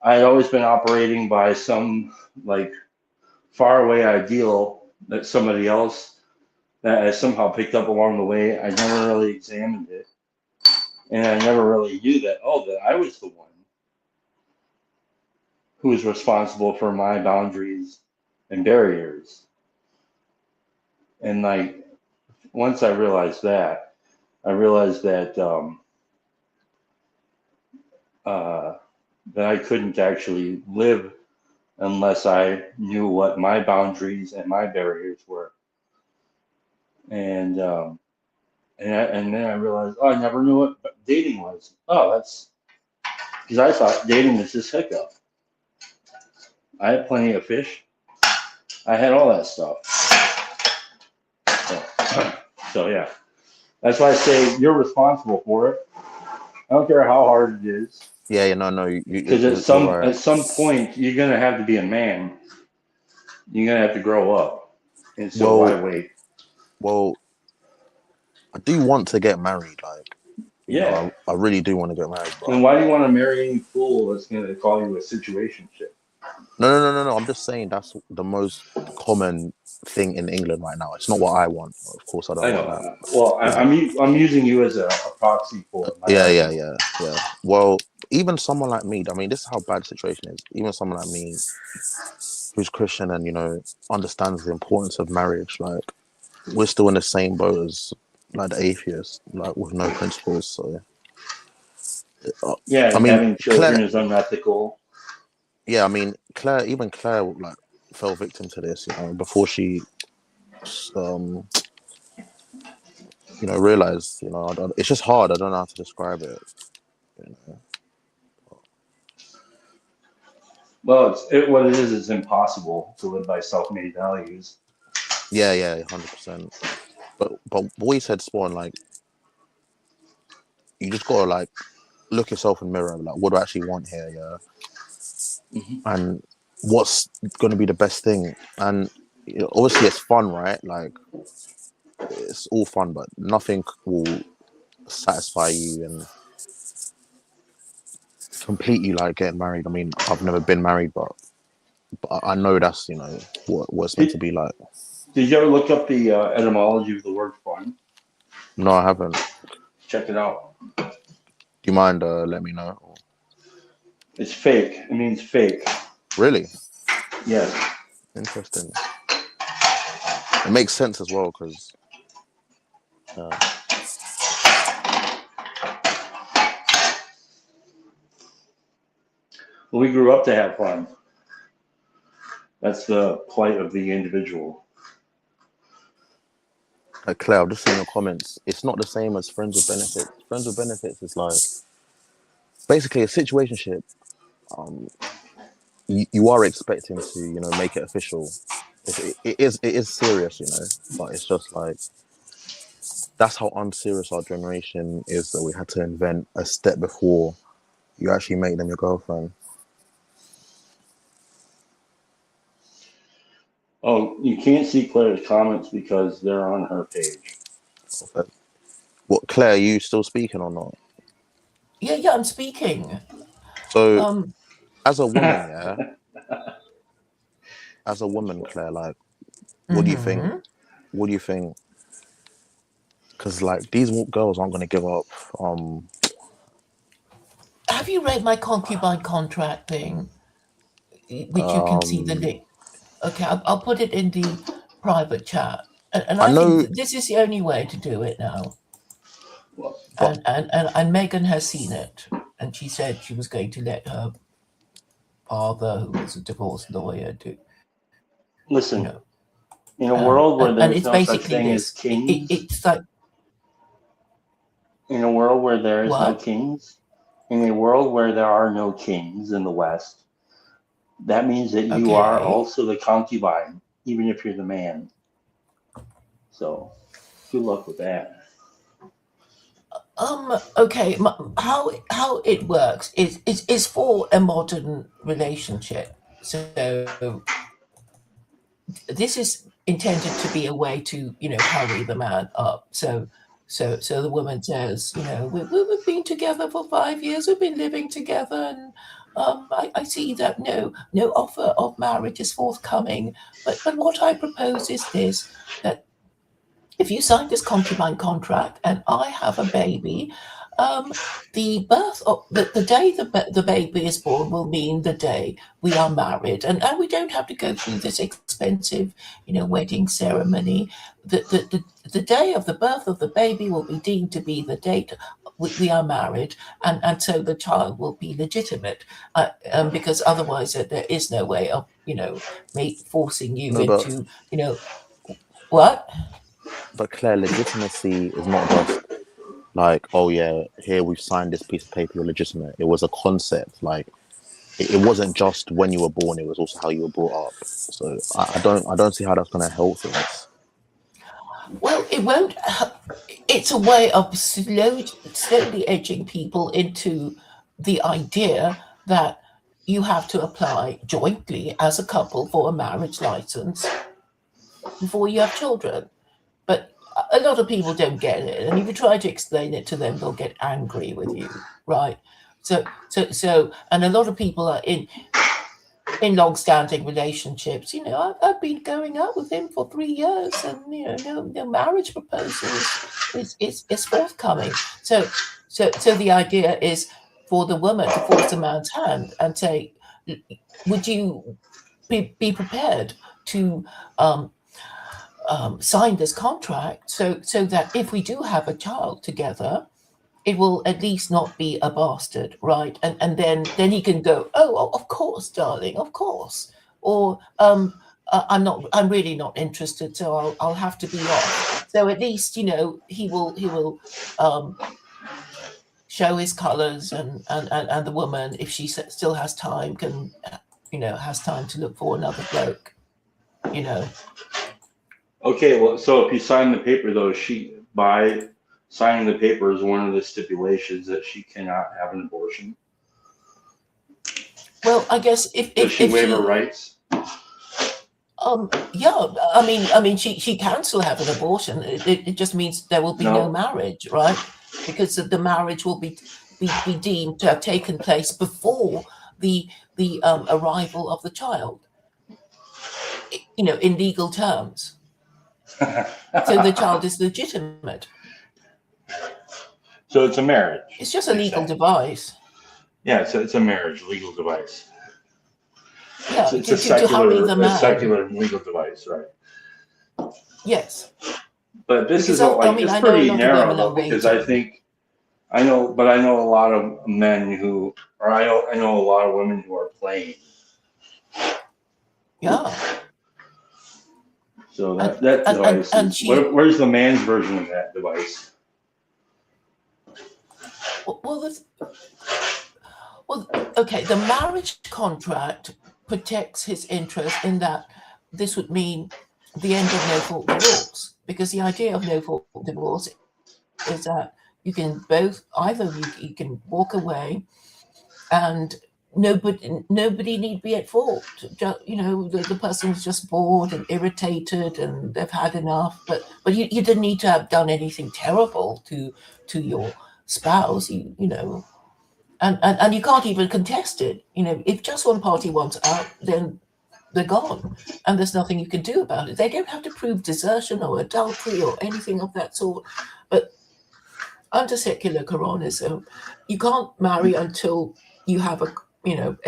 I had always been operating by some like faraway ideal that somebody else that I somehow picked up along the way. I never really examined it, and I never really knew that I was the one who was responsible for my boundaries and barriers. And like once I realized that that I couldn't actually live unless I knew what my boundaries and my barriers were. And And then I realized, oh, I never knew what dating was. Oh, that's because I thought dating was just hookup. I had plenty of fish. I had all that stuff. So yeah, that's why I say you're responsible for it. I don't care how hard it is. Yeah, no, because at some point you're gonna have to be a man. You're gonna have to grow up, and so why wait? Well, I do want to get married. Like, you know, I really do want to get married. But then why do you want to marry any fool that's gonna call you a situationship? No. I'm just saying that's the most common thing in England right now. It's not what I want. Of course, I don't want that. Well, I'm using you as a proxy for my Yeah. Well, even someone like me, I mean, this is how bad the situation is. Even someone like me who's Christian and, you know, understands the importance of marriage, like, we're still in the same boat as, like, the atheists, like, with no principles, so... I mean, having children is unethical. Yeah, I mean, Claire, like, fell victim to this, you know, before she, you know, realized, you know, it's just hard. I don't know how to describe it, you know. Well, what it is impossible to live by self-made values. Yeah, 100%. But what you said, Spawn, like, you just gotta, like, look yourself in the mirror, like, what do I actually want here, yeah? And what's gonna be the best thing? And, you know, obviously it's fun, right? Like, it's all fun, but nothing will satisfy you and complete you like getting married. I mean, I've never been married, but I know that's, you know, what it's meant to be like. Did you ever look up the etymology of the word fun? No, I haven't. Check it out. Do you mind letting me know? It's fake. It means fake. Really? Yes. Interesting. It makes sense as well, because we grew up to have fun. That's the plight of the individual. Claire, I've just seen your comments. It's not the same as friends with benefits. Friends with benefits is like basically a situationship. You are expecting to, you know, make it official. It is serious, you know, but it's just like that's how unserious our generation is, that we had to invent a step before you actually make them your girlfriend. Oh, you can't see Claire's comments because they're on her page. Okay. What, Claire, are you still speaking or not? Yeah, I'm speaking. So, as a woman, as a woman, Claire, like, what do you think? What do you think? Because, like, these girls aren't going to give up. Have you read my concubine contract thing? Which you can see the link. Okay, I'll put it in the private chat. And I think this is the only way to do it now. And Megan has seen it. And she said she was going to let her father, who was a divorce lawyer, do. Listen, you know, in a world where there's no such thing as kings, it's like, in a world where there is no kings, in a world where there are no kings in the West, that means that you are also the concubine, even if you're the man. So, good luck with that. Okay, how it works is for a modern relationship. So this is intended to be a way to, you know, hurry the man up. So the woman says, you know, we've been together for 5 years, we've been living together, and I see that no offer of marriage is forthcoming. But what I propose is this, that if you sign this concubine contract and I have a baby, the birth of the day the baby is born will mean the day we are married, and we don't have to go through this expensive, you know, wedding ceremony. The day of the birth of the baby will be deemed to be the date we are married, and so the child will be legitimate, because otherwise there is no way of, you know, forcing you into, you know, what? But Claire, legitimacy is not just like, oh yeah, here we've signed this piece of paper, you're legitimate. It was a concept. Like it wasn't just when you were born; it was also how you were brought up. So I don't see how that's going to help things. Well, it won't. It's a way of slowly edging people into the idea that you have to apply jointly as a couple for a marriage license before you have children. But a lot of people don't get it, and if you try to explain it to them, they'll get angry with you, right? So, and a lot of people are in long-standing relationships. I've been going out with him for 3 years, and no marriage proposal is forthcoming. So the idea is for the woman to force a man's hand and say, "Would you be prepared to sign this contract so that if we do have a child together, it will at least not be a bastard, right?" And then he can go, "Oh, of course, darling, of course," or I'm really not interested, so I'll have to be off. So at least he will show his colors, and the woman, if she still has time, can has time to look for another bloke. Okay, well, so if you sign the paper, though, by signing the paper is one of the stipulations that she cannot have an abortion. Well, I guess if she waive her rights. Yeah, I mean, she can still have an abortion. It just means there will be no marriage, right? Because the marriage will be deemed to have taken place before the arrival of the child. In legal terms. So the child is legitimate. So it's a marriage. It's just a legal device. Yeah, so it's a marriage legal device. Yeah, it's a secular legal device, right? Yes. But this is it's pretty narrow, though, because I know a lot of men who, or I know a lot of women who are playing. Yeah. So that device where's the man's version of that device? Well, okay. The marriage contract protects his interest in that this would mean the end of no-fault divorce, because the idea of no-fault divorce is that you can you can walk away and nobody need be at fault. The person's just bored and irritated and they've had enough, but you didn't need to have done anything terrible to your spouse, and you can't even contest it. If just one party wants out, then they're gone, and there's nothing you can do about it. They don't have to prove desertion or adultery or anything of that sort. But under secular Koranism, you can't marry until you have a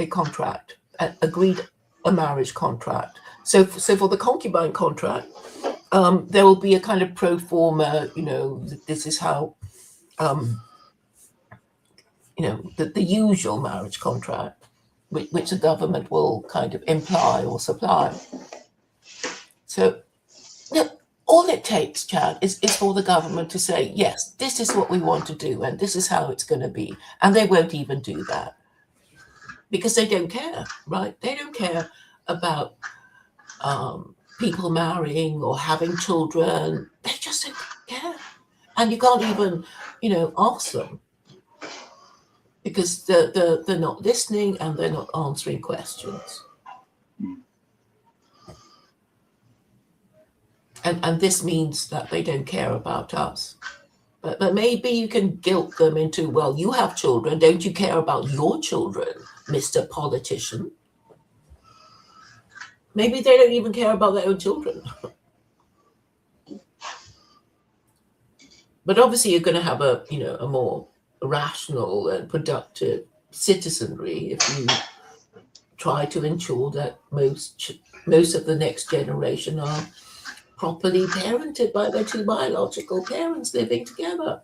contract, a marriage contract. So for the concubine contract, there will be a kind of pro forma. This is how. The usual marriage contract, which the government will kind of imply or supply. So all it takes, Chad, is for the government to say, yes, this is what we want to do, and this is how it's going to be. And they won't even do that because they don't care, right? They don't care about people marrying or having children. They just don't care. And you can't even, ask them, because they're not listening and they're not answering questions. And this means that they don't care about us. But maybe you can guilt them into, well, you have children. Don't you care about your children, Mr. Politician? Maybe they don't even care about their own children. But obviously you're going to have a more rational and productive citizenry if you try to ensure that most of the next generation are properly parented by their two biological parents living together.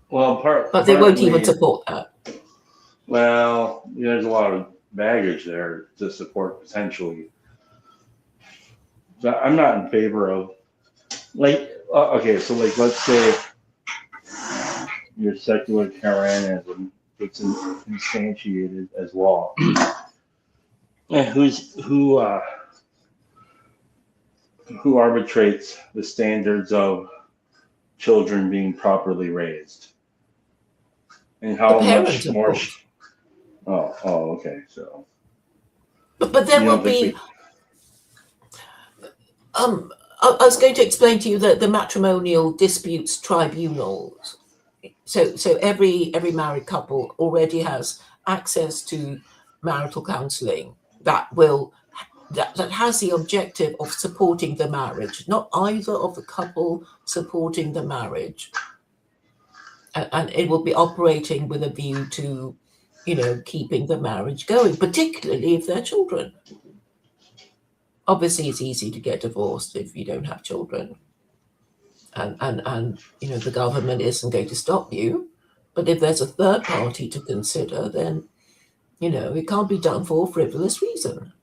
Well, but they won't even support that. Well, there's a lot of baggage there to support potentially So I'm not in favor of, like, okay, so like, let's say your secular Koranism gets instantiated as law. And who arbitrates the standards of children being properly raised? And how The parents, much of more? course. Okay, so. But there will be. I was going to explain to you that the matrimonial disputes tribunals. So every married couple already has access to marital counselling that has the objective of supporting the marriage, not either of the couple supporting the marriage, and it will be operating with a view to, keeping the marriage going, particularly if they're children. Obviously, it's easy to get divorced if you don't have children, and the government isn't going to stop you. But if there's a third party to consider, then it can't be done for a frivolous reason.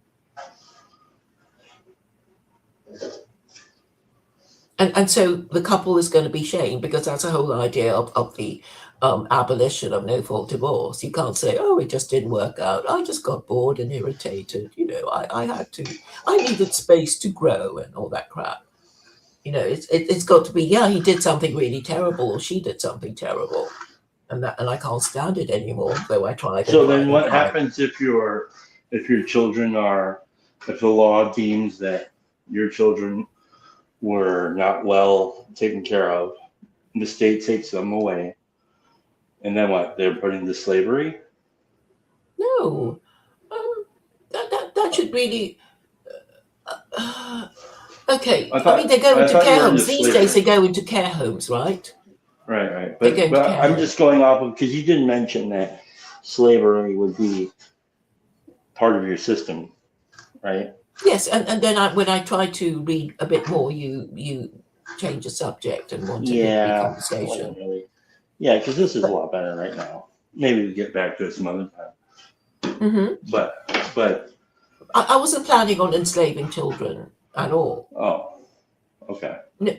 And so the couple is going to be shamed, because that's the whole idea of the abolition of no-fault divorce. You can't say, oh, it just didn't work out. I just got bored and irritated. I needed space to grow and all that crap. It's got to be, he did something really terrible, or she did something terrible, and I can't stand it anymore, though I tried. So then what happens if your children if the law deems that your children were not well taken care of, the state takes them away, and then what? They're put into slavery? No, that should really. Okay, they go into care homes these days. They go into care homes, right? Right. But I'm just going off of, because you didn't mention that slavery would be part of your system, right? Yes, and then when I try to read a bit more, you change the subject and want to be conversation. Really. Yeah, because this is a lot better right now. Maybe we get back to it some other time. Mm-hmm. But I wasn't planning on enslaving children at all. Oh, okay. No,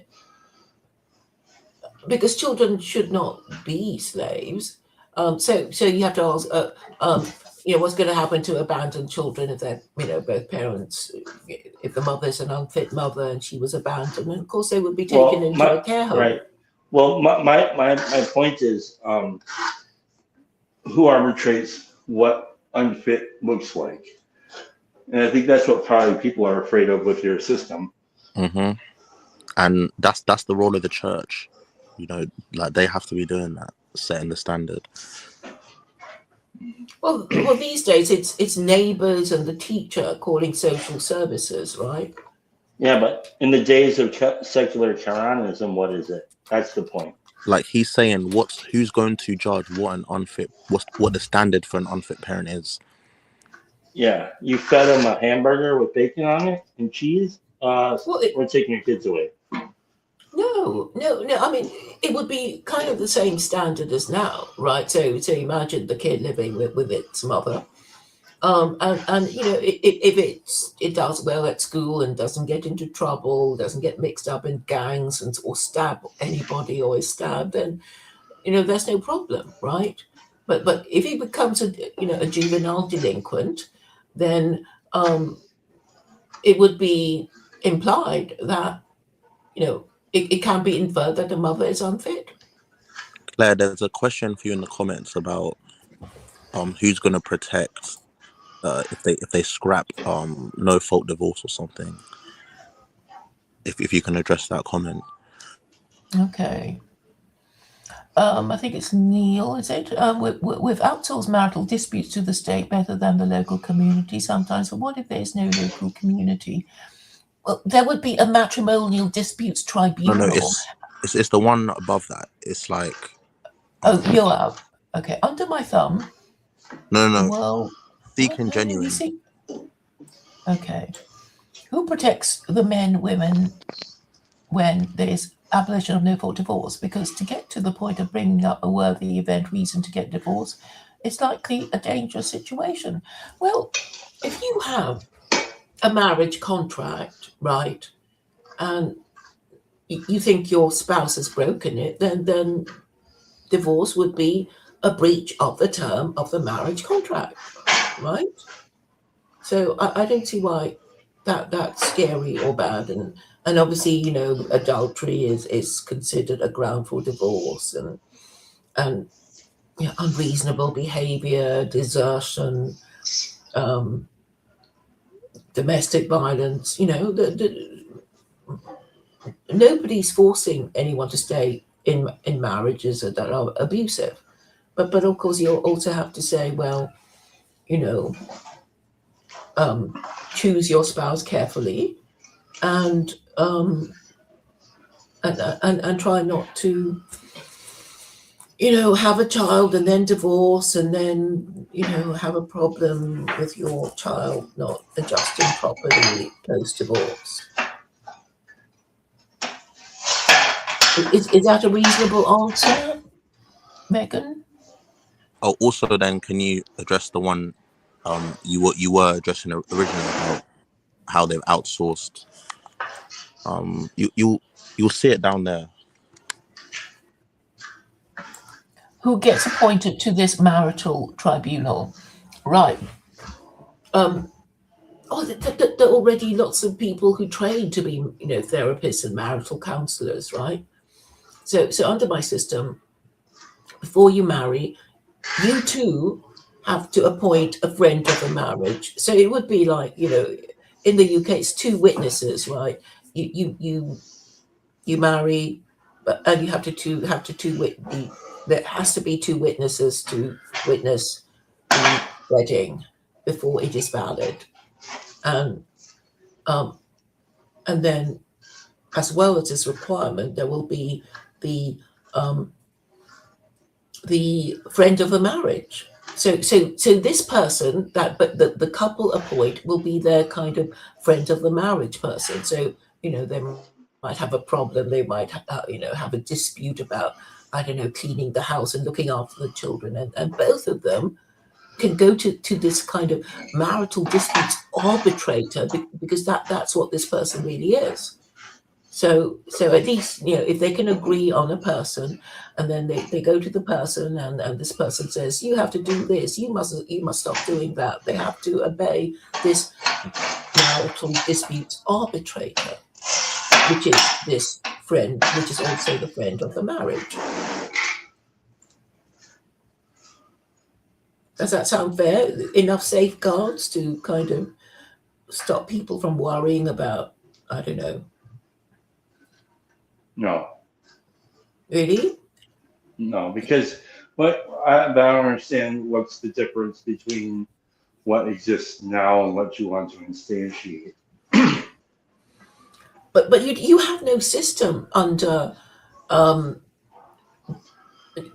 because children should not be slaves. So you have to ask, what's going to happen to abandoned children if they're, both parents, if the mother's an unfit mother and she was abandoned, and of course they would be taken into a care home. Right. Well, my point is, who arbitrates what unfit looks like? And I think that's what probably people are afraid of with your system. Mm-hmm. And that's the role of the church. Like they have to be doing that, setting the standard. Well, these days it's neighbours and the teacher calling social services, right? Yeah, but in the days of secular Koranism, what is it? That's the point. Like he's saying, who's going to judge what the standard for an unfit parent is? Yeah, you fed him a hamburger with bacon on it and cheese. We're taking your kids away. No. I mean, it would be kind of the same standard as now, right? So imagine the kid living with its mother, and if it does well at school and doesn't get into trouble, doesn't get mixed up in gangs or stab anybody or is stabbed, then there's no problem, right? But if he becomes a juvenile delinquent, then it would be implied that it can be inferred that the mother is unfit. Claire, there's a question for you in the comments about who's going to protect if they scrap no fault divorce or something. If you can address that comment. Okay. I think it's Neil, is it? We've outsourced marital disputes to the state better than the local community sometimes. But what if there's no local community? Well, there would be a matrimonial disputes tribunal. No, it's the one above that. It's like. Oh, you're out. Okay, under my thumb. No. Well, seeking genuine. Okay. Who protects the men, women when there's abolition of no-fault divorce? Because to get to the point of bringing up a worthy event reason to get divorced, it's likely a dangerous situation. Well, if you have a marriage contract, right, and you think your spouse has broken it, then divorce would be a breach of the term of the marriage contract, right? So I don't see why that's scary or bad, and obviously, you know, adultery is considered a ground for divorce, and you know, unreasonable behavior, desertion, domestic violence. You know, nobody's forcing anyone to stay in marriages that are abusive, but of course you also have to say, well, you know, choose your spouse carefully, and try not to, you know, have a child and then divorce and then, you know, have a problem with your child not adjusting properly post divorce. Is that a reasonable answer, Megan? Oh, also then, can you address the one you were addressing originally about how they've outsourced? You'll see it down there. Who gets appointed to this marital tribunal, right? There are already lots of people who train to be, you know, therapists and marital counselors, right? So under my system, before you marry, you too have to appoint a friend of the marriage. So it would be like, you know, in the UK, it's 2 witnesses, right? You marry, and you have to there has to be 2 witnesses to witness the wedding before it is valid, and then, as well as this requirement, there will be the friend of the marriage. So this person that, but the couple appoint will be their kind of friend of the marriage person. So, you know, they might have a problem. They might, you know, have a dispute about, I don't know, cleaning the house and looking after the children, and both of them can go to this kind of marital disputes arbitrator, because that's what this person really is. So at least, you know, if they can agree on a person, and then they go to the person, and this person says, you have to do this, you must stop doing that, they have to obey this marital disputes arbitrator, which is this friend, which is also the friend of the marriage. Does that sound fair? Enough safeguards to kind of stop people from worrying about, I don't know. No. Really? No, because I don't understand what's the difference between what exists now and what you want to instantiate. But you have no system under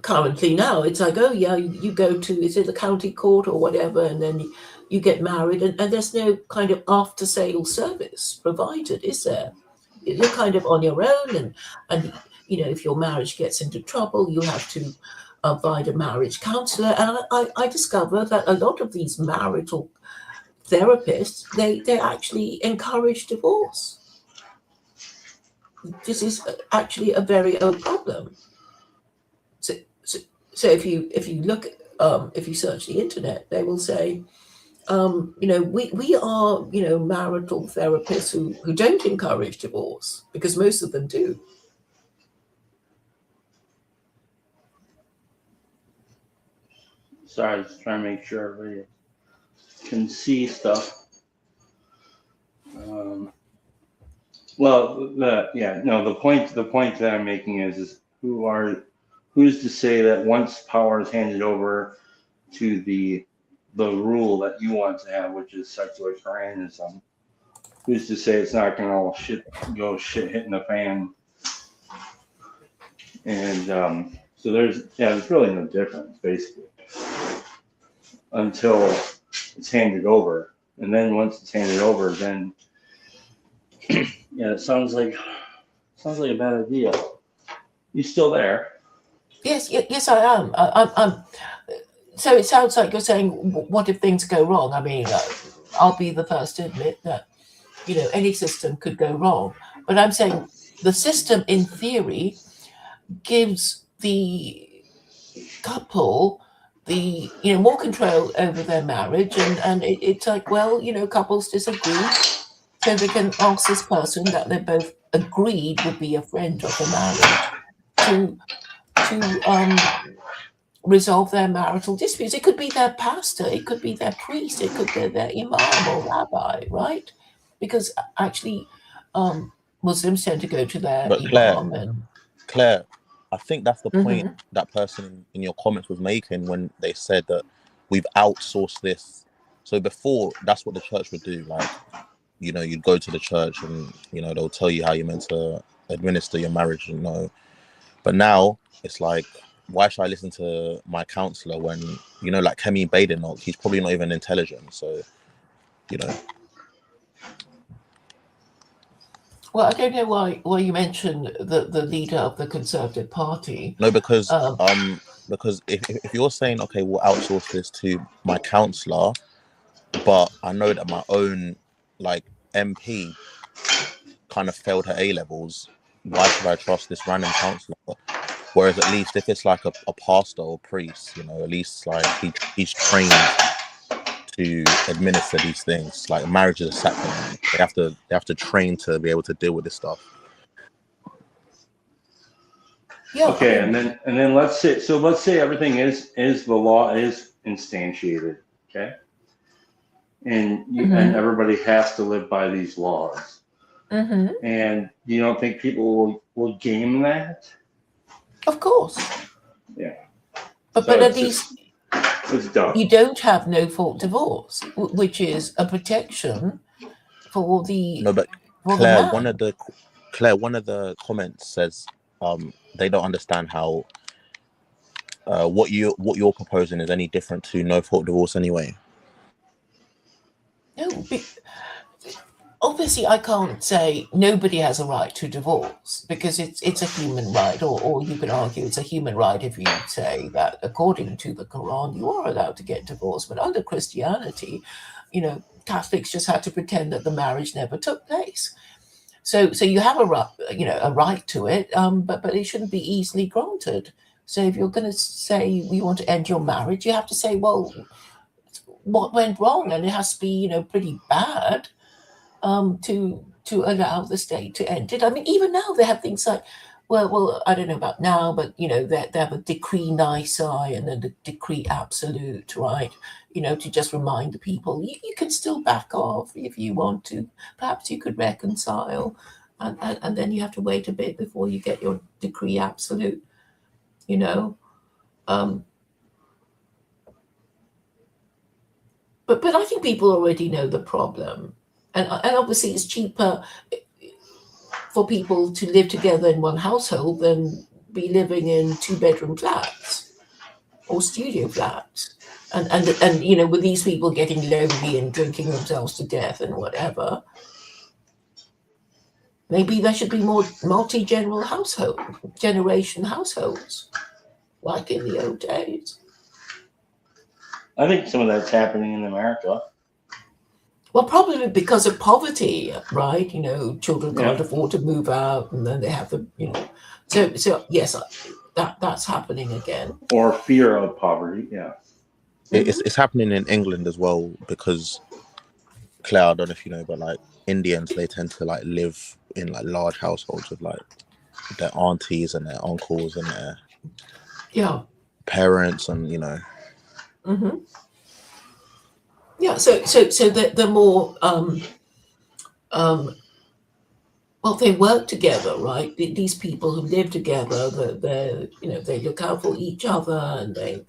currently now. It's like, oh yeah, you go to, is it the county court or whatever, and then you get married, and there's no kind of after sale service provided, is there? You're kind of on your own, and you know, if your marriage gets into trouble, you have to find a marriage counselor. And I discover that a lot of these marital therapists, they actually encourage divorce. This is actually a very old problem. So if you look, if you search the internet, they will say, you know, we are, you know, marital therapists who don't encourage divorce, because most of them do. Sorry, I was trying to make sure everybody can see stuff. The point that I'm making is who's to say that once power is handed over to the rule that you want to have, which is secular Koranism, who's to say it's not going to all go hitting the fan? And so there's really no difference, basically, until it's handed over. And then once it's handed over, then it sounds like a bad idea. You still there? Yes, I am. I'm. So it sounds like you're saying, what if things go wrong? I mean, I'll be the first to admit that any system could go wrong. But I'm saying the system, in theory, gives the couple the more control over their marriage, and it's like, well, couples disagree, so they can ask this person that they both agreed would be a friend of the marriage to resolve their marital disputes. It could be their pastor, it could be their priest, it could be their imam or rabbi, right? Because actually, Muslims tend to go to their But imam. And Claire, I think that's the point that person in your comments was making when they said that we've outsourced this. So before, that's what the church would do. Like, you'd go to the church and, they'll tell you how you're meant to administer your marriage, But now it's like, why should I listen to my counselor when, like Kemi Badenoch, he's probably not even intelligent. So, Well, I don't know why you mentioned the leader of the Conservative Party. No, because if you're saying, okay, we'll outsource this to my counsellor, but I know that my own MP kind of failed her A levels, why should I trust this random counsellor? Whereas at least if it's like a pastor or priest, at least like he's trained to administer these things. Like marriage is a sacrament. They have to train to be able to deal with this stuff. Yeah. Okay, and then let's say everything is the law is instantiated, okay, and and everybody has to live by these laws. And you don't think people will game that? Of course. Yeah. But at least it's dumb. You don't have no-fault divorce, which is a protection for the. No, but Claire, one of the comments says they don't understand how what you're proposing is any different to no-fault divorce anyway. No, obviously I can't say nobody has a right to divorce because it's a human right, or you could argue it's a human right if you say that according to the Quran you are allowed to get divorced. But under Christianity, Catholics just had to pretend that the marriage never took place. So you have a right to it, but it shouldn't be easily granted. So if you're going to say you want to end your marriage, you have to say, well, what went wrong, and it has to be pretty bad. To allow the state to end it. I mean, even now they have things like, well, I don't know about now, but they have a decree nisi and then the decree absolute, right? To just remind the people you can still back off if you want to. Perhaps you could reconcile, and then you have to wait a bit before you get your decree absolute. But I think people already know the problem. And obviously it's cheaper for people to live together in one household than be living in 2-bedroom flats or studio flats. And with these people getting lonely and drinking themselves to death and whatever, maybe there should be more generation households, like in the old days. I think some of that's happening in America. Well, probably because of poverty, right? Children can't afford to move out, and then they have the, So yes, that's happening again. Or fear of poverty, yeah. It's happening in England as well because, Claire, I don't know if you know, but like Indians, they tend to like live in like large households with like their aunties and their uncles and their parents, and Yeah, so the more well, they work together, right? These people who live together, they look out for each other and they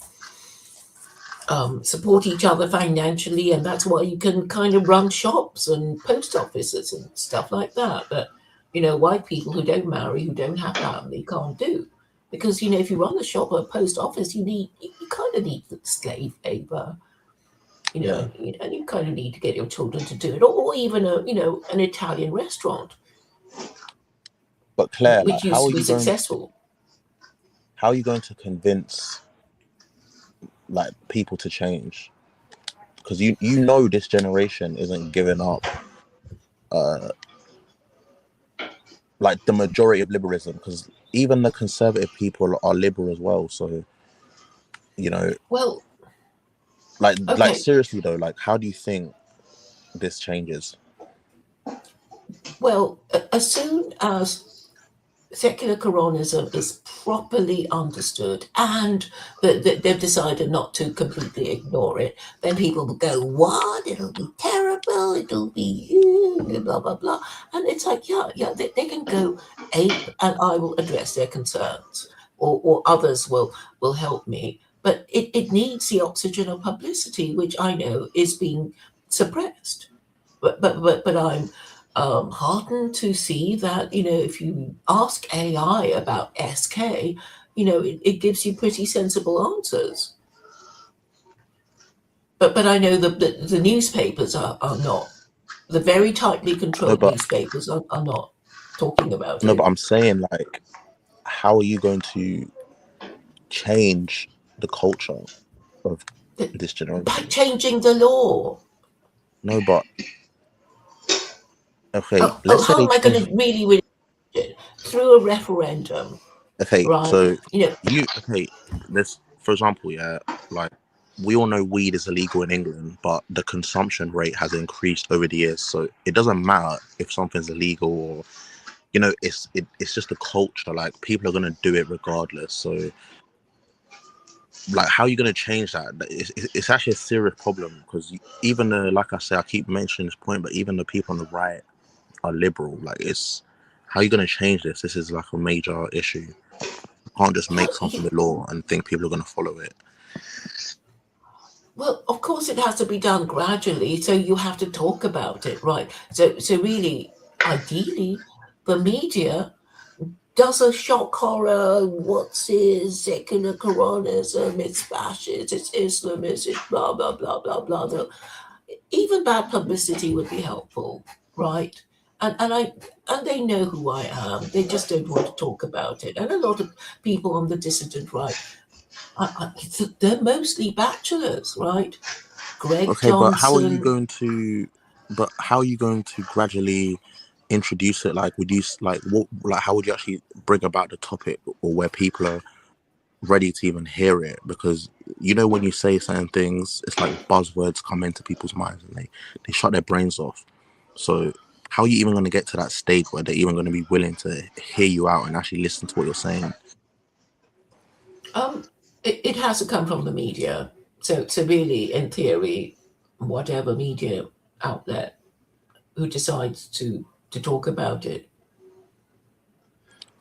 support each other financially, and that's why you can kind of run shops and post offices and stuff like that. But white people who don't marry, who don't have family, can't do, because if you run a shop or a post office, you kind of need slave labor. And you kind of need to get your children to do it, or even an Italian restaurant. But Claire, which used to be successful. How are you going to convince like people to change? Because you know this generation isn't giving up like the majority of liberalism, because even the conservative people are liberal as well. So, you know, Well, like okay. seriously though, like how do you think this changes? Well, as soon as secular Koranism is properly understood and they've decided not to completely ignore it, then people will go, what? It'll be terrible. It'll be blah, blah, blah. And it's like, yeah, they can go ape and I will address their concerns or others will help me. But it needs the oxygen of publicity, which I know is being suppressed. But I'm heartened to see that, if you ask AI about SK, it gives you pretty sensible answers. But I know that the newspapers are not. The very tightly controlled newspapers are not talking about it. No, but I'm saying, like, how are you going to change the culture of this generation? By changing the law. No, but okay, how am I going to really it through a referendum? Okay, right? so let's, for example, like we all know weed is illegal in England, but the consumption rate has increased over the years. So it doesn't matter if something's illegal or, it's just a culture. Like people are gonna do it regardless. So, like, how are you gonna change that? It's actually a serious problem because even like I say, I keep mentioning this point, but even the people on the right are liberal. Like, how are you gonna change this? This is like a major issue. You can't just make something the law and think people are going to follow it. Well, of course, it has to be done gradually. So you have to talk about it, right? So really, ideally, the media does a shock horror. What's this? Secular Koranism? It's fascist. It's Islamist. It's blah blah blah blah blah. Even bad publicity would be helpful, right? And they know who I am. They just don't want to talk about it. And a lot of people on the dissident right, they're mostly bachelors, right? Greg okay, Johnson. but how are you going to gradually introduce it? Like, how would you actually bring about the topic or where people are ready to even hear it? Because when you say certain things, it's like buzzwords come into people's minds and they shut their brains off. So how are you even going to get to that stage where they're even going to be willing to hear you out and actually listen to what you're saying? It has to come from the media. So really, in theory, whatever media outlet who decides to talk about it.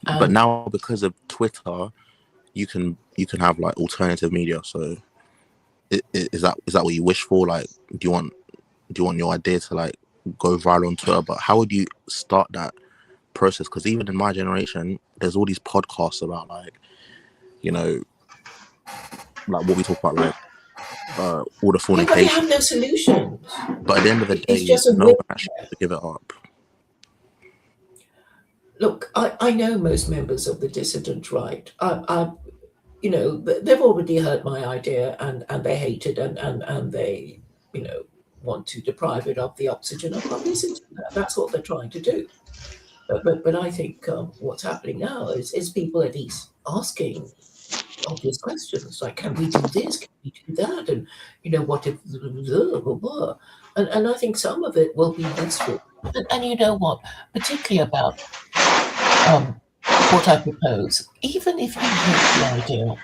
But now, because of Twitter, you can have like alternative media. So is that what you wish for? Like, do you want your idea to like go viral on Twitter? But how would you start that process? Because even in my generation, there's all these podcasts about like what we talk about, like all the fornication. But they have no solutions. But at the end of the day, no one actually has to give it up. Look, I know most members of the dissident right. They've already heard my idea and they hate it and they, want to deprive it of the oxygen of publicity. That's what they're trying to do. But I think what's happening now is people at least asking obvious questions like, can we do this? Can we do that? And what if blah, blah, blah. And I think some of it will be useful. And you know what, particularly about what I propose, even if you hate the idea,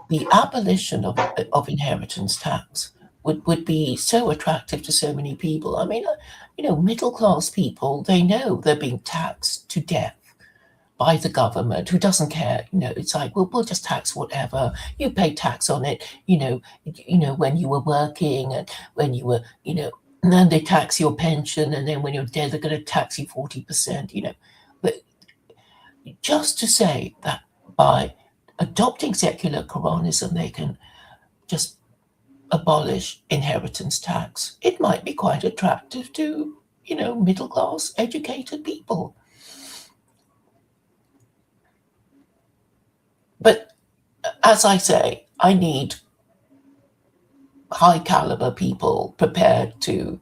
the abolition of inheritance tax would be so attractive to so many people. I mean, middle class people, they know they're being taxed to death by the government, who doesn't care. It's like, well, we'll just tax whatever. You pay tax on it, when you were working and when you were, and then they tax your pension, and then when you're dead, they're going to tax you 40%, But just to say that by adopting secular Koranism, they can just abolish inheritance tax, it might be quite attractive to, middle class educated people. But as I say, I need high caliber people prepared to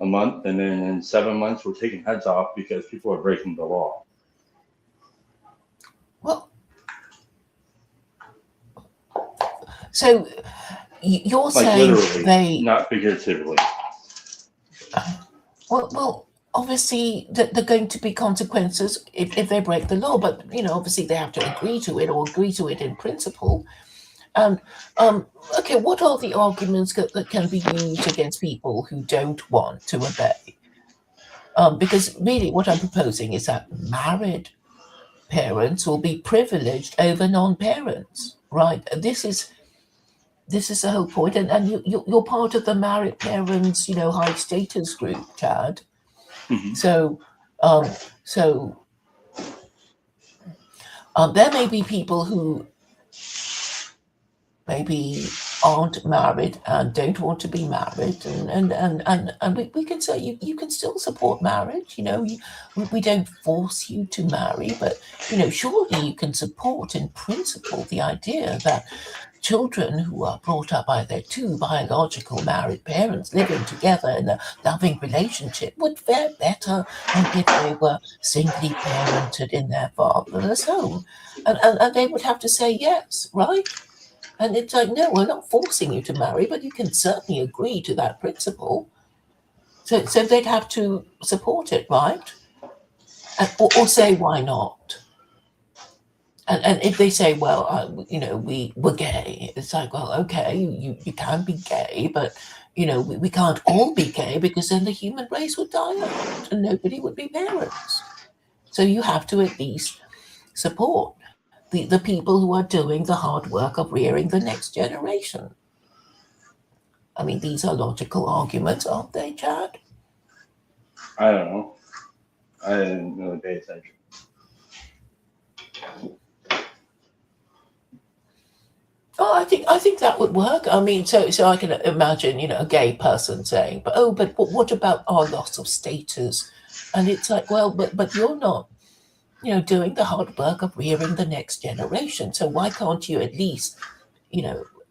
a month, and then in 7 months we're taking heads off because people are breaking the law. Well, so you're Like saying literally, they not figuratively. well, obviously there are going to be consequences if they break the law, but obviously they have to agree to it or agree to it in principle. And okay, what are the arguments that can be used against people who don't want to obey? Because really, what I'm proposing is that married parents will be privileged over non-parents, right? This is the whole point, and you're part of the married parents, high status group, Chad. Mm-hmm. So there may be people who maybe aren't married and don't want to be married, and we can say you can still support marriage. We don't force you to marry, but surely you can support in principle the idea that children who are brought up by their two biological married parents living together in a loving relationship would fare better than if they were singly parented in their fatherless home, and they would have to say yes, right? And it's like, no, we're not forcing you to marry, but you can certainly agree to that principle. So they'd have to support it, right? Or say, why not? And if they say, well, we're gay, it's like, well, okay, you can be gay, but, we can't all be gay because then the human race would die out and nobody would be parents. So you have to at least support the people who are doing the hard work of rearing the next generation. I mean, these are logical arguments, aren't they, Chad? I don't know. I didn't really pay attention. Oh, I think that would work. I mean, so I can imagine, a gay person saying, but what about our loss of status? And it's like, well, but you're not, doing the hard work of rearing the next generation. So why can't you at least,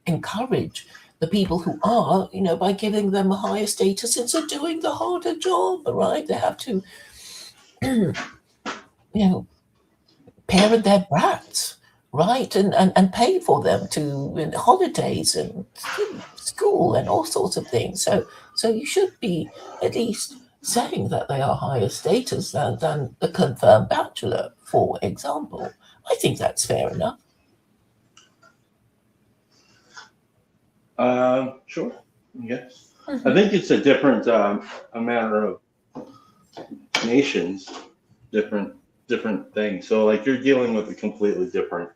encourage the people who are, by giving them a higher status since they're doing the harder job, right? They have to, parent their brats, right? And pay for them to holidays and school and all sorts of things. So you should be at least saying that they are higher status than a confirmed bachelor, for example. I think that's fair enough. Sure. Yes. I think it's a different a matter of nations, different things. So like you're dealing with a completely different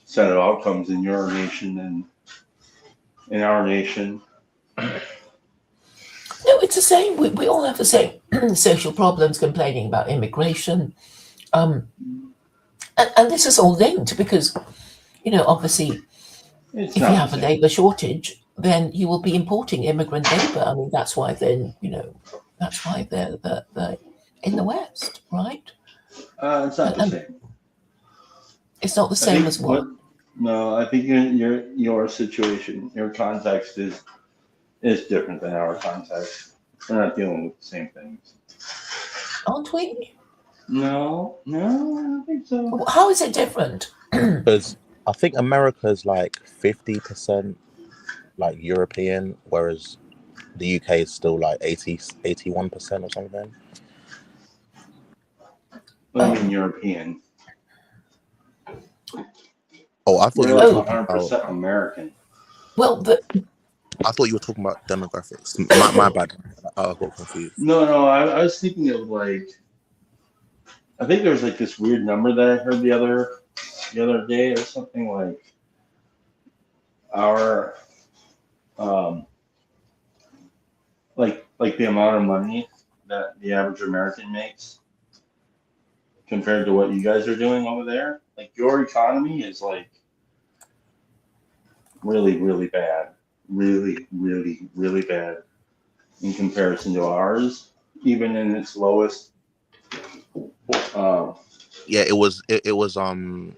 set of outcomes in your nation than in our nation. No, it's the same. We all have the same social problems, complaining about immigration. And this is all linked because, obviously, if you have a labour shortage, then you will be importing immigrant labour. I mean, that's why then, that's why they're in the West, right? It's not the same. It's not the same as what? No, I think your situation, your context is different than our context. We're not dealing with the same things. Aren't we? No, I don't think so. How is it different? Because I think America's like 50% like European, whereas the UK is still like 81% or something. What do you mean European? Oh, I thought you We're were like 100% American. Well, I thought you were talking about demographics. My bad. I got confused. No, I was thinking of like, I think there was like this weird number that I heard the other day or something like our like the amount of money that the average American makes compared to what you guys are doing over there. Like your economy is like really, really bad. Really, really, really bad in comparison to ours, even in its lowest. Yeah, it was the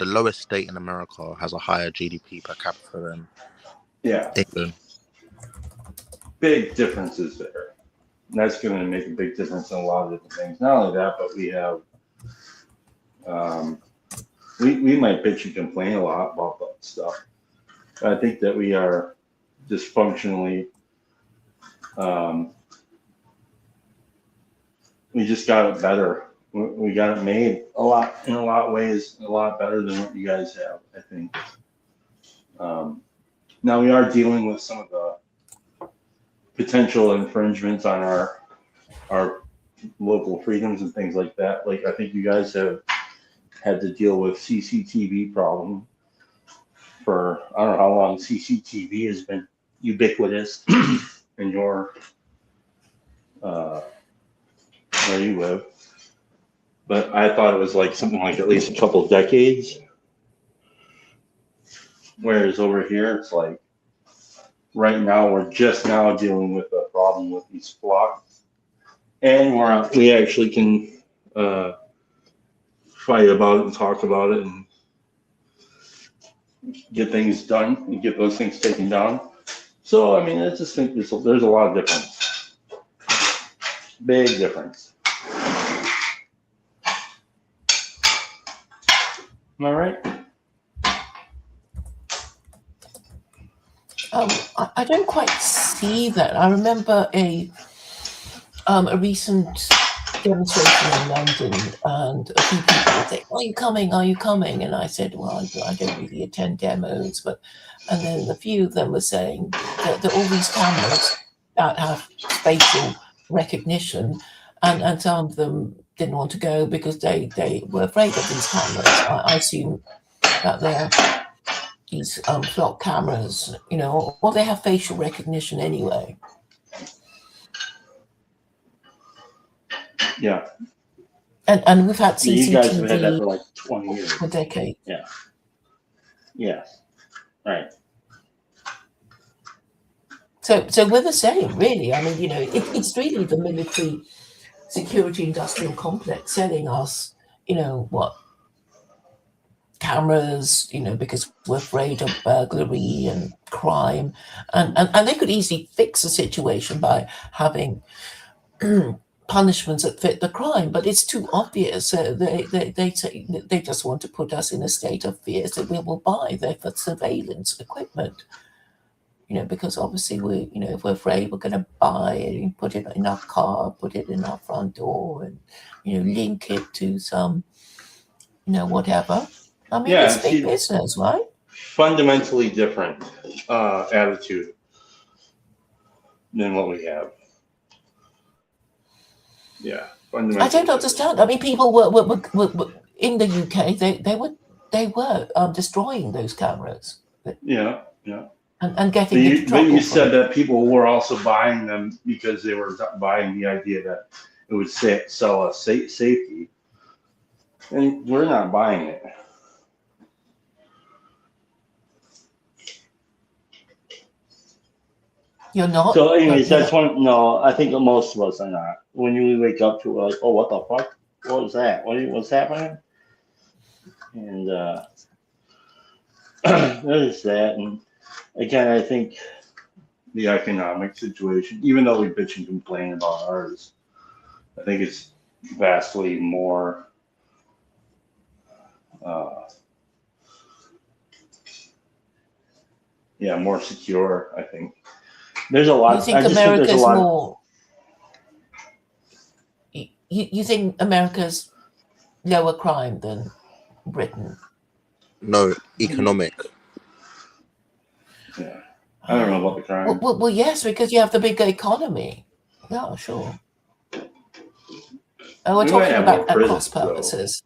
lowest state in America has a higher GDP per capita than England. big differences there. And that's going to make a big difference in a lot of different things. Not only that, but we have, we might bitch and complain a lot about that stuff. But I think that we are dysfunctionally, we just got it better. We got it made in a lot of ways, a lot better than what you guys have, I think. Now we are dealing with some of the potential infringements on our local freedoms and things like that. Like I think you guys have had to deal with CCTV problem for I don't know how long. CCTV has been ubiquitous in your where you live, but I thought it was like something like at least a couple of decades. Whereas over here, it's like right now we're just now dealing with a problem with these flocks, and we actually can fight about it and talk about it and get things done and get those things taken down. So I mean, I just think there's a lot of difference, big difference. Am I right? I don't quite see that. I remember a recent demonstration in London, and a few people would say, "Are you coming? Are you coming?" And I said, "Well, I don't really attend demos," and then a few of them were saying that all these cameras that have spatial recognition, and some of them didn't want to go because they were afraid of these cameras. I assume that they're these flock cameras, or they have facial recognition anyway. Yeah. And we've had CCTV. You guys have had that for like 20 years. A decade. Yeah. Yes. Right. So we're the same, really. I mean, it's really the military security industrial complex selling us, cameras, because we're afraid of burglary and crime, and they could easily fix the situation by having punishments that fit the crime, but it's too obvious. They just want to put us in a state of fear, so we will buy their surveillance equipment. Because obviously if we're afraid, we're going to buy it and put it in our car, put it in our front door, and link it to some whatever. I mean, it's big business, right? Fundamentally different attitude than what we have. Yeah, I don't understand. I mean, people were in the UK. They were destroying those cameras. Yeah. And getting into trouble. But you said that people were also buying them because they were buying the idea that it would sell us safety, and we're not buying it. You're not? So anyways, that's one. No, I think most of us are not. When you wake up to it, we're like, oh, what the fuck? What was that? What's happening? And there's that. And again, I think the economic situation, even though we bitch and complain about ours, I think it's vastly more more secure, I think. There's a lot. You think America's more? You think America's lower crime than Britain? No, economic. Yeah, I don't know about the crime. Well, yes, because you have the bigger economy. Yeah, sure. We're talking about cost purposes.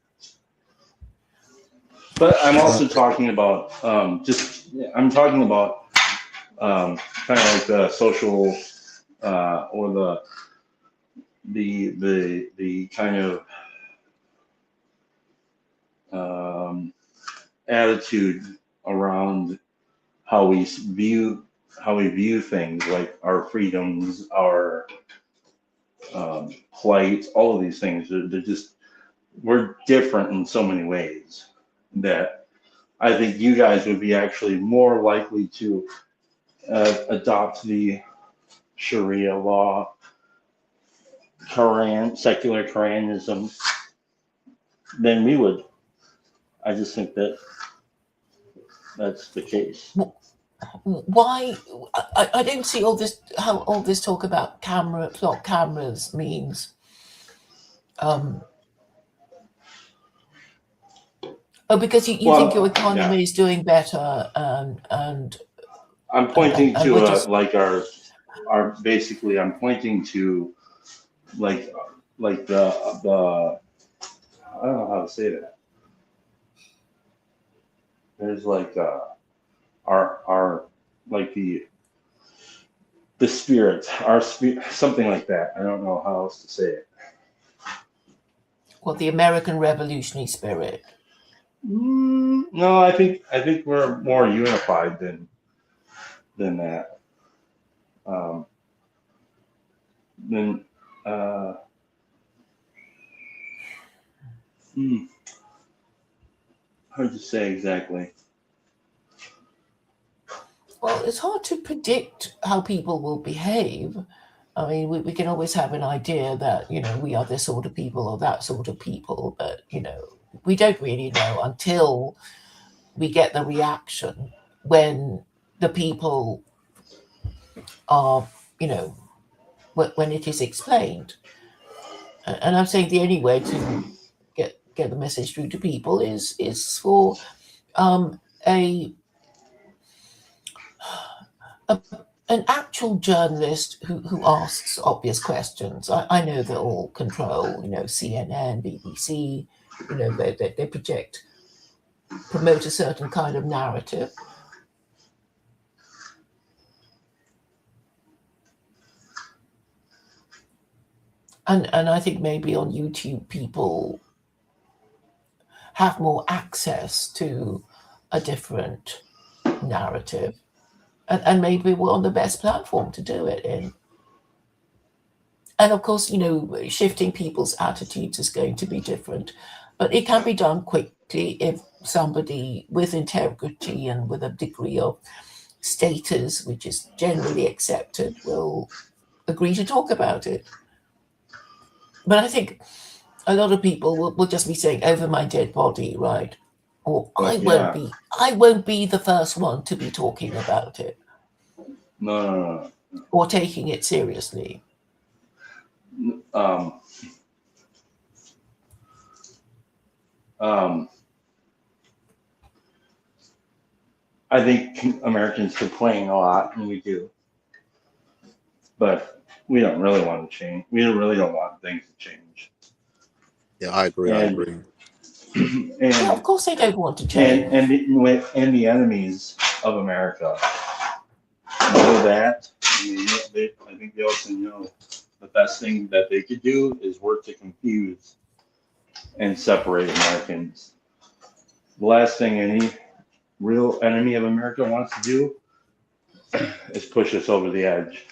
But I'm also talking about I'm talking about kind of like the social or the kind of attitude around how we view things, like our freedoms, our plight, all of these things. We're different in so many ways that I think you guys would be actually more likely to adopt the Sharia law, secular Koranism than we would. I just think that that's the case. Why? I don't see all this. How all this talk about plot cameras means. Because you think your economy is doing better, and I'm pointing to like our basically. I'm pointing to like the I don't know how to say that. There's like our like the spirit, our spirit, something like that. I don't know how else to say it. Well, the American revolutionary spirit. No, I think we're more unified than that. Hard to say exactly. Well, it's hard to predict how people will behave. I mean, we can always have an idea that, we are this sort of people or that sort of people, but, we don't really know until we get the reaction when the people are, when it is explained. And I'm saying the only way to get the message through to people is for an actual journalist who asks obvious questions. I know they're all control, CNN, BBC, they promote a certain kind of narrative. And I think maybe on YouTube people have more access to a different narrative. And maybe we're on the best platform to do it in. And of course, shifting people's attitudes is going to be different. But it can be done quickly if somebody with integrity and with a degree of status, which is generally accepted, will agree to talk about it. But I think a lot of people will just be saying, over my dead body, right? Or I won't be the first one to be talking about it. No. Or taking it seriously. I think Americans complain a lot, and we do. But we don't really want to change. We really don't want things to change. Yeah, I agree. And of course they don't want to change. And the enemies of America know that. I think they also know the best thing that they could do is work to confuse and separate Americans. The last thing any real enemy of America wants to do is push us over the edge.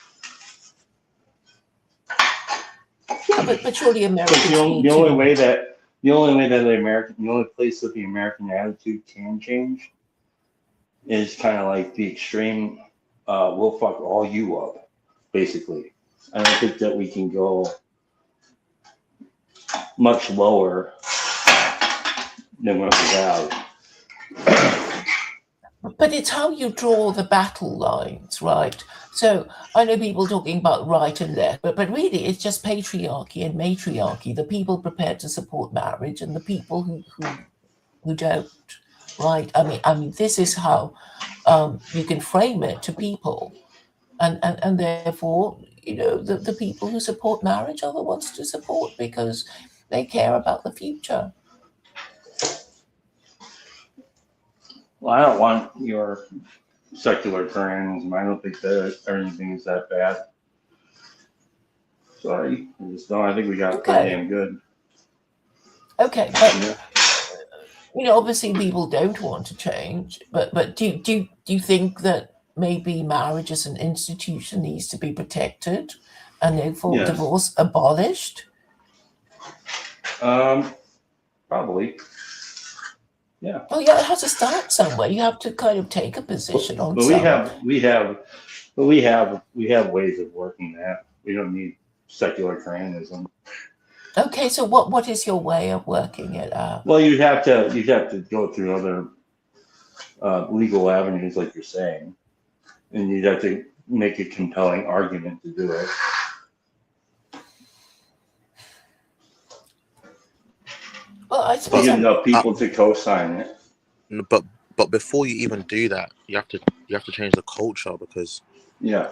Yeah, but surely Americans the only place that the American attitude can change is kind of like the extreme, we'll fuck all you up, basically. I don't think that we can go much lower than what we have. But it's how you draw the battle lines, right? So I know people talking about right and left, but really it's just patriarchy and matriarchy, the people prepared to support marriage and the people who don't, right? I mean, this is how you can frame it to people. And therefore, the people who support marriage are the ones to support because they care about the future. Well, I don't want your secular Koranism. I don't think that anything is that bad. Sorry, I just don't. I think we got it pretty damn good. Okay, but obviously people don't want to change. But do you think that maybe marriage as an institution needs to be protected, and therefore divorce abolished? Probably. Yeah. Well, yeah, it has to start somewhere. You have to kind of take a position on. But we have But we have ways of working that. We don't need secular Koranism. Okay, so what is your way of working it out? Well, you'd have to go through other legal avenues, like you're saying, and you'd have to make a compelling argument to do it. Well, I To suppose get enough people to co-sign it. But before you even do that, you have to change the culture, because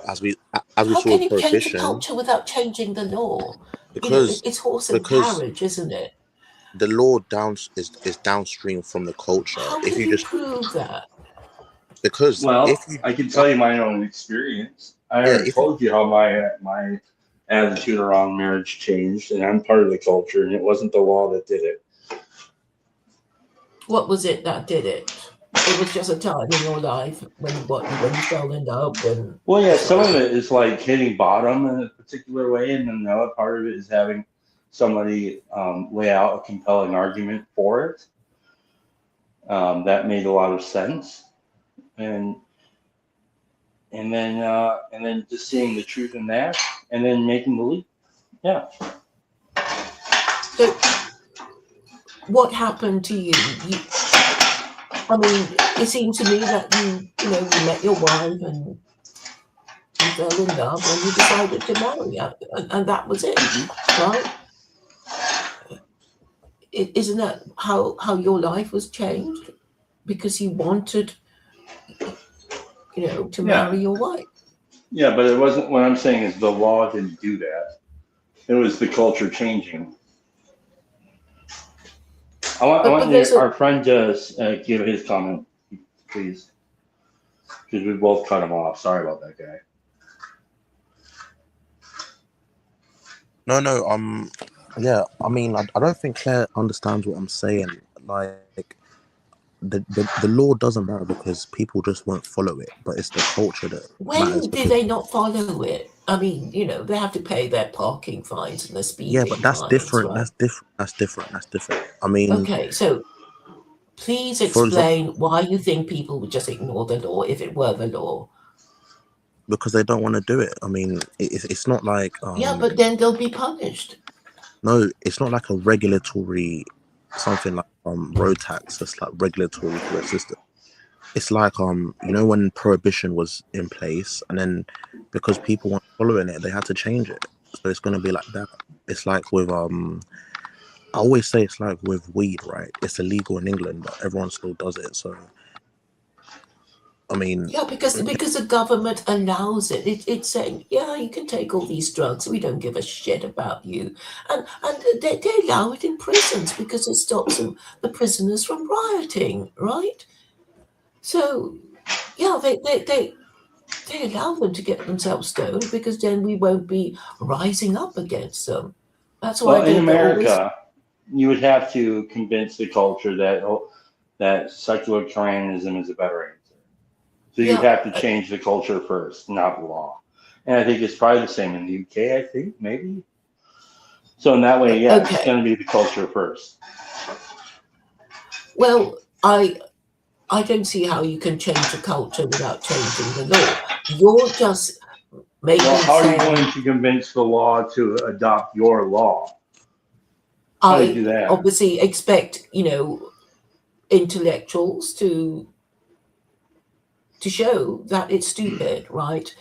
as we how saw can with you change the prohibition, culture without changing the law? because It's horse and carriage, isn't it? the law is downstream from the culture. How If can you you just prove that? because Well, if you I can tell you my own experience. I already told you how my attitude around marriage changed, and I'm part of the culture, and it wasn't the law that did it. What was it that did it? It was just a time in your life when you fell in love. Well, yeah, some of it is like hitting bottom in a particular way, and then the other part of it is having somebody lay out a compelling argument for it. That made a lot of sense, and then just seeing the truth in that, and then making the leap. Yeah. So, what happened to you? I mean, it seemed to me that you met your wife and you fell in love and you decided to marry her, and that was it, right? Isn't that how your life was changed? Because you wanted, to marry your wife. Yeah, but it wasn't. What I'm saying is the law didn't do that. It was the culture changing. I want our friend to give his comment, please, because we both cut him off. Sorry about that, guy. No. Yeah. I mean, I don't think Claire understands what I'm saying. Like, the law doesn't matter because people just won't follow it, but it's the culture that matters. When did they not follow it? I mean, they have to pay their parking fines and their speeding Yeah, but that's fines, different. right? That's different. I mean, okay, so please explain why you think people would just ignore the law if it were the law. Because they don't want to do it. I mean, it's not like yeah, but then they'll be punished. No, it's not like a regulatory something like road tax. That's like regulatory for a system. It's like when prohibition was in place, and then because people weren't following it, they had to change it. So it's going to be like that. It's like with I always say it's like with weed, right? It's illegal in England, but everyone still does it. So I mean, yeah, because the government allows it. It's saying, yeah, you can take all these drugs. We don't give a shit about you, and they allow it in prisons because it stops the prisoners from rioting, right? So, yeah, they allow them to get themselves stoned because then we won't be rising up against them. That's why in America, you would have to convince the culture that secular Koranism is a better answer. So you'd have to change the culture first, not the law. And I think it's probably the same in the UK, I think, maybe. So in that way, yeah, it's going to be the culture first. Well, I don't see how you can change the culture without changing the law. You're just making. Well, how are you going to convince the law to adopt your law? How do you do that? Obviously expect, intellectuals to show that it's stupid, right?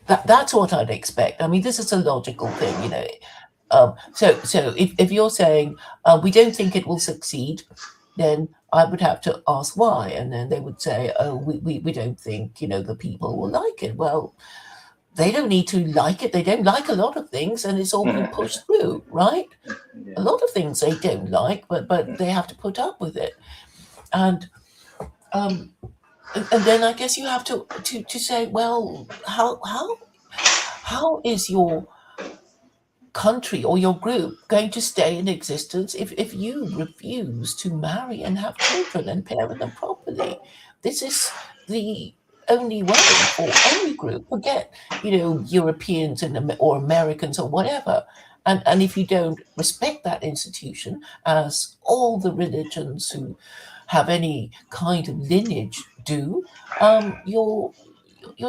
That's what I'd expect. I mean, this is a logical thing, So if you're saying we don't think it will succeed, then I would have to ask why, and then they would say, "Oh, we don't think the people will like it." Well, they don't need to like it. They don't like a lot of things, and it's all been pushed through, right? Yeah. A lot of things they don't like, but they have to put up with it, and then I guess you have to say, well, how is your country or your group going to stay in existence if you refuse to marry and have children and parent them properly? This is the only way for any group. Forget, Europeans or Americans or whatever. And if you don't respect that institution, as all the religions who have any kind of lineage do, you're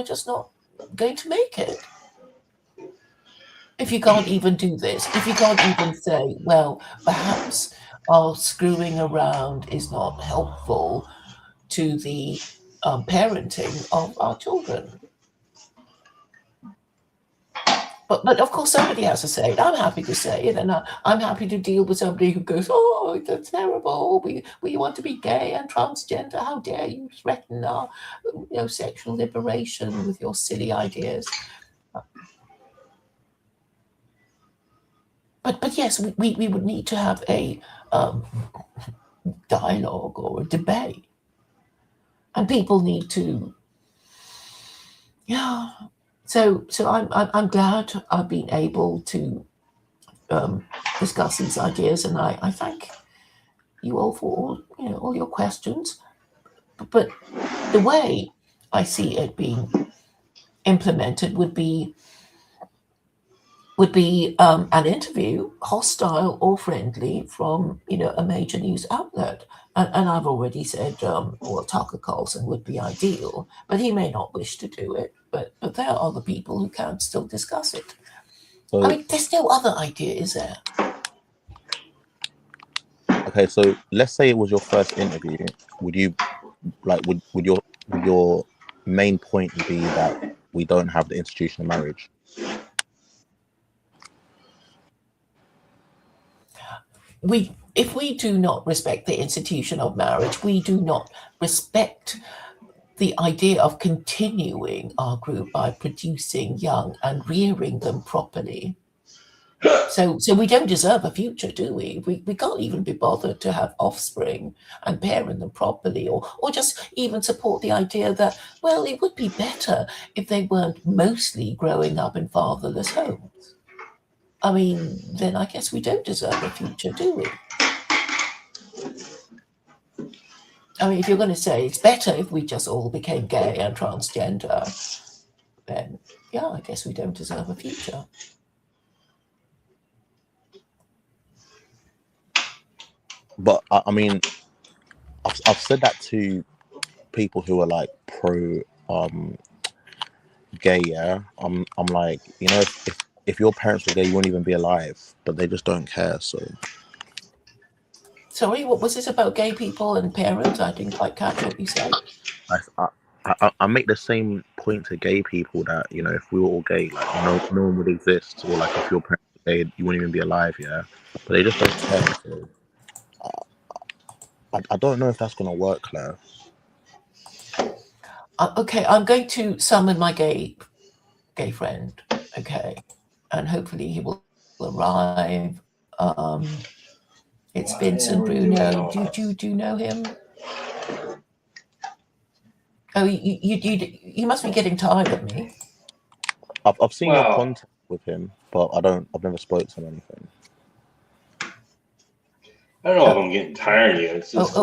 just not going to make it? If you can't even do this, if you can't even say, well, perhaps our screwing around is not helpful to the parenting of our children. But of course, somebody has to say it. I'm happy to say it, and I'm happy to deal with somebody who goes, "Oh, that's terrible. We want to be gay and transgender. How dare you threaten our, sexual liberation with your silly ideas?" But yes, we would need to have a dialogue or a debate, and people need to. Yeah. So I'm glad I've been able to discuss these ideas, and I thank you all for all your questions. But the way I see it being implemented would be an interview, hostile or friendly, from a major news outlet. And I've already said, well, Tucker Carlson would be ideal, but he may not wish to do it. But there are other people who can still discuss it. So, I mean, there's no other idea, is there? okay, so let's say it was your first interview. Would you would your main point be that we don't have the institution of marriage? If we do not respect the institution of marriage, we do not respect the idea of continuing our group by producing young and rearing them properly. So we don't deserve a future, do we? We can't even be bothered to have offspring and parent them properly, or just even support the idea that, well, it would be better if they weren't mostly growing up in fatherless homes. I mean, then I guess we don't deserve a future, do we? I mean, if you're going to say it's better if we just all became gay and transgender, then yeah, I guess we don't deserve a future. But I mean, I've said that to people who are like pro gay. Yeah, I'm like, if your parents were gay, you wouldn't even be alive. But they just don't care. So. Sorry, what was this about gay people and parents? I didn't quite catch what you said. I make the same point to gay people that, if we were all gay, like no one would exist, or like if your parents were gay, you wouldn't even be alive, yeah. But they just don't care. So I don't know if that's gonna work, Claire. Okay, I'm going to summon my gay friend. Okay, and hopefully he will arrive. It's Vincent Bruno. Do you know him? Oh, you must be getting tired of me. I've seen your contact with him, but I've never spoke to him or anything. I don't know if I'm getting tired of you. It's just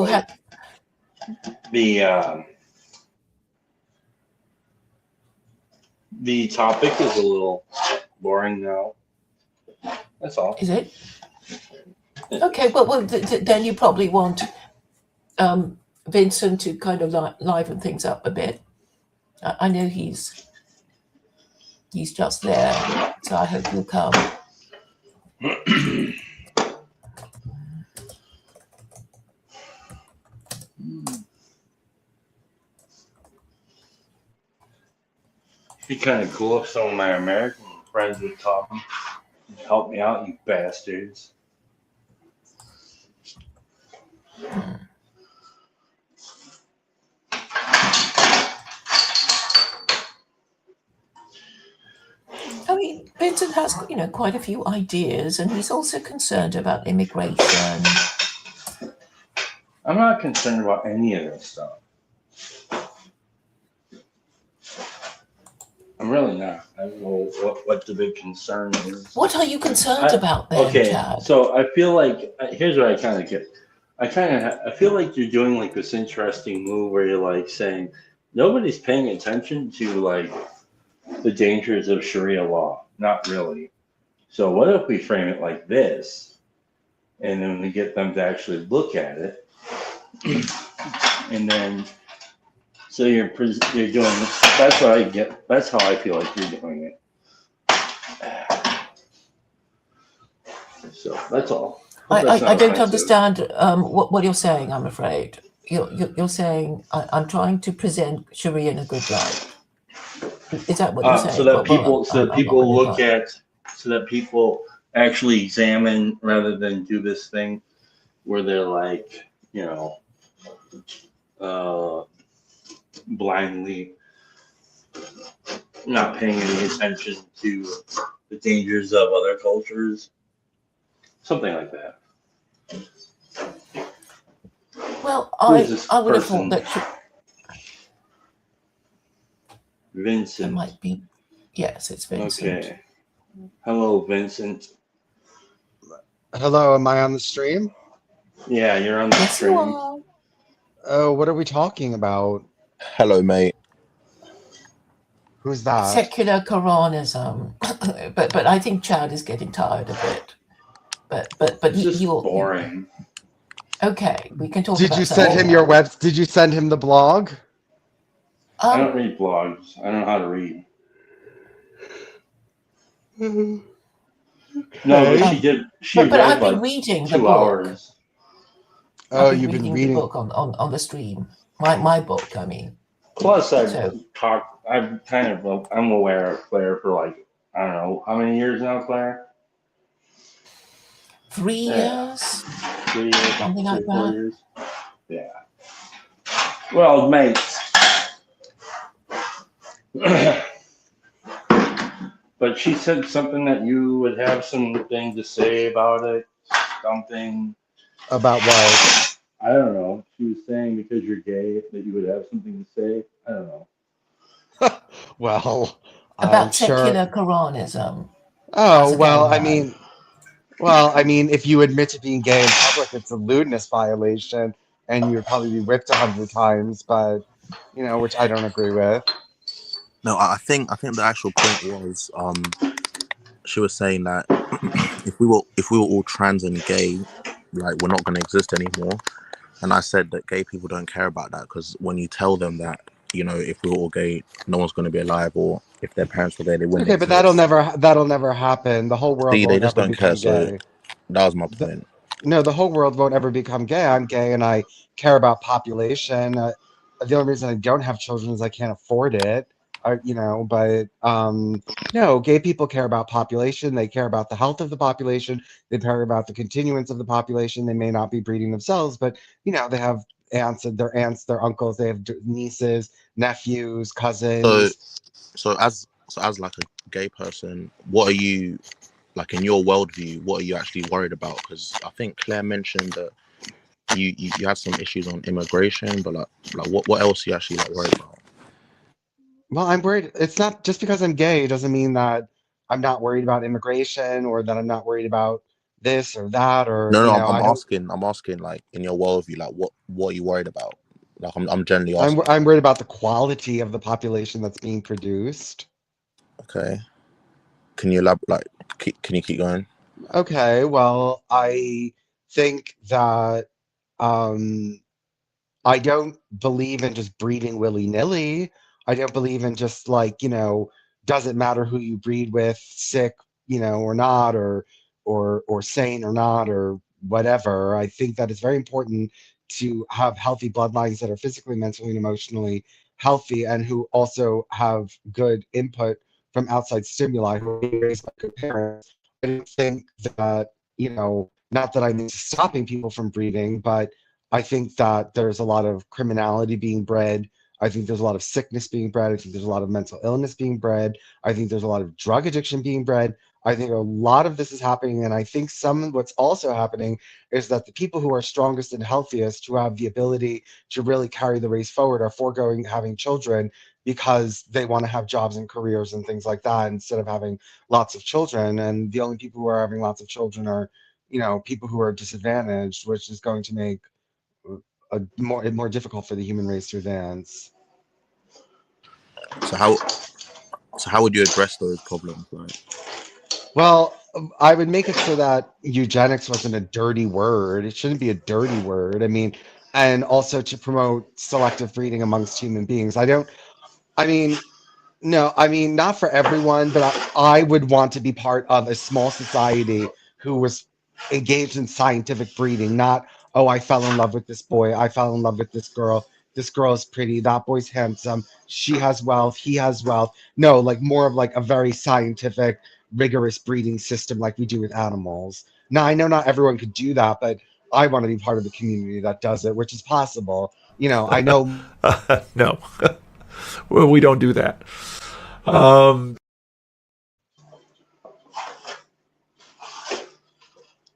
the topic is a little boring now. That's all. Is it? Okay, well then you probably want Vincent to kind of liven things up a bit. I know he's just there, so I hope he'll come. It'd be kind of cool if some of my American friends would come and help me out, you bastards. I mean, Vincent has, quite a few ideas, and he's also concerned about immigration. I'm not concerned about any of this stuff. I'm really not. I don't know what the big concern is. What are you concerned about then, Chad? So I feel like, here's what I kind of get. I feel like you're doing like this interesting move where you're like saying, nobody's paying attention to like the dangers of Sharia law. Not really. So what if we frame it like this, and then we get them to actually look at it, and then So you're doing. That's what I get. That's how I feel like you're doing it. So that's all. I don't understand what you're saying. I'm afraid you're saying I'm trying to present Sharia in a good light. Is that what you're saying? So that people look at, so that people actually examine rather than do this thing where they're like, blindly not paying any attention to the dangers of other cultures, something like that. Well, I would have thought that Vincent. It might be. Yes, it's Vincent. Okay. Hello, Vincent. Hello, am I on the stream? Yeah, you're on the stream. You are. Oh, what are we talking about? Hello, mate. Who's that? Secular Koranism. but I think Chad is getting tired of it. But it's just boring. Okay, we can talk. Did you send him your web? Did you send him the blog? I don't read blogs. I don't know how to read. Okay. No, but she did. But I've been reading the 2 book. hours. Oh, you've been reading the book on the stream. My book, I mean. Plus, I'm aware of Claire for like, I don't know, how many years now, Claire? 3 years? 3 years, something like 4 that. years. Yeah. Well, mates. But she said something that you would have something to say about it. Something. About what? I don't know. She was saying because you're gay that you would have something to say. I don't know. Well, about secular Koranism. Oh, well, I mean, if you admit to being gay in public, it's a lewdness violation, and you'd probably be whipped 100 times. But which I don't agree with. No, I think the actual point was, she was saying that if we were all trans and gay, like we're not going to exist anymore. And I said that gay people don't care about that because when you tell them that, if we were all gay, no one's going to be alive, or if their parents were gay, they wouldn't. Okay, but that'll never happen. The whole world See, won't they just ever don't care. become gay. So that was my point. No, the whole world won't ever become gay. I'm gay and I care about population. The only reason I don't have children is I can't afford it. But no, gay people care about population. They care about the health of the population. They care about the continuance of the population. They may not be breeding themselves, but they have aunts, their uncles, they have nieces, nephews, cousins. So as like a gay person, what are you, like in your worldview, what are you actually worried about? Because I think Claire mentioned that you had some issues on immigration, but like what else are you actually worried about? Well, I'm worried. It's not just because I'm gay doesn't mean that I'm not worried about immigration or that I'm not worried about this or that or no. I'm asking like in your worldview, like what are you worried about? Like I'm generally asking. I'm worried about the quality of the population that's being produced. Okay. Can you elaborate? Can you keep going? Okay. Well, I think that I don't believe in just breeding willy-nilly. I don't believe in just doesn't matter who you breed with, sick, or not, or sane or not, or whatever. I think that it's very important to have healthy bloodlines that are physically, mentally, and emotionally healthy, and who also have good input from outside stimuli, who are raised by good parents. I don't think that, not that I'm stopping people from breeding, but I think that there's a lot of criminality being bred. I think there's a lot of sickness being bred. I think there's a lot of mental illness being bred. I think there's a lot of drug addiction being bred. I think a lot of this is happening. And I think what's also happening is that the people who are strongest and healthiest, who have the ability to really carry the race forward, are foregoing having children because they want to have jobs and careers and things like that instead of having lots of children. And the only people who are having lots of children are, people who are disadvantaged, which is going to make more difficult for the human race to advance. So how would you address those problems? Well, I would make it so that eugenics wasn't a dirty word. It shouldn't be a dirty word. I mean, and also to promote selective breeding amongst human beings. No, I mean, not for everyone, but I would want to be part of a small society who was engaged in scientific breeding, not, oh, I fell in love with this boy, I fell in love with this girl is pretty, that boy's handsome, she has wealth, he has wealth. No, like more of like a very scientific, rigorous breeding system like we do with animals. Now, I know not everyone could do that, but I want to be part of a community that does it, which is possible. You know, I know. No. Well, we don't do that.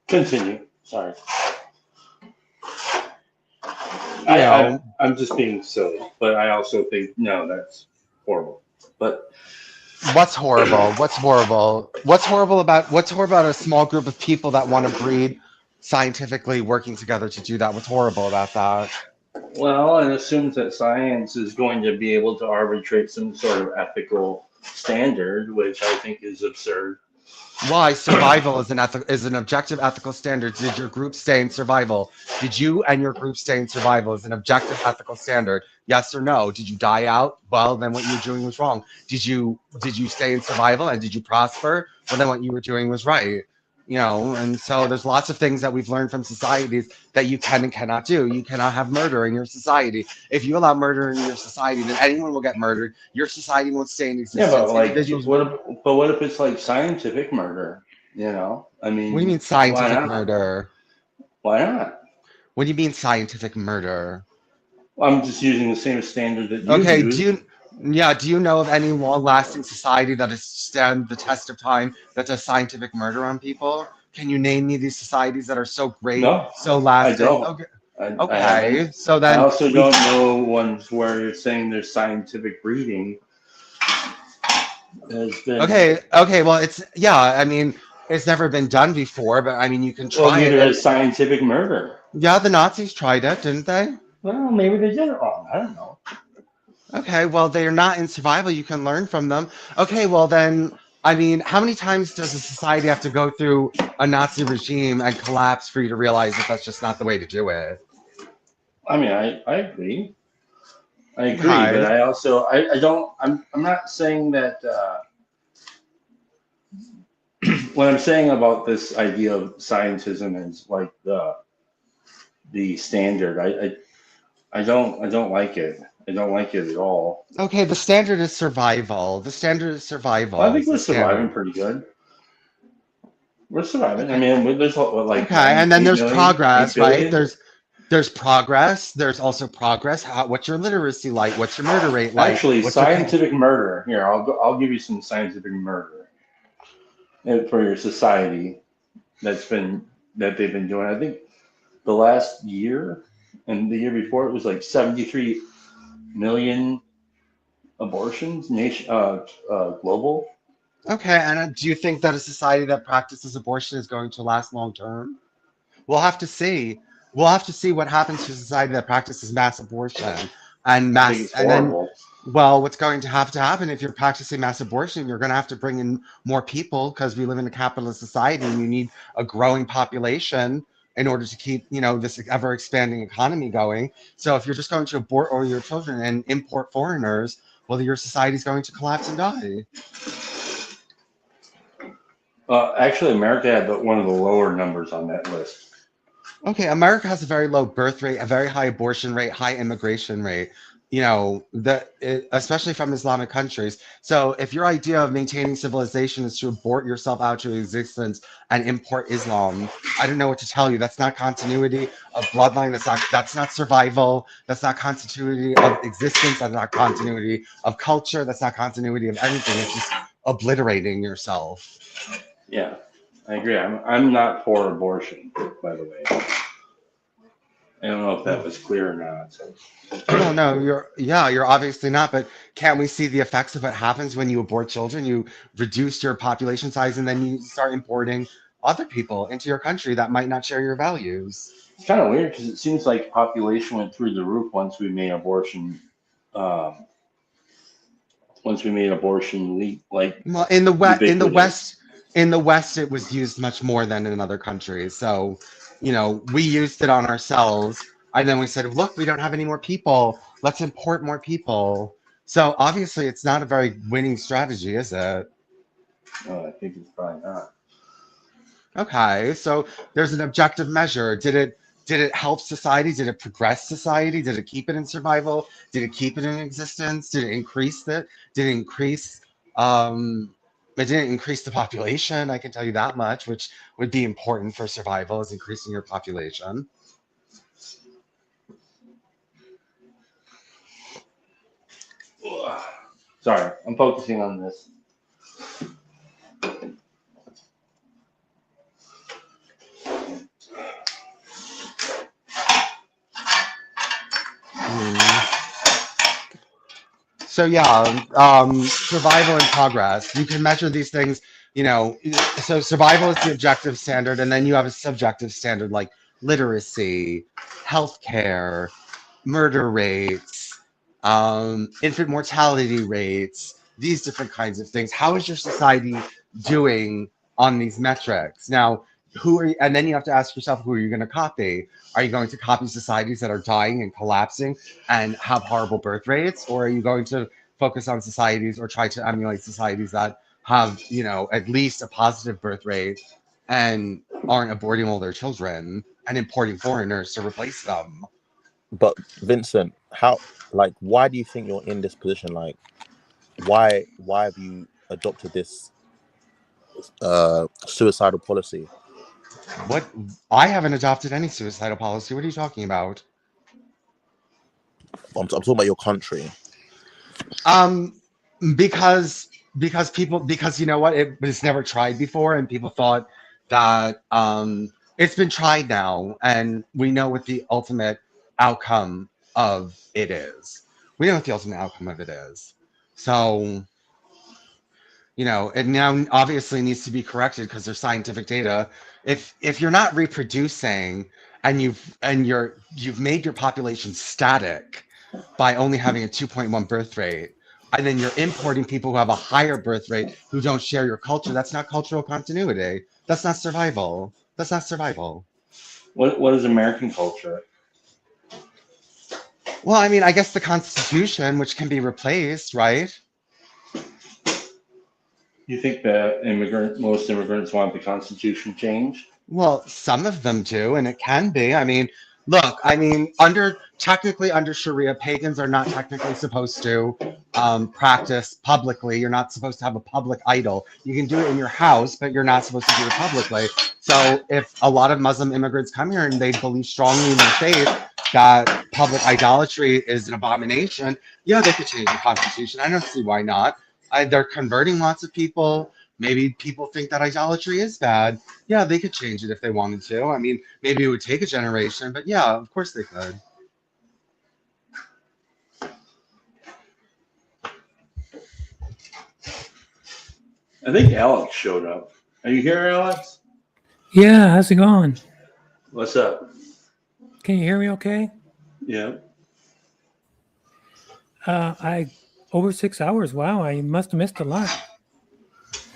Continue. Sorry. I'm just being silly, but I also think no, that's horrible. But what's horrible? What's horrible? What's horrible about a small group of people that want to breed scientifically working together to do that? What's horrible about that? Well, it assumes that science is going to be able to arbitrate some sort of ethical standard, which I think is absurd. Why? Survival is an objective ethical standard. Did your group stay in survival? Did you and your group stay in survival is an objective ethical standard. Yes or no? Did you die out? Well, then what you were doing was wrong. Did you stay in survival and did you prosper? Well, then what you were doing was right. You know, and so there's lots of things that we've learned from societies that you can and cannot do. You cannot have murder in your society. If you allow murder in your society, then anyone will get murdered. Your society won't stay in existence. Yeah, but like, what if it's like scientific murder? You know, I mean, what do you mean scientific murder? Why not? What do you mean scientific murder? I'm just using the same standard that you okay, use. Do you know of any long-lasting society that has stood the test of time that does scientific murder on people? Can you name me these societies that are so great, so lasting? I don't. Okay, so then I also don't know ones where you're saying there's scientific breeding. Okay, well, I mean, it's never been done before, but I mean, you can try well, neither it. is scientific murder. Yeah, the Nazis tried it, didn't they? Well, maybe they did it wrong. I don't know. Okay, well, they're not in survival. You can learn from them. Okay, well, then, I mean, how many times does a society have to go through a Nazi regime and collapse for you to realize that that's just not the way to do it? I mean, I agree. I agree, but I also, I'm not saying that, what I'm saying about this idea of scientism is like the standard. I don't like it. I don't like it at all. Okay, the standard is survival. The standard is survival. Well, I think we're surviving pretty good. We're surviving. Okay. I mean, there's like okay, and then there's progress, right? There's progress. There's also progress. What's your literacy like? What's your murder rate like? Actually, scientific murder. Here, I'll give you some scientific murder for your society that they've been doing. I think the last year and the year before it was like 73 million abortions global. Okay, and do you think that a society that practices abortion is going to last long term? We'll have to see. We'll have to see what happens to a society that practices mass abortion and well, what's going to have to happen if you're practicing mass abortion, you're going to have to bring in more people because we live in a capitalist society and you need a growing population in order to keep, this ever expanding economy going. So if you're just going to abort all your children and import foreigners, well, your society is going to collapse and die. Actually, America had one of the lower numbers on that list. Okay, America has a very low birth rate, a very high abortion rate, high immigration rate, especially from Islamic countries. So if your idea of maintaining civilization is to abort yourself out to existence and import Islam, I don't know what to tell you. That's not continuity of bloodline. That's not survival. That's not continuity of existence. That's not continuity of culture. That's not continuity of anything. It's just obliterating yourself. Yeah, I agree. I'm not for abortion, by the way. I don't know if that was clear or not. So. No, you're obviously not, but can't we see the effects of what happens when you abort children? You reduce your population size and then you start importing other people into your country that might not share your values. It's kind of weird because it seems like population went through the roof once we made abortion like well, in the West it was used much more than in other countries. So, we used it on ourselves And then we said, look, we don't have any more people. Let's import more people. So obviously it's not a very winning strategy, is it? No, I think it's probably not. Okay, so there's an objective measure. Did it help society? Did it progress society? Did it keep it in survival? Did it keep it in existence? Did it increase it? Did it increase it didn't increase the population, I can tell you that much, which would be important for survival, is increasing your population. Sorry, I'm focusing on this. So yeah, survival and progress. You can measure these things, you know. So survival is the objective standard, and then you have a subjective standard like literacy, healthcare, murder rates, infant mortality rates, these different kinds of things. How is your society doing on these metrics? Now, who are you, and then you have to ask yourself, who are you going to copy? Are you going to copy societies that are dying and collapsing and have horrible birth rates? Or are you going to focus on societies or try to emulate societies that have, you know, at least a positive birth rate and aren't aborting all their children and importing foreigners to replace them? But Vincent, why do you think you're in this position? Like, why have you adopted this suicidal policy? What? I haven't adopted any suicidal policy. What are you talking about? I'm talking about your country. Because you know what, it was never tried before, and people thought that it's been tried now, and we know what the ultimate outcome of it is. We know what the ultimate outcome of it is. So, you know, it now obviously needs to be corrected because there's scientific data. If you're not reproducing and you've made your population static by only having a 2.1 birth rate, and then you're importing people who have a higher birth rate who don't share your culture, that's not cultural continuity. That's not survival. That's not survival. What is American culture? Well, I mean, I guess the Constitution, which can be replaced, right? You think that most immigrants want the Constitution changed? Well, some of them do, and it can be. I mean, look, technically under Sharia, pagans are not technically supposed to practice publicly. You're not supposed to have a public idol. You can do it in your house, but you're not supposed to do it publicly. So if a lot of Muslim immigrants come here and they believe strongly in their faith that public idolatry is an abomination, yeah, they could change the Constitution. I don't see why not. They're converting lots of people. Maybe people think that idolatry is bad. Yeah, they could change it if they wanted to. I mean, maybe it would take a generation, but yeah, of course they could. I think Alex showed up. Are you here, Alex? Yeah, how's it going? What's up? Can you hear me okay? Yeah. Over 6 hours. Wow, I must have missed a lot.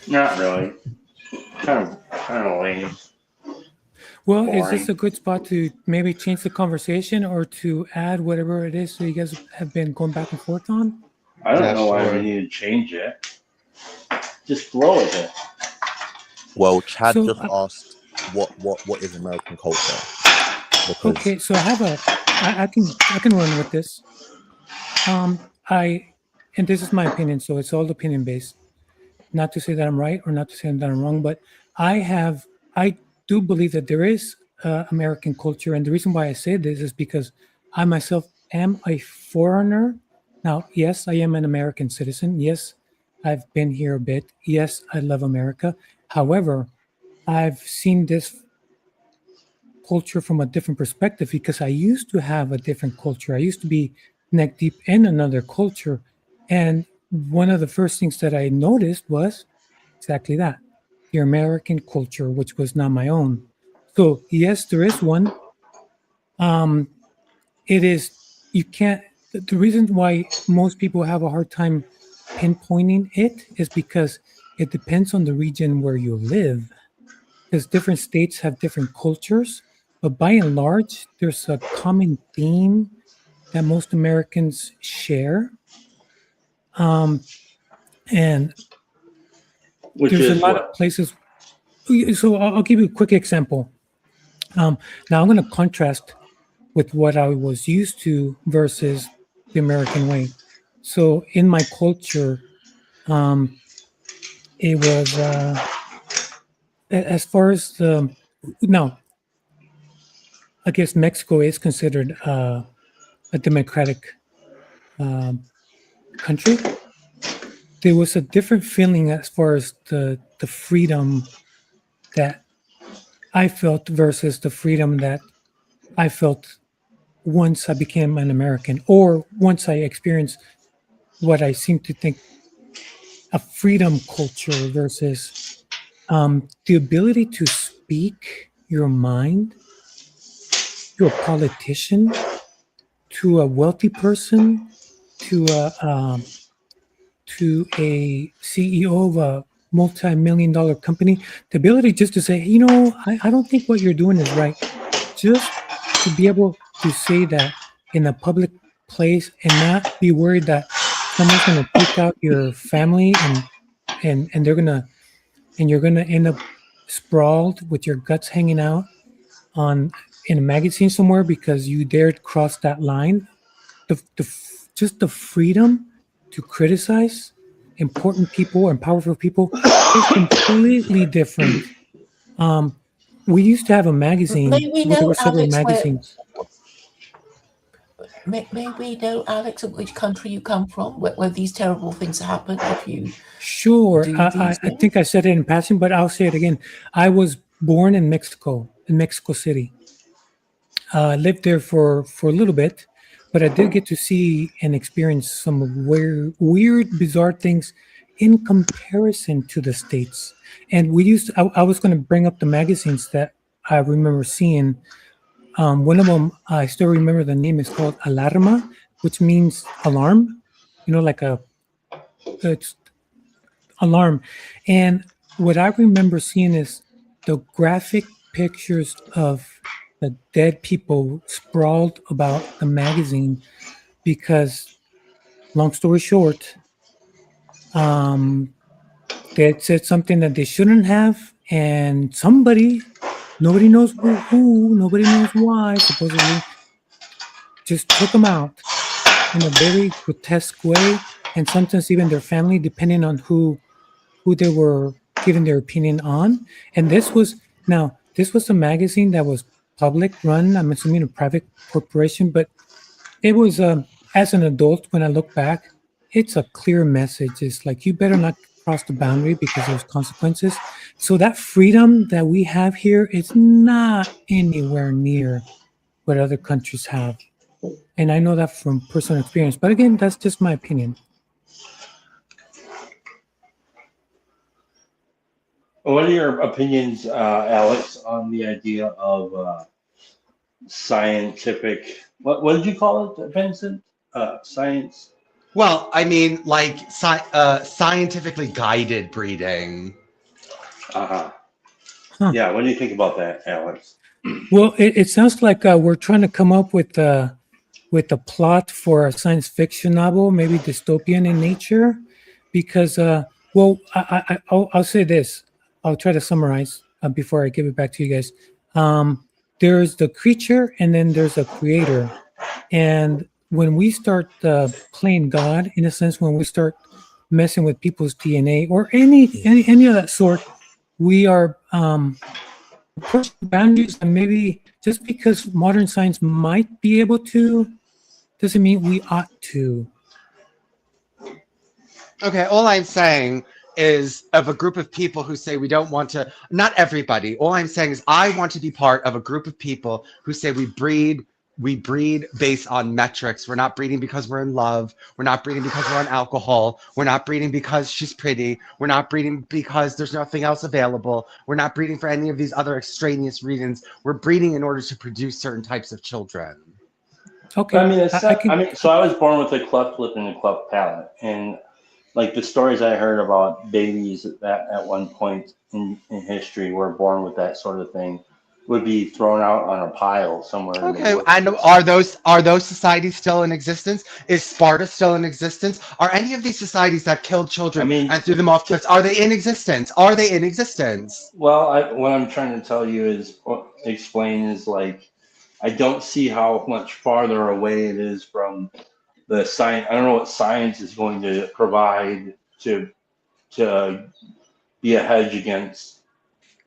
Not really. Kind of lame. Well, Boring. is this a good spot to maybe change the conversation or to add whatever it is that you guys have been going back and forth on? I don't know why we need to change it. Just flow with it. Well, Chad just asked what is American culture? Because Okay, so I can run with this. And this is my opinion, so it's all opinion based. Not to say that I'm right or not to say that I'm wrong, but I do believe that there is American culture, and the reason why I say this is because I myself am a foreigner. Now, yes, I am an American citizen. Yes, I've been here a bit. Yes, I love America. However, I've seen this culture from a different perspective because I used to have a different culture. I used to be neck deep in another culture. And one of the first things that I noticed was exactly that, the American culture, which was not my own. So yes, there is one. It is, you can't, the reason why most people have a hard time pinpointing it is because it depends on the region where you live. Because different states have different cultures, but by and large, there's a common theme that most Americans share. And Which there's a is lot what? of places. So I'll give you a quick example. Now I'm going to contrast with what I was used to versus the American way. So in my culture, it was as far as the now, I guess Mexico is considered a democratic country. There was a different feeling as far as the freedom that I felt versus the freedom that I felt once I became an American, or once I experienced what I seem to think a freedom culture versus the ability to speak your mind to a politician, to a wealthy person, to a CEO of a multi-million-dollar company. The ability just to say, I don't think what you're doing is right. Just to be able to say that in a public place and not be worried that someone's going to take out your family and they're gonna and you're gonna end up sprawled with your guts hanging out in a magazine somewhere because you dared cross that line. Just the freedom to criticize important people and powerful people is completely different. We used to have a magazine. May we There know, were several Alex, magazines. May we know, Alex, which country you come from, where these terrible things happen if you Sure. do I these I things? think I said it in passing, but I'll say it again. I was born in Mexico City. Lived there for a little bit, but I did get to see and experience some weird, bizarre things in comparison to the States. And we used I was going to bring up the magazines that I remember seeing. One of them, I still remember the name, is called Alarma, which means alarm, like it's alarm. And what I remember seeing is the graphic pictures of the dead people sprawled about the magazine because, long story short, they had said something that they shouldn't have, and nobody knows who, nobody knows why, supposedly, just took them out in a very grotesque way, and sometimes even their family, depending on who they were giving their opinion on. And this was a magazine that was public run. I'm assuming a private corporation, but it was as an adult, when I look back, it's a clear message. It's like, you better not cross the boundary because there's consequences. So that freedom that we have here is not anywhere near what other countries have. And I know that from personal experience. But again, that's just my opinion. What are your opinions, Alex, on the idea of scientific? What did you call it, Vincent? Science. Well, I mean, like scientifically guided breeding. Huh. Yeah. What do you think about that, Alex? Well, it sounds like we're trying to come up with a plot for a science fiction novel, maybe dystopian in nature, because I'll say this. I'll try to summarize before I give it back to you guys. There's the creature, and then there's a creator. And when we start playing God, in a sense, when we start messing with people's DNA or any of that sort, we are pushing boundaries. And maybe just because modern science might be able to, doesn't mean we ought to. Okay, all I'm saying is, of a group of people who say we don't want to, not everybody, all I'm saying is I want to be part of a group of people who say we breed based on metrics. We're not breeding because we're in love. We're not breeding because we're on alcohol. We're not breeding because she's pretty. We're not breeding because there's nothing else available. We're not breeding for any of these other extraneous reasons. We're breeding in order to produce certain types of children. Okay. I mean, so I was born with a cleft lip and a cleft palate, and like the stories I heard about babies that at one point in history were born with that sort of thing. would be thrown out on a pile somewhere. in the Okay, woods. and are those societies still in existence? Is Sparta still in existence? Are any of these societies that killed children and threw them off cliffs, are they in existence? Are they in existence? Well, what I'm trying to tell you is, explain is like, I don't see how much farther away it is from the science. I don't know what science is going to provide to be a hedge against.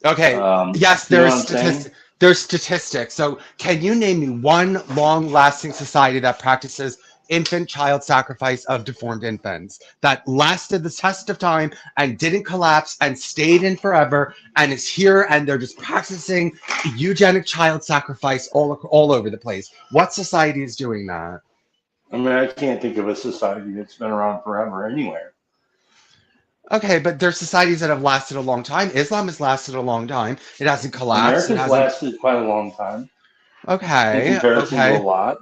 Okay. Yes, you know there's what I'm saying? statistics. There's statistics. So, can you name me one long-lasting society that practices infant child sacrifice of deformed infants that lasted the test of time and didn't collapse and stayed in forever and is here and they're just practicing eugenic child sacrifice all over the place? What society is doing that? I mean, I can't think of a society that's been around forever anywhere. Okay, but there's societies that have lasted a long time. Islam has lasted a long time. It hasn't collapsed. America's lasted quite a long time. Okay. In comparison to a lot.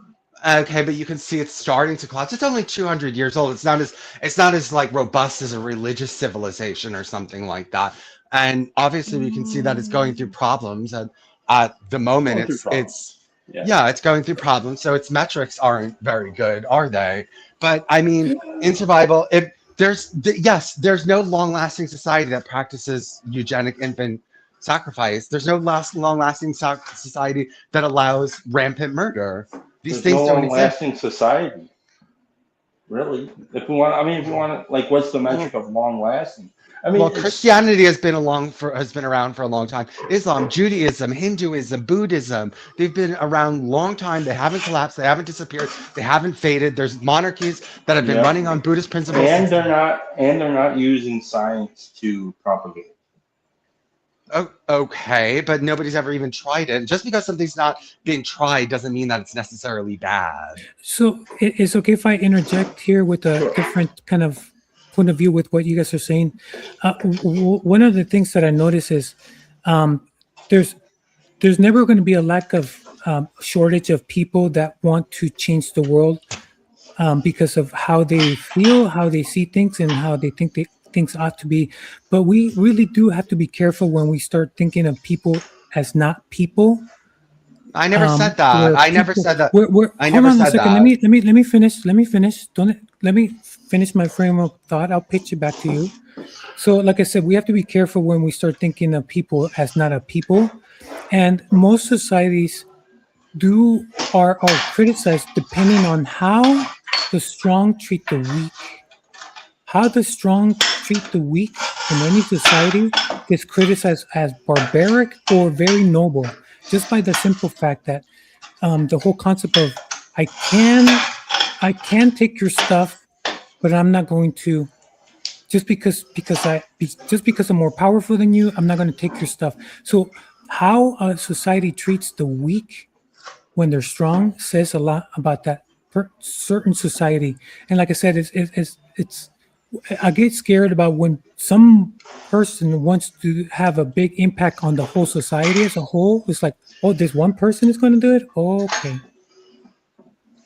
Okay, but you can see it's starting to collapse. It's only 200 years old. It's not as like robust as a religious civilization or something like that. And obviously, we can see that it's going through problems. And at the moment, it's going through problems. So its metrics aren't very good, are they? But I mean, in survival, if there's no long-lasting society that practices eugenic infant sacrifice. There's no long-lasting society that allows rampant murder. These things don't exist. Long-lasting society, really. If we want, like, what's the metric of long-lasting? I mean, well, Christianity has been around for a long time. Islam, Judaism, Hinduism, Buddhism, they've been around a long time. They haven't collapsed. They haven't disappeared. They haven't faded. There's monarchies that have been running on Buddhist principles. And they're not using science to propagate. Oh, okay, but nobody's ever even tried it. Just because something's not being tried doesn't mean that it's necessarily bad. So it's okay if I interject here with a different kind of point of view with what you guys are saying. One of the things that I notice is there's never going to be a lack of shortage of people that want to change the world because of how they feel, how they see things, and how they think things ought to be. But we really do have to be careful when we start thinking of people as not people. I never said that. I never said that. I never said that. Let me finish. Let me finish my frame of thought. I'll pitch it back to you. So, like I said, we have to be careful when we start thinking of people as not a people. And most societies are criticized depending on how the strong treat the weak. How the strong treat the weak in any society is criticized as barbaric or very noble, just by the simple fact that the whole concept of I can take your stuff, but I'm not going to, just because I'm more powerful than you, I'm not going to take your stuff. So how a society treats the weak when they're strong says a lot about that certain society. And like I said, it's I get scared about when some person wants to have a big impact on the whole society as a whole. It's like, oh, this one person is going to do it? Okay.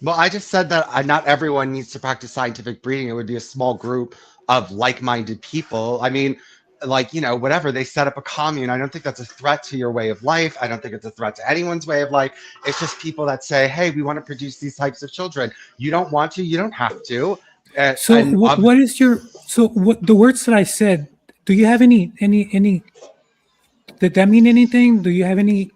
Well, I just said that not everyone needs to practice scientific breeding. It would be a small group of like-minded people. I mean, like, whatever, they set up a commune. I don't think that's a threat to your way of life. I don't think it's a threat to anyone's way of life. It's just people that say, hey, we want to produce these types of children. You don't want to, you don't have to. So what the words that I said, do you have any did that mean anything? Do you have any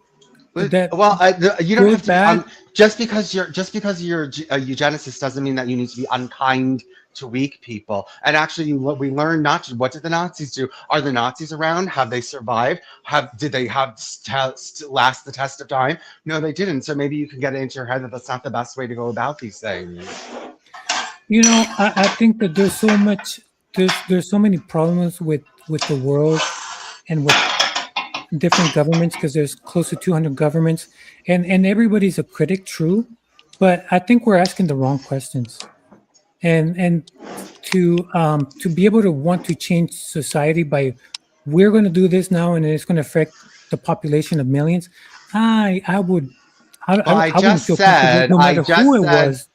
you don't have to just because you're a eugenicist doesn't mean that you need to be unkind to weak people. And actually, we learned not to. What did the Nazis do? Are the Nazis around? Have they survived? Did they last the test of time? No, they didn't. So maybe you can get it into your head that that's not the best way to go about these things. I think that there's so much, there's so many problems with the world and with different governments, because there's close to 200 governments, and everybody's a critic, true, but I think we're asking the wrong questions. And to be able to want to change society by we're going to do this now and it's going to affect the population of millions, I wouldn't feel comfortable no matter who it was.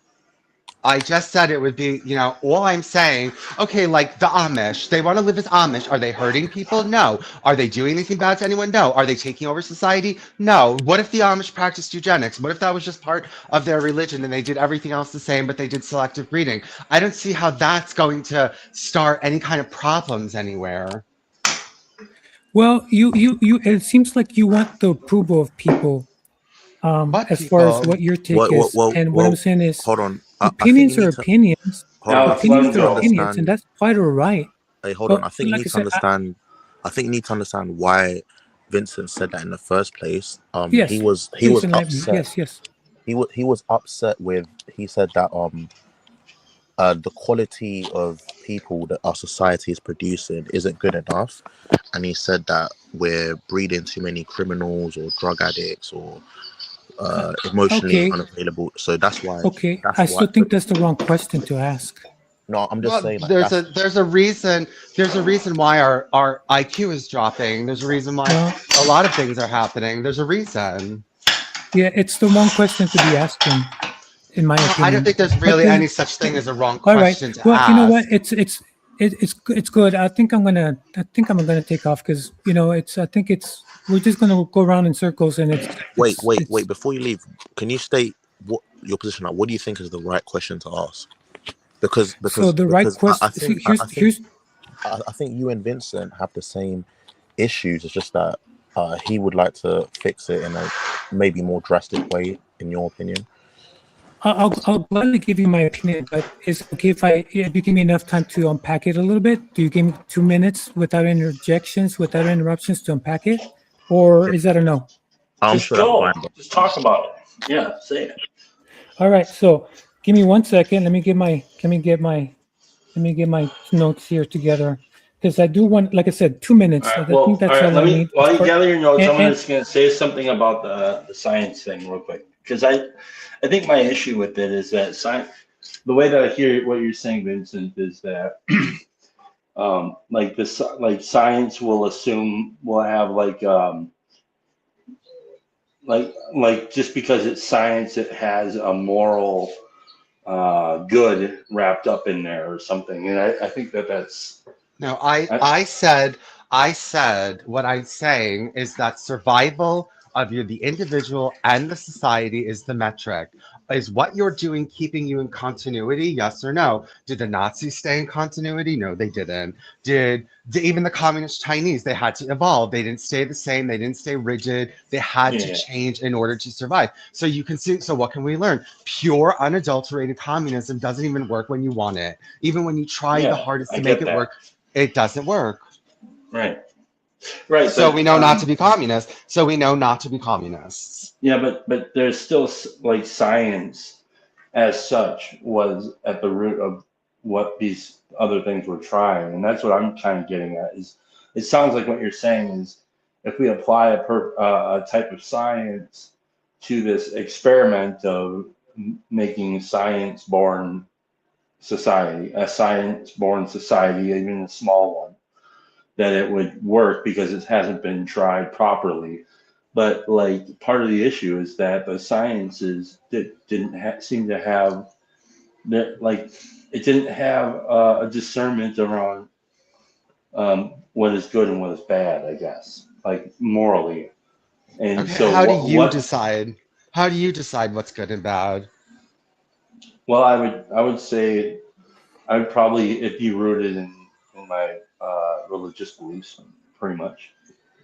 I just said it would be, all I'm saying, okay, like the Amish, they want to live as Amish. Are they hurting people? No. Are they doing anything bad to anyone? No. Are they taking over society? No. What if the Amish practiced eugenics? What if that was just part of their religion and they did everything else the same, but they did selective breeding? I don't see how that's going to start any kind of problems anywhere. Well, it seems like you want the approval of people. As far as what your take is, and what I'm saying is, hold on. opinions are opinions. Opinions are opinions, and that's quite all right. Hey, hold on. I think you need to understand. I think you need to understand why Vincent said that in the first place. Yes, he was upset. Yes. He was upset with. He said that the quality of people that our society is producing isn't good enough, and he said that we're breeding too many criminals or drug addicts or emotionally unavailable. So that's why. Okay, I still think that's the wrong question to ask. No, I'm just saying. Like, there's a reason. There's a reason why our IQ is dropping. There's a reason why a lot of things are happening. There's a reason. Yeah, it's the wrong question to be asking, in my opinion. I don't think there's really any such thing as a wrong question to ask. Well, you know what? It's good. I think I'm gonna take off because we're just gonna go around in circles and it's. Wait! Before you leave, can you state what your position are? What do you think is the right question to ask? Because so the right question. I think you and Vincent have the same issues. It's just that he would like to fix it in a maybe more drastic way, in your opinion. I'll gladly give you my opinion, but it's okay if you give me enough time to unpack it a little bit. Do you give me 2 minutes without interjections, without interruptions to unpack it, or is that a no? Just talk about it. Yeah, say it. All right, so give me 1 second. Let me get my notes here together because I do want, like I said, 2 minutes. All right, I think that's all I need. While you gather your notes, I'm just going to say something about the science thing real quick because I think my issue with it is that the way that I hear what you're saying, Vincent, is that science will assume we'll have just because it's science, it has a moral good wrapped up in there or something, and I think that's. No, I said what I'm saying is that survival of the individual and the society is the metric. Is what you're doing keeping you in continuity? Yes or no? Did the Nazis stay in continuity? No, they didn't. Did even the communist Chinese, they had to evolve. They didn't stay the same. They didn't stay rigid. They had to change in order to survive. So you can see, so what can we learn? Pure unadulterated communism doesn't even work when you want it. Even when you try the hardest to make it work, it doesn't work. Right. So we know not to be communists. So we know not to be communists. Yeah, but there's still science as such was at the root of what these other things were trying, and that's what I'm kind of getting at. Is it sounds like what you're saying is if we apply a type of science to this experiment of making science-born society, a science-born society, even a small one, that it would work because it hasn't been tried properly. But part of the issue is that the sciences didn't seem to have it didn't have a discernment around what is good and what is bad, I guess, morally. And so how do you decide? How do you decide what's good and bad? Well, I would say I would probably it be rooted in my religious beliefs, pretty much.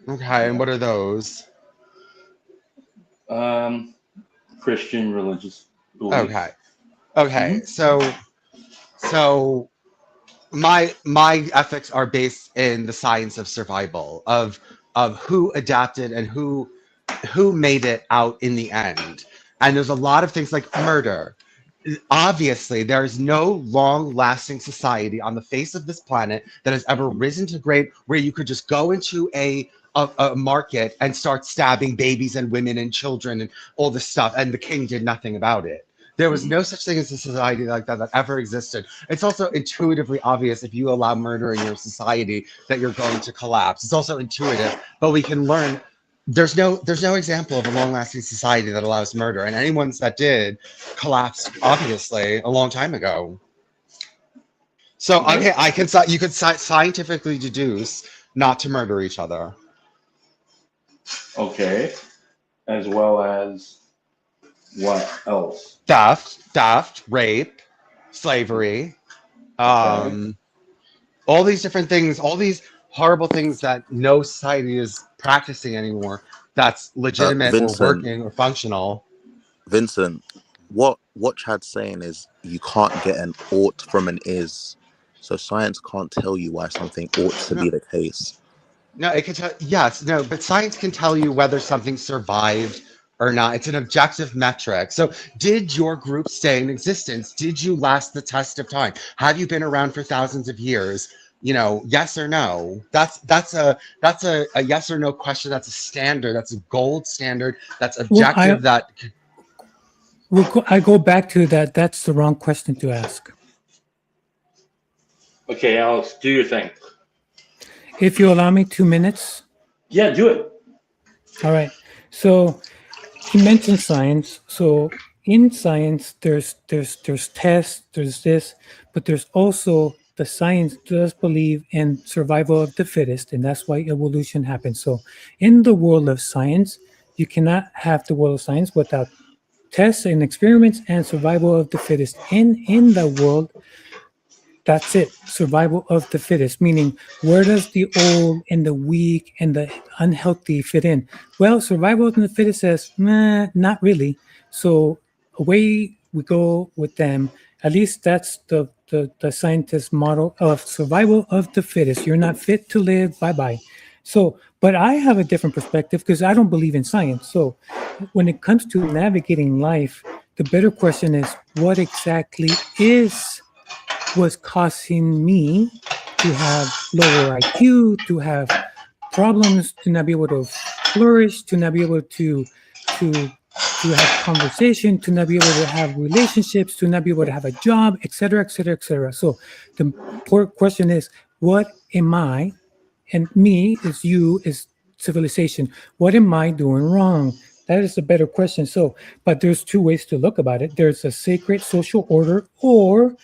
Okay, and what are those? Christian religious beliefs. Okay. So my ethics are based in the science of survival, of who adapted and who made it out in the end. And there's a lot of things like murder. Obviously, there is no long-lasting society on the face of this planet that has ever risen to grade where you could just go into a market and start stabbing babies and women and children and all this stuff, and the king did nothing about it. There was no such thing as a society like that ever existed. It's also intuitively obvious if you allow murder in your society that you're going to collapse. It's also intuitive, but we can learn there's no example of a long-lasting society that allows murder, and any ones that did collapsed obviously a long time ago. So you could scientifically deduce not to murder each other. Okay. As well as what else? Theft, rape, slavery, all these different things, all these horrible things that no society is practicing anymore. That's legitimate or working or functional. Vincent, what Chad's saying is you can't get an ought from an is. So science can't tell you why something ought to be the case. No, it can tell. Yes, no, but science can tell you whether something survived or not. It's an objective metric. So, did your group stay in existence? Did you last the test of time? Have you been around for thousands of years? Yes or no. That's a yes or no question. That's a standard. That's a gold standard. That's objective. I go back to that. That's the wrong question to ask. Okay, Alex, do your thing. If you allow me 2 minutes. Yeah, do it. All right. So he mentioned science. So in science, there's tests, there's this, but there's also the science does believe in survival of the fittest, and that's why evolution happens. So in the world of science, you cannot have the world of science without tests and experiments and survival of the fittest. In the world, that's it. Survival of the fittest, meaning where does the old and the weak and the unhealthy fit in? Well, survival of the fittest says, not really. So away we go with them. At least that's the scientist model of survival of the fittest. You're not fit to live, bye-bye. So, but I have a different perspective because I don't believe in science. So when it comes to navigating life, the better question is, what exactly was causing me to have lower IQ, to have problems, to not be able to flourish, to not be able to have conversation, to not be able to have relationships, to not be able to have a job, etc., etc., etc. So the important question is, what am I, and me is you, is civilization. What am I doing wrong? That is a better question. So, but there's two ways to look about it. There's a sacred social order or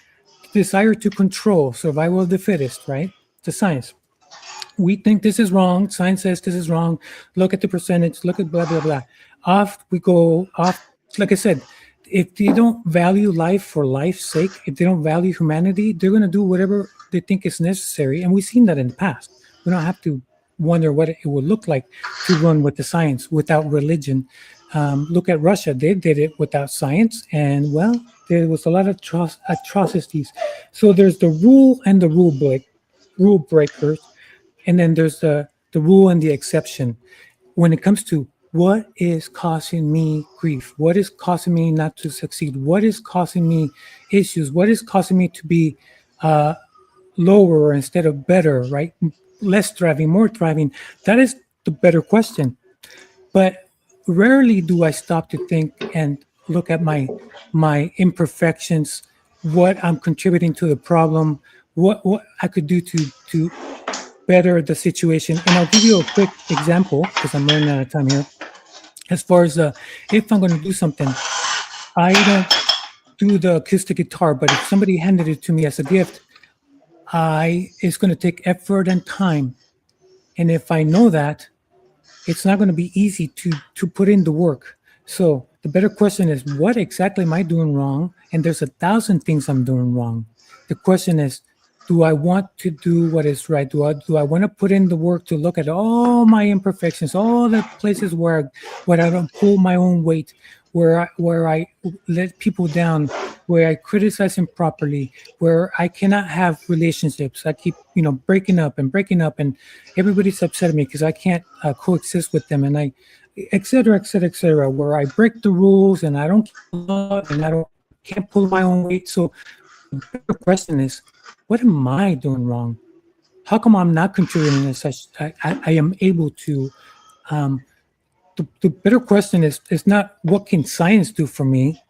desire to control, survival of the fittest, right? The science. We think this is wrong. Science says this is wrong. Look at the percentage. Look at blah, blah, blah. Off we go. Off. Like I said, if they don't value life for life's sake, if they don't value humanity, they're going to do whatever they think is necessary. And we've seen that in the past. We don't have to wonder what it would look like to run with the science without religion. Look at Russia. They did it without science. And, well, there was a lot of atrocities. So there's the rule and the rule breakers. And then there's the rule and the exception. When it comes to what is causing me grief, what is causing me not to succeed, what is causing me issues, what is causing me to be lower instead of better, right? Less thriving, more thriving. That is the better question. But rarely do I stop to think and look at my imperfections, what I'm contributing to the problem, what I could do to better the situation. And I'll give you a quick example because I'm running out of time here. As far as if I'm going to do something, I don't do the acoustic guitar, but if somebody handed it to me as a gift, it's going to take effort and time. And if I know that, it's not going to be easy to put in the work. So the better question is, what exactly am I doing wrong? And there's 1,000 things I'm doing wrong. The question is, do I want to do what is right? Do I want to put in the work to look at all my imperfections, all the places where I don't pull my own weight, where I let people down, where I criticize improperly, where I cannot have relationships. I keep breaking up, and everybody's upset at me because I can't coexist with them, and I, et cetera, et cetera, et cetera. Where I break the rules and I don't can't pull my own weight. So the question is, what am I doing wrong? How come I'm not contributing as such? I am able to. The better question is not what can science do for me,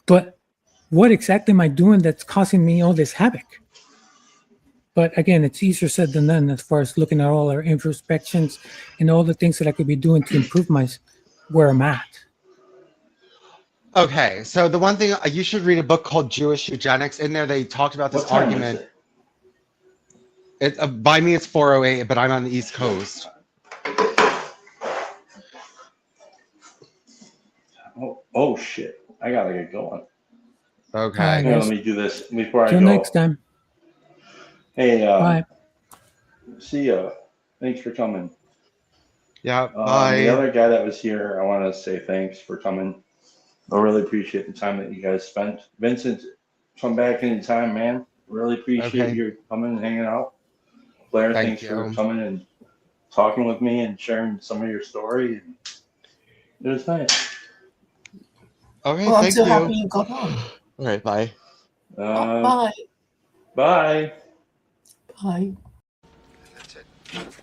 but what exactly am I doing that's causing me all this havoc? But again, it's easier said than done as far as looking at all our introspections and all the things that I could be doing to improve where I'm at. Okay, so the one thing you should read a book called Jewish Eugenics. In there, they talked about this What time argument. is It, by me, it's 4:08, but I'm on the East Coast. Oh shit! I gotta get going. Okay. Here, let me do this before I Till go. next time. Hey, Bye. see ya. Thanks for coming. Yeah, bye. The other guy that was here, I want to say thanks for coming. I really appreciate the time that you guys spent. Vincent, come back anytime, man. Really appreciate Okay. you coming and hanging out. Claire, Thank thanks for you. coming and talking with me and sharing some of your story. It was nice. Okay, Well, I'm thank so you. happy you got on. All right, bye. Bye. Bye. Bye. That's it.